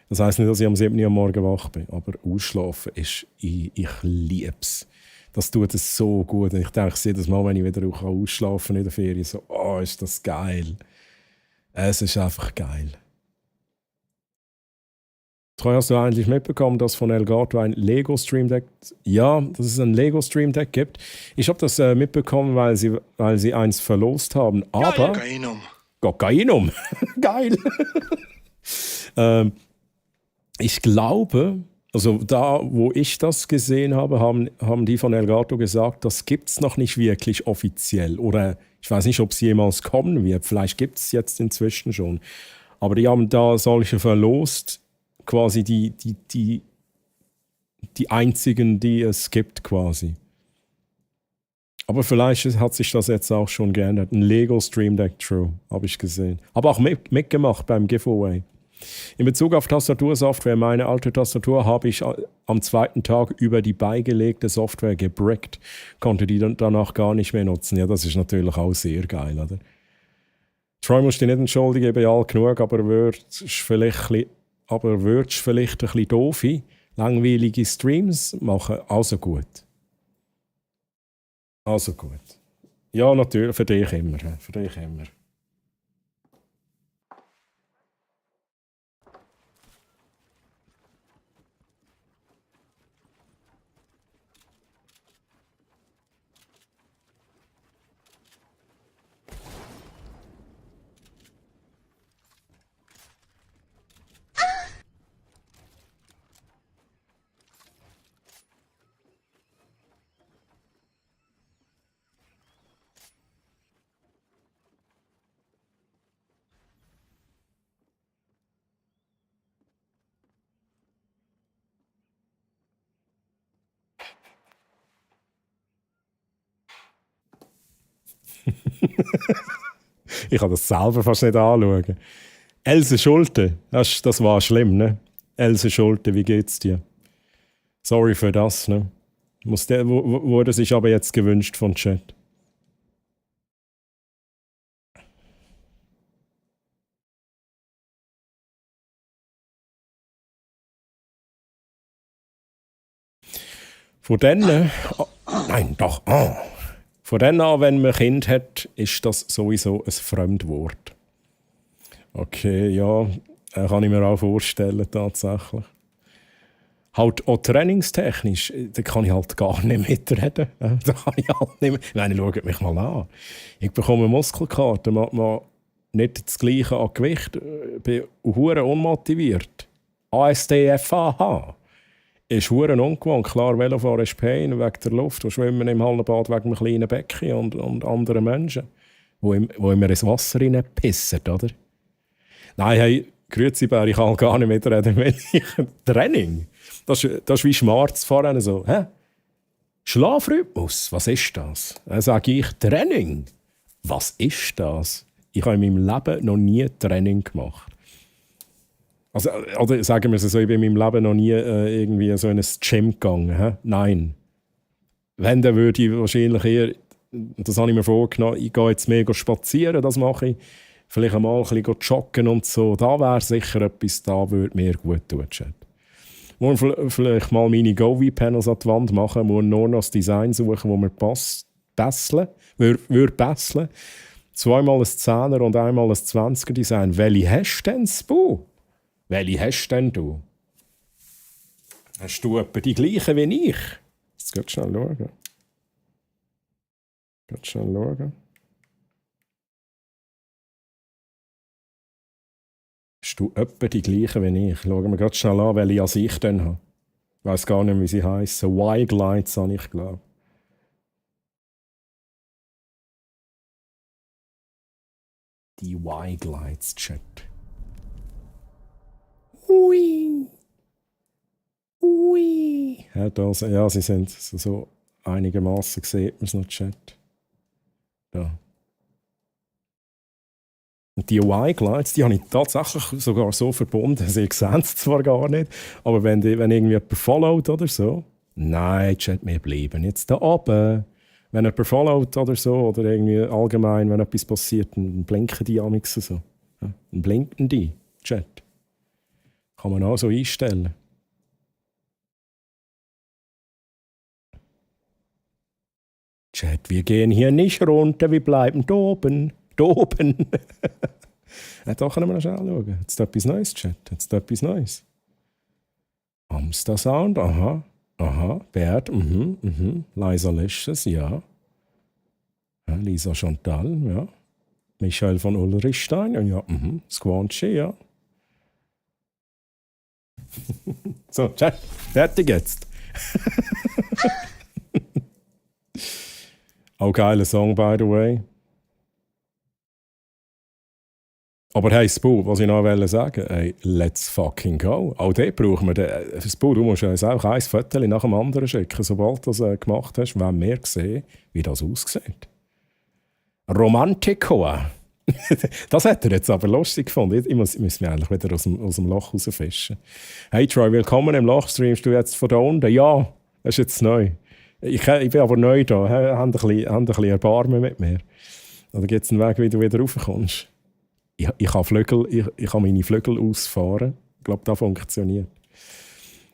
Das heisst nicht, dass ich am 7 Uhr morgen wach bin. Aber ausschlafen ist, ich liebe es. Das tut es so gut. Und ich denke jedes Mal, wenn ich wieder auch ausschlafen in der Ferien, so, oh, ist das geil. Es ist einfach geil. Hast du eigentlich mitbekommen, dass von Elgato ein Lego Stream Deck, dass es ein Lego Stream Deck gibt? Ich habe das mitbekommen, weil sie eins verlost haben. Aber Kokainum. Geil. Ich glaube, also da, wo ich das gesehen habe, haben die von Elgato gesagt, das gibt es noch nicht wirklich offiziell. Oder ich weiß nicht, ob es jemals kommen wird. Vielleicht gibt es jetzt inzwischen schon. Aber die haben da solche verlost. Quasi die einzigen, die es gibt, quasi. Aber vielleicht hat sich das jetzt auch schon geändert. Ein Lego Stream Deck True, habe ich gesehen. Aber auch mitgemacht beim Giveaway. In Bezug auf Tastatursoftware, meine alte Tastatur habe ich am zweiten Tag über die beigelegte Software gebrickt. Konnte die dann danach gar nicht mehr nutzen. Ja, das ist natürlich auch sehr geil, oder? Troy musst dich nicht entschuldigen, ich bin alt genug, aber würdest vielleicht ein bisschen doofe, langweilige Streams machen. Also gut. Also gut. Ja, natürlich, für dich immer. Für dich immer. Ich kann das selber fast nicht anschauen. Else Schulte, das war schlimm, ne? Else Schulte, wie geht's dir? Sorry für das, ne? Wurde sich aber jetzt gewünscht von Chat. Von denen, von dann an, wenn man ein Kind hat, ist das sowieso ein Fremdwort. Okay, ja, kann ich mir auch vorstellen, tatsächlich. Halt auch trainingstechnisch, da kann ich halt gar nicht mitreden. Da kann ich halt nicht mehr. Ich meine, schaut mich mal an. Ich bekomme Muskelkater, man nicht das Gleiche an Gewicht, bin hure unmotiviert. ASDFAH. Ist hure ungewohnt. Klar, Velofahren ist Pain wegen der Luft, und Schwimmen im Hallenbad wegen einem kleinen Becken und anderen Menschen, wo immer ins Wasser reinpissen, oder? Nein, hey, grüezi Bär, ich kann gar nicht mitreden, wenn ich Training. Das ist wie schwarz fahren, so, hä? Schlafrhythmus, was ist das? Dann sage ich, Training. Was ist das? Ich habe in meinem Leben noch nie Training gemacht. Also, oder sagen wir es so, ich bin in meinem Leben noch nie irgendwie so in ein Gym gegangen. He? Nein. Wenn, dann würde ich wahrscheinlich eher, das habe ich mir vorgenommen, ich gehe jetzt mehr spazieren, das mache ich. Vielleicht einmal ein bisschen joggen und so. Da wäre sicher etwas, da würde mir gut tun, Chat. Muss vielleicht mal meine Go-V-Panels an die Wand machen, muss nur noch das Design suchen, wo mir passt. Würde basteln. Zweimal ein 10er und einmal ein 20er Design. Welche hast du denn, Spu? Welche hast denn du? Hast du etwa die gleiche wie ich? Jetzt geht schnell schauen. Hast du etwa die gleiche wie ich? Schauen wir gerade schnell an, welche ich dann habe. Ich weiss gar nicht, wie sie heissen. Y-Glides habe ich, glaube ich. Die Y-Glides, Chat. Ui. Ja, sie sind so einigermaßen, sieht man es noch, Chat. Da. Und die Y-Glides, die habe ich tatsächlich sogar so verbunden. Sie sehen es zwar gar nicht, aber wenn irgendwie jemand followt oder so. Nein, Chat, wir bleiben jetzt da oben. Wenn jemand followt oder so, oder irgendwie allgemein, wenn etwas passiert, dann blinken die amigs so. Ja, dann blinken die, Chat. Kann man auch so einstellen. Chat, wir gehen hier nicht runter, wir bleiben da oben. Da oben. Ja, da können wir noch schnell schauen. Jetzt etwas Neues, Chat. Jetzt etwas Neues. Amster Sound, aha. Bert, Liza Lesches, ja. Lisa Chantal, ja. Michael von Ulrichstein, ja. Squanchy, ja. So, Chat, fertig jetzt. Auch geiler Song, by the way. Aber hey, Spu, was ich noch sagen wollte, hey, let's fucking go. Auch den brauchen wir. Spu, du musst uns auch ein Foto nach dem anderen schicken. Sobald du das gemacht hast, wollen wir sehen, wie das aussieht. Romantico. Das hat er jetzt aber lustig gefunden. Ich muss mich eigentlich wieder aus dem Loch rausfischen. Hey Troy, willkommen im Loch. Streamst du jetzt von da unten? Ja, das ist jetzt neu. Ich bin aber neu da. Haben ein bisschen Erbarmen mit mir. Oder gibt es einen Weg, wie du wieder raufkommst? Ich kann ich kann meine Flügel ausfahren. Ich glaube, das funktioniert.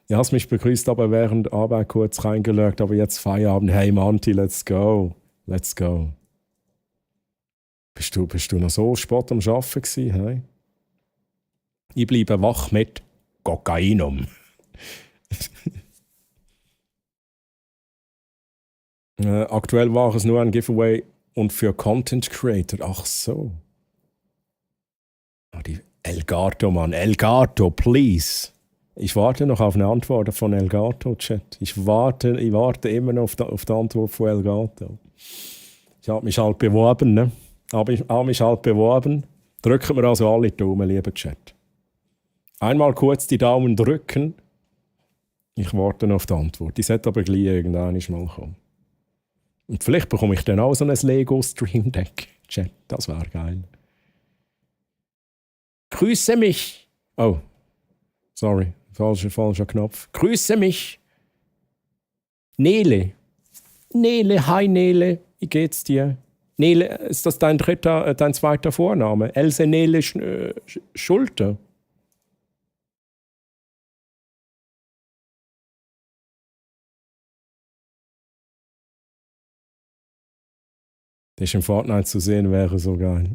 Ich habe mich begrüßt, aber während der Arbeit kurz reingelegt, aber jetzt Feierabend. Hey Manti, let's go. Let's go. Bist du noch so spät am Arbeiten gewesen? Hey? Ich bleibe wach mit Kokainum. Aktuell war es nur ein Giveaway und für Content Creator. Ach so. Oh, die Elgato, Mann. Elgato, please. Ich warte noch auf eine Antwort von Elgato, Chat. Ich warte immer noch auf die Antwort von Elgato. Ich habe mich halt beworben, ne? Drücken wir also alle die Daumen, lieber Chat. Einmal kurz die Daumen drücken. Ich warte noch auf die Antwort. Die sollte aber gleich irgendwann mal kommen. Und vielleicht bekomme ich dann auch so ein Lego Stream Deck. Chat, das wäre geil. Grüße mich. Oh, sorry, falscher Knopf. Grüße mich. Nele. Nele, hi Nele. Wie geht's dir? Nele, ist das dein zweiter Vorname? Else Nele Schulte. Das ist im Fortnite zu sehen, wäre so geil.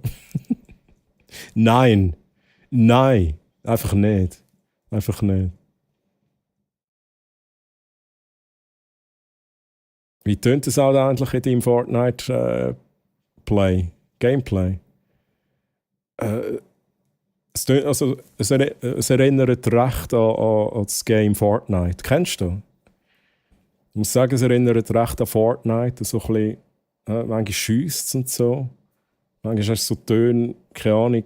Nein. Einfach nicht. Einfach nicht. Wie tönt es auch eigentlich in deinem Fortnite Gameplay? Es erinnert recht an das Game Fortnite. Kennst du? Ich muss sagen, es erinnert recht an Fortnite. So ein bisschen, manchmal schiesst es und so. Manchmal hast du so Töne, keine Ahnung,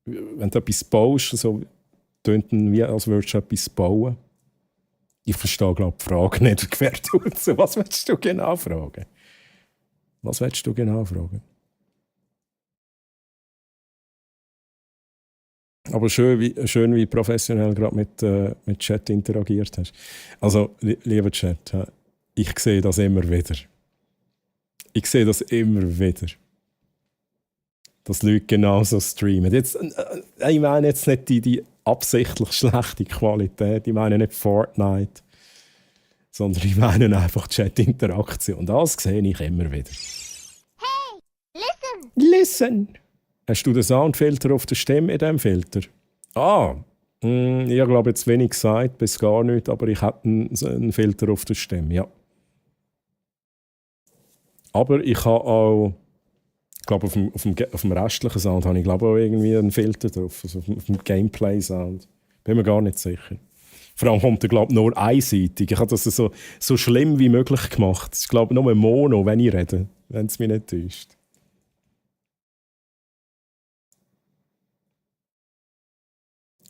wenn du etwas baust, so tönt es wie, als würdest du etwas bauen. Ich verstehe, glaube ich, die Frage nicht. So, was willst du genau fragen? Aber schön, wie professionell gerade mit Chat interagiert hast. Also, lieber Chat, ich sehe das immer wieder. Dass Leute genauso streamen. Jetzt, ich meine jetzt nicht die absichtlich schlechte Qualität, ich meine nicht Fortnite, sondern ich meine einfach Chat-Interaktion. Das sehe ich immer wieder. Hey, listen! Listen! Hast du den Soundfilter auf der Stimme in diesem Filter? Ich glaube jetzt wenig gesagt, bis gar nicht, aber ich habe einen Filter auf der Stimme, ja. Aber ich habe auch, ich glaube, auf dem restlichen Sound habe ich glaube auch irgendwie einen Filter drauf, also auf dem Gameplay-Sound. Bin mir gar nicht sicher. Vor allem kommt er, glaube ich, nur einseitig. Ich habe das so schlimm wie möglich gemacht. Ich glaube nur Mono, wenn ich rede, wenn es mich nicht täuscht.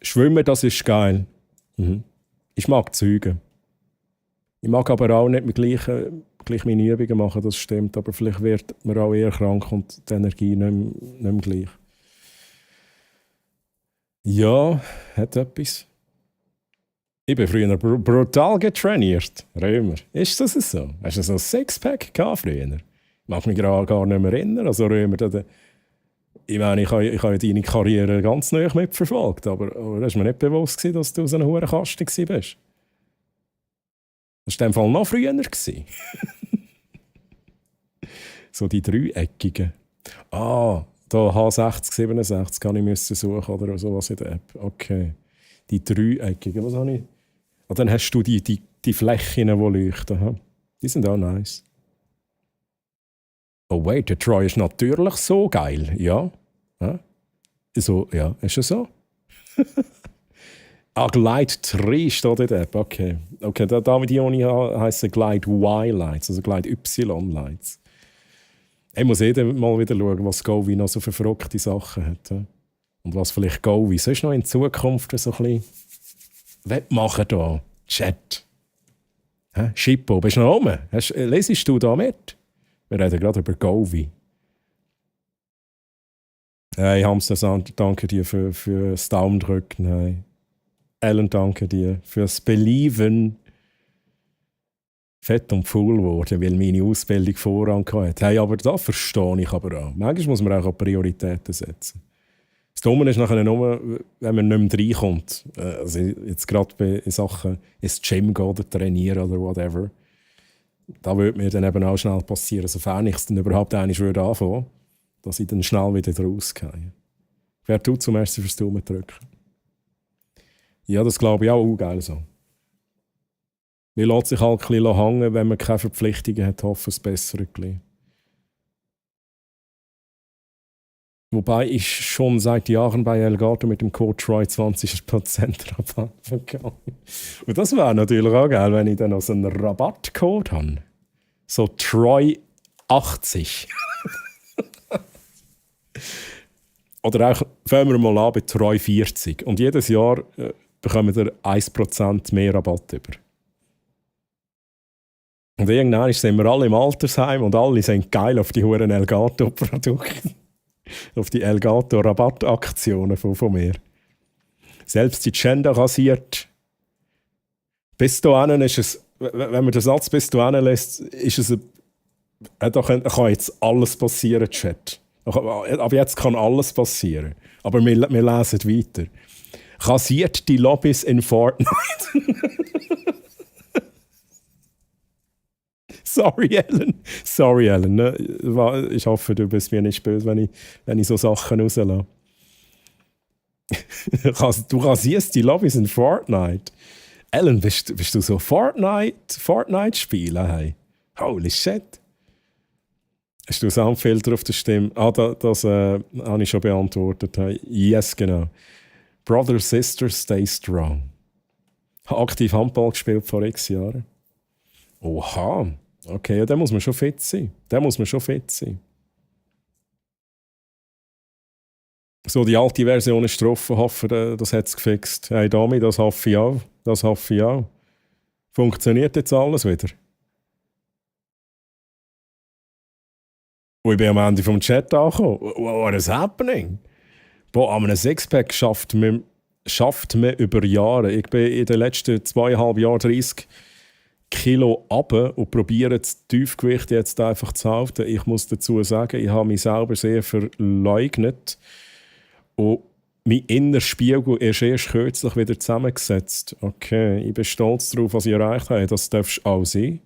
Schwimmen, das ist geil. Ich mag Züge. Ich mag aber auch nicht gleich meine Übungen machen, das stimmt. Aber vielleicht wird man auch eher krank und die Energie nicht mehr gleich. Ja, hat etwas. Ich bin früher brutal getrainiert. Römer. Ist das so? Hast du so ein Sixpack gehabt früher? Ich mag mich gar nicht mehr erinnern. Also Römer, ich meine, ich habe deine Karriere ganz neu mitverfolgt, aber es war mir nicht bewusst, dass du so eine hohe Kaste warst. Das war in dem Fall noch früher. So die dreieckigen. Da H60, 67 kann ich suchen oder sowas in der App. Okay. Die dreieckigen, was habe ich? Dann hast du die Flächen, die leuchten. Die sind auch nice. Oh wait, der Troy ist natürlich so geil. Ja. So, ja, ist es so? Glide 3 steht in der App. Okay, die heissen Glide Y-Lights, also Glide Y-Lights. Ich muss mal wieder schauen, was Govi noch so für verrückte Sachen hat. Und was vielleicht Govi sonst noch in Zukunft so ein bisschen machen da. Chat. Schippo, bist du noch oben? Lesest du da mit? Wir reden gerade über Govi. Hey Hamster, danke dir für das Daumendrücken. Hey. Ellen, danke dir fürs Belieben. Fett und faul geworden, weil meine Ausbildung Vorrang hatte. Hey, aber das verstehe ich aber auch. Manchmal muss man auch Prioritäten setzen. Das Dumme ist nachher nur, wenn man nicht mehr reinkommt. Also jetzt gerade bei Sachen ins Gym gehen oder trainieren oder whatever. Da würde mir dann eben auch schnell passieren, sofern ich es dann überhaupt einmal würde anfangen, dass ich dann schnell wieder rausgehe. Wer tut zum ersten fürs Daumen drücken? Ja, das glaube ich auch geil so. Man lässt sich halt ein bisschen hängen, wenn man keine Verpflichtungen hat, hoffen es besser ein bisschen. Wobei ich schon seit Jahren bei Elgato mit dem Code Troy 20% Rabatt bekomme. Und das wäre natürlich auch geil, wenn ich dann noch so einen Rabattcode habe. So Troy 80. Oder auch, fangen wir mal an bei Troy 40. Und jedes Jahr bekommen wir 1% mehr Rabatt über. Und irgendwann sind wir alle im Altersheim und alle sind geil auf die huren Elgato-Produkte. Auf die Elgato-Rabattaktionen von mir. Selbst die Gender rasiert. Bis dahin ist es, wenn man den Satz bis dahin lässt, ist es, da kann jetzt alles passieren, Chat. Aber jetzt kann alles passieren. Aber wir lesen weiter. Rasiert die Lobbys in Fortnite. Sorry, Ellen. Ne? Ich hoffe, du bist mir nicht böse, wenn ich so Sachen rauslasse. Du rasierst die Lobbys in Fortnite. Ellen, bist du so Fortnite-Spieler? Hey? Holy shit. Hast du Soundfilter auf der Stimme? Das habe ich schon beantwortet. Hey. Yes, genau. Brother, Sister, stay strong. Habe aktiv Handball gespielt vor x Jahren. Oha. Okay, ja, da muss man schon fit sein. So, die alte Version ist drauf, hoffe, das hat es gefixt. Hey Dami, das hoffe ich auch. Funktioniert jetzt alles wieder? Und ich bin am Ende vom Chat angekommen. What is happening? Boah, an einem Sixpack schafft man über Jahre. Ich bin in den letzten 2,5 Jahren 30 Kilo runter und probiere das Tiefgewicht jetzt einfach zu halten. Ich muss dazu sagen, ich habe mich selber sehr verleugnet und mein innerer Spiegel ist erst kürzlich wieder zusammengesetzt. Okay, ich bin stolz darauf, was ich erreicht habe. Das darfst auch sein.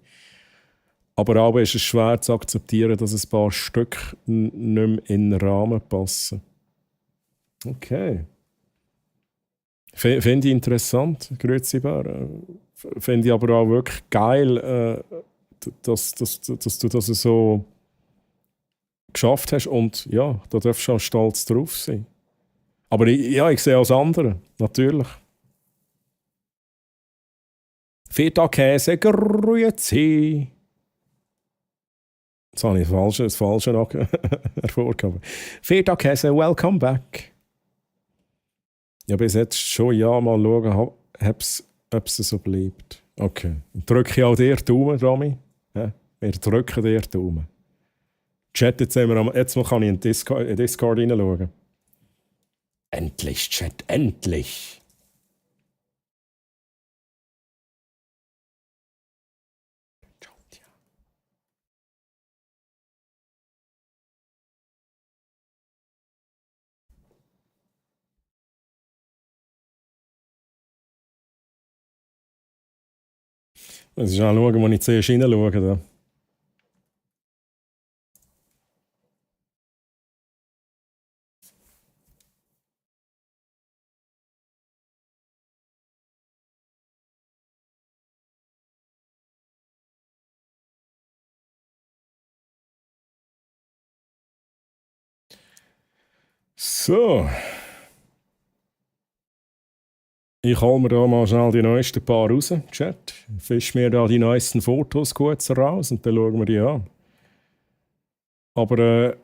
Aber ist es schwer zu akzeptieren, dass ein paar Stück nicht mehr in den Rahmen passen. Okay. Finde ich interessant, grüezi Bär. Finde ich aber auch wirklich geil, dass du das so geschafft hast. Und ja, da darfst du auch stolz drauf sein. Aber ich sehe auch das andere, natürlich. Feta-Käse, grüezi. Jetzt habe ich das Falsche hervorgehoben. Feta-Käse, welcome back. Ja, bis jetzt schon mal schauen, ob es so bleibt. Okay. Und drücke ich auch dir die Daumen, Rami. Ja, wir drücken dir die Daumen. Chat, jetzt kann ich in Discord hineinschauen. Endlich, Chat, endlich. Muss ich schauen, wo ich zuerst hineinschaue. Da. So. Ich hole mir da mal schnell die neuesten paar raus, Chat. Fisch mir da die neuesten Fotos kurz raus und dann schauen wir die an. Aber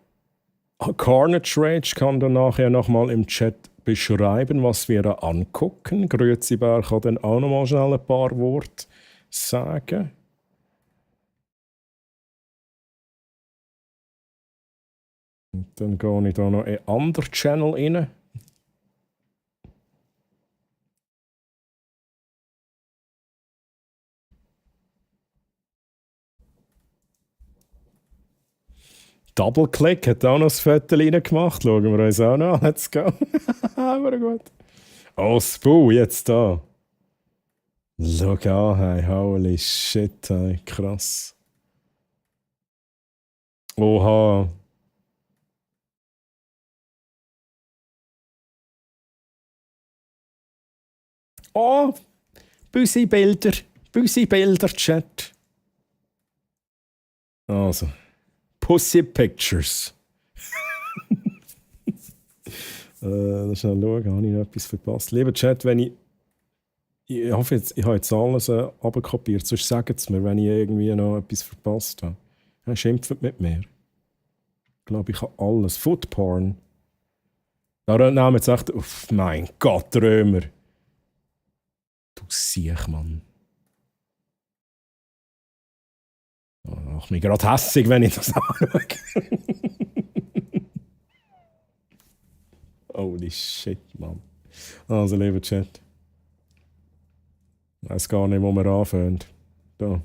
Carnage Rage kann dann nachher nochmal im Chat beschreiben, was wir da angucken. Grüezi-Bär kann dann auch nochmal schnell ein paar Worte sagen. Und dann gehe ich da noch in einen anderen Channel rein. Double-Click hat auch noch das Foto reingemacht. Schauen wir uns auch noch an. Let's go. Aber gut. Oh, Spoo, jetzt da. Schau an, hey. Holy shit, hey. Krass. Oha. Oh, Büsi-Bilder, Chat. Also, Pussy Pictures. Schnell schauen, habe ich noch etwas verpasst. Lieber Chat, wenn ich hoffe jetzt, ich habe jetzt alles abkopiert, sonst sagt es mir, wenn ich irgendwie noch etwas verpasst habe. Ja, schimpft mit mir. Ich glaube, ich habe alles. Foodporn. Da nehmen jetzt echt, mein Gott, Römer. Du Siech, Mann. Oh, macht mich gerade hässig, wenn ich das anschaue. Holy shit, Mann. Also, lieber Chat. Ich weiss gar nicht, wo wir anfangen. Da.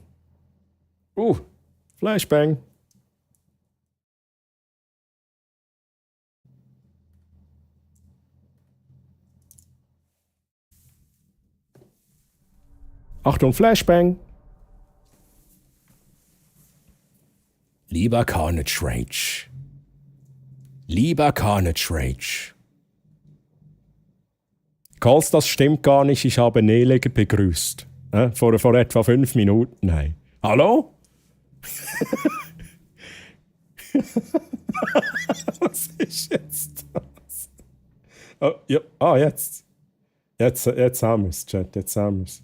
Flashbang. Achtung, Flashbang. Lieber Carnage Rage. Lieber Carnage Rage. Calls, das stimmt gar nicht, ich habe Nelege begrüßt. Vor etwa 5 Minuten. Nein. Hallo? Was ist jetzt das? Oh, ja. Ah, jetzt. Jetzt haben wir es, Chat. Jetzt haben wir es.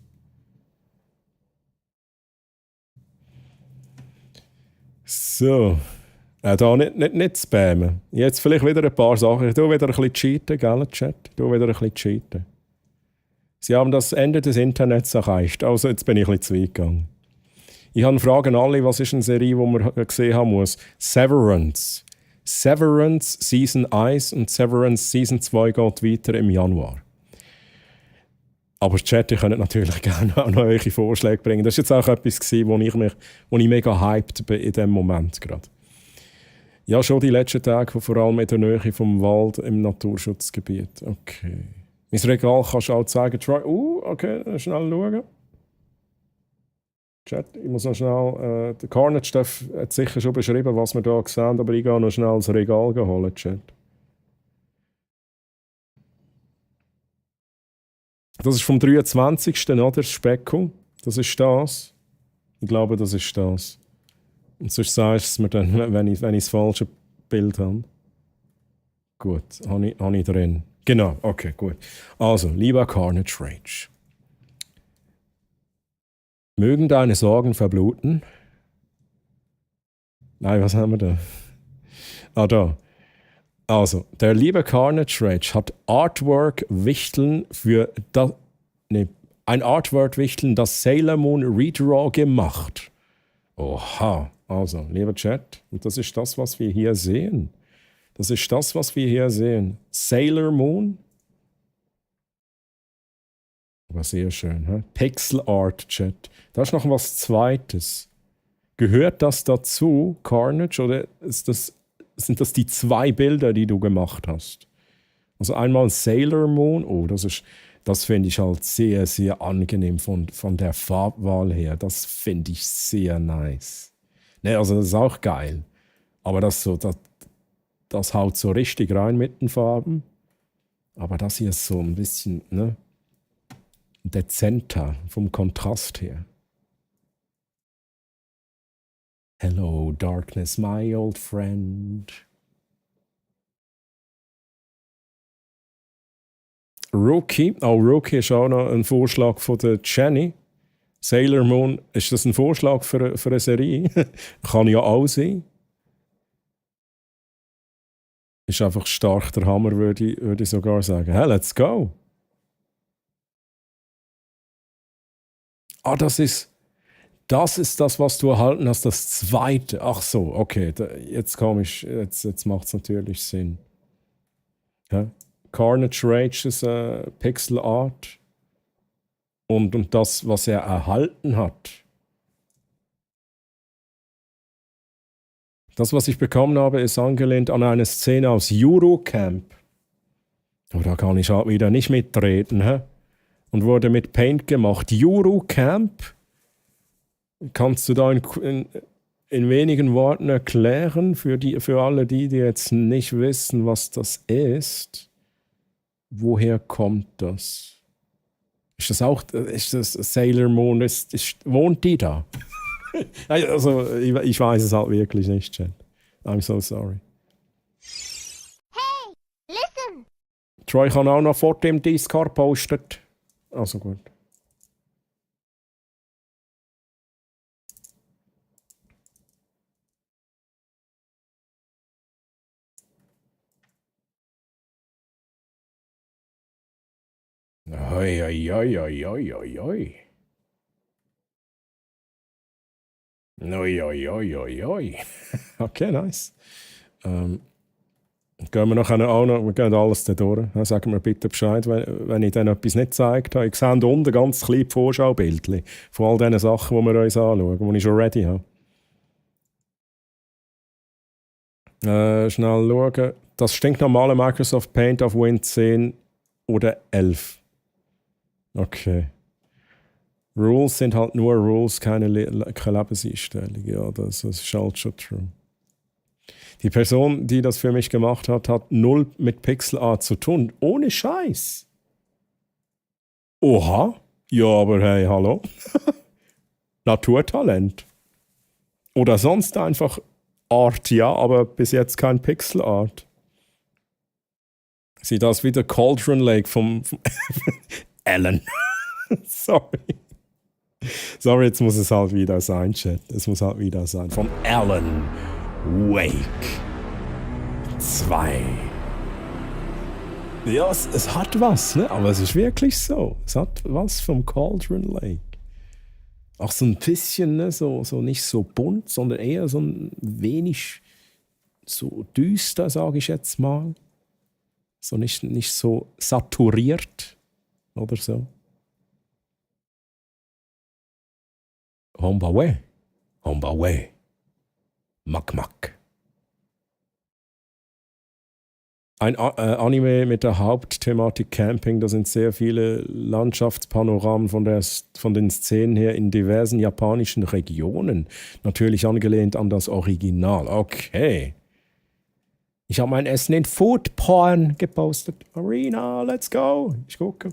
So. Da nicht spammen. Jetzt vielleicht wieder ein paar Sachen. Ich tue wieder ein bisschen cheaten, gell, Chat? Ich tue wieder ein bisschen cheaten. Sie haben das Ende des Internets erreicht. Also jetzt bin ich ein bisschen zu weit gegangen. Ich habe Fragen alle, was ist eine Serie, die man gesehen haben muss? Severance. Severance Season 1 und Severance Season 2 geht weiter im Januar. Aber Chat, ihr könnt natürlich gerne auch noch eure Vorschläge bringen. Das war jetzt auch etwas, wo ich mega hyped bin in diesem Moment gerade. Ja, schon die letzten Tage, vor allem in der Nähe vom Wald im Naturschutzgebiet. Okay. Mein Regal kannst du auch zeigen. Okay, schnell schauen. Chat, ich muss noch schnell... der Carnage hat sicher schon beschrieben, was wir hier sehen, aber ich gehe noch schnell das Regal holen, Chat. Das ist vom 23. oder? Das Speckle. Das ist das. Ich glaube, das ist das. Und sonst sagst du es mir dann, wenn ich das falsche Bild habe. Gut, habe ich drin. Genau, okay, gut. Also, lieber Carnage Rage. Mögen deine Sorgen verbluten? Nein, was haben wir da? Da. Also, der liebe Carnage Rage hat Artwork-Wichteln ein Artwork-Wichteln, das Sailor Moon Redraw gemacht. Oha. Also, lieber Chat, und das ist das, was wir hier sehen. Das ist das, was wir hier sehen. Sailor Moon. Aber sehr schön, he? Pixel Art, Chat. Da ist noch was Zweites. Gehört das dazu, Carnage, oder sind das die 2 Bilder, die du gemacht hast? Also einmal Sailor Moon. Oh, das finde ich halt sehr, sehr angenehm von der Farbwahl her. Das finde ich sehr nice. Ne, also das ist auch geil. Aber das haut so richtig rein mit den Farben. Aber das hier ist so ein bisschen, ne, dezenter vom Kontrast her. Hello, darkness, my old friend. Rookie. Rookie ist auch noch ein Vorschlag von der Jenny. Sailor Moon, ist das ein Vorschlag für eine Serie? Kann ja auch sein. Ist einfach stark der Hammer, würde ich sogar sagen. Hey, let's go! Das ist das, was du erhalten hast, das zweite. Ach so, okay, jetzt macht es natürlich Sinn. Ja? Carnage Rage ist Pixel Art. Und das, was er erhalten hat, Das, was ich bekommen habe, ist angelehnt an eine Szene aus Eurocamp. Aber da kann ich halt wieder nicht mitreden, hä? Und wurde mit Paint gemacht. Eurocamp? Kannst du da in wenigen Worten erklären, für alle die jetzt nicht wissen, was das ist? Woher kommt das? Ist das Sailor Moon? Wohnt die da? Also, ich weiß es halt wirklich nicht, Chat. I'm so sorry. Hey, listen. Troy kann auch noch vor dem Discord postet. Also gut. Oi, oi, oi, oi, oi, oi, oi. Oi, oi, oi, oi, oi. Okay, nice. Gehen wir nachher auch noch, wir gehen alles da durch. Sagen mir bitte Bescheid, wenn ich dann etwas nicht gezeigt habe. Ich sehe da unten ganz klein die Vorschaubildchen von all diesen Sachen, die wir uns anschauen, die ich schon ready habe. Schnell schauen. Das stinknormale Microsoft Paint auf Win 10 oder 11. Okay. Rules sind halt nur Rules, keine Lebenseinstellung. Ja, das ist halt schon true. Die Person, die das für mich gemacht hat, hat null mit Pixel Art zu tun. Ohne Scheiß. Oha. Ja, aber hey, hallo. Naturtalent. Oder sonst einfach Art, ja, aber bis jetzt kein Pixel Art. Sieht aus wie der Cauldron Lake vom Alan. Sorry. Sorry, jetzt muss es halt wieder sein, Chat. Es muss halt wieder sein. Von Alan Wake 2. Ja, es hat was, ne? Aber es ist wirklich so. Es hat was vom Cauldron Lake. Auch so ein bisschen, ne? So nicht so bunt, sondern eher so ein wenig so düster, sage ich jetzt mal. So nicht so saturiert oder so. Hombawe. Mak. Ein Anime mit der Hauptthematik Camping, da sind sehr viele Landschaftspanoramen von den Szenen her in diversen japanischen Regionen. Natürlich angelehnt an das Original. Okay. Ich habe mein Essen in Foodporn gepostet. Arena, let's go. Ich gucke.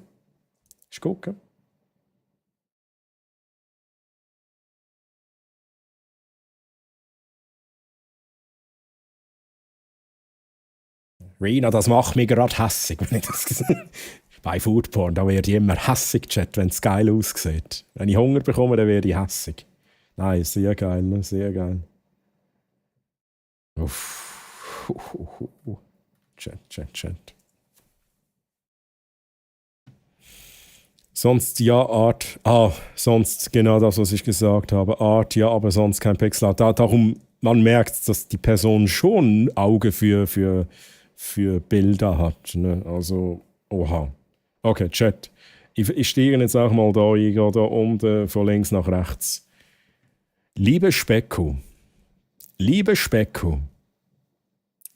Rina, das macht mich gerade hässig, wenn ich das bei Foodporn, da werde ich immer hässig, Chat, wenn es geil aussieht. Wenn ich Hunger bekomme, dann werde ich hässig. Nein, sehr geil, ne? Sehr geil. Uff. Chat. Sonst ja, Art. Sonst genau das, was ich gesagt habe. Art, ja, aber sonst kein Pixel Art. Darum, man merkt, dass die Person schon ein Auge für Bilder hat. Ne? Also, oha. Okay, Chat. Ich steige jetzt auch mal da ein, da unten von links nach rechts. Liebe Specko,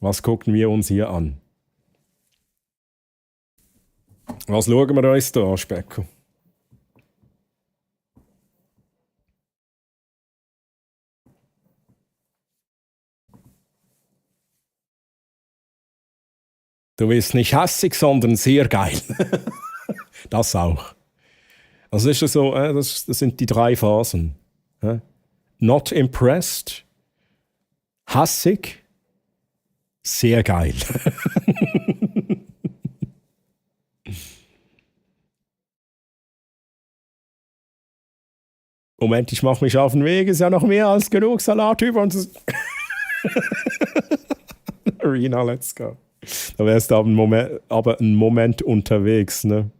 was gucken wir uns hier an? Was schauen wir uns da an, Specko? Du bist nicht hässig, sondern sehr geil. Das auch. Also ist es so, das sind die 3 Phasen. Not impressed, hässig, sehr geil. Moment, ich mache mich auf den Weg, ist ja noch mehr als genug Salat über uns. Arena, let's go. Da wärst du aber einen Moment unterwegs, ne?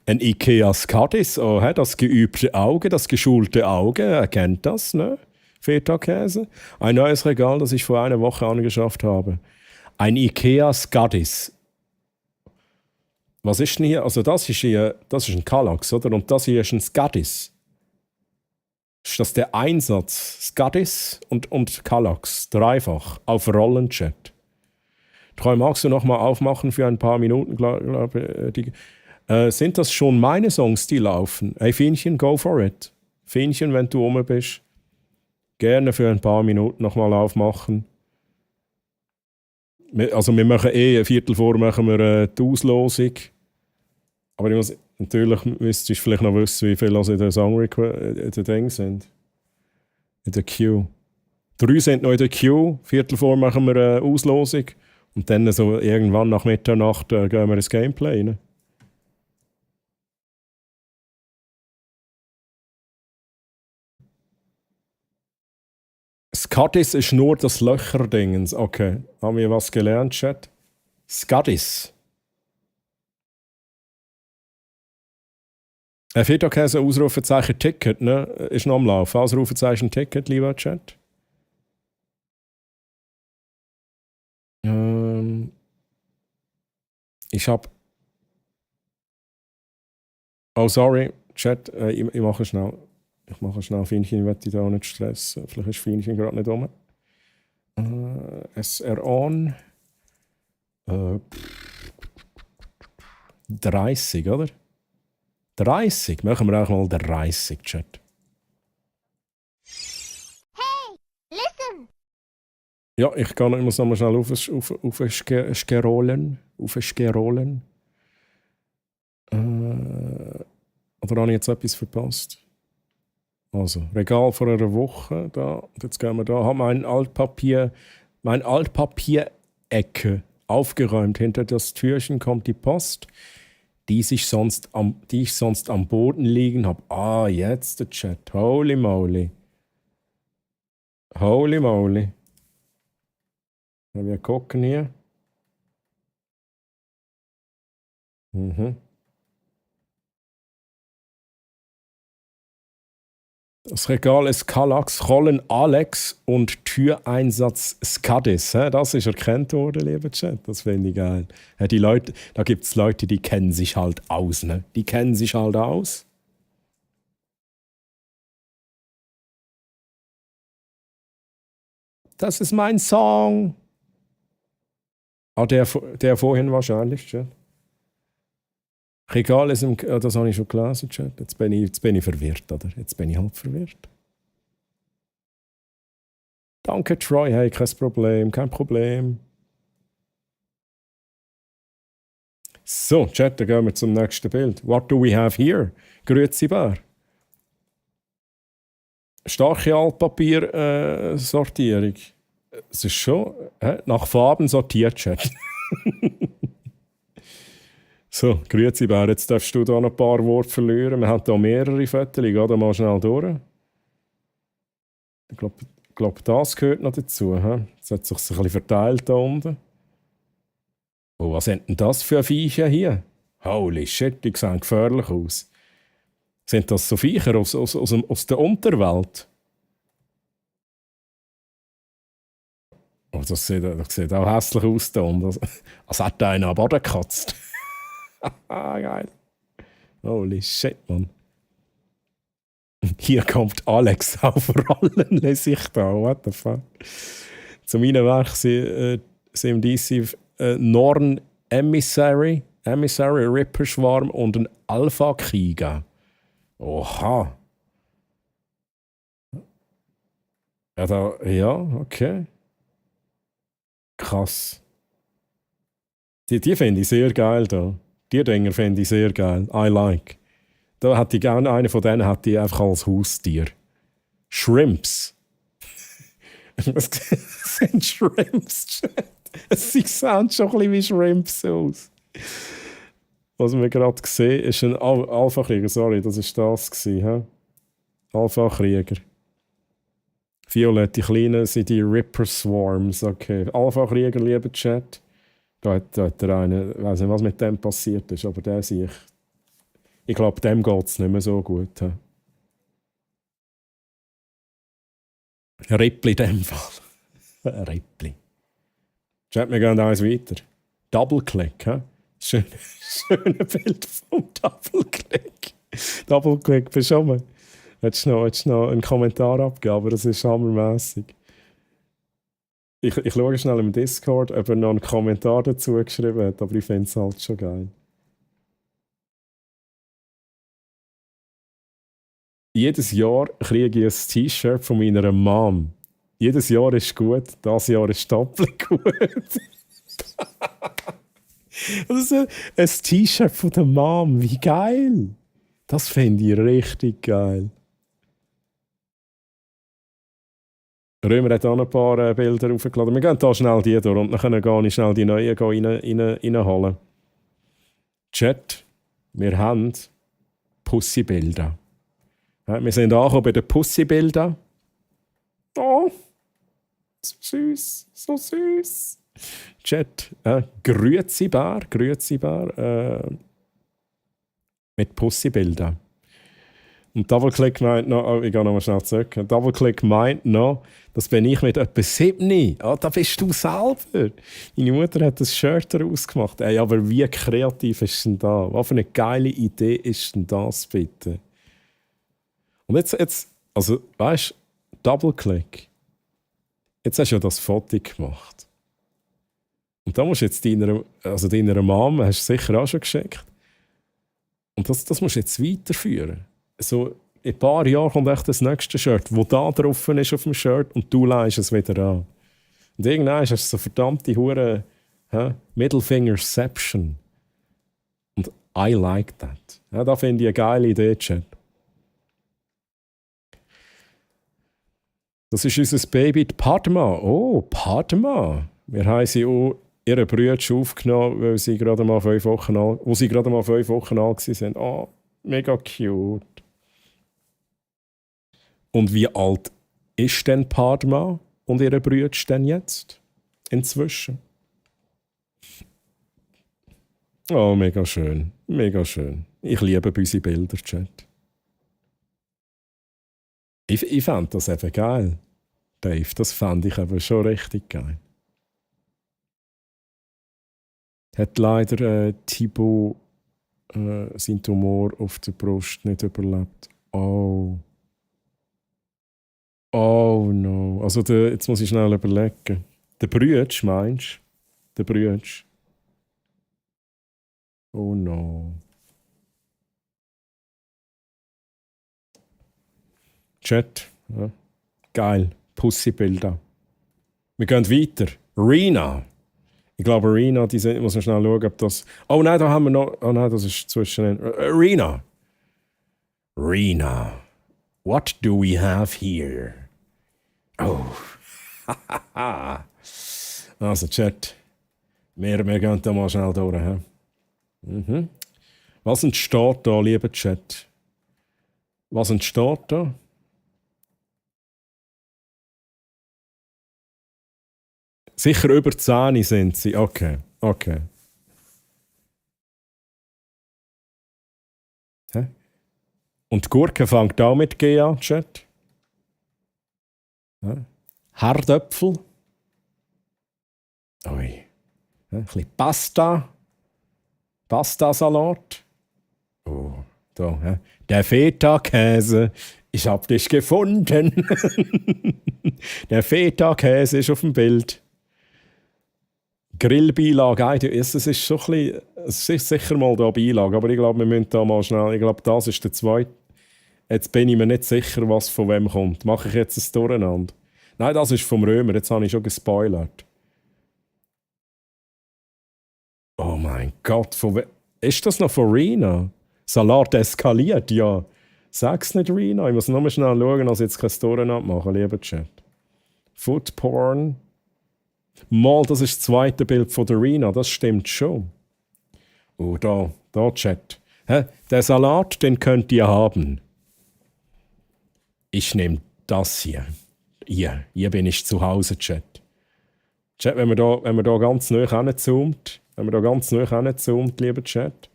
Ein Ikea Skadis, das geübte Auge, das geschulte Auge, erkennt das, ne? Feta-Käse. Ein neues Regal, das ich vor einer Woche angeschafft habe. Ein Ikea Skadis. Was ist denn hier? Also das ist ein Kallax, oder? Und das hier ist ein Skadis. ist das der Einsatz Skadis und Kallax, dreifach, auf Rollenchat. Troy, magst du nochmal aufmachen für ein paar Minuten? Sind das schon meine Songs, die laufen? Hey Fienchen, go for it. Fienchen, wenn du rum bist, gerne für ein paar Minuten nochmal aufmachen. Also wir machen ein Viertel vor machen wir die Auslosung. Aber natürlich müsstest du vielleicht noch wissen, wie viele in der in der Ding sind. In der Queue. 3 sind noch in der Queue. Viertel vor machen wir eine Auslosung. Und dann so irgendwann nach Mitternacht gehen wir ins Gameplay rein. Skadis ist nur das Löcherdingens. Okay, haben wir was gelernt, Chat? Skadis. Fehlt auch kein Ausrufezeichen Ticket, ne? Ist noch am Laufen. Ausrufezeichen Ticket, lieber Chat. Ich hab. Oh, sorry, Chat. Ich mache schnell. Fienchen, ich werde dich da auch nicht stressen. Vielleicht ist Fienchen gerade nicht rum. SR on. 30, oder? 30? Machen wir auch mal 30, Chat. Hey, listen. Ja, ich muss nochmal schnell aufskerollen. Oder habe ich jetzt etwas verpasst? Also, Regal vor einer Woche. Da. Jetzt gehen wir da. Habe mein Altpapier-Ecke aufgeräumt. Hinter das Türchen kommt die Post, die ich sonst am Boden liegen habe. Ah, jetzt der Chat. Holy moly. Holy moly. Wir gucken hier. Das Regal ist Kallax, Rollen Alex und Türeinsatz Skadis. Das ist erkannt worden, lieber Chat. Das finde ich geil. Die Leute, da gibt es Leute, die kennen sich halt aus. Ne? Die kennen sich halt aus. Das ist mein Song. Ah, der vorhin wahrscheinlich, Chat. Regal ist das habe ich schon gelesen, Chat. Jetzt bin ich verwirrt, oder? Jetzt bin ich halt verwirrt. Danke, Troy. Hey, kein Problem. So, Chat, dann gehen wir zum nächsten Bild. What do we have here? Grüezi Bär. Starke Altpapier-Sortierung. Es ist schon nach Farben sortiert, Chat. So, grüezi Bär, jetzt darfst du da noch ein paar Worte verlieren. Wir haben hier mehrere Fotos, geh da mal schnell durch. Ich glaube, das gehört noch dazu. Jetzt hat es sich ein bisschen verteilt da unten. Oh, was sind denn das für Viecher hier? Holy shit, die sehen gefährlich aus. Sind das so Viecher aus der Unterwelt? Oh, das sieht auch hässlich aus da unten. Als hätte einer am Boden gekotzt. Geil. Holy shit, Mann. Hier kommt Alex auf Rollen, lese ich da. What the fuck? Zu meinem Werk sind im DC Norn Emissary, Ripperschwarm und ein Alpha-Krieger. Oha. Ja, okay. Krass. Die finde ich sehr geil da. Die Dinger finde ich sehr geil. I like. Da hätte ich gerne einen von denen hätte ich einfach als Haustier. Shrimps. Was sind Shrimps? Sie sehen schon ein bisschen wie Shrimps aus. Was wir gerade gesehen ist ein Alpha-Krieger. Sorry, das war das. Alpha-Krieger. Violette, die kleinen sind die Ripper Swarms. Okay. Alpha-Krieger, lieber Chat. Da hat der eine, ich weiß nicht, was mit dem passiert ist, aber der sehe ich glaube, dem geht es nicht mehr so gut. Rippli in dem Fall. Rippli. Chat, wir gehen eins weiter. Double-Click, Schöne Bild vom Double-Click. Double-Click, bist du schon mal? Willst du noch einen Kommentar abgeben? Aber das ist hammermässig. Ich schaue schnell im Discord, ob er noch einen Kommentar dazu geschrieben hat, aber ich finde es halt schon geil. Jedes Jahr kriege ich ein T-Shirt von meiner Mom. Jedes Jahr ist gut, das Jahr ist doppelt gut. Das ist ein T-Shirt von der Mom, wie geil! Das fände ich richtig geil. Römer hat auch ein paar Bilder aufgeladen. Wir gehen hier schnell die durch und dann können wir nicht schnell die neuen reinholen. Chat, wir haben Pussy-Bilder. Ja, wir sind angekommen bei den Pussy-Bildern. Oh, so süß, so süß. Chat, Grüezi-Bär, mit Pussy-Bildern. Und Double-Click meint noch, ich gehe nochmal schnell zurück. Double-Click meint noch, dass bin ich mit etwa 7. Da bist du selber. Meine Mutter hat das Shirt daraus gemacht. Ey, aber wie kreativ ist denn da? Was für eine geile Idee ist denn das, bitte? Und jetzt also, weißt du, Double-Click. Jetzt hast du ja das Foto gemacht. Und da musst du jetzt deiner Mom, hast du sicher auch schon geschickt. Und das musst du jetzt weiterführen. So, in ein paar Jahren kommt echt das nächste Shirt, wo da drauf ist auf dem Shirt und du leihst es wieder an. Und irgendwann hast du so verdammte Hure Middlefingerception. Und I like that. Ja, da finde ich eine geile Idee, Chat. Das ist unser Baby, die Padma. Oh, Padma. Wir haben sie auch ihre Brüder aufgenommen, weil sie gerade mal 5 Wochen alt waren. Oh, mega cute. Und wie alt ist denn Padma und ihre Brüder denn jetzt? Inzwischen. Oh, mega schön. Mega schön. Ich liebe unsere Bilder, Chat. Ich fand das eben geil. Dave, das fand ich eben schon richtig geil. Hat leider Thibaut seinen Tumor auf der Brust nicht überlebt. Oh. Oh no. Also jetzt muss ich schnell überlegen. Der Brütsch, meinst du? Der Brütsch. Oh no. Chat. Ja. Geil. Pussy-Bilder. Wir gehen weiter. Rina. Ich glaube, Rina, muss man schnell schauen, ob das... Oh nein, da haben wir noch... Oh nein, das ist zwischen... Rina. Rina. What do we have here? Oh. Also, Chat. Wir gehen da mal schnell durch. Mhm. Was entsteht da, lieber Chat? Was entsteht da? Sicher über 10 sind sie. Okay. Hä? Und die Gurke fängt auch mit G an, Chat. Ja. Herdöpfel. Ui. Ja, ein bisschen Pasta. Pastasalat. Oh, da. Ja. Der Feta-Käse. Ich hab dich gefunden. Der Feta-Käse ist auf dem Bild. Grillbeilage, es ist schon ein bisschen, es ist sicher mal da Beilage, aber ich glaube, wir müssen da mal schnell, ich glaube, das ist der zweite. Jetzt bin ich mir nicht sicher, was von wem kommt. Mache ich jetzt ein Durcheinander? Nein, das ist vom Römer, jetzt habe ich schon gespoilert. Oh mein Gott, von wem? Ist das noch von Rina? Salat eskaliert, ja. Sag's nicht, Rina, ich muss noch mal schnell schauen, als jetzt kein Durcheinander machen, lieber Chat. Foodporn. Mal, das ist das zweite Bild von der Rina, das stimmt schon. Oh, da Chat. Der Salat, den könnt ihr haben. Ich nehme das hier. Hier bin ich zu Hause, Chat. Chat, wenn man da ganz neu hinzoomt, lieber Chat,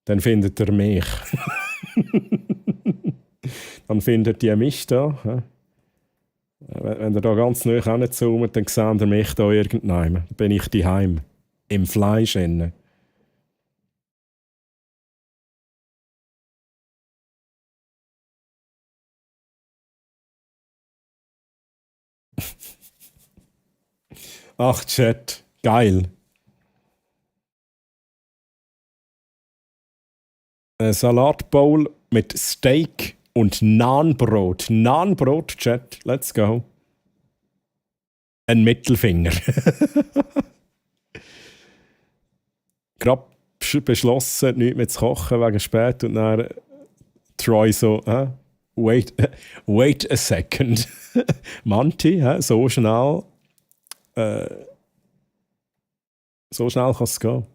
dann findet ihr mich. Dann findet ihr mich da. Wenn ihr da ganz neu hinzoomt, dann seht ihr mich da irgendwann. Dann bin ich daheim. Im Fleisch. Ach, Chat. Geil. Ein Salatbowl mit Steak und Naanbrot. Naanbrot, Chat. Let's go. Ein Mittelfinger. Gerade beschlossen, nichts mehr zu kochen wegen spät und dann Troy so, wait a second. Manti, so schnell kann es gehen.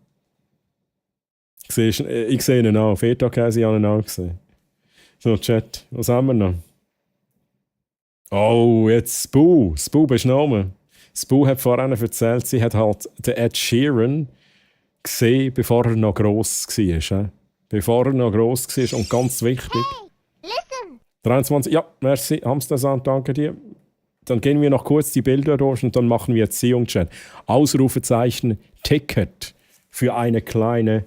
Ich sehe ihn auch. Feta-Käse habe ich ihn auch gesehen. So, Chat, was haben wir noch? Oh, jetzt Spoo. Spoo, bist du noch oben? Spoo hat vorhin erzählt, sie hat halt den Ed Sheeran gesehen, bevor er noch gross war. Bevor er noch gross war und ganz wichtig. Hey, listen. 23, ja, merci, Hamstersand, danke dir. Dann gehen wir noch kurz die Bilder durch und dann machen wir Erziehung-Chat. Ausrufezeichen, Ticket für eine kleine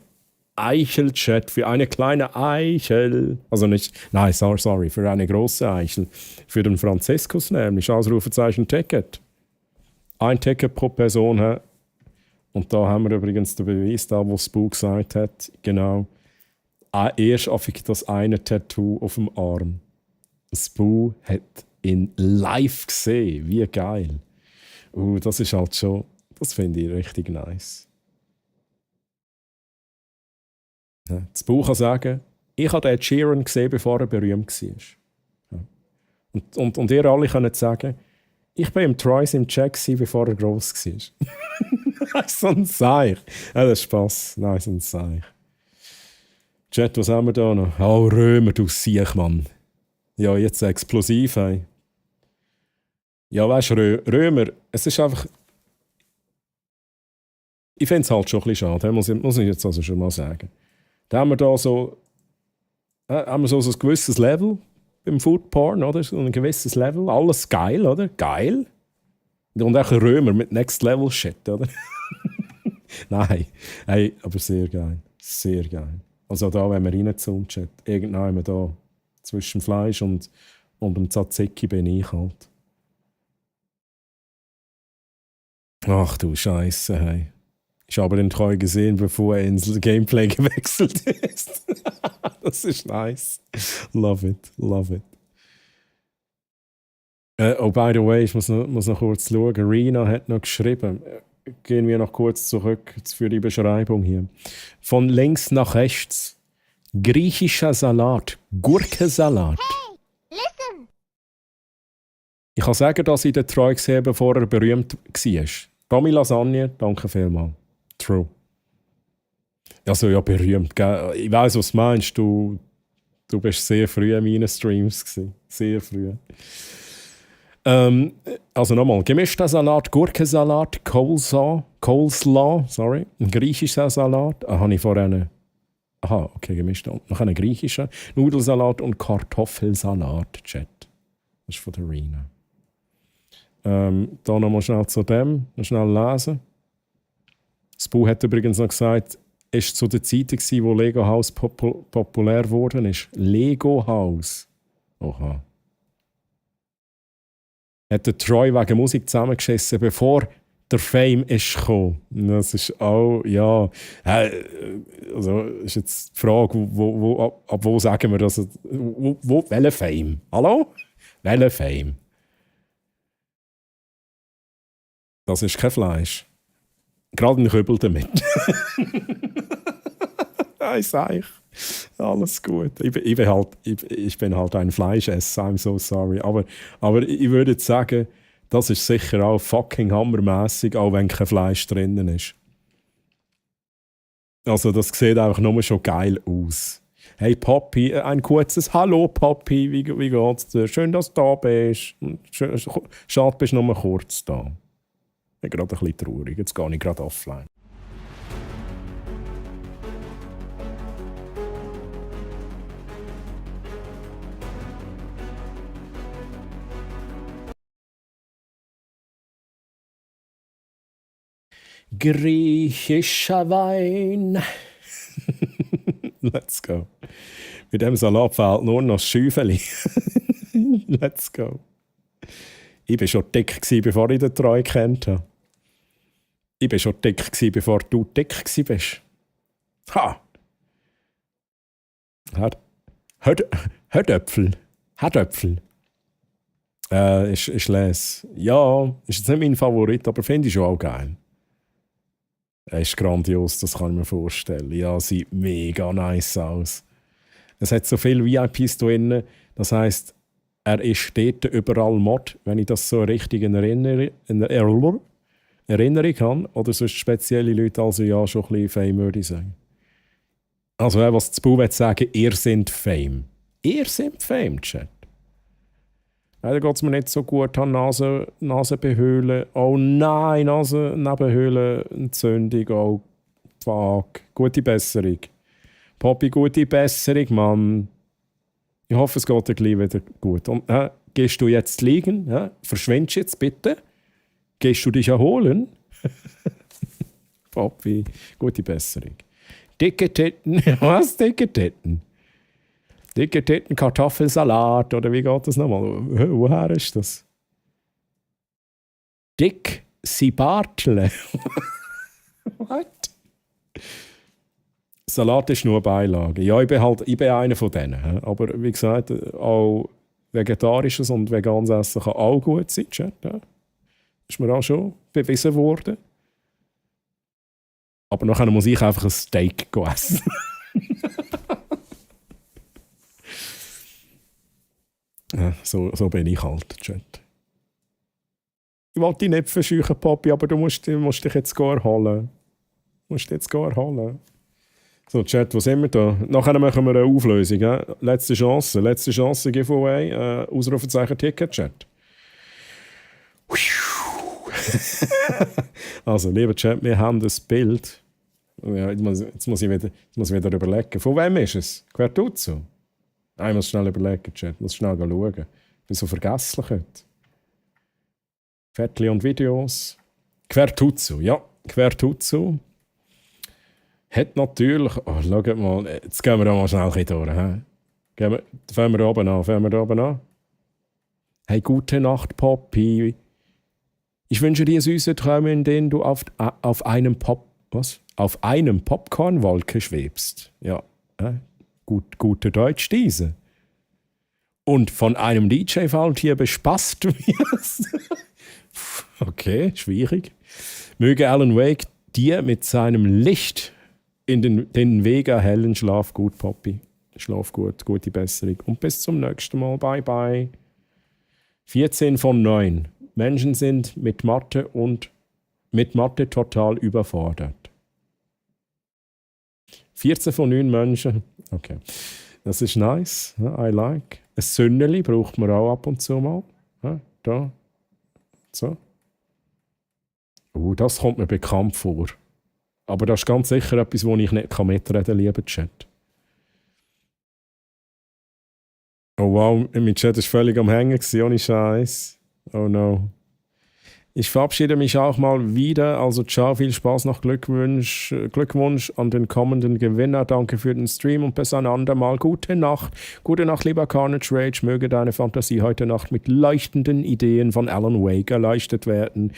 Eichel-Chat, für eine kleine Eichel. Also nicht, nein, sorry, für eine große Eichel. Für den Franziskus nämlich, Ausrufezeichen, Ticket. Ein Ticket pro Person. He? Und da haben wir übrigens den Beweis, da wo Spoo gesagt hat, genau, erst auf das eine Tattoo auf dem Arm. Spoo hat ihn live gesehen, wie geil. Das ist halt schon, das finde ich richtig nice. Ja, Spoo kann sagen, ich habe Ed Sheeran gesehen, bevor er berühmt war. Ja. Und ihr alle könnt sagen, ich war im Troyes im Check, bevor er gross war. So ein Seich. Ja, das ist Spass. Nein, so ein Seich. Chat, was haben wir da noch? Oh, Römer, du Siech, Mann. Ja, jetzt explosiv, ey. Ja, weißt du, Römer, es ist einfach... Ich finde es halt schon ein bisschen schade, muss ich jetzt also schon mal sagen. Da haben wir da so... haben wir so ein gewisses Level beim Foodporn, oder? So ein gewisses Level. Alles geil, oder? Geil. Und auch ein Römer mit Next Level Shit, oder? Nein, hey, aber sehr geil. Sehr geil. Also da, wenn man reinzoomt, Chat, irgendwann da zwischen Fleisch und dem Tzatziki bin ich halt. Ach du Scheiße, hey. Ich habe den Treu gesehen, bevor er ins Gameplay gewechselt ist. Das ist nice. Love it, love it. Oh, by the way, ich muss noch kurz schauen. Rina hat noch geschrieben. Gehen wir noch kurz zurück für die Beschreibung hier. Von links nach rechts. Griechischer Salat. Gurkensalat. Hey, listen. Ich kann sagen, dass ich den Treu gesehen habe, bevor er berühmt war. Tommy Lasagne, danke vielmals. True. Also ja, berühmt. Gell? Ich weiss, was du meinst. Du bist sehr früh in meinen Streams gewesen. Sehr früh. Also nochmal, gemischter Salat, Gurkensalat, Coleslaw, sorry, ein griechischer Salat, habe ich vorhin, okay, gemischter, noch einen griechischen, Nudelsalat und Kartoffelsalat, Chat. Das ist von der Rina. Da nochmal schnell zu dem, schnell lesen. Spoo hat übrigens noch gesagt, es war zu der Zeit, wo Lego House populär geworden ist. Lego House. Oha. Hat der Troy wegen Musik zusammengeschissen, bevor der Fame ist gekommen. Das ist auch, ja. Also ist jetzt die Frage, ab wo sagen wir das? Welcher Fame? Hallo? Welcher Fame? Das ist kein Fleisch. Gerade ein Kübel damit. Ich sage alles gut. Ich bin halt ein Fleischesser, I'm so sorry. Aber ich würde jetzt sagen, das ist sicher auch fucking hammermässig, auch wenn kein Fleisch drinnen ist. Also das sieht einfach nur schon geil aus. Hey Poppy, ein kurzes Hallo Poppy, wie geht's dir? Schön, dass du da bist. Schade, bist du nur kurz da. Ich bin gerade ein bisschen traurig, jetzt gehe ich gerade offline. Griechischer Wein. Let's go. Mit dem Salat fehlt nur noch das Schäufeli. Let's go. Ich war schon dick, bevor ich den Treu kennt habe. Ich war schon dick, bevor du dick warst. Ha! Herdöpfel. Ich lese. Ja, ist jetzt nicht mein Favorit, aber finde ich schon auch geil. Er ist grandios, das kann ich mir vorstellen. Ja, sieht mega nice aus. Es hat so viele VIPs drin, das heisst, er ist dort überall Mod, wenn ich das so richtig in Erinnerung habe. Oder sonst spezielle Leute, also ja, schon ein bisschen Fame, würde ich sagen. Also, was das Bau sagen, ihr seid Fame. Ihr seid Fame, Chat. Leider geht es mir nicht so gut an Nasenbehöhlen. Oh nein, Nasennebenhöhlenentzündung. Oh, fuck. Gute Besserung. Poppy, gute Besserung, Mann. Ich hoffe, es geht dir gleich wieder gut. Und, gehst du jetzt liegen? Verschwindest jetzt bitte? Gehst du dich erholen? Poppy, gute Besserung. Dicke Titten. Was? Dicke Titten? Dicke Titten, Kartoffelsalat. Oder wie geht das nochmal? Woher ist das? Dick Sibartle. What? Salat ist nur Beilage. Ja, ich bin einer von denen. Aber wie gesagt, auch vegetarisches und veganes Essen kann auch gut sein. Ja. Ist mir auch schon bewiesen worden. Aber nachher muss ich einfach ein Steak essen. Ja, so bin ich halt, Chat. Ich wollte dich nicht verscheuchen, Papi, aber du musst dich jetzt erholen. So, Chat, wo sind wir da? Nachher machen wir eine Auflösung. Letzte Chance, Giveaway, Ausrufezeichen Ticket, Chat. Also, lieber Chat, wir haben das Bild. Ja, jetzt muss ich wieder überlegen. Von wem ist es? Wer tut so? Ich muss schnell überlegen, Chat. Ich muss schnell schauen. Ich bin so vergesslich heute. Viertel und Videos. Quertuzzo, ja. Quertuzzo. Hat natürlich... Oh, schaut mal. Jetzt gehen wir da mal schnell ein bisschen durch. Fangen wir oben an. Hey, gute Nacht, Poppy. Ich wünsche dir süße Träume, in denen du auf einem Popcornwolke schwebst. Ja, gute Deutsch diese. Und von einem DJ-Faultier bespaßt wirst. Okay, schwierig. Möge Alan Wake dir mit seinem Licht in den Weg erhellen. Schlaf gut, Poppy. Schlaf gut, gute Besserung. Und bis zum nächsten Mal. Bye, bye. 14 von 9. Menschen sind mit Mathe total überfordert. 14 von 9 Menschen. Okay. Das ist nice. I like. Ein Sünneli braucht man auch ab und zu mal. Da. So. Das kommt mir bekannt vor. Aber das ist ganz sicher etwas, wo ich nicht mitreden kann, lieber Chat. Oh wow, mein Chat war völlig am Hängen, ohne Scheiß. Oh no. Ich verabschiede mich auch mal wieder. Also ciao, viel Spaß, noch Glückwunsch an den kommenden Gewinner. Danke für den Stream und bis ein andermal. Gute Nacht. Gute Nacht, lieber Carnage Rage. Möge deine Fantasie heute Nacht mit leuchtenden Ideen von Alan Wake erleuchtet werden,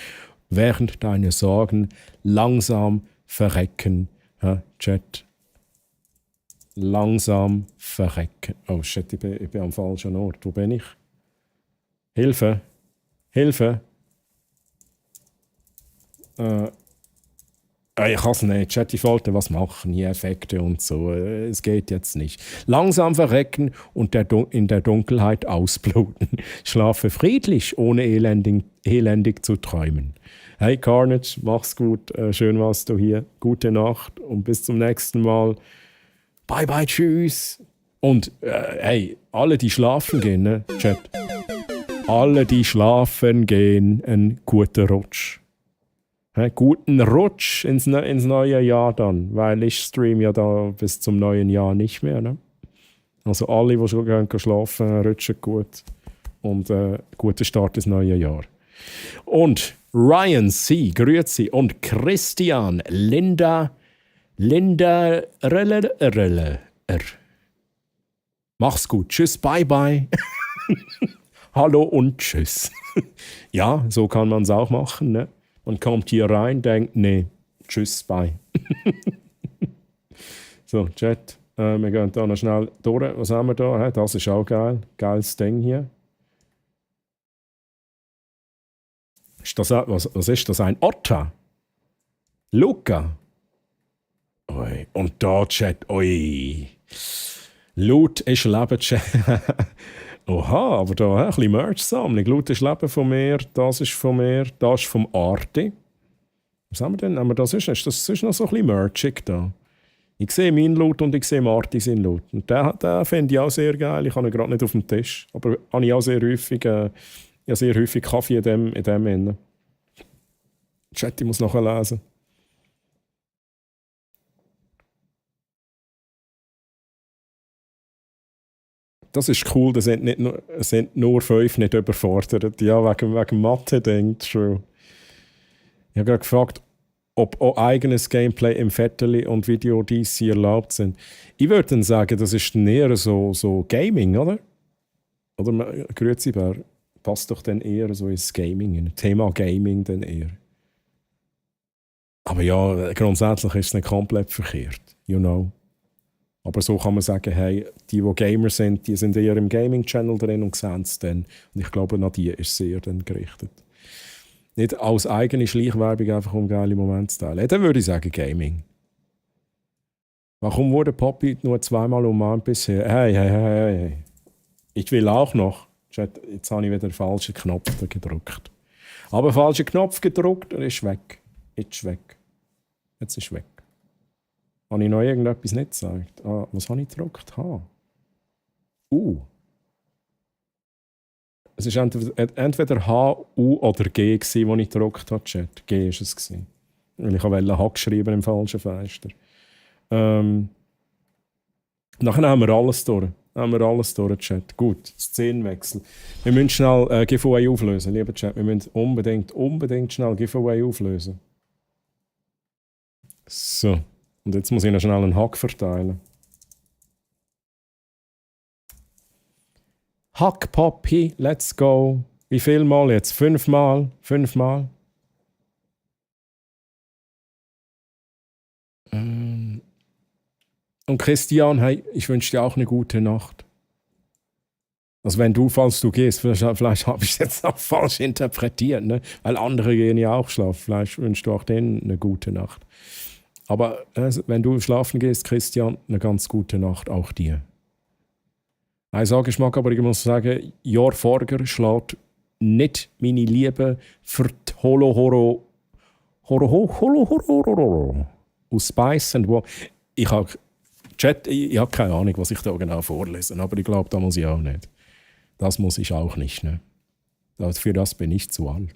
während deine Sorgen langsam verrecken. Chat. Langsam verrecken. Oh shit, ich bin am falschen Ort. Wo bin ich? Hilfe. Ich kann es nicht. Chat, ich wollte was machen. Hier Effekte und so. Es geht jetzt nicht. Langsam verrecken und in der Dunkelheit ausbluten. Schlafe friedlich, ohne elendig zu träumen. Hey Carnage, mach's gut. Schön warst du hier. Gute Nacht und bis zum nächsten Mal. Bye bye, tschüss. Und hey, alle, die schlafen gehen, ne? Chat. Alle, die schlafen gehen, ein guter Rutsch. Guten Rutsch ins neue Jahr dann, weil ich streame ja da bis zum neuen Jahr nicht mehr. Ne? Also alle, die schon gehen schlafen, rutschen gut. Und guten Start ins neue Jahr. Und Ryan C., grüezi. Und Christian, Linda Mach's gut. Tschüss, bye bye. Hallo und tschüss. Ja, so kann man es auch machen. Ne? und kommt hier rein, denkt, nee, tschüss, bye. So, Chat, wir gehen hier noch schnell durch. Was haben wir da? Das ist auch geil. Geiles Ding hier. Ist das, was ist das? Ein Otter? Luca? Oi. Und da, Chat, oi. Loot ist Leben, Chat. Oha, aber da ein bisschen Merch-Sammlung. Loot ist Leben von mir, das ist von mir, das ist vom Arti. Was haben wir denn? Aber das ist noch so ein bisschen merchig da. Ich sehe meinen Loot und ich sehe Marti seinen Loot. Und den finde ich auch sehr geil. Ich habe ihn gerade nicht auf dem Tisch. Aber habe ich auch sehr häufig, sehr häufig Kaffee in dem Innen. Chat, ich muss nachher lesen. Das ist cool, da sind nur 5 nicht überfordert. Ja, wegen Mathe denkt schon. Ich habe gerade gefragt, ob auch eigenes Gameplay im Vetterli und Video DC erlaubt sind. Ich würde dann sagen, das ist eher so Gaming, oder? Oder Grüezi Bär, passt doch dann eher so ins Gaming, Thema Gaming dann eher. Aber ja, grundsätzlich ist es nicht komplett verkehrt, you know. Aber so kann man sagen, hey, die Gamer sind, die sind eher im Gaming-Channel drin und sehen es dann. Und ich glaube, nach die ist es sehr dann gerichtet. Nicht als eigene Schleichwerbung, einfach um geile Momente zu teilen. Dann würde ich sagen Gaming. Warum wurde Poppy nur 2-mal umarmt bisher? Hey. Ich will auch noch. Jetzt habe ich wieder den falschen Knopf gedrückt. Aber falschen Knopf gedrückt, er ist weg. Jetzt ist weg. Habe ich noch irgendetwas nicht gezeigt? Was habe ich gedrückt? Es war entweder H, U oder G, das ich gedrückt habe, Chat. G war es. Weil ich wollte H geschrieben im falschen Fenster. Nachher haben wir alles durch. Chat. Gut, Szenenwechsel. Wir müssen schnell Giveaway auflösen, lieber Chat. Wir müssen unbedingt schnell Giveaway auflösen. So. Und jetzt muss ich noch schnell einen Hack verteilen. Hack Poppy, let's go. Wie viel Mal jetzt? 5 Mal? 5 Mal? Und Christian, hey, ich wünsche dir auch eine gute Nacht. Also falls du gehst, vielleicht habe ich es jetzt auch falsch interpretiert, ne? Weil andere gehen ja auch schlafen. Vielleicht wünschst du auch denen eine gute Nacht. Aber wenn du schlafen gehst, Christian, eine ganz gute Nacht auch dir. Ich muss sagen, Jahr Forger schlägt nicht meine Liebe für die Holo aus Spice and War. Ich habe keine Ahnung, was ich da genau vorlese, aber ich glaube, da muss ich auch nicht. Das muss ich auch nicht. Ne? Für das bin ich zu alt.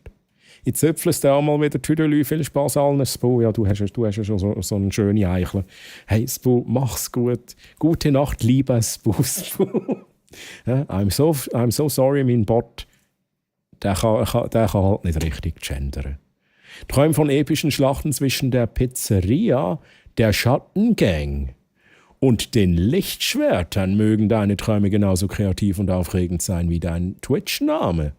Jetzt zöpfelst du auch mal wieder Tüdelü. Viel Spaß allen, Spu. Ja, du hast ja schon so eine schöne Eichel. Hey, Spu, mach's gut. Gute Nacht, lieber Spu. Ja, I'm so sorry, mein Bot. Der kann halt nicht richtig gendern. Träum von epischen Schlachten zwischen der Pizzeria, der Schattengang und den Lichtschwertern. Mögen deine Träume genauso kreativ und aufregend sein wie dein Twitch-Name.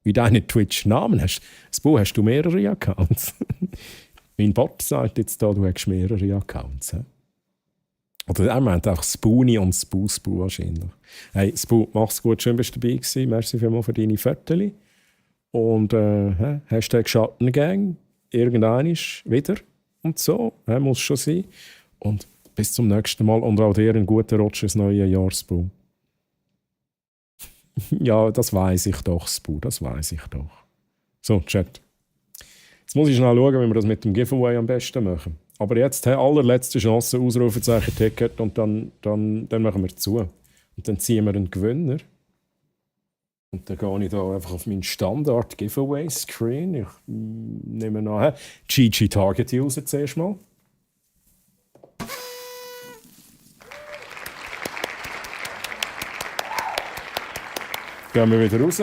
Wie deine Twitch-Namen hast. Spu, hast du mehrere Accounts? Mein Bot sagt jetzt da, du hast mehrere Accounts. He? Oder er meint einfach Spooni und Spu wahrscheinlich. Hey, Spu, mach's gut, schön bist du dabei gewesen. Merci vielmals für deine Fotos. Und Hashtag Schattengang. Irgendeinisch wieder und so. Muss schon sein. Und bis zum nächsten Mal. Und auch dir einen guten Rutsch ins neue Jahr, Spu. Ja, das weiß ich doch, Spu, das weiß ich doch. So, Chat. Jetzt muss ich schnell schauen, wie wir das mit dem Giveaway am besten machen. Aber jetzt allerletzte Chance, Ausrufezeichen Ticket und dann machen wir zu. Und dann ziehen wir einen Gewinner. Und dann gehe ich da einfach auf meinen Standard-Giveaway-Screen. Ich nehme nachher GG Target User zuerst mal. Gehen wir wieder raus,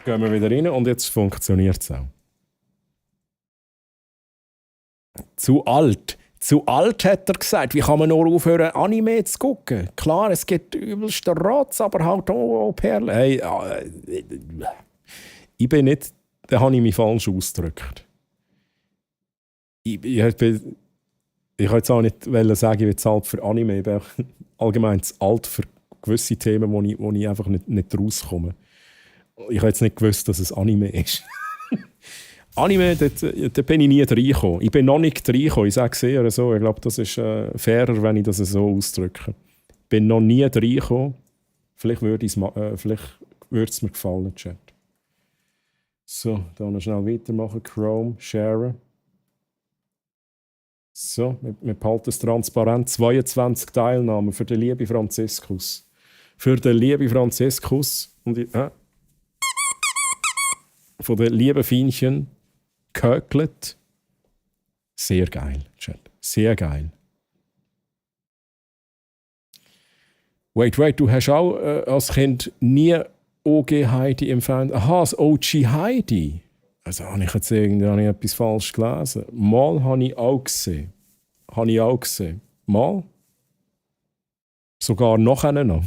gehen wir wieder rein und jetzt funktioniert es auch. Zu alt, hat er gesagt. Wie kann man nur aufhören, Anime zu gucken? Klar, es gibt übelsten Rotz, aber halt auch Perlen. Hey, ich bin nicht, da habe ich mich falsch ausgedrückt. Ich bin, ich wollte jetzt auch nicht sagen, ich bin zu alt für Anime. Ich bin auch allgemein zu alt für gewisse Themen, wo ich einfach nicht rauskomme. Ich habe jetzt nicht gewusst, dass es Anime ist. Anime, da bin ich nie reingekommen. Ich bin noch nicht reingekommen, ich sage es eher so. Ich glaube, das ist fairer, wenn ich das so ausdrücke. Ich bin noch nie reingekommen. Vielleicht würde es mir gefallen, Chat. So, dann schnell weitermachen. Chrome, sharen. So, wir behalten es transparent. 22 Teilnahmen für den lieben Franziskus. Für den lieben Franziskus. Und von den lieben Fienchen Köklet. Sehr geil, Chat. Sehr geil. Wait, du hast auch als Kind nie OG Heidi im Fernsehen. Aha, das OG Heidi. Also habe ich jetzt irgendwie etwas falsch gelesen. Mal habe ich auch gesehen. Mal. Sogar nachher noch.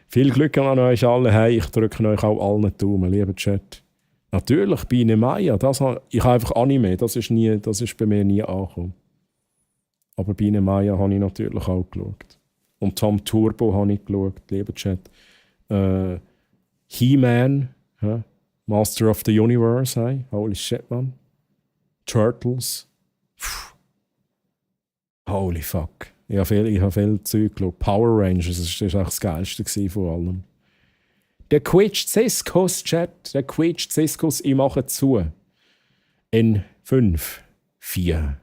Viel Glück an euch alle. Hey, ich drücke euch auch allen die Daumen, lieber Chat. Natürlich, Biene Maya. Ich habe einfach Anime. Das ist bei mir nie angekommen. Aber Biene Maya habe ich natürlich auch geschaut. Und Tom Turbo habe ich geschaut, lieber Chat. He-Man, Master of the Universe, hey? Holy shit, man. Turtles. Puh. Holy fuck. Ich habe viel Zeug geschaut. Power Rangers, das war das Geilste von allem. Der quietscht Ciskus, Chat. Der quietscht Ciskus, ich mache zu. In 5, 4,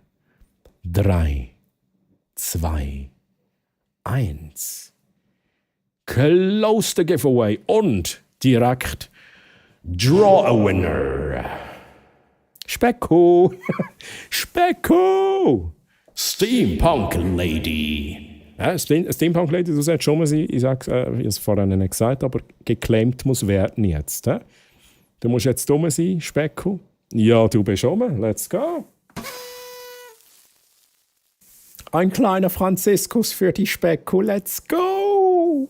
3, 2, 1. Close the giveaway und direkt Draw a Winner. Specko! Specko! Steampunk Lady. Steampunk Lady, du sagst schon mal, ich habe es vorhin nicht gesagt, aber geclaimed muss werden jetzt. Du musst jetzt dumm sein, Specko. Ja, du bist schon mal. Let's go. Ein kleiner Franziskus für die Specko. Let's go.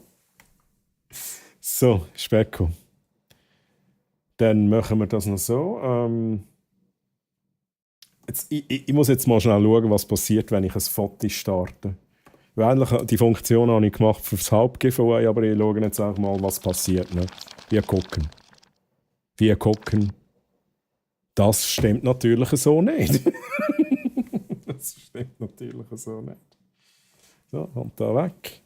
So, Specko. Dann machen wir das noch so. Ich muss jetzt mal schnell schauen, was passiert, wenn ich ein Foto starte. Weil eigentlich die Funktion habe ich gemacht für das Hauptgiveaway, aber ich schaue jetzt auch mal, was passiert. Ne? Wir gucken. Das stimmt natürlich so nicht. So, und da weg.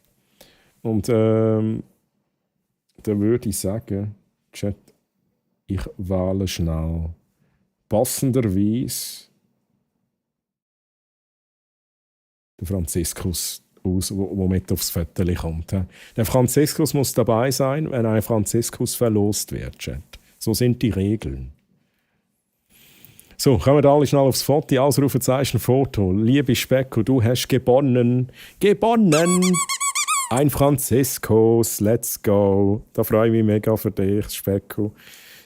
Und dann würde ich sagen, Chat, ich wähle schnell passenderweise den Franziskus aus, der mit aufs Foto kommt. Der Franziskus muss dabei sein, wenn ein Franziskus verlost wird, Chat. So sind die Regeln. So, kommen wir alle schnell aufs Foto. Ausrufezeichen Foto. Liebe Specko, du hast gewonnen. Ein Franziskus, let's go. Da freue ich mich mega für dich, Specko.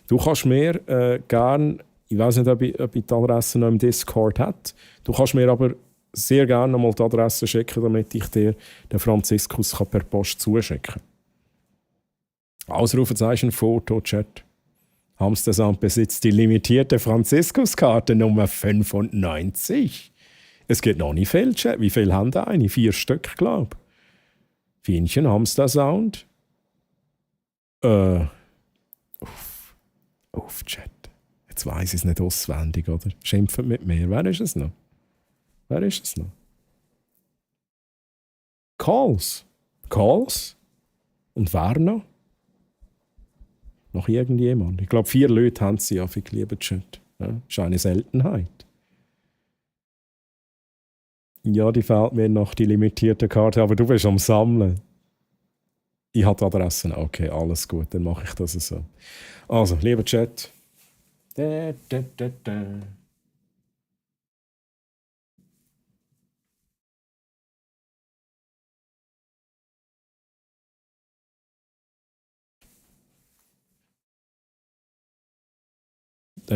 Du kannst mir gerne, ich weiß nicht, ob ich die Adresse noch im Discord hat. Du kannst mir aber sehr gerne noch mal die Adresse schicken, damit ich dir den Franziskus per Post zuschicken kann. Ausrufezeichen Foto, Chat. Hamstersamt besitzt die limitierte Franziskuskarte Nummer 95. Es geht noch nicht viel, Chat. Wie viel haben da eine? 4 Stück, glaube ich. Fienchen, Hamstersound. Auf, Chat. Jetzt weiss ich es nicht auswendig, oder? Schimpfen mit mir. Wer ist es noch? Calls. Und wer noch? Noch irgendjemand? Ich glaube, 4 Leute haben sie auf lieben Chat. Ja, das ist eine Seltenheit. Ja, die fehlt mir noch, die limitierte Karte, aber du bist am Sammeln. Ich habe die Adressen. Okay, alles gut, dann mache ich das so. Also, lieber Chat. Dann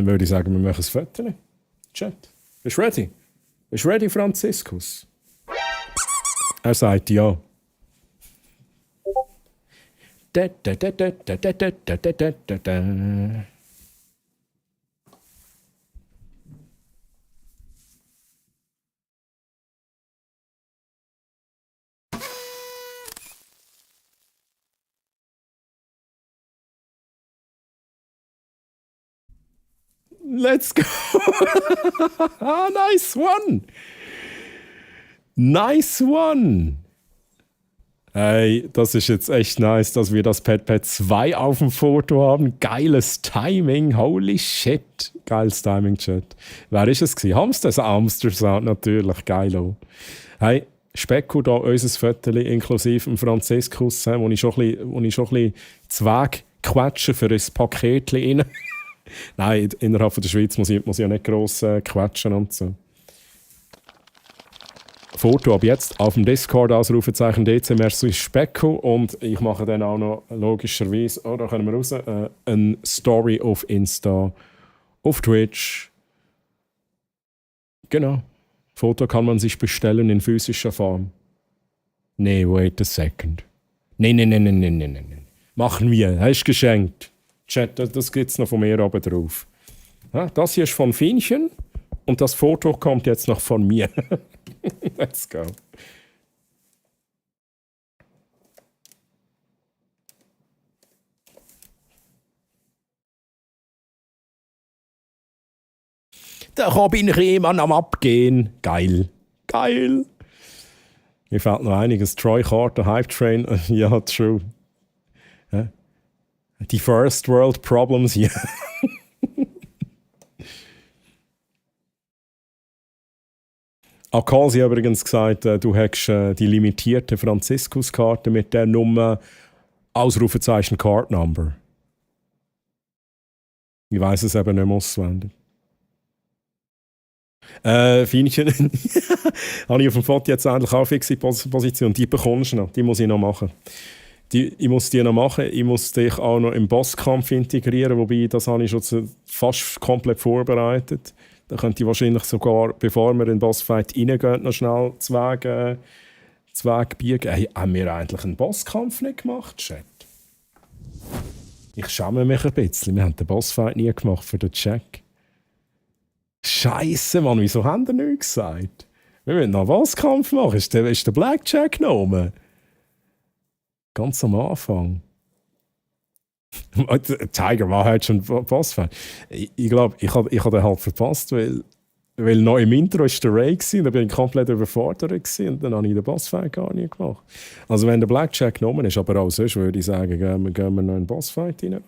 würde ich sagen, wir machen ein Foto. Chat. Bist du ready? Bist du ready, Franziskus? Er sagt ja. Let's go! Nice one! Nice one! Hey, das ist jetzt echt nice, dass wir das Pad 2 auf dem Foto haben. Geiles Timing, holy shit. Geiles Timing, Chat. Wer ist es gewesen? Amster natürlich, geilo. Hey, Specko da, unser Foto inklusive dem Franziskus, wo ich schon ein bisschen Zweig quetsche für ein Paket rein. Nein, innerhalb der Schweiz muss ich ja nicht gross quetschen und so. Foto ab jetzt auf dem Discord, Ausrufezeichen DC, merci Specko. Und ich mache dann auch noch logischerweise, da können wir raus, eine Story auf Insta, auf Twitch. Genau. Foto kann man sich bestellen in physischer Form. Nee, wait a second. Nee. Machen wir, hast du geschenkt. Chat, das gibt's noch von mir oben drauf. Ja, das hier ist von Fienchen und das Foto kommt jetzt noch von mir. Let's go. Der Robin Rehmann am Abgehen. Geil. Geil. Mir fehlt noch einiges. Troy Carter, Hype Train. Ja, true. Ja. Die First World Problems hier. Akasi hat übrigens gesagt, du hast die limitierte Franziskus-Karte mit der Nummer Ausrufezeichen Card Number. Ich weiss es eben nicht mehr auswendig. Fienchen, habe ich auf dem Foto jetzt eigentlich auch fixe Position. Die bekommst du noch, die muss ich noch machen. Ich muss die noch machen. Ich muss dich auch noch im Bosskampf integrieren, wobei das habe ich schon fast komplett vorbereitet. Da könnte ich wahrscheinlich sogar, bevor wir in den Bossfight reingehen, noch schnell zwei biegen. Hey, haben wir eigentlich einen Bosskampf nicht gemacht, Chat? Ich schäme mich ein bisschen. Wir haben den Bossfight nie gemacht für den Check. Scheisse, Mann, wieso haben wir nichts gesagt? Wir müssen noch einen Bosskampf machen. Ist der Blackjack genommen? Ganz am Anfang. Tiger war halt schon Bossfight. Ich glaube, ich hab den halt verpasst, weil noch im Intro war der Ray und da bin ich komplett überfordert und dann habe ich den Bossfight gar nicht gemacht. Also wenn der Blackjack genommen ist, aber auch sonst würde ich sagen, gehen wir noch in den Bossfight rein.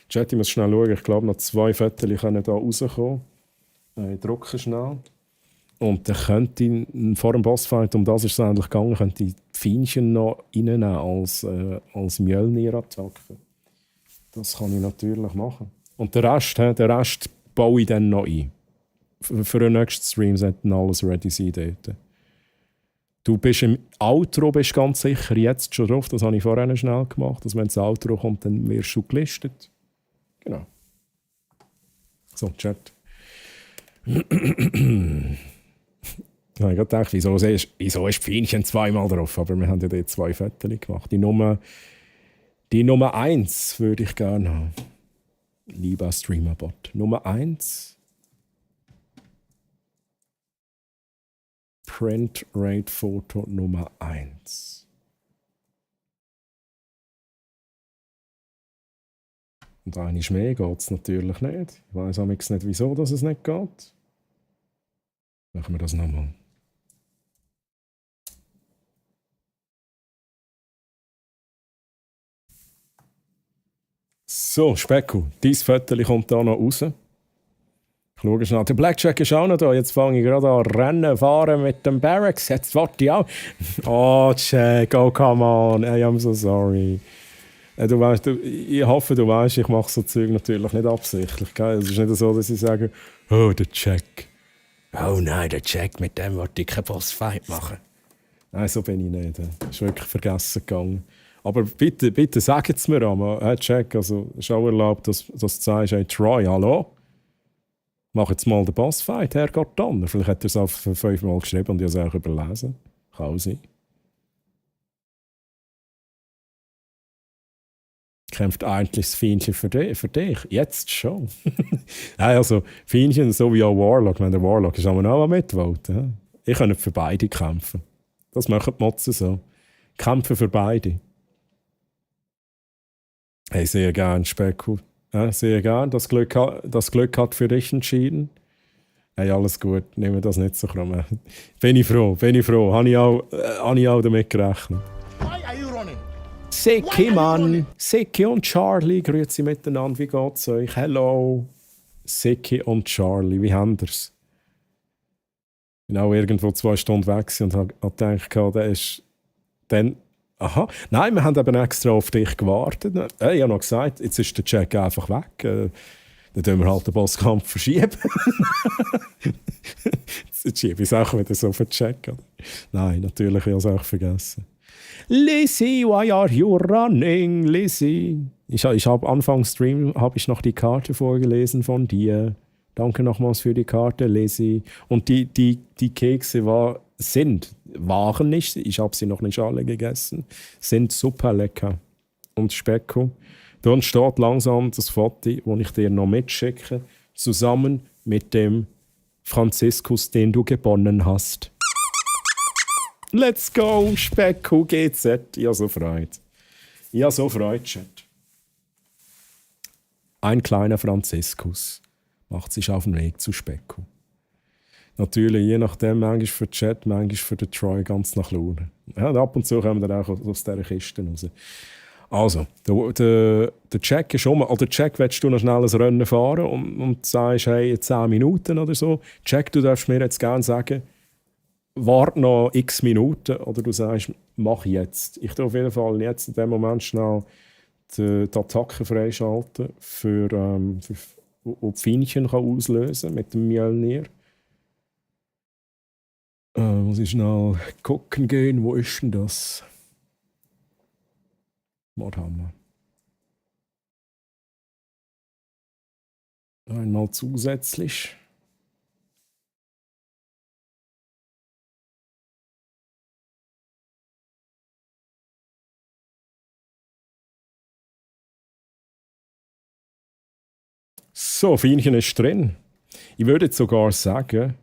Chat, ich muss schnell schauen, ich glaube noch 2 Viertel können da rauskommen. Ich drücke schnell. Und dann könnte ich, vor dem Bossfight, um das ist es eigentlich gegangen, könnte ich die Fienchen noch reinnehmen als Mjölnir-Attacke. Das kann ich natürlich machen. Und den Rest baue ich dann noch ein. Für den nächsten Stream sollte alles ready sein dort. Du bist im Outro bist ganz sicher jetzt schon drauf. Das habe ich vorher schnell gemacht. Also wenn das Outro kommt, dann wirst du gelistet. Genau. So, Chat. Ich habe gedacht, wieso ist Fienchen zweimal drauf? Aber wir haben ja dort 2 Fotos gemacht. Die Nummer 1 würde ich gerne haben. Lieber Streamerbot. Nummer 1. Print Rate Foto Nummer 1. Und eines mehr geht es natürlich nicht. Ich weiss auch nicht, wieso dass es nicht geht. Machen wir das nochmal. So, Specko, dein Foto kommt da noch raus. Ich schaue schnell. Der Blackjack ist auch noch da. Jetzt fange ich gerade an rennen, fahren mit dem Barracks. Jetzt warte ich auch. Oh, Jack, oh, come on. I am so sorry. Du weißt, ich hoffe, du weißt, ich mache so Zeug natürlich nicht absichtlich. Gell? Es ist nicht so, dass ich sage, oh, der Jack. Oh nein, der Jack, mit dem wollte ich keinen Bossfight machen. Nein, so bin ich nicht. Das ist wirklich vergessen gegangen. Aber bitte sagt es mir einmal. Hey Jack, also ist auch erlaubt, dass du sagst, hey Troy, hallo? Mach jetzt mal den Bossfight, Herrgott dann. Vielleicht hat er es auf 5 Mal geschrieben und ich habe es auch überlesen. Kann auch sein. Kämpft eigentlich das Fienchen für dich? Jetzt schon. Nein, also Fienchen so wie auch Warlock. Wenn der Warlock ist aber auch mitvoten. Ich kann nicht für beide kämpfen. Das machen die Motzen so. Kämpfen für beide. Hey, sehr gerne, Specko. Sehr gern. Das Glück hat für dich entschieden. Hey, alles gut. Nehmen wir das nicht so krumm. Bin ich froh. Habe ich auch damit gerechnet. Why are you running? Seki, Mann. Seki und Charlie, grüezi miteinander. Wie geht's euch? Hello. Seki und Charlie, wie habt ihr's? Ich bin auch irgendwo 2 Stunden weg und habe gedacht, der ist dann... Aha. Nein, wir haben eben extra auf dich gewartet. Ich habe noch gesagt, jetzt ist der Check einfach weg. Dann tun wir halt den Bosskampf verschieben. Jetzt schiebe ich es auch wieder so auf den Check. Oder? Nein, natürlich, ich habe es auch vergessen. Lizzie, why are you running, Lizzie? Ich habe Anfang Stream noch die Karte vorgelesen von dir. Danke nochmals für die Karte, Lizzie. Und die Kekse waren nicht, ich habe sie noch nicht alle gegessen, sind super lecker. Und Specko. Dann steht langsam das Foto, das ich dir noch mitschicke, zusammen mit dem Franziskus, den du gewonnen hast. Let's go, Specko GZ. Ich habe so Freude. Chat. Ein kleiner Franziskus macht sich auf den Weg zu Specko. Natürlich, je nachdem, manchmal für den Chat, manchmal für den Troy, ganz nach Laune. Ja, ab und zu kommen wir dann auch aus dieser Kiste raus. Also, der Check ist um. Oder Check, willst du noch schnell ein Rennen fahren und sagst, hey, 10 Minuten oder so? Check, du darfst mir jetzt gerne sagen, warte noch x Minuten oder du sagst, mach jetzt. Ich tue auf jeden Fall jetzt in dem Moment schnell die Attacke freischalten, ob Fienchen auslösen kann mit dem Mjölnir. Muss ich schnell gucken gehen, wo ist denn das? Was haben wir? Einmal zusätzlich. So, Fienchen ist drin. Ich würde jetzt sogar sagen,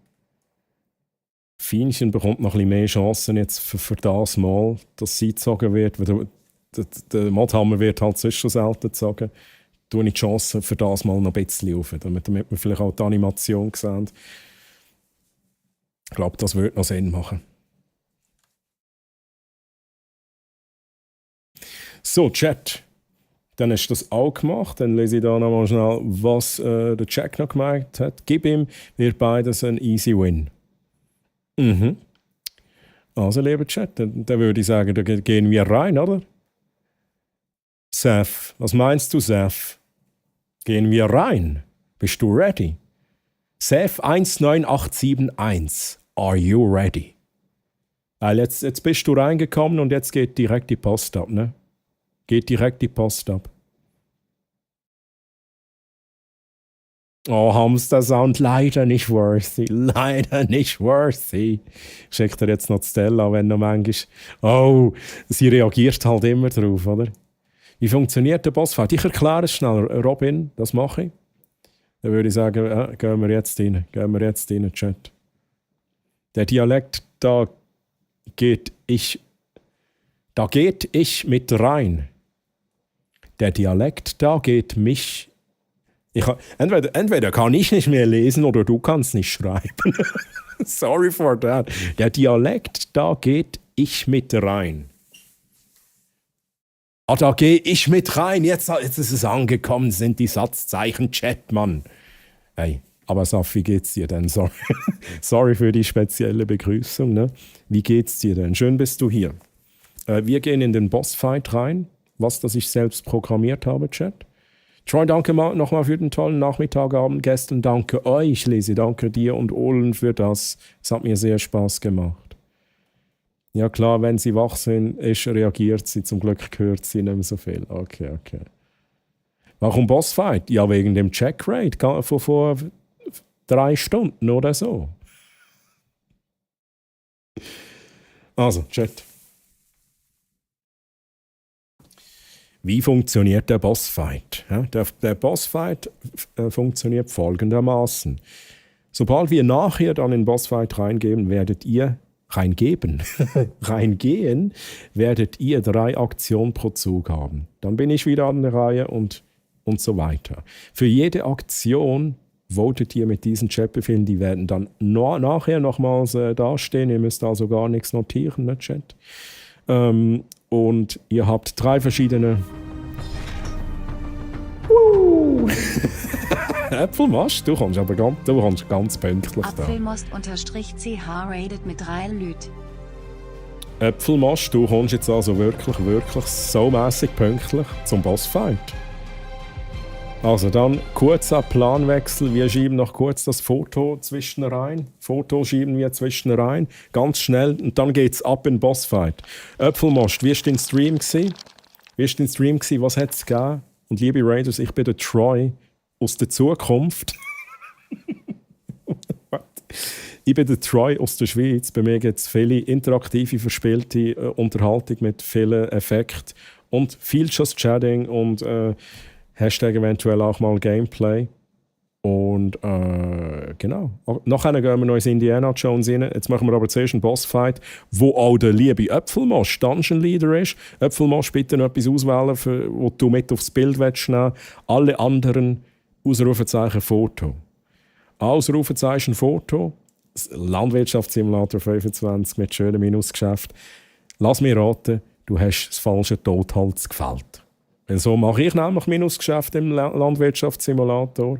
Fienchen bekommt noch ein bisschen mehr Chancen jetzt für das Mal, dass sie gezogen wird. Der Modhammer wird halt sonst schon selten gezogen. Tue ich die Chance für das Mal noch ein bisschen auf, damit wir vielleicht auch die Animation sehen. Ich glaube, das würde noch Sinn machen. So, Chat. Dann hast du das auch gemacht. Dann lese ich da nochmal schnell, was der Jack noch gemerkt hat. Gib ihm, wir beides ein easy win. Mhm. Also, lieber Chat, dann würde ich sagen, da gehen wir rein, oder? Seth, was meinst du, Seth? Gehen wir rein? Bist du ready? Seth 19871, are you ready? Weil jetzt bist du reingekommen und jetzt geht direkt die Post ab, ne? Geht direkt die Post ab. Oh, Hamster-Sound, leider nicht worthy. Leider nicht worthy. Ich schicke dir jetzt noch Stella, wenn noch manchmal... Oh, sie reagiert halt immer drauf, oder? Wie funktioniert der Bossfight? Ich erkläre es schnell, Robin, das mache ich. Dann würde ich sagen, gehen wir jetzt rein, Chat. Der Dialekt, da geht ich mit rein. Der Dialekt, da geht mich... Entweder kann ich nicht mehr lesen oder du kannst nicht schreiben. Sorry for that. Der Dialekt, da geht ich mit rein. Ah, da gehe ich mit rein. Jetzt ist es angekommen, sind die Satzzeichen Chat, Mann. Hey, aber Saf, wie geht's dir denn? Sorry für die spezielle Begrüßung. Ne? Wie geht's dir denn? Schön bist du hier. Wir gehen in den Bossfight rein, was das ich selbst programmiert habe, Chat. Troy, danke nochmal für den tollen Nachmittag, Abend gestern. Danke euch, Lisi. Danke dir und Olen für das. Es hat mir sehr Spaß gemacht. Ja klar, wenn sie wach sind, reagiert sie. Zum Glück hört sie nicht mehr so viel. Okay. Warum Bossfight? Ja, wegen dem Checkrate von vor 3 Stunden oder so. Also, Chat. Wie funktioniert der Bossfight? Ja, der Bossfight funktioniert folgendermaßen. Sobald wir nachher dann in den Bossfight reingehen, werdet ihr 3 Aktionen pro Zug haben. Dann bin ich wieder an der Reihe und und so weiter. Für jede Aktion votet ihr mit diesen Chatbefehlen, die werden dann nachher nochmals dastehen. Ihr müsst also gar nichts notieren, ne, Chat. Und ihr habt 3 verschiedene Äpfelmast, du kommst aber ganz pünktlich da. Apfelmost_ch rated mit 3 Lüt. Äpfelmast, du kommst jetzt also wirklich so mäßig pünktlich zum Bossfight. Also dann kurzer Planwechsel. Wir schieben noch kurz das Foto zwischen rein. Foto schieben wir zwischen rein. Ganz schnell. Und dann geht's ab in den Bossfight. Äpfelmost, wie ist dein Stream gewesen? Was hat es gegeben? Und liebe Raiders, ich bin der Troy aus der Zukunft. Ich bin der Troy aus der Schweiz. Bei mir gibt es viele interaktive, verspielte Unterhaltung mit vielen Effekten und viel Just Chatting und Hashtag eventuell auch mal Gameplay. Und genau. Nachher gehen wir noch ins Indiana Jones rein. Jetzt machen wir aber zuerst einen Bossfight, wo auch der liebe Äpfelmost Dungeon Leader ist. Äpfelmost, bitte noch etwas auswählen, wo du mit aufs Bild willst nehmen. Alle anderen Ausrufezeichen Foto. Ausrufezeichen Foto. Landwirtschaftssimulator 25 mit schönem Minusgeschäft. Lass mich raten, du hast das falsche Totholz gefällt. Weil so mache ich nämlich Minusgeschäft im Landwirtschaftssimulator.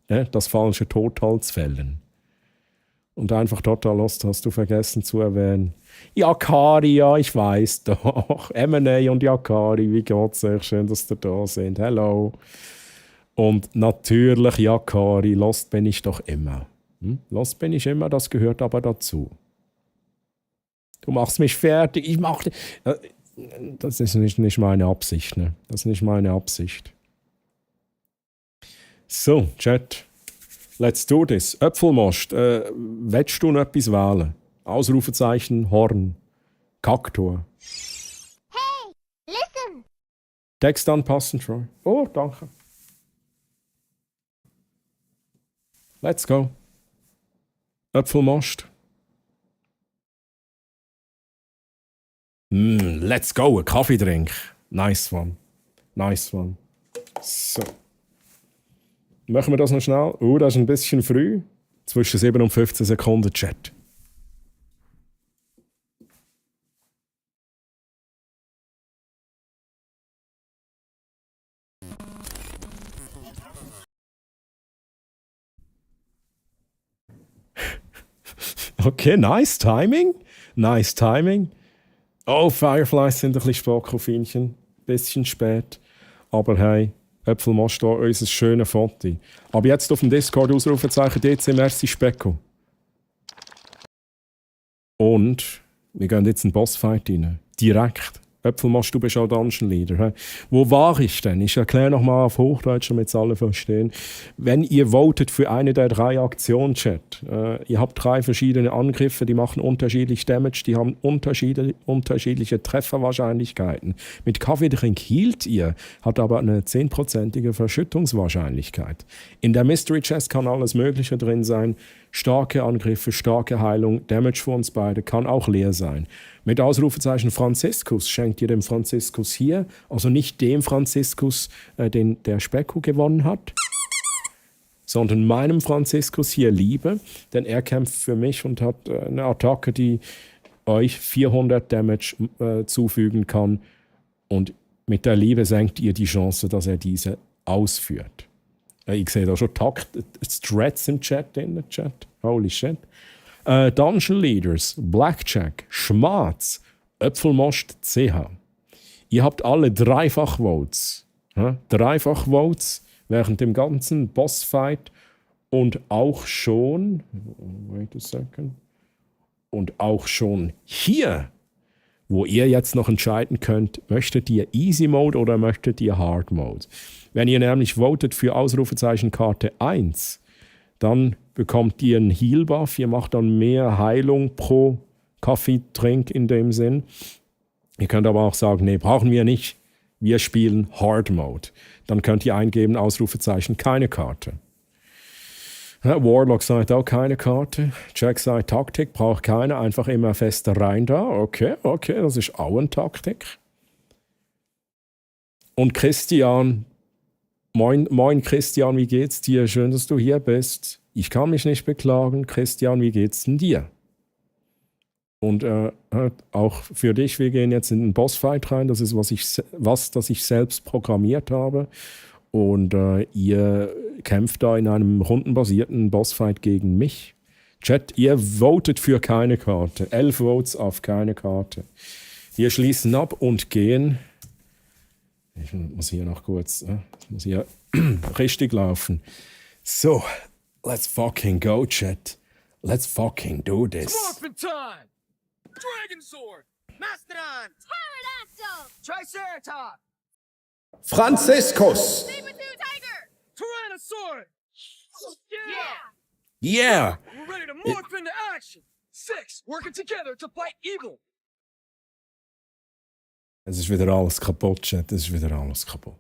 Ja, das falsche Totholz fällen. Und einfach total lost hast du vergessen zu erwähnen. Yakari, ja, ich weiß doch. M&A und Yakari, wie geht's euch? Schön, dass ihr da sind. Hello. Und natürlich Yakari, lost bin ich doch immer. Lost bin ich immer, das gehört aber dazu. Du machst mich fertig, ich mach dich. Das ist nicht meine Absicht, ne? Das ist nicht meine Absicht. So, Chat. Let's do this. Äpfelmost, willst du noch etwas wählen? Ausrufezeichen, Horn, Kaktor. Hey, listen. Text anpassen, Troy. Oh, danke. Let's go. Äpfelmost. Let's go, ein Kaffeedrink. Nice one. Nice one. So. Machen wir das noch schnell? Das ist ein bisschen früh. Zwischen 7 und 15 Sekunden Chat. Okay, nice timing. Nice timing. Oh, Fireflies sind ein bisschen Spockofinchen. Bisschen spät. Aber hey, Äpfelmost da, unser schönes Foto. Aber jetzt auf dem Discord Ausrufezeichen DC Merci Specko. Und wir gehen jetzt in den Bossfight rein. Direkt. Äpfelmost, du bist auch Dungeon Leader. He? Wo war ich denn? Ich erkläre nochmal auf Hochdeutsch, damit es alle verstehen. Wenn ihr votet für eine der 3 Aktionen, Chat, ihr habt 3 verschiedene Angriffe, die machen unterschiedlich Damage, die haben unterschiedliche Trefferwahrscheinlichkeiten. Mit Kaffeedrink hielt ihr, hat aber eine 10%ige Verschüttungswahrscheinlichkeit. In der Mystery Chest kann alles Mögliche drin sein. Starke Angriffe, starke Heilung, Damage für uns beide, kann auch leer sein. Mit Ausrufezeichen Franziskus schenkt ihr dem Franziskus hier, also nicht dem Franziskus, den der Specko gewonnen hat, sondern meinem Franziskus hier Liebe, denn er kämpft für mich und hat eine Attacke, die euch 400 Damage zufügen kann und mit der Liebe senkt ihr die Chance, dass er diese ausführt. Ich sehe da schon Strats im Chat, Holy shit. Dungeon Leaders, Blackjack, Schmatz, Äpfelmost, CH. Ihr habt alle Dreifach-Votes. Dreifach-Votes während dem ganzen Bossfight und auch schon. Wait a second. Und auch schon hier, wo ihr jetzt noch entscheiden könnt, möchtet ihr Easy Mode oder möchtet ihr Hard Mode. Wenn ihr nämlich votet für Ausrufezeichen Karte 1, dann bekommt ihr einen Heal Buff, ihr macht dann mehr Heilung pro Kaffeetrink in dem Sinn. Ihr könnt aber auch sagen, nee, brauchen wir nicht, wir spielen Hard Mode. Dann könnt ihr eingeben, Ausrufezeichen, keine Karte. Warlock sagt auch keine Karte. Jack sagt, Taktik braucht keine, einfach immer fester rein da. Okay, das ist auch eine Taktik. Und Christian, Moin Christian, wie geht's dir? Schön, dass du hier bist. Ich kann mich nicht beklagen. Christian, wie geht's denn dir? Und auch für dich, wir gehen jetzt in den Bossfight rein. Das ist das ich selbst programmiert habe. Und ihr kämpft da in einem rundenbasierten Bossfight gegen mich. Chat, ihr votet für keine Karte. 11 Votes auf keine Karte. Wir schließen ab und gehen. Ich muss hier noch kurz, muss hier richtig laufen. So, let's fucking go, Chat. Let's fucking do this. Morphin' time! Dragon Sword! Mastodon! Pterodactyl! Triceratops! Franziskus. Saber-tooth tiger! Tyrannosaurus! Yeah! Yeah! We're ready to morph into action! 6 working together to fight evil! Es ist wieder alles kaputt, Chat. Es ist wieder alles kaputt.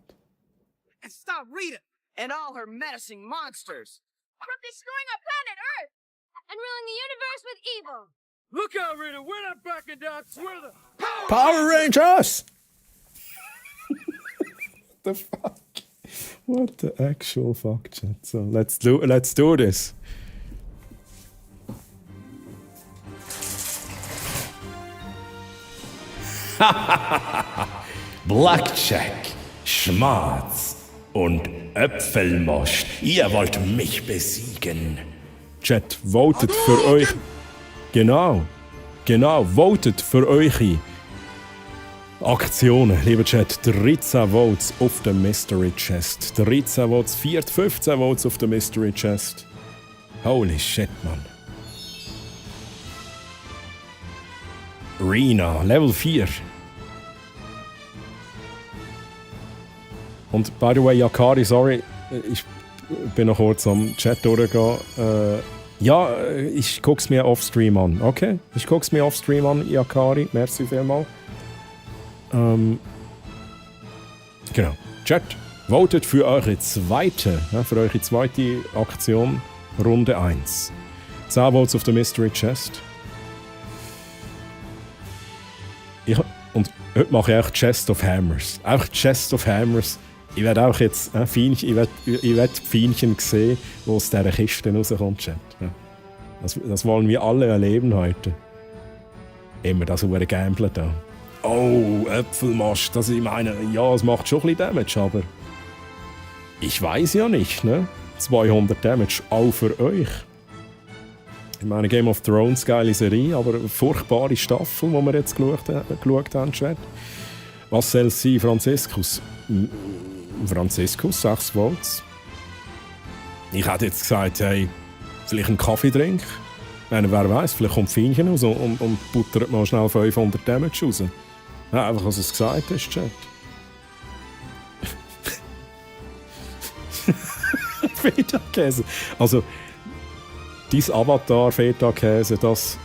And stop Rita and all her menacing monsters! From destroying our planet Earth! And ruling the universe with evil! Look out, Rita! We're not backing down! We're the Power Rangers! What the fuck? What the actual fuck, Chat? So, let's do this. Blackjack, Schmarz und Äpfelmosch. Ihr wollt mich besiegen. Chat, votet für euch. Genau, votet für eure Aktionen. Lieber Chat, 13 Votes auf der Mystery Chest. 13 Votes, 15 Votes auf der Mystery Chest. Holy shit, Mann. Rena, Level 4. Und by the way, Yakari, sorry, ich bin noch kurz am Chat durchgehen. Ja, ich guck's mir offstream an, okay? Ich guck's mir offstream an, Yakari, merci vielmals. Genau. Chat, votet für eure zweite Aktion, Runde 1. 10 Votes auf der Mystery Chest. Und heute mache ich auch Chest of Hammers. Auch Chest of Hammers. Ich werde auch jetzt Fienchen sehen, wo aus dieser Kiste rauskommt, Chat. Das wollen wir alle erleben heute. Immer das über Gamblen da. Oh, Äpfelmosch, das ich meine, ja, es macht schon ein bisschen Damage, aber ich weiß ja nicht, ne? 200 Damage, auch für euch. Ich meine, Game of Thrones, geile Serie, aber eine furchtbare Staffel, die wir jetzt geschaut haben, Chat. Was soll es sein, Franziskus? 6 Votes. Ich hätte jetzt gesagt, hey, vielleicht einen Kaffee trinken. Wer weiß, vielleicht kommt Fienchen raus und buttert mal schnell 500 Damage raus. Ja, einfach, was es gesagt hast, Chat. Feta-Käse. Also, dein Avatar Feta-Käse, das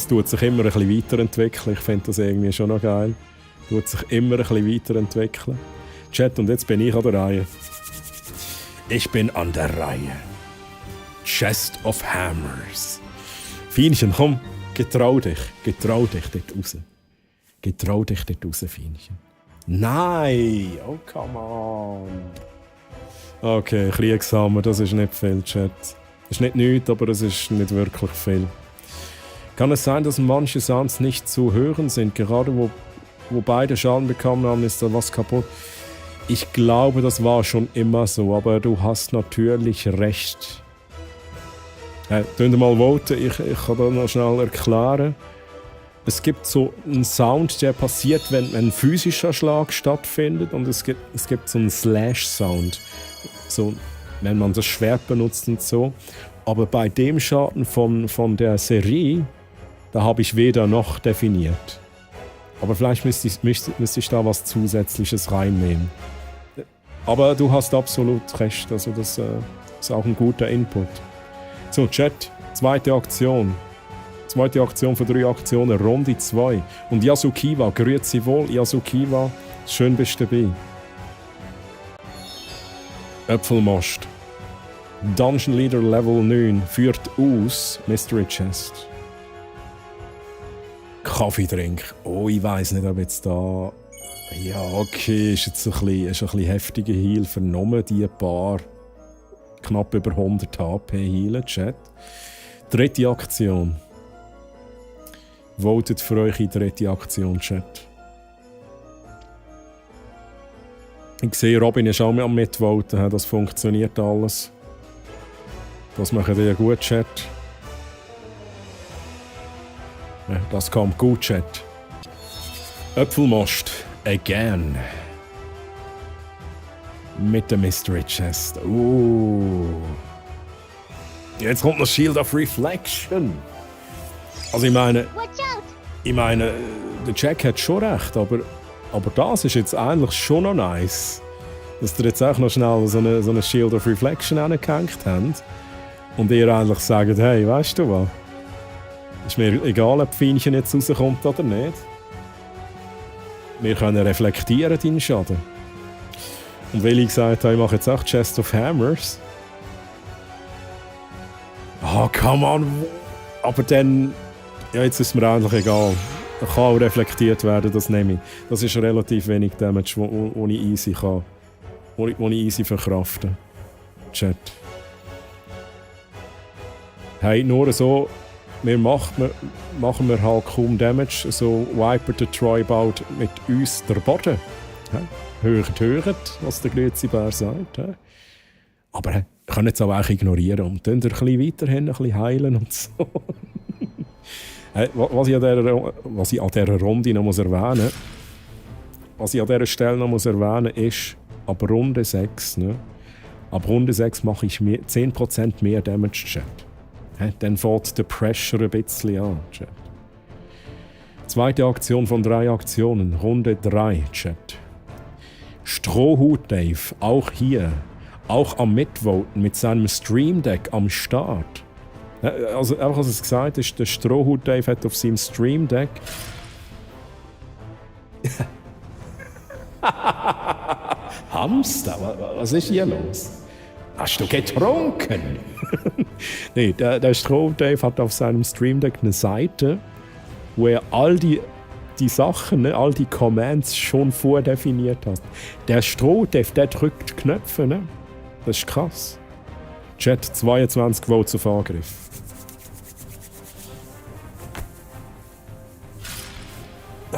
tut sich immer ein bisschen weiterentwickeln. Ich finde das irgendwie schon noch geil. Tut sich immer ein bisschen weiterentwickeln. Chat, und jetzt bin ich an der Reihe. Ich bin an der Reihe. Chest of Hammers. Fienchen, komm, getrau dich dort raus. Getrau dich dort raus, Fienchen. Nein! Oh, come on. Okay, Kriegshammer, das ist nicht viel, Chat. Das ist nicht nichts, aber es ist nicht wirklich viel. Kann es sein, dass manche Sounds nicht zu hören sind? Gerade wo beide Schaden bekommen haben, ist da was kaputt. Ich glaube, das war schon immer so, aber du hast natürlich recht. Könnt ihr mal voten, ich kann das noch schnell erklären. Es gibt so einen Sound, der passiert, wenn ein physischer Schlag stattfindet, und es gibt so einen Slash-Sound, so, wenn man das Schwert benutzt und so. Aber bei dem Schaden von der Serie, da habe ich weder noch definiert. Aber vielleicht müsste ich da was Zusätzliches reinnehmen. Aber du hast absolut recht, also das ist auch ein guter Input. So, Chat, zweite Aktion. Zweite Aktion von 3 Aktionen, Runde 2. Und Yasukiwa, grüezi wohl, Yasukiwa, schön bist du dabei. Äpfelmost. Dungeon Leader Level 9 führt aus Mystery Chest. Kaffee trink. Oh, ich weiss nicht, ob jetzt da Ja, okay, ist jetzt ein bisschen heftiger Heal vernommen, die paar knapp über 100 HP Healen, Chat. Dritte Aktion. Votet für euch in dritte Aktion, Chat. Ich sehe, Robin ist auch am Mitvoten, das funktioniert alles. Das machen die gut, Chat. Ja, das kommt gut, Chat. Äpfelmost, again. Mit der Mystery Chest. Jetzt kommt noch Shield of Reflection. Also ich meine, der Jack hat schon recht, aber das ist jetzt eigentlich schon noch nice. Dass ihr jetzt auch noch schnell so eine Shield of Reflection angehängt habt. Und ihr eigentlich sagt, hey, weißt du was? Ist mir egal, ob Fienchen jetzt rauskommt oder nicht. Wir können reflektieren, deinen Schaden. Und weil ich gesagt habe, ich mache jetzt auch Chest of Hammers. Oh, come on! Aber dann... Ja, jetzt ist mir eigentlich egal. Da kann auch reflektiert werden, das nehme ich. Das ist relativ wenig Damage, wo ich easy kann. Wo ich easy verkraften. Chat. Hey, nur so... machen wir halt kaum Damage. So Viper der Troy baut mit uns der Boden. Hört, was der Grüezi-Bär sagt. Aber wir können es auch ignorieren und dann ein bisschen weiterhin ein bisschen heilen und so. Was ich an dieser Runde noch erwähnen muss, was ich an dieser Stelle noch erwähnen muss, ist, ab Runde 6, ne? Ab Runde 6 mache ich 10% mehr Damage, Chat. Dann fängt der Pressure ein bisschen an, Chat. Zweite Aktion von 3 Aktionen, Runde 3, Chat. Strohhut Dave, auch hier, auch am Mitvoten mit seinem Stream Deck am Start. Also, einfach als es gesagt ist, der Strohhut Dave hat auf seinem Stream Deck. Hamster, was ist hier los? Hast du getrunken? Nein, der Strohhut Dave hat auf seinem Stream Deck eine Seite, wo er all die Sachen, ne, all die Commands schon vordefiniert hat. Der Strohhut Dave, der drückt Knöpfe, ne? Das ist krass. Chat 22 Votes auf Angriff. Oh.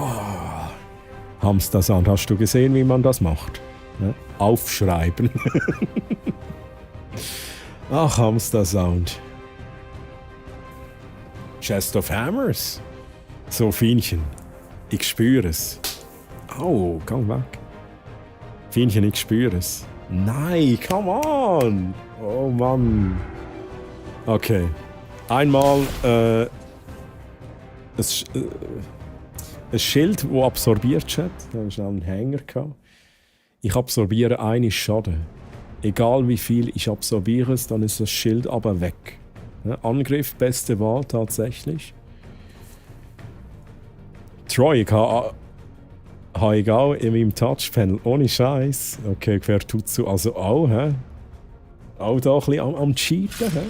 Hamster Sound, hast du gesehen, wie man das macht? Ja? Aufschreiben. Ach, Hamster Sound. Chest of Hammers. So, Fienchen. Ich spüre es. Au, komm weg. Fienchen, ich spüre es. Nein, come on. Oh Mann. Okay. Einmal ein Schild, das absorbiert hat. Da war schnell ein Hänger. Ich absorbiere einen Schaden. Egal wie viel ich absorbiere, dann ist das Schild aber weg. Ja, Angriff, beste Wahl tatsächlich. Troy, ich habe egal in meinem Touchpanel, ohne Scheiß. Okay, wer tut so? Also auch, hä? Auch da ein bisschen am Cheaten, hä?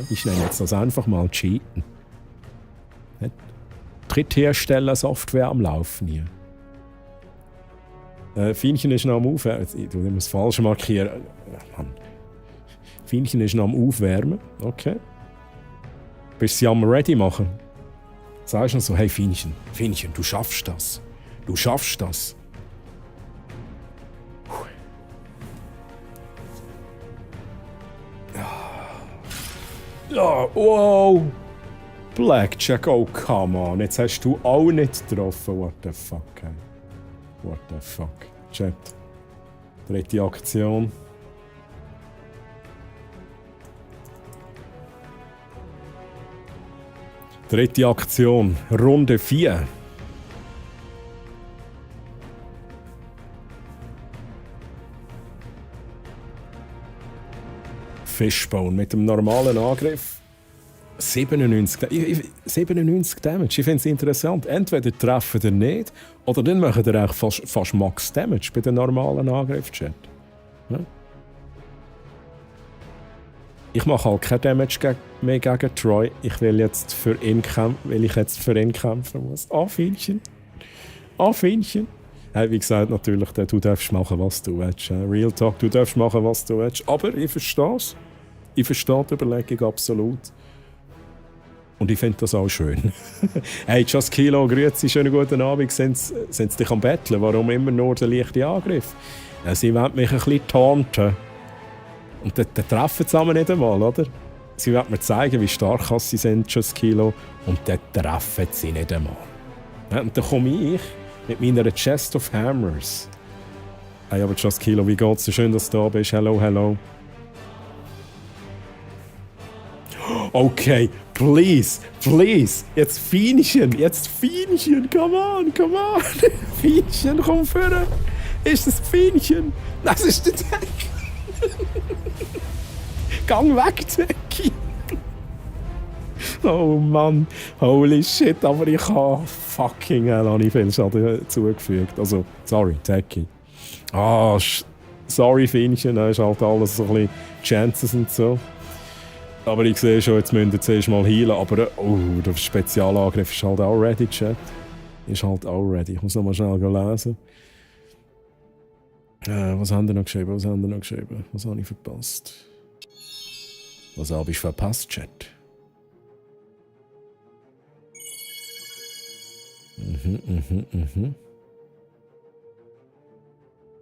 Ich nenne jetzt das einfach mal Cheaten. Dritthersteller-Software am Laufen hier. Fienchen ist noch am Aufwärmen. Ich muss das falsch markieren. Fienchen ist noch am Aufwärmen. Okay. Bist du sie am Ready machen? Sagst du noch so, hey Fienchen, du schaffst das. Du schaffst das. Ja, wow. Blackjack, oh come on. Jetzt hast du auch nicht getroffen. What the fuck, hey. What the fuck. Chat. Dritte Aktion. Dritte Aktion. Runde 4. Fishbone mit dem normalen Angriff. 97 Damage. Ich finde es interessant. Entweder treffen ihr nicht, oder dann machen ihr auch fast Max Damage bei den normalen Angriff-Chat. Ja? Ich mache halt kein Damage mehr gegen Troy. Ich will jetzt für ihn kämpfen, weil ich jetzt für ihn kämpfen muss. Ah, Fienchen. Ah, Fienchen. Hey, wie gesagt, natürlich, du darfst machen, was du willst. Real Talk, du darfst machen, was du willst. Aber ich verstehe es. Ich verstehe die Überlegung absolut. Und ich finde das auch schön. Hey, Just Kilo, grüezi, schönen guten Abend. Sind sie dich am Betteln? Warum immer nur der leichte Angriff? Ja, sie wollen mich ein bisschen taunten. Und dann treffen sie aber nicht einmal, oder? Sie wollen mir zeigen, wie stark sie sind, Just Kilo. Und dann treffen sie nicht einmal. Ja, und dann komme ich mit meiner Chest of Hammers. Hey, aber Just Kilo, wie geht's dir? Schön, dass du da bist. Hello, hello. Okay, please, jetzt Fienchen, come on. Fienchen, komm vorne. Ist das Fienchen? Das ist der Deck. Gang weg, Decki. Oh Mann, holy shit, aber ich habe fucking hell auch nicht viel Schaden zugefügt. Also, sorry, Decki. Sorry, Fienchen, ist halt alles so ein bisschen Chances und so. Aber ich sehe schon, jetzt müssen wir zuerst mal heilen. Aber der Spezialangriff ist halt auch ready, Chat. Ist halt auch ready. Ich muss noch mal schnell lesen. Was haben wir noch geschrieben? Was habe ich verpasst? Was habe ich verpasst, Chat?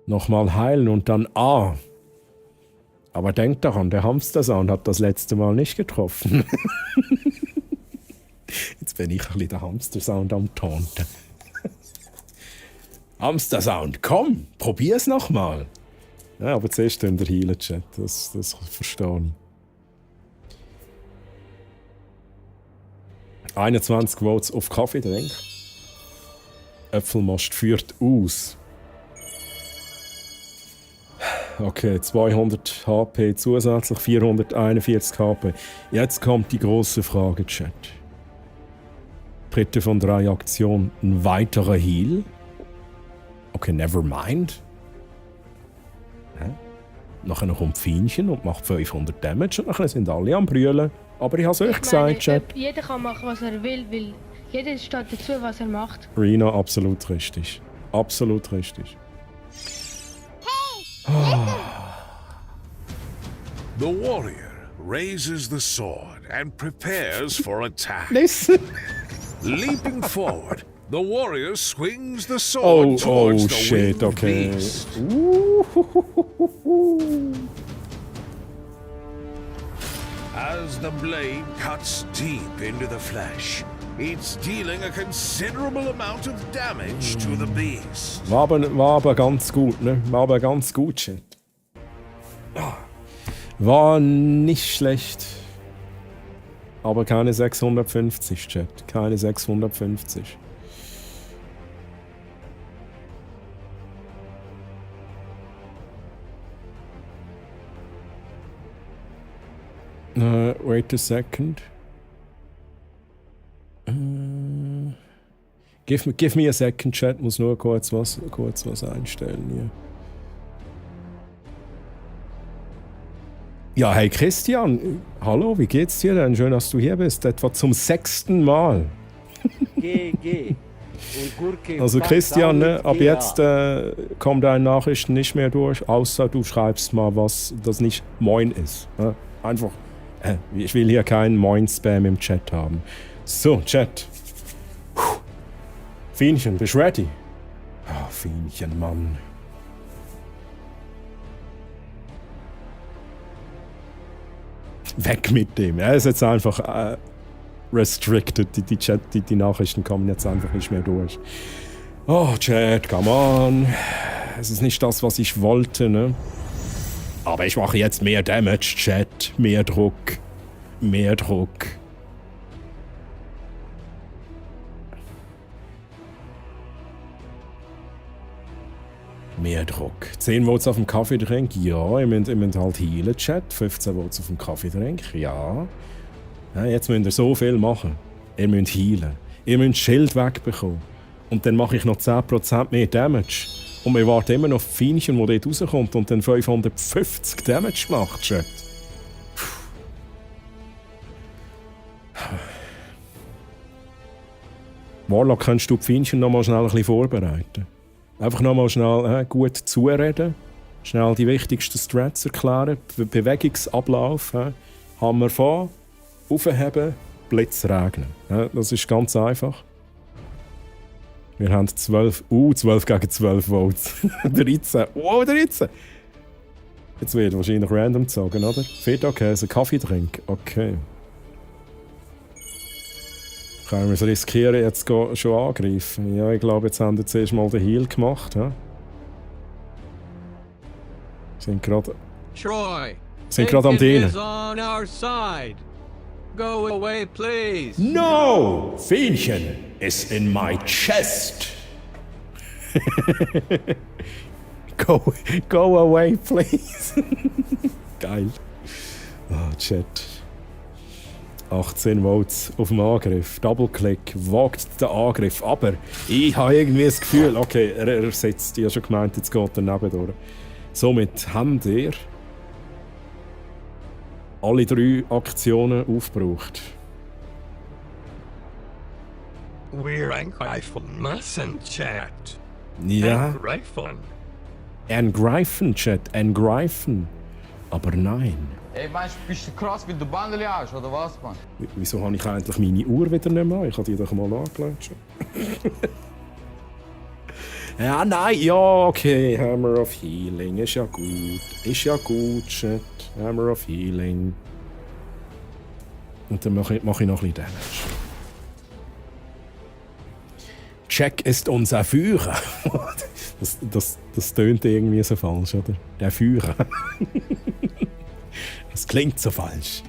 Nochmal heilen und dann A. Aber denkt daran, der Hamster-Sound hat das letzte Mal nicht getroffen. Jetzt bin ich ein bisschen der Hamster-Sound am Taunten. Hamster-Sound, komm, probier's nochmal. Ja, aber zuerst in der Healer-Chat, das verstehe ich. 21 Votes auf Kaffeetrink. Äpfelmost führt aus. Okay, 200 HP zusätzlich, 441 HP. Jetzt kommt die große Frage, Chat. Dritte von 3 Aktionen, ein weiterer Heal? Okay, never mind. Nachher kommt Fienchen und macht 500 Damage und nachher sind alle am Brüllen. Aber ich habe es euch gesagt, Chat. Jeder kann machen, was er will, weil jeder steht dazu, was er macht. Rina, absolut richtig. Absolut richtig. The warrior raises the sword and prepares for attack. Listen. Leaping forward, the warrior swings the sword towards the shit, winged okay. beast. As the blade cuts deep into the flesh, it's dealing a considerable amount of damage to the beast. War aber ganz gut, ne? War aber ganz gut, Chat. War nicht schlecht. Aber keine 650, Chat. Keine 650. Wait a second. Give me a second, Chat. Muss nur kurz was einstellen hier. Ja, hey Christian, hallo, wie geht's dir denn? Schön, dass du hier bist. Etwa zum 6. Mal. Geh. Und Gurke, Also Christian, ne, ab jetzt kommen deine Nachrichten nicht mehr durch, außer du schreibst mal was, das nicht Moin ist. Ne? Einfach, ich will hier keinen Moin-Spam im Chat haben. So, Chat. Fienchen, bist du ready? Oh, Fienchen, Mann. Weg mit dem. Er ist jetzt einfach restricted. Die Nachrichten kommen jetzt einfach nicht mehr durch. Oh, Chat, come on. Es ist nicht das, was ich wollte, ne? Aber ich mache jetzt mehr Damage, Chat. Mehr Druck. Mehr Druck. Mehr Druck. 10 Votes auf dem Kaffeetrink, ja. Ihr müsst halt healen, Chat. 15 Votes auf dem Kaffeetrink, ja. Jetzt müsst ihr so viel machen. Ihr müsst healen. Ihr müsst Schild wegbekommen. Und dann mache ich noch 10% mehr Damage. Und wir warten immer noch auf Fienchen, der dort rauskommt und dann 550 Damage macht, Chat. Warlock, kannst du die Fienchen noch mal schnell ein bisschen vorbereiten? Einfach nochmal schnell gut zureden. Schnell die wichtigsten Strats erklären. Bewegungsablauf. Hammer vor, aufheben, Blitz regnen. Das ist ganz einfach. Wir haben 12 gegen 12 Volts. 13. Wow, 13! Jetzt wird wahrscheinlich random gezogen, oder? Feta-Käse, Kaffee trinken. Okay. Können wir es riskieren, jetzt schon angreifen? Ja, ich glaube, jetzt haben wir zuerst mal den Heal gemacht. Sind gerade am Dienen. On our side. Go away, please. No! Fähnchen is in my chest. Go away, please. Geil. Oh, Chat. 18 Volts auf dem Angriff. Double-Click, wagt den Angriff. Aber ich habe irgendwie das Gefühl, okay, er sitzt. Ich habe schon gemeint, jetzt geht er nebendurch. Somit haben wir alle 3 Aktionen aufgebraucht. We're angreifen müssen, Chat. Ja. Angreifen. Chat. Angreifen. Aber nein. Ey, meinst du, bist du krass, weil du Bändeli hast, oder was, Mann? Wieso habe ich eigentlich meine Uhr wieder nicht mehr? Ich habe die doch mal angelegt. Ja, nein, ja, okay. Hammer of Healing. Ist ja gut. Ist ja gut, Chat. Hammer of Healing. Und dann mache ich noch ein bisschen Damage. Jack ist unser Führer. Das tönt irgendwie so falsch, oder? Der Führer. Das klingt so falsch.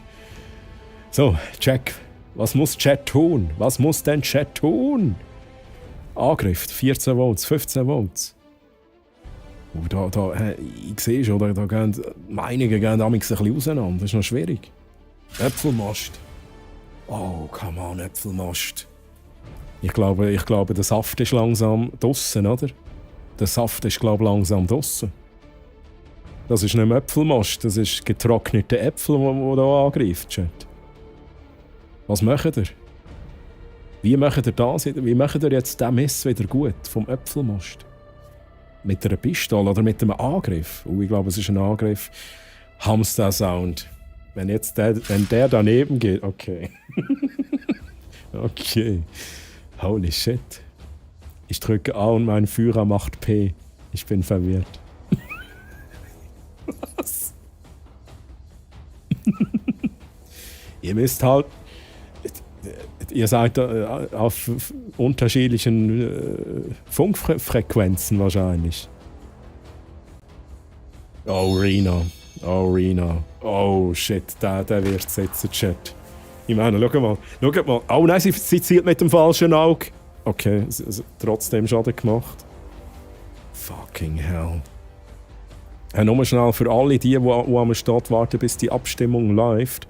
So, Jack, was muss Chat tun? Was muss denn Chat tun? Angriff, 14 Volts, 15 Volts. Ich sehe schon, da gehen Meinungen gehen ein bisschen auseinander. Das ist noch schwierig. Äpfelmast. Oh, come on, Äpfelmast. Ich glaube, der Saft ist langsam draussen, oder? Der Saft ist, glaube ich, langsam draussen. Das ist nicht mehr Äpfelmast, das ist getrocknete Äpfel, die da angreift, Chat. Was macht ihr? Wie macht ihr das? Wie macht ihr jetzt den Mess wieder gut vom Äpfelmast? Mit einer Pistole oder mit einem Angriff? Ich glaube, es ist ein Angriff. Hamster-Sound. Wenn der daneben geht, okay. Okay. Holy shit. Ich drücke A und mein Führer macht P. Ich bin verwirrt. Was? Ihr müsst halt... Ihr seid auf unterschiedlichen Funkfrequenzen wahrscheinlich. Oh, Rena. Oh, Rena. Oh, shit. Der wird sitzen, Chat. Ich meine, schau mal. Oh nein, sie zielt mit dem falschen Auge. Okay, trotzdem Schaden gemacht. Fucking hell. Nur schnell für alle die am Start warten, bis die Abstimmung läuft.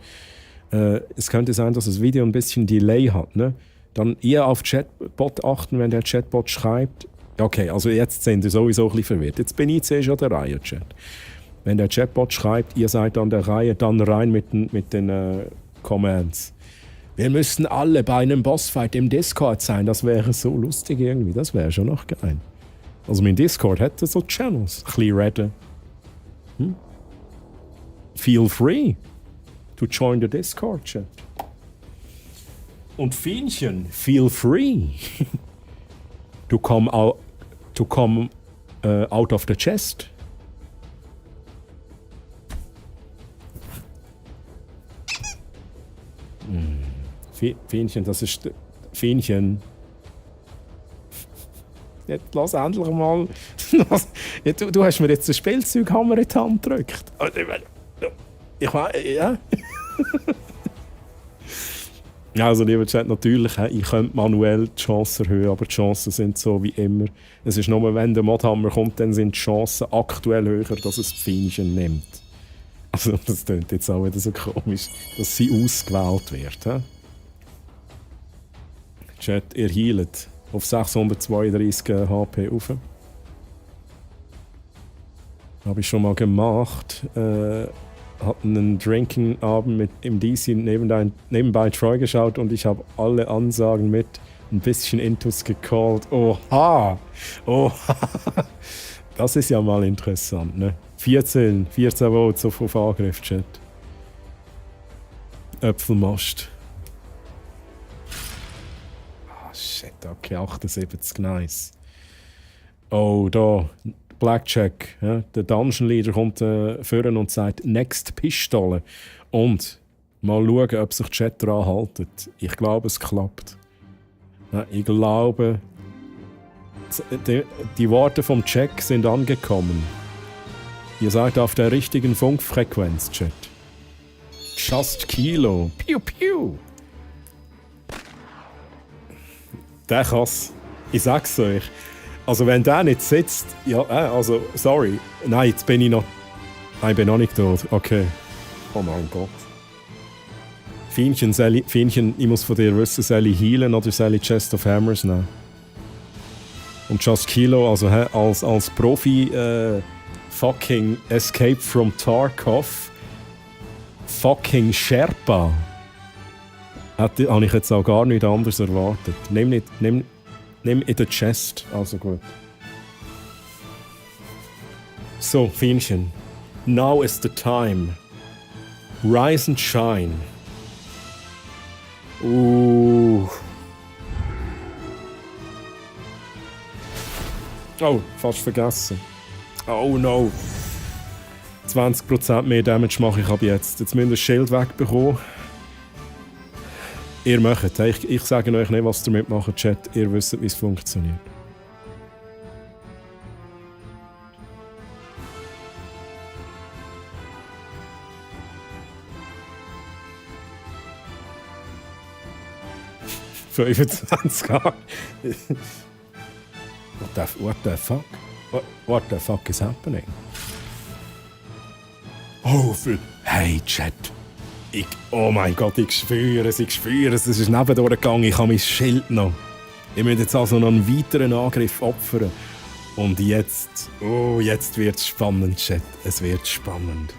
Es könnte sein, dass das Video ein bisschen Delay hat. Ne? Dann ihr auf Chatbot achten, wenn der Chatbot schreibt. Okay, also jetzt sind ihr sowieso ein bisschen verwirrt. Jetzt bin ich zuerst an der Reihe, Chat. Wenn der Chatbot schreibt, ihr seid an der Reihe, dann rein mit den Commands. Wir müssen alle bei einem Bossfight im Discord sein. Das wäre so lustig irgendwie. Das wäre schon noch geil. Also mein Discord hätte so Channels. Ein bisschen redden. Feel free to join the Discord chat. Und Fienchen, feel free to come out of the chest. Fienchen, das ist Fienchen. Jetzt lass endlich mal. Du hast mir jetzt den Spielzeughammer in die Hand gedrückt. Ich weiß, ja. Also, lieber Chat, natürlich, ich könnte manuell die Chancen erhöhen, aber die Chancen sind so wie immer. Es ist nur, wenn der Modhammer kommt, dann sind die Chancen aktuell höher, dass es Fienchen nimmt. Also, das klingt jetzt auch wieder so komisch, dass sie ausgewählt wird. He? Chat, ihr healt auf 632 HP rauf. Habe ich schon mal gemacht. Hatten einen Drinking-Abend im DC nebenbei Troy geschaut und ich habe alle Ansagen mit ein bisschen Intus gecallt. Oha! Oha! Das ist ja mal interessant, ne? 14 Votes auf Angriff, Chat. Äpfelmast. Ah, shit, okay, 78, nice. Oh, da, Blackjack. Ja? Der Dungeon Leader kommt vorne und sagt «Next Pistole». Und mal schauen, ob sich die Chat daran haltet. Ich glaube, es klappt. Ja, ich glaube, die Worte vom Check sind angekommen. Ihr seid auf der richtigen Funkfrequenz, Chat. Just Kilo. Piu, piu. Der kann's. Ich sag's euch. Also wenn der nicht sitzt... Ja, also, sorry. Nein, jetzt bin ich noch... Nein, ich bin noch nicht tot. Okay. Oh mein Gott. Fienchen, ich muss von dir wissen, soll ich healen oder soll ich Chest of Hammers nehmen? Und Just Kilo, also als Profi fucking Escape from Tarkov, fucking Sherpa. Habe ich jetzt auch gar nichts anderes erwartet. Nimm in den Chest, also gut. So, Fienchen. Now is the time. Rise and shine. Oh, fast vergessen. Oh no. 20% mehr Damage mache ich ab jetzt. Jetzt müsst ihr das Schild wegbekommen. Ihr macht. Ich sage euch nicht, was ihr damit macht, Chat. Ihr wisst, wie es funktioniert. $25. What the fuck? What the fuck is happening? Oh, hey, Chat. Oh mein Gott, ich spüre es. Es ist nebendurch gegangen. Ich habe mein Schild noch. Ich muss jetzt also noch einen weiteren Angriff opfern. Und jetzt... Oh, jetzt wird es spannend, Chat. Es wird spannend.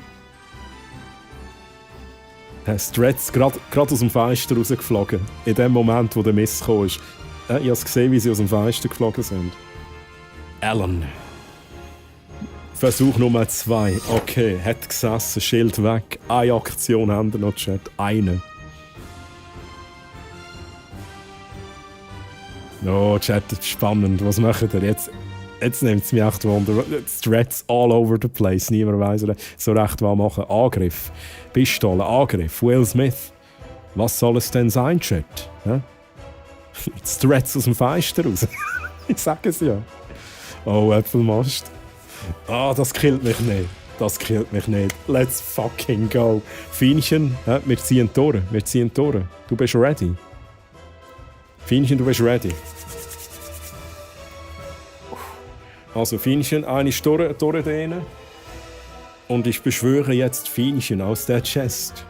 Strats gerade aus dem Fenster rausgeflogen. In dem Moment, wo der Mist kam. Ich habe gesehen, wie sie aus dem Fenster geflogen sind. Alan. Versuch Nummer 2. Okay, hat gesessen, Schild weg. Eine Aktion haben wir noch, Chat. Eine. Oh, Chat, spannend. Was macht ihr jetzt? Jetzt nimmt es mich echt Wunder. Strats all over the place. Niemand weiss so recht, was machen. Angriff. Pistole, Angriff. Will Smith. Was soll es denn sein, Chat? Ja? Strats aus dem Fenster raus. Ich sag es ja. Oh, Äpfelmast. Ah, das killt mich nicht. Das killt mich nicht. Let's fucking go. Fienchen, wir ziehen Tore. Du bist ready. Fienchen, du bist ready. Also Fienchen, eine Tore dehnen. Und ich beschwöre jetzt Fienchen aus der Chest.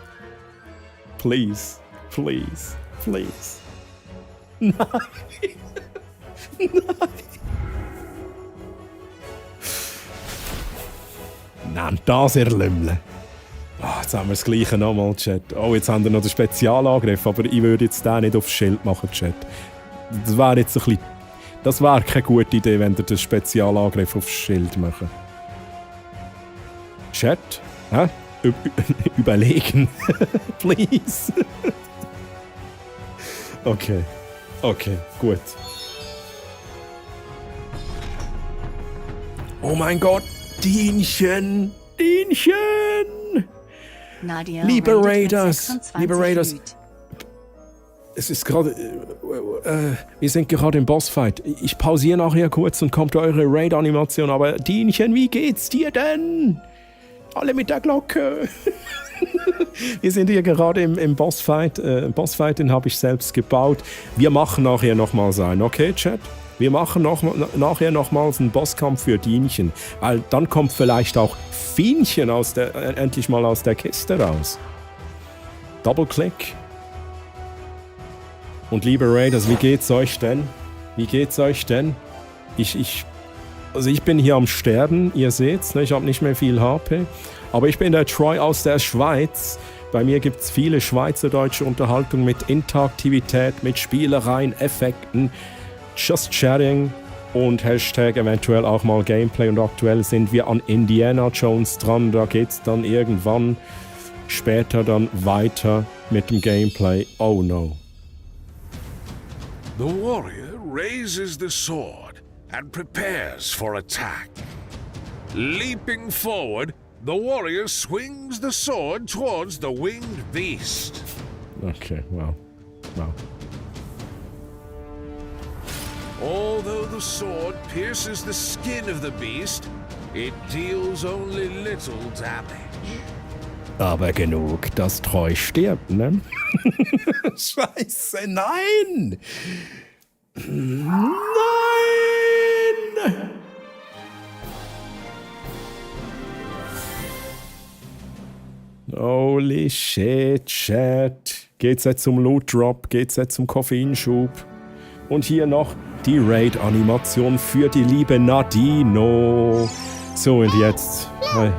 Please. Please. Please. Nein. Nein. Nein, das erlümmeln. Oh, jetzt haben wir das Gleiche nochmal, Chat. Oh, jetzt haben wir noch den Spezialangriff, aber ich würde jetzt den nicht aufs Schild machen, Chat. Das wäre jetzt ein bisschen... Das wäre keine gute Idee, wenn ihr den Spezialangriff aufs Schild macht. Chat? Hä? Überlegen. Please. Okay. Okay, gut. Oh mein Gott! Dienchen! Nadia Liberators! Es ist gerade... wir sind gerade im Bossfight. Ich pausiere nachher kurz und kommt eure Raid-Animation. Aber Dienchen, wie geht's dir denn? Alle mit der Glocke. Wir sind hier gerade im Bossfight. Bossfight, den habe ich selbst gebaut. Wir machen nachher nochmals einen, okay, Chat? Wir machen nachher nochmals einen Bosskampf für Dienchen. Weil dann kommt vielleicht auch Fienchen endlich mal aus der Kiste raus. Double-Click. Und liebe Raiders, wie geht's euch denn? Also ich bin hier am Sterben, ihr seht's, ne? Ich habe nicht mehr viel HP. Aber ich bin der Troy aus der Schweiz Bei mir gibt es viele schweizerdeutsche Unterhaltung mit Interaktivität, mit Spielereien, Effekten, Just Chatting und Hashtag eventuell auch mal Gameplay. Und aktuell sind wir an Indiana Jones dran. Da geht es dann irgendwann später dann weiter mit dem Gameplay. Oh no. The warrior raises the sword and prepares for attack. Leaping forward, the warrior swings the sword towards the winged beast. Okay, wow. Wow. Although the sword pierces the skin of the beast, it deals only little damage. Aber genug, dass Treu stirbt, ne? Scheiße, nein! Nein! Holy shit, Chat. Geht's jetzt zum Loot Drop? Geht's jetzt zum Koffeinschub? Und hier noch die Raid-Animation für die liebe Nadino. So, und jetzt. Let's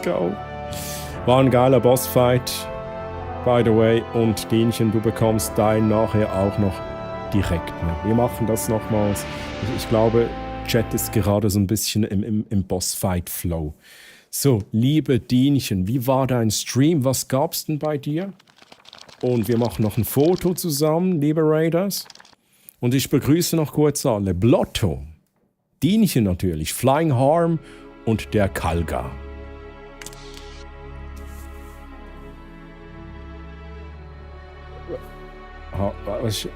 go. War ein geiler Bossfight, by the way. Und Dienchen, du bekommst dein nachher auch noch direkt. Ne? Wir machen das nochmals. Ich glaube, Chat ist gerade so ein bisschen im Bossfight-Flow. So, liebe Dienchen, wie war dein Stream? Was gab's denn bei dir? Und wir machen noch ein Foto zusammen, liebe Raiders. Und ich begrüße noch kurz alle. Blotto, Dienchen natürlich, Flying Harm und der Kalga.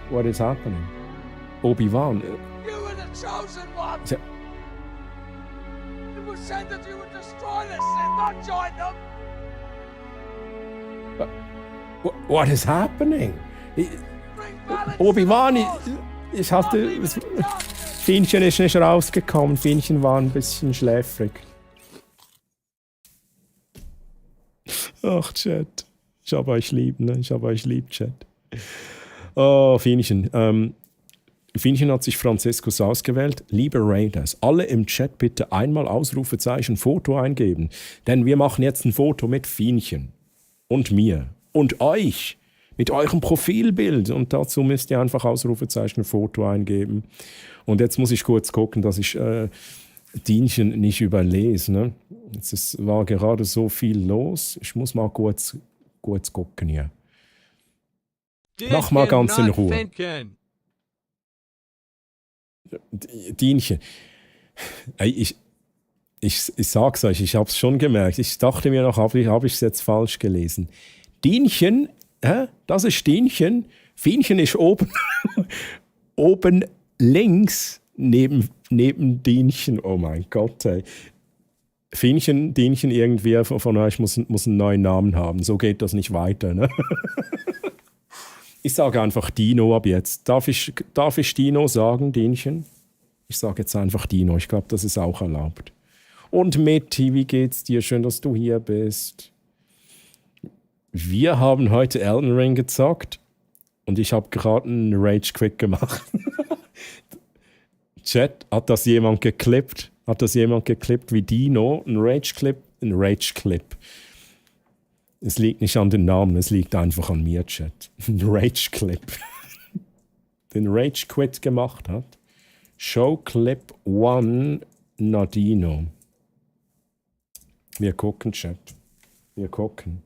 What is happening? Obi-Wan. You were the chosen one! Ja. It was said that you would destroy this and not join them! What is happening? Bring balance Obi-Wan, to the cause. ich hatte... Fienchen ist nicht rausgekommen. Fienchen war ein bisschen schläfrig. Ach, Chat. Ich hab euch lieb, ne? Ich hab euch lieb, Chat. Oh, Fienchen. Fienchen hat sich Franziskus ausgewählt. Liebe Raiders, alle im Chat bitte einmal Ausrufezeichen Foto eingeben. Denn wir machen jetzt ein Foto mit Fienchen. Und mir. Und euch. Mit eurem Profilbild. Und dazu müsst ihr einfach Ausrufezeichen Foto eingeben. Und jetzt muss ich kurz gucken, dass ich Dienchen nicht überlese. Ne? War gerade so viel los. Ich muss mal kurz gucken hier. Mach mal ganz in Ruhe. Dienchen. Ich sag's euch, ich hab's schon gemerkt. Ich dachte mir noch, hab ich es jetzt falsch gelesen. Dienchen, das ist Dienchen. Fienchen ist oben, oben links neben Dienchen. Oh mein Gott, ey. Fienchen, Dienchen, irgendwer von euch muss einen neuen Namen haben. So geht das nicht weiter, ne? Ich sage einfach Dino ab jetzt. Darf ich Dino sagen, Dienchen? Ich sage jetzt einfach Dino. Ich glaube, das ist auch erlaubt. Und Meti, wie geht's dir? Schön, dass du hier bist. Wir haben heute Elden Ring gezockt und ich habe gerade einen Rage-Quit gemacht. Chat, hat das jemand geklippt? Hat das jemand geklippt wie Dino? Ein Rage-Clip? Ein Rage-Clip. Es liegt nicht an den Namen, es liegt einfach an mir, Chat. Ein Rage-Clip. Den Rage-Quit gemacht hat. Show Clip 1 Nadino. Wir gucken, Chat. Wir gucken.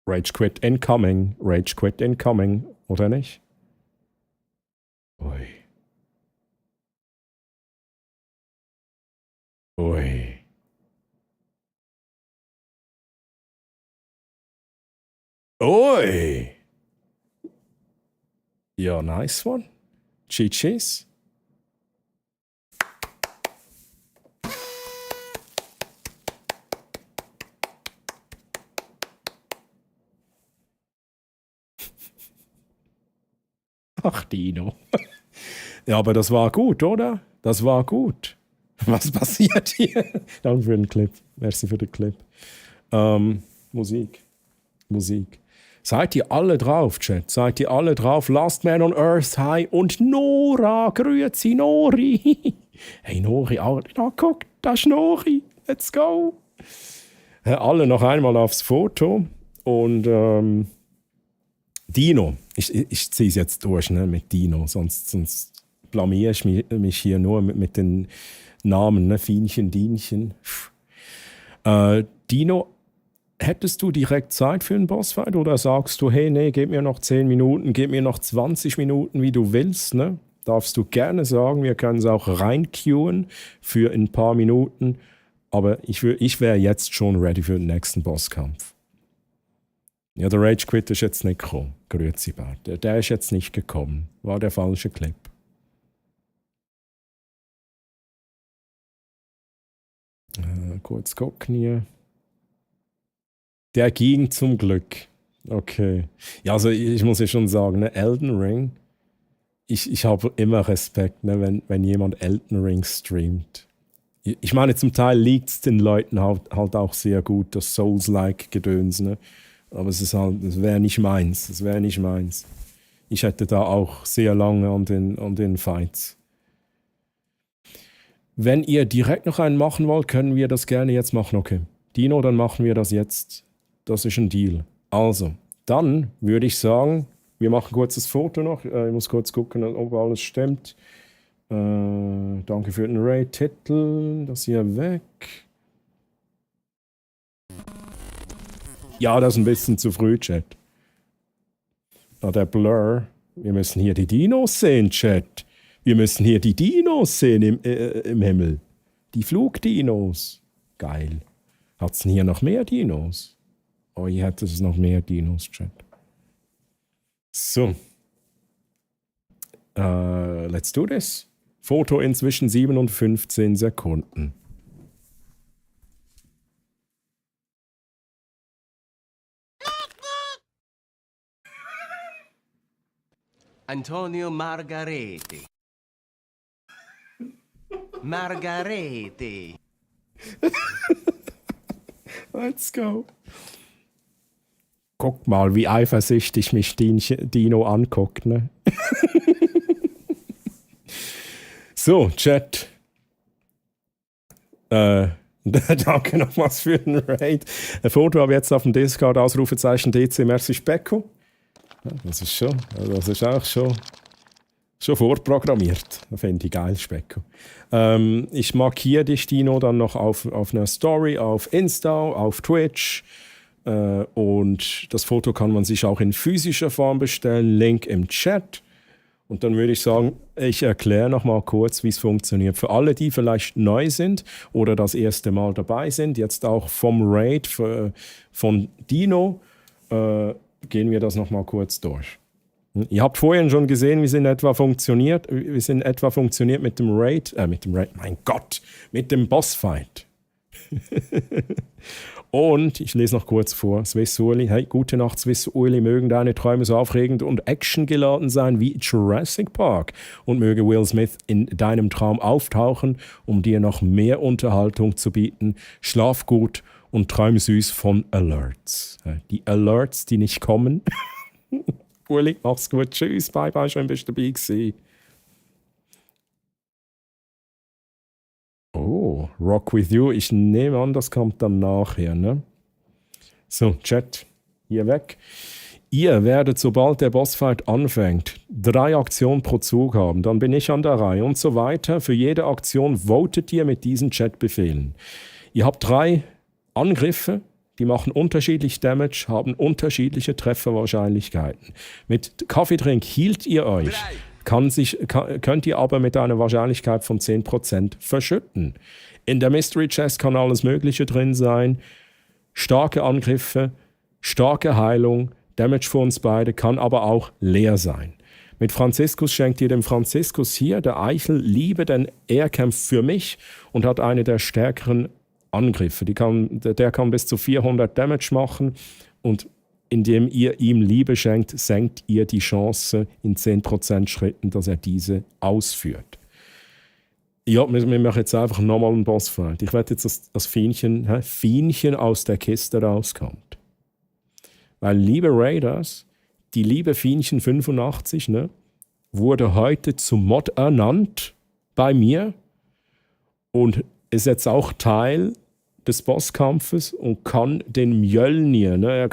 Rage Quit incoming. Rage Quit incoming. Oder nicht? Ui. Ui. Ui. Ja, nice one. GG's. Ach, Dino. Ja, aber das war gut, oder? Das war gut. Was passiert hier? Danke für den Clip. Merci für den Clip. Musik. Seid ihr alle drauf, Chat? Seid ihr alle drauf? Last Man on Earth, hi. Und Nora, grüezi Nori. Hey Nori, guck, das ist Nori. Let's go. Alle noch einmal aufs Foto. Und Dino. Ich ziehe es jetzt durch, ne, mit Dino. Sonst blamiere ich mich hier nur mit den Namen, ne? Fienchen, Dienchen. Dino, hättest du direkt Zeit für einen Bossfight oder sagst du, hey, nee, gib mir noch 10 Minuten, gib mir noch 20 Minuten, wie du willst, ne? Darfst du gerne sagen, wir können es auch reinqueuen für ein paar Minuten, aber ich wäre jetzt schon ready für den nächsten Bosskampf. Ja, der Rage Quit ist jetzt nicht gekommen, grüezi Bart. Der ist jetzt nicht gekommen, war der falsche Clip. Kurz gucken hier. Der ging zum Glück. Okay. Ja, also ich muss ja schon sagen, ne, Elden Ring, ich habe immer Respekt, ne, wenn jemand Elden Ring streamt. Ich meine, zum Teil liegt es den Leuten halt auch sehr gut, das Souls-like-Gedöns, ne? Aber es wäre nicht meins. Es wäre nicht meins. Ich hätte da auch sehr lange an den Fights. Wenn ihr direkt noch einen machen wollt, können wir das gerne jetzt machen. Okay. Dino, dann machen wir das jetzt. Das ist ein Deal. Also, dann würde ich sagen, wir machen kurz das Foto noch. Ich muss kurz gucken, ob alles stimmt. Danke für den Raid-Titel. Das hier weg. Ja, das ist ein bisschen zu früh, Chat. Der Blur. Wir müssen hier die Dinos sehen, Chat. Wir müssen hier die Dinos sehen im Himmel. Die Flugdinos. Geil. Hat es denn hier noch mehr Dinos? Oh, hier hat es noch mehr Dinos, Chat. So. Let's do this. Foto inzwischen 7 und 15 Sekunden. Antonio Margarete. Margarete. Let's go. Guck mal, wie eifersüchtig mich Dino anguckt, ne? So, Chat. Danke nochmals für den Raid. Ein Foto habe ich jetzt auf dem Discord, Ausrufezeichen DC, merci Specco. Ja, das ist auch schon vorprogrammiert. Das finde ich geil, Specco. Ich markiere dich, Dino, dann noch auf einer Story, auf Insta, auf Twitch. Und das Foto kann man sich auch in physischer Form bestellen. Link im Chat. Und dann würde ich sagen, ich erkläre noch mal kurz, wie es funktioniert. Für alle, die vielleicht neu sind oder das erste Mal dabei sind, jetzt auch vom Raid von Dino, gehen wir das noch mal kurz durch. Ihr habt vorhin schon gesehen, wie es in etwa funktioniert mit dem Raid, mein Gott, mit dem Bossfight. Und ich lese noch kurz vor. Swiss Uli, hey, gute Nacht, Swiss Uli. Mögen deine Träume so aufregend und actiongeladen sein wie Jurassic Park. Und möge Will Smith in deinem Traum auftauchen, um dir noch mehr Unterhaltung zu bieten. Schlaf gut und träum süß von Alerts. Die Alerts, die nicht kommen. Uli, mach's gut. Tschüss, bye bye, schön bist du dabei gewesen. Oh, Rock With You. Ich nehme an, das kommt dann nachher, ne? So, Chat, hier weg. Ihr werdet, sobald der Bossfight anfängt, 3 Aktionen pro Zug haben. Dann bin ich an der Reihe und so weiter. Für jede Aktion votet ihr mit diesen Chatbefehlen. Ihr habt 3 Angriffe, die machen unterschiedlich Damage, haben unterschiedliche Trefferwahrscheinlichkeiten. Mit Kaffeetrink hielt ihr euch. Könnt ihr aber mit einer Wahrscheinlichkeit von 10% verschütten. In der Mystery Chest kann alles Mögliche drin sein. Starke Angriffe, starke Heilung, Damage für uns beide, kann aber auch leer sein. Mit Franziskus schenkt ihr dem Franziskus hier, der Eichel, Liebe, denn er kämpft für mich und hat eine der stärkeren Angriffe. Der kann bis zu 400 Damage machen und indem ihr ihm Liebe schenkt, senkt ihr die Chance in 10% Schritten, dass er diese ausführt. Ja, wir machen jetzt einfach nochmal einen Bossfight. Ich werde jetzt das Fienchen aus der Kiste rauskommt. Weil, liebe Raiders, die liebe Fienchen 85, ne, wurde heute zum Mod ernannt bei mir und ist jetzt auch Teil des Bosskampfes und kann den Mjölnir, ne,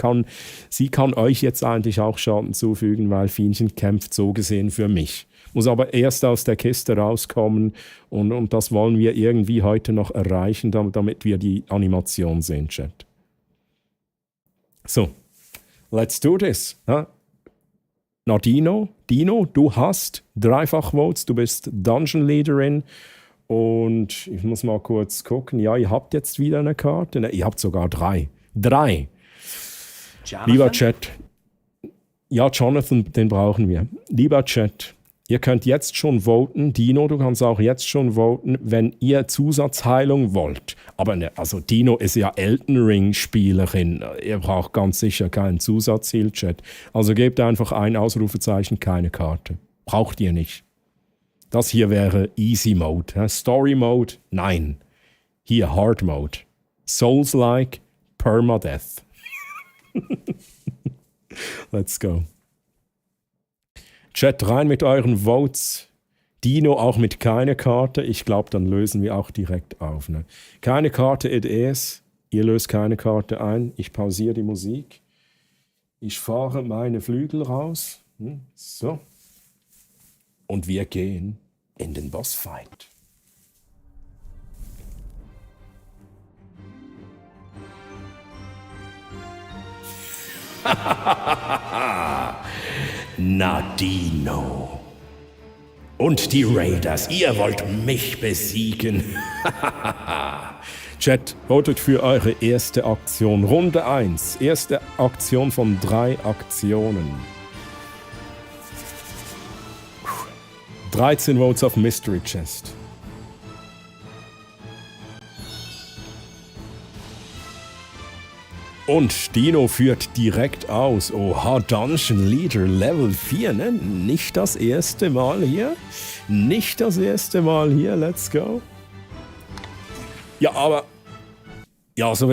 sie kann euch jetzt eigentlich auch Schaden zufügen, weil Fienchen kämpft so gesehen für mich. Muss aber erst aus der Kiste rauskommen und das wollen wir irgendwie heute noch erreichen, damit wir die Animation sehen, Chat. So, let's do this. Ja? Na, Dino, du hast 3-fach Votes, du bist Dungeon Leaderin und ich muss mal kurz gucken. Ja, ihr habt jetzt wieder eine Karte. Ne, ihr habt sogar 3. 3. Jonathan? Lieber Chat. Ja, Jonathan, den brauchen wir. Lieber Chat. Ihr könnt jetzt schon voten. Dino, du kannst auch jetzt schon voten, wenn ihr Zusatzheilung wollt. Aber ne, also Dino ist ja Elden Ring-Spielerin. Ihr braucht ganz sicher keinen Zusatzheal-Chat. Also gebt einfach ein Ausrufezeichen, keine Karte. Braucht ihr nicht. Das hier wäre Easy Mode. Story Mode, nein. Hier Hard Mode. Souls-like, Permadeath. Let's go. Chat rein mit euren Votes. Dino auch mit keine Karte. Ich glaube, dann lösen wir auch direkt auf. Ne? Keine Karte it is. Ihr löst keine Karte ein. Ich pausiere die Musik. Ich fahre meine Flügel raus. So. Und wir gehen in den Bossfight. Na, Dino. Und die Raiders, ihr wollt mich besiegen. Chat, votet für eure erste Aktion. Runde 1. Erste Aktion von 3 Aktionen. 13 Votes auf Mystery Chest. Und Dino führt direkt aus. Oha, Dungeon Leader Level 4, ne? Nicht das erste Mal hier. Nicht das erste Mal hier, let's go. Ja, aber... Ja, also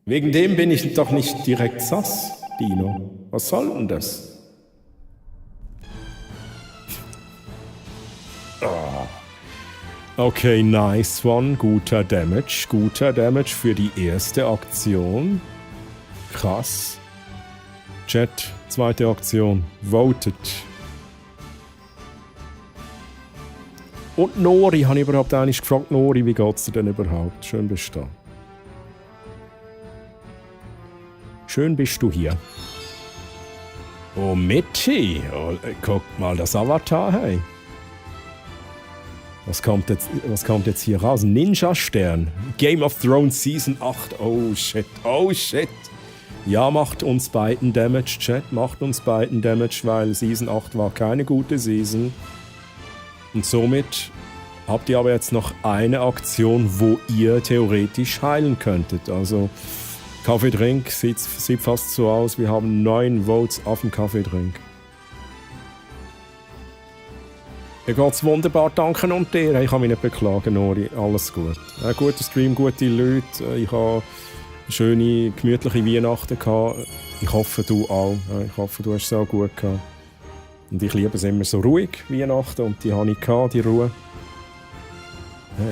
wegen dem bin ich doch nicht direkt sass, Dino. Was soll denn das? Okay, nice one. Guter Damage für die erste Aktion. Krass. Chat, zweite Aktion. Voted. Und Nori, habe ich überhaupt eigentlich gefragt, Nori, wie geht's dir denn überhaupt? Schön bist du da. Schön bist du hier. Oh, Mitchi. Oh, guck mal das Avatar, hey. Was kommt jetzt hier raus? Ninja-Stern. Game of Thrones Season 8. Oh shit. Ja, macht uns beiden Damage, Chat. Macht uns beiden Damage, weil Season 8 war keine gute Season. Und somit habt ihr aber jetzt noch eine Aktion, wo ihr theoretisch heilen könntet. Also Kaffeetrink sieht fast so aus. Wir haben 9 Votes auf dem Kaffeetrink. Mir geht's wunderbar, danke und dir. Ich kann mich nicht beklagen, Nori. Alles gut. Guter Stream, gute Leute. Ich habe schöne, gemütliche Weihnachten gehabt. Ich hoffe, du auch. Ich hoffe, du hast es auch gut gehabt. Und ich liebe es immer so ruhig, Weihnachten. Und die habe ich gehabt, die Ruhe.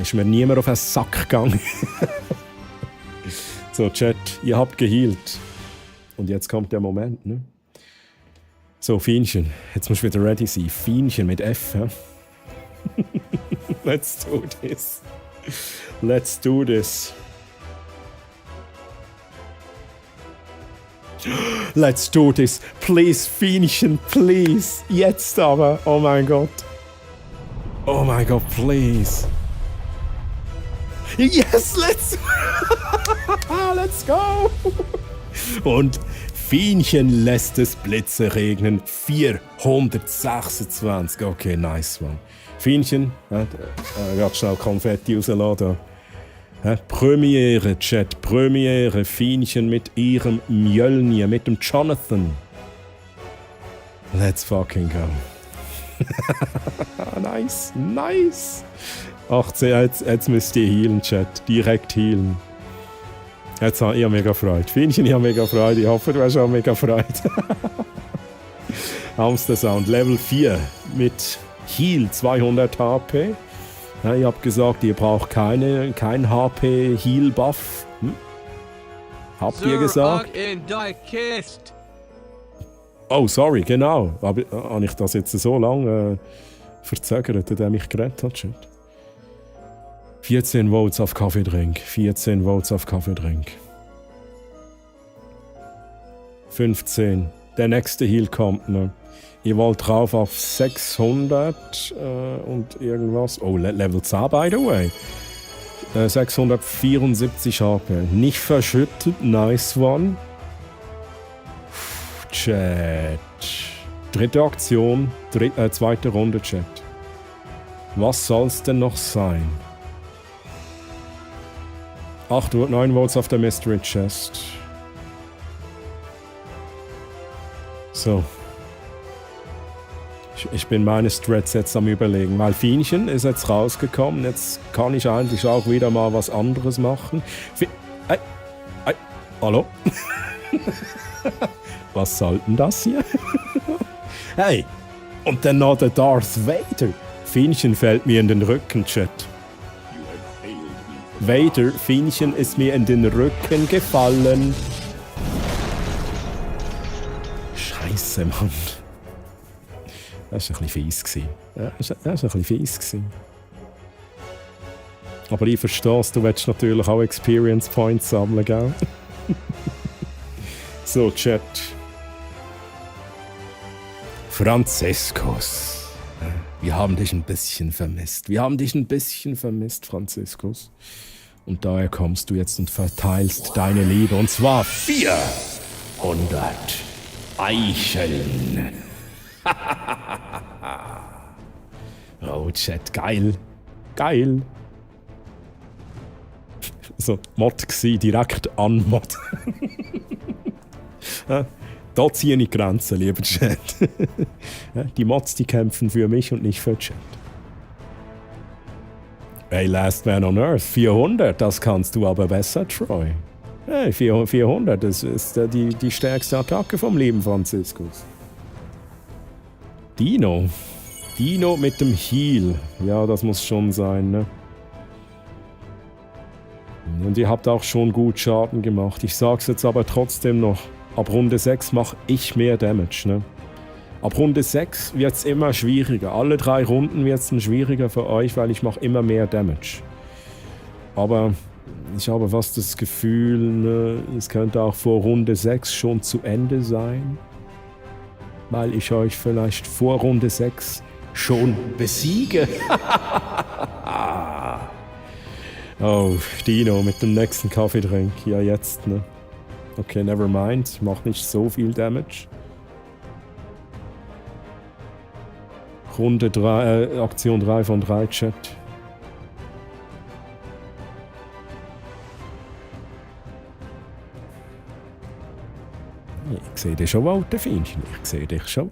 Ist mir niemand auf den Sack gegangen. So, Chat, ihr habt gehealt. Und jetzt kommt der Moment, ne? So, Fienchen, jetzt musst du wieder ready sein. Fienchen mit F, ja? Let's do this. Let's do this. Let's do this. Please, Fienchen, please. Jetzt aber. Oh mein Gott. Oh mein Gott, please. Yes, let's go. Und Fienchen lässt es Blitze regnen. 426. Okay, nice one. Fienchen, gerade schnell Konfetti rausladen. Premiere, Chat, Premiere. Fienchen mit ihrem Mjölnir, mit dem Jonathan. Let's fucking go. Nice. 18, jetzt müsst ihr healen, Chat. Direkt healen. Jetzt habe ich mega Freude. Fienchen, ich habe mega Freude. Ich hoffe, du hast auch mega Freude. Hamster Sound Level 4 mit Heal 200 HP. Ja, ich habe gesagt, ihr braucht kein HP Heal Buff. Habt ihr gesagt? In die Kist. Oh, sorry, genau. Aber habe ich das jetzt so lange verzögert, indem ich geredet habe? Shit. 14 Volts auf Kaffeedrink. 14 Volts auf Kaffeedrink. 15. Der nächste Heal kommt noch. Ihr wollt drauf auf 600 und irgendwas. Oh, Level 10, by the way. 674 HP. Nicht verschüttet. Nice one. Chat. Dritte Aktion. Zweite Runde, Chat. Was soll's denn noch sein? 9 Volts auf der Mystery Chest. So. Ich bin meine Strats jetzt am Überlegen, weil Fienchen ist jetzt rausgekommen. Jetzt kann ich eigentlich auch wieder mal was anderes machen. Hallo? Was soll denn das hier? Hey! Und dann noch der Darth Vader. Fienchen fällt mir in den Rücken, Chat. Vader, Fienchen ist mir in den Rücken gefallen. Scheiße, Mann. Das war ein bisschen fies. Aber ich verstehe es, du willst natürlich auch Experience Points sammeln, gell? So, Chat. Franziskus. Wir haben dich ein bisschen vermisst. Franziskus. Und daher kommst du jetzt und verteilst deine Liebe. Und zwar 400 Eicheln. Oh, Chat, geil. So, Mod gsi, direkt an Mod. Da ziehe ich Grenzen, lieber Chat. Die Mods, die kämpfen für mich und nicht für Chat. Hey, Last Man on Earth, 400, das kannst du aber besser, Troy. Hey, 400, das ist die stärkste Attacke vom lieben Franziskus. Dino mit dem Heal. Ja, das muss schon sein, ne? Und ihr habt auch schon gut Schaden gemacht. Ich sag's jetzt aber trotzdem noch. Ab Runde 6 mache ich mehr Damage, ne? Ab Runde 6 wird's immer schwieriger. Alle 3 Runden wird's dann schwieriger für euch, weil ich mache immer mehr Damage. Aber ich habe fast das Gefühl, ne, es könnte auch vor Runde 6 schon zu Ende sein. Weil ich euch vielleicht vor Runde 6 schon besiege. Oh, Dino mit dem nächsten Kaffeedrink. Ja, jetzt, ne? Okay, never mind. Macht nicht so viel Damage. Runde 3, Aktion 3 von 3, Chat. Ich sehe dich schon, Walter Fienchen. Ich sehe dich schon.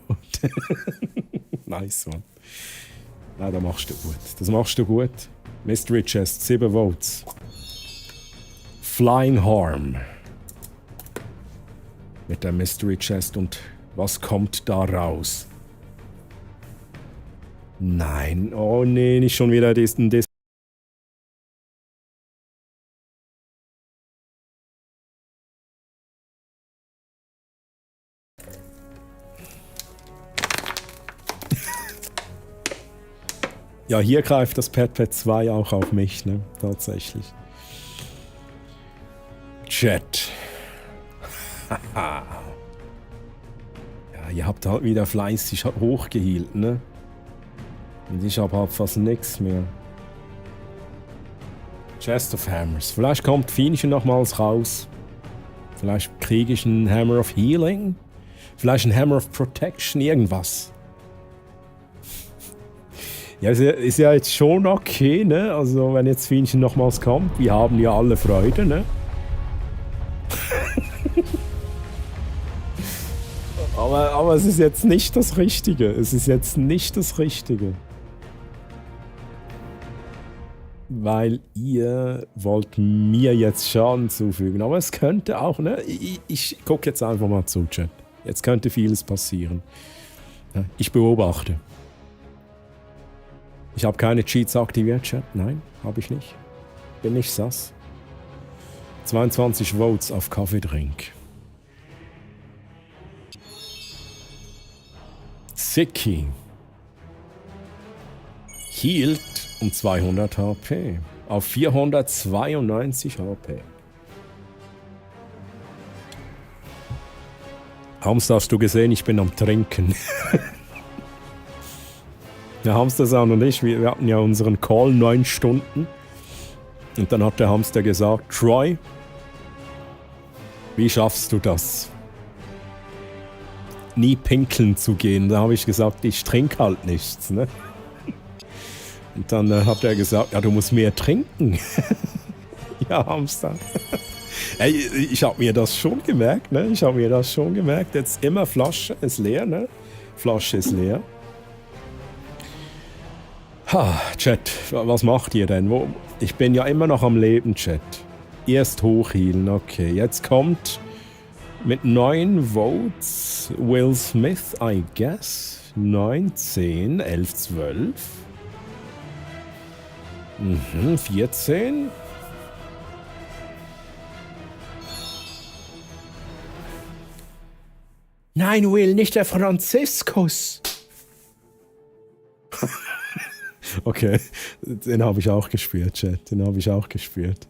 Nice, man. Nein, das machst du gut. Mystery Chest, 7 Votes. Flying Harm. Mit der Mystery Chest und was kommt da raus? Nein, oh nee, nicht schon wieder diesen. Ja, hier greift das Pad 2 auch auf mich, ne? Tatsächlich. Chat. Ja, ihr habt halt wieder fleißig hochgehielt, ne? Und ich hab halt fast nichts mehr. Chest of Hammers. Vielleicht kommt Fienchen nochmals raus. Vielleicht kriege ich einen Hammer of Healing. Vielleicht einen Hammer of Protection, irgendwas. Ja, ist ja jetzt schon okay, ne? Also, wenn jetzt Fienchen nochmals kommt, wir haben ja alle Freude, ne? aber es ist jetzt nicht das Richtige. weil ihr wollt mir jetzt Schaden zufügen. Aber es könnte auch, ne? Ich gucke jetzt einfach mal zu, Chat. Jetzt könnte vieles passieren. Ja, ich beobachte. Ich habe keine Cheats aktiviert, Chat. Nein, habe ich nicht. Bin nicht sass. 22 Votes auf Kaffeedrink. Siki. Healed um 200 HP. Auf 492 HP. Hamster, hast du gesehen, ich bin am Trinken. Der Hamster und ich, wir hatten ja unseren Call 9 Stunden. Und dann hat der Hamster gesagt, Troy, wie schaffst du das? Nie pinkeln zu gehen. Da habe ich gesagt, ich trinke halt nichts. Ne? Und dann hat er gesagt, ja, du musst mehr trinken. Ja, Hamster. Ey, ich habe mir das schon gemerkt, ne? Ich habe mir das schon gemerkt. Jetzt immer Flasche ist leer, ne? Flasche ist leer. Ha, Chat, was macht ihr denn? Ich bin ja immer noch am Leben, Chat. Erst hochhealen, okay. Jetzt kommt mit 9 Votes Will Smith, I guess. 9, 10, 11, 12. 14. Nein, Will, nicht der Franziskus. Okay, den habe ich auch gespielt, Chat. Den habe ich auch gespielt.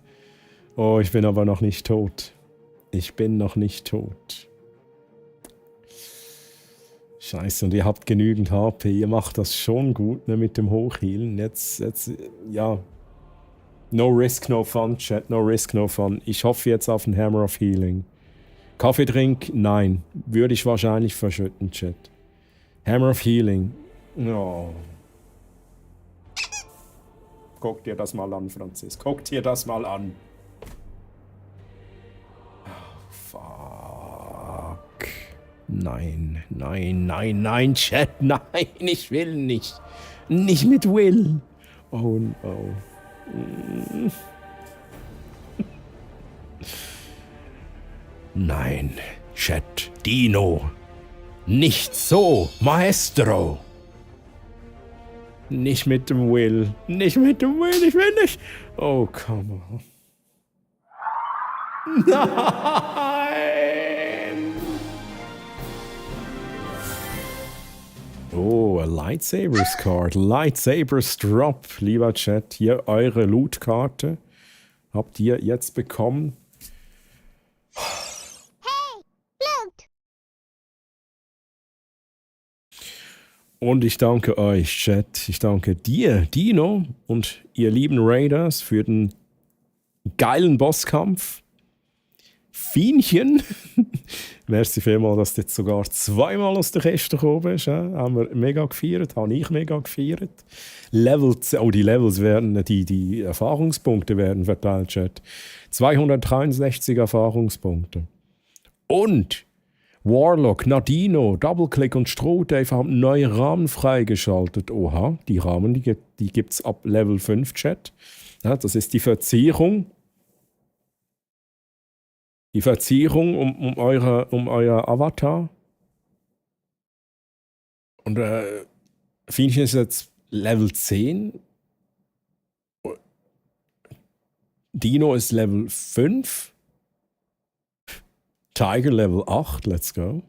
Oh, ich bin aber noch nicht tot. Ich bin noch nicht tot. Scheiße, und ihr habt genügend HP. Ihr macht das schon gut, ne, mit dem Hochhealen. Jetzt, ja. No risk, no fun, Chat. No risk, no fun. Ich hoffe jetzt auf ein Hammer of Healing. Kaffeetrink? Nein. Würde ich wahrscheinlich verschütten, Chat. Hammer of Healing. Oh. Guck dir das mal an, Franzis. Guck dir das mal an. Oh, fuck. Nein, nein, nein, nein, Chat. Nein, ich will nicht. Nicht mit Will. Oh, no. Nein, Chat. Dino. Nicht so, Maestro. Nicht mit dem Will. Nicht mit dem Will. Ich will nicht. Oh, come on. Nein! Oh, a Lightsabers Card. Lightsabers Drop. Lieber Chat, hier eure Loot-Karte. Habt ihr jetzt bekommen. Und ich danke euch, Chat. Ich danke dir, Dino, und ihr lieben Raiders für den geilen Bosskampf. Fienchen. Merci vielmals, dass du jetzt sogar zweimal aus der Kiste gekommen bist. Ja? Haben wir mega gefeiert, habe ich mega gefeiert. Die Levels werden, die Erfahrungspunkte werden verteilt, Chat. 263 Erfahrungspunkte. Und Warlock, Nadino, Doubleclick und Strohdave haben neue Rahmen freigeschaltet. Oha, die Rahmen, die gibt es ab Level 5, Chat. Ja, das ist die Verzierung. Die Verzierung um euer Avatar. Und Fienchen ist jetzt Level 10. Dino ist Level 5. Tiger Level 8, let's go.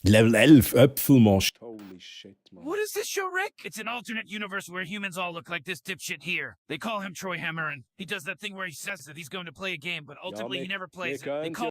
Level 11, Äpfelmosch. Holy shit, man. What is this show, Rick? It's an alternate universe where humans all look like this dipshit here. They call him Troy Hammer, and he does that thing where he says that he's going to play a game, but ultimately he never plays it. They call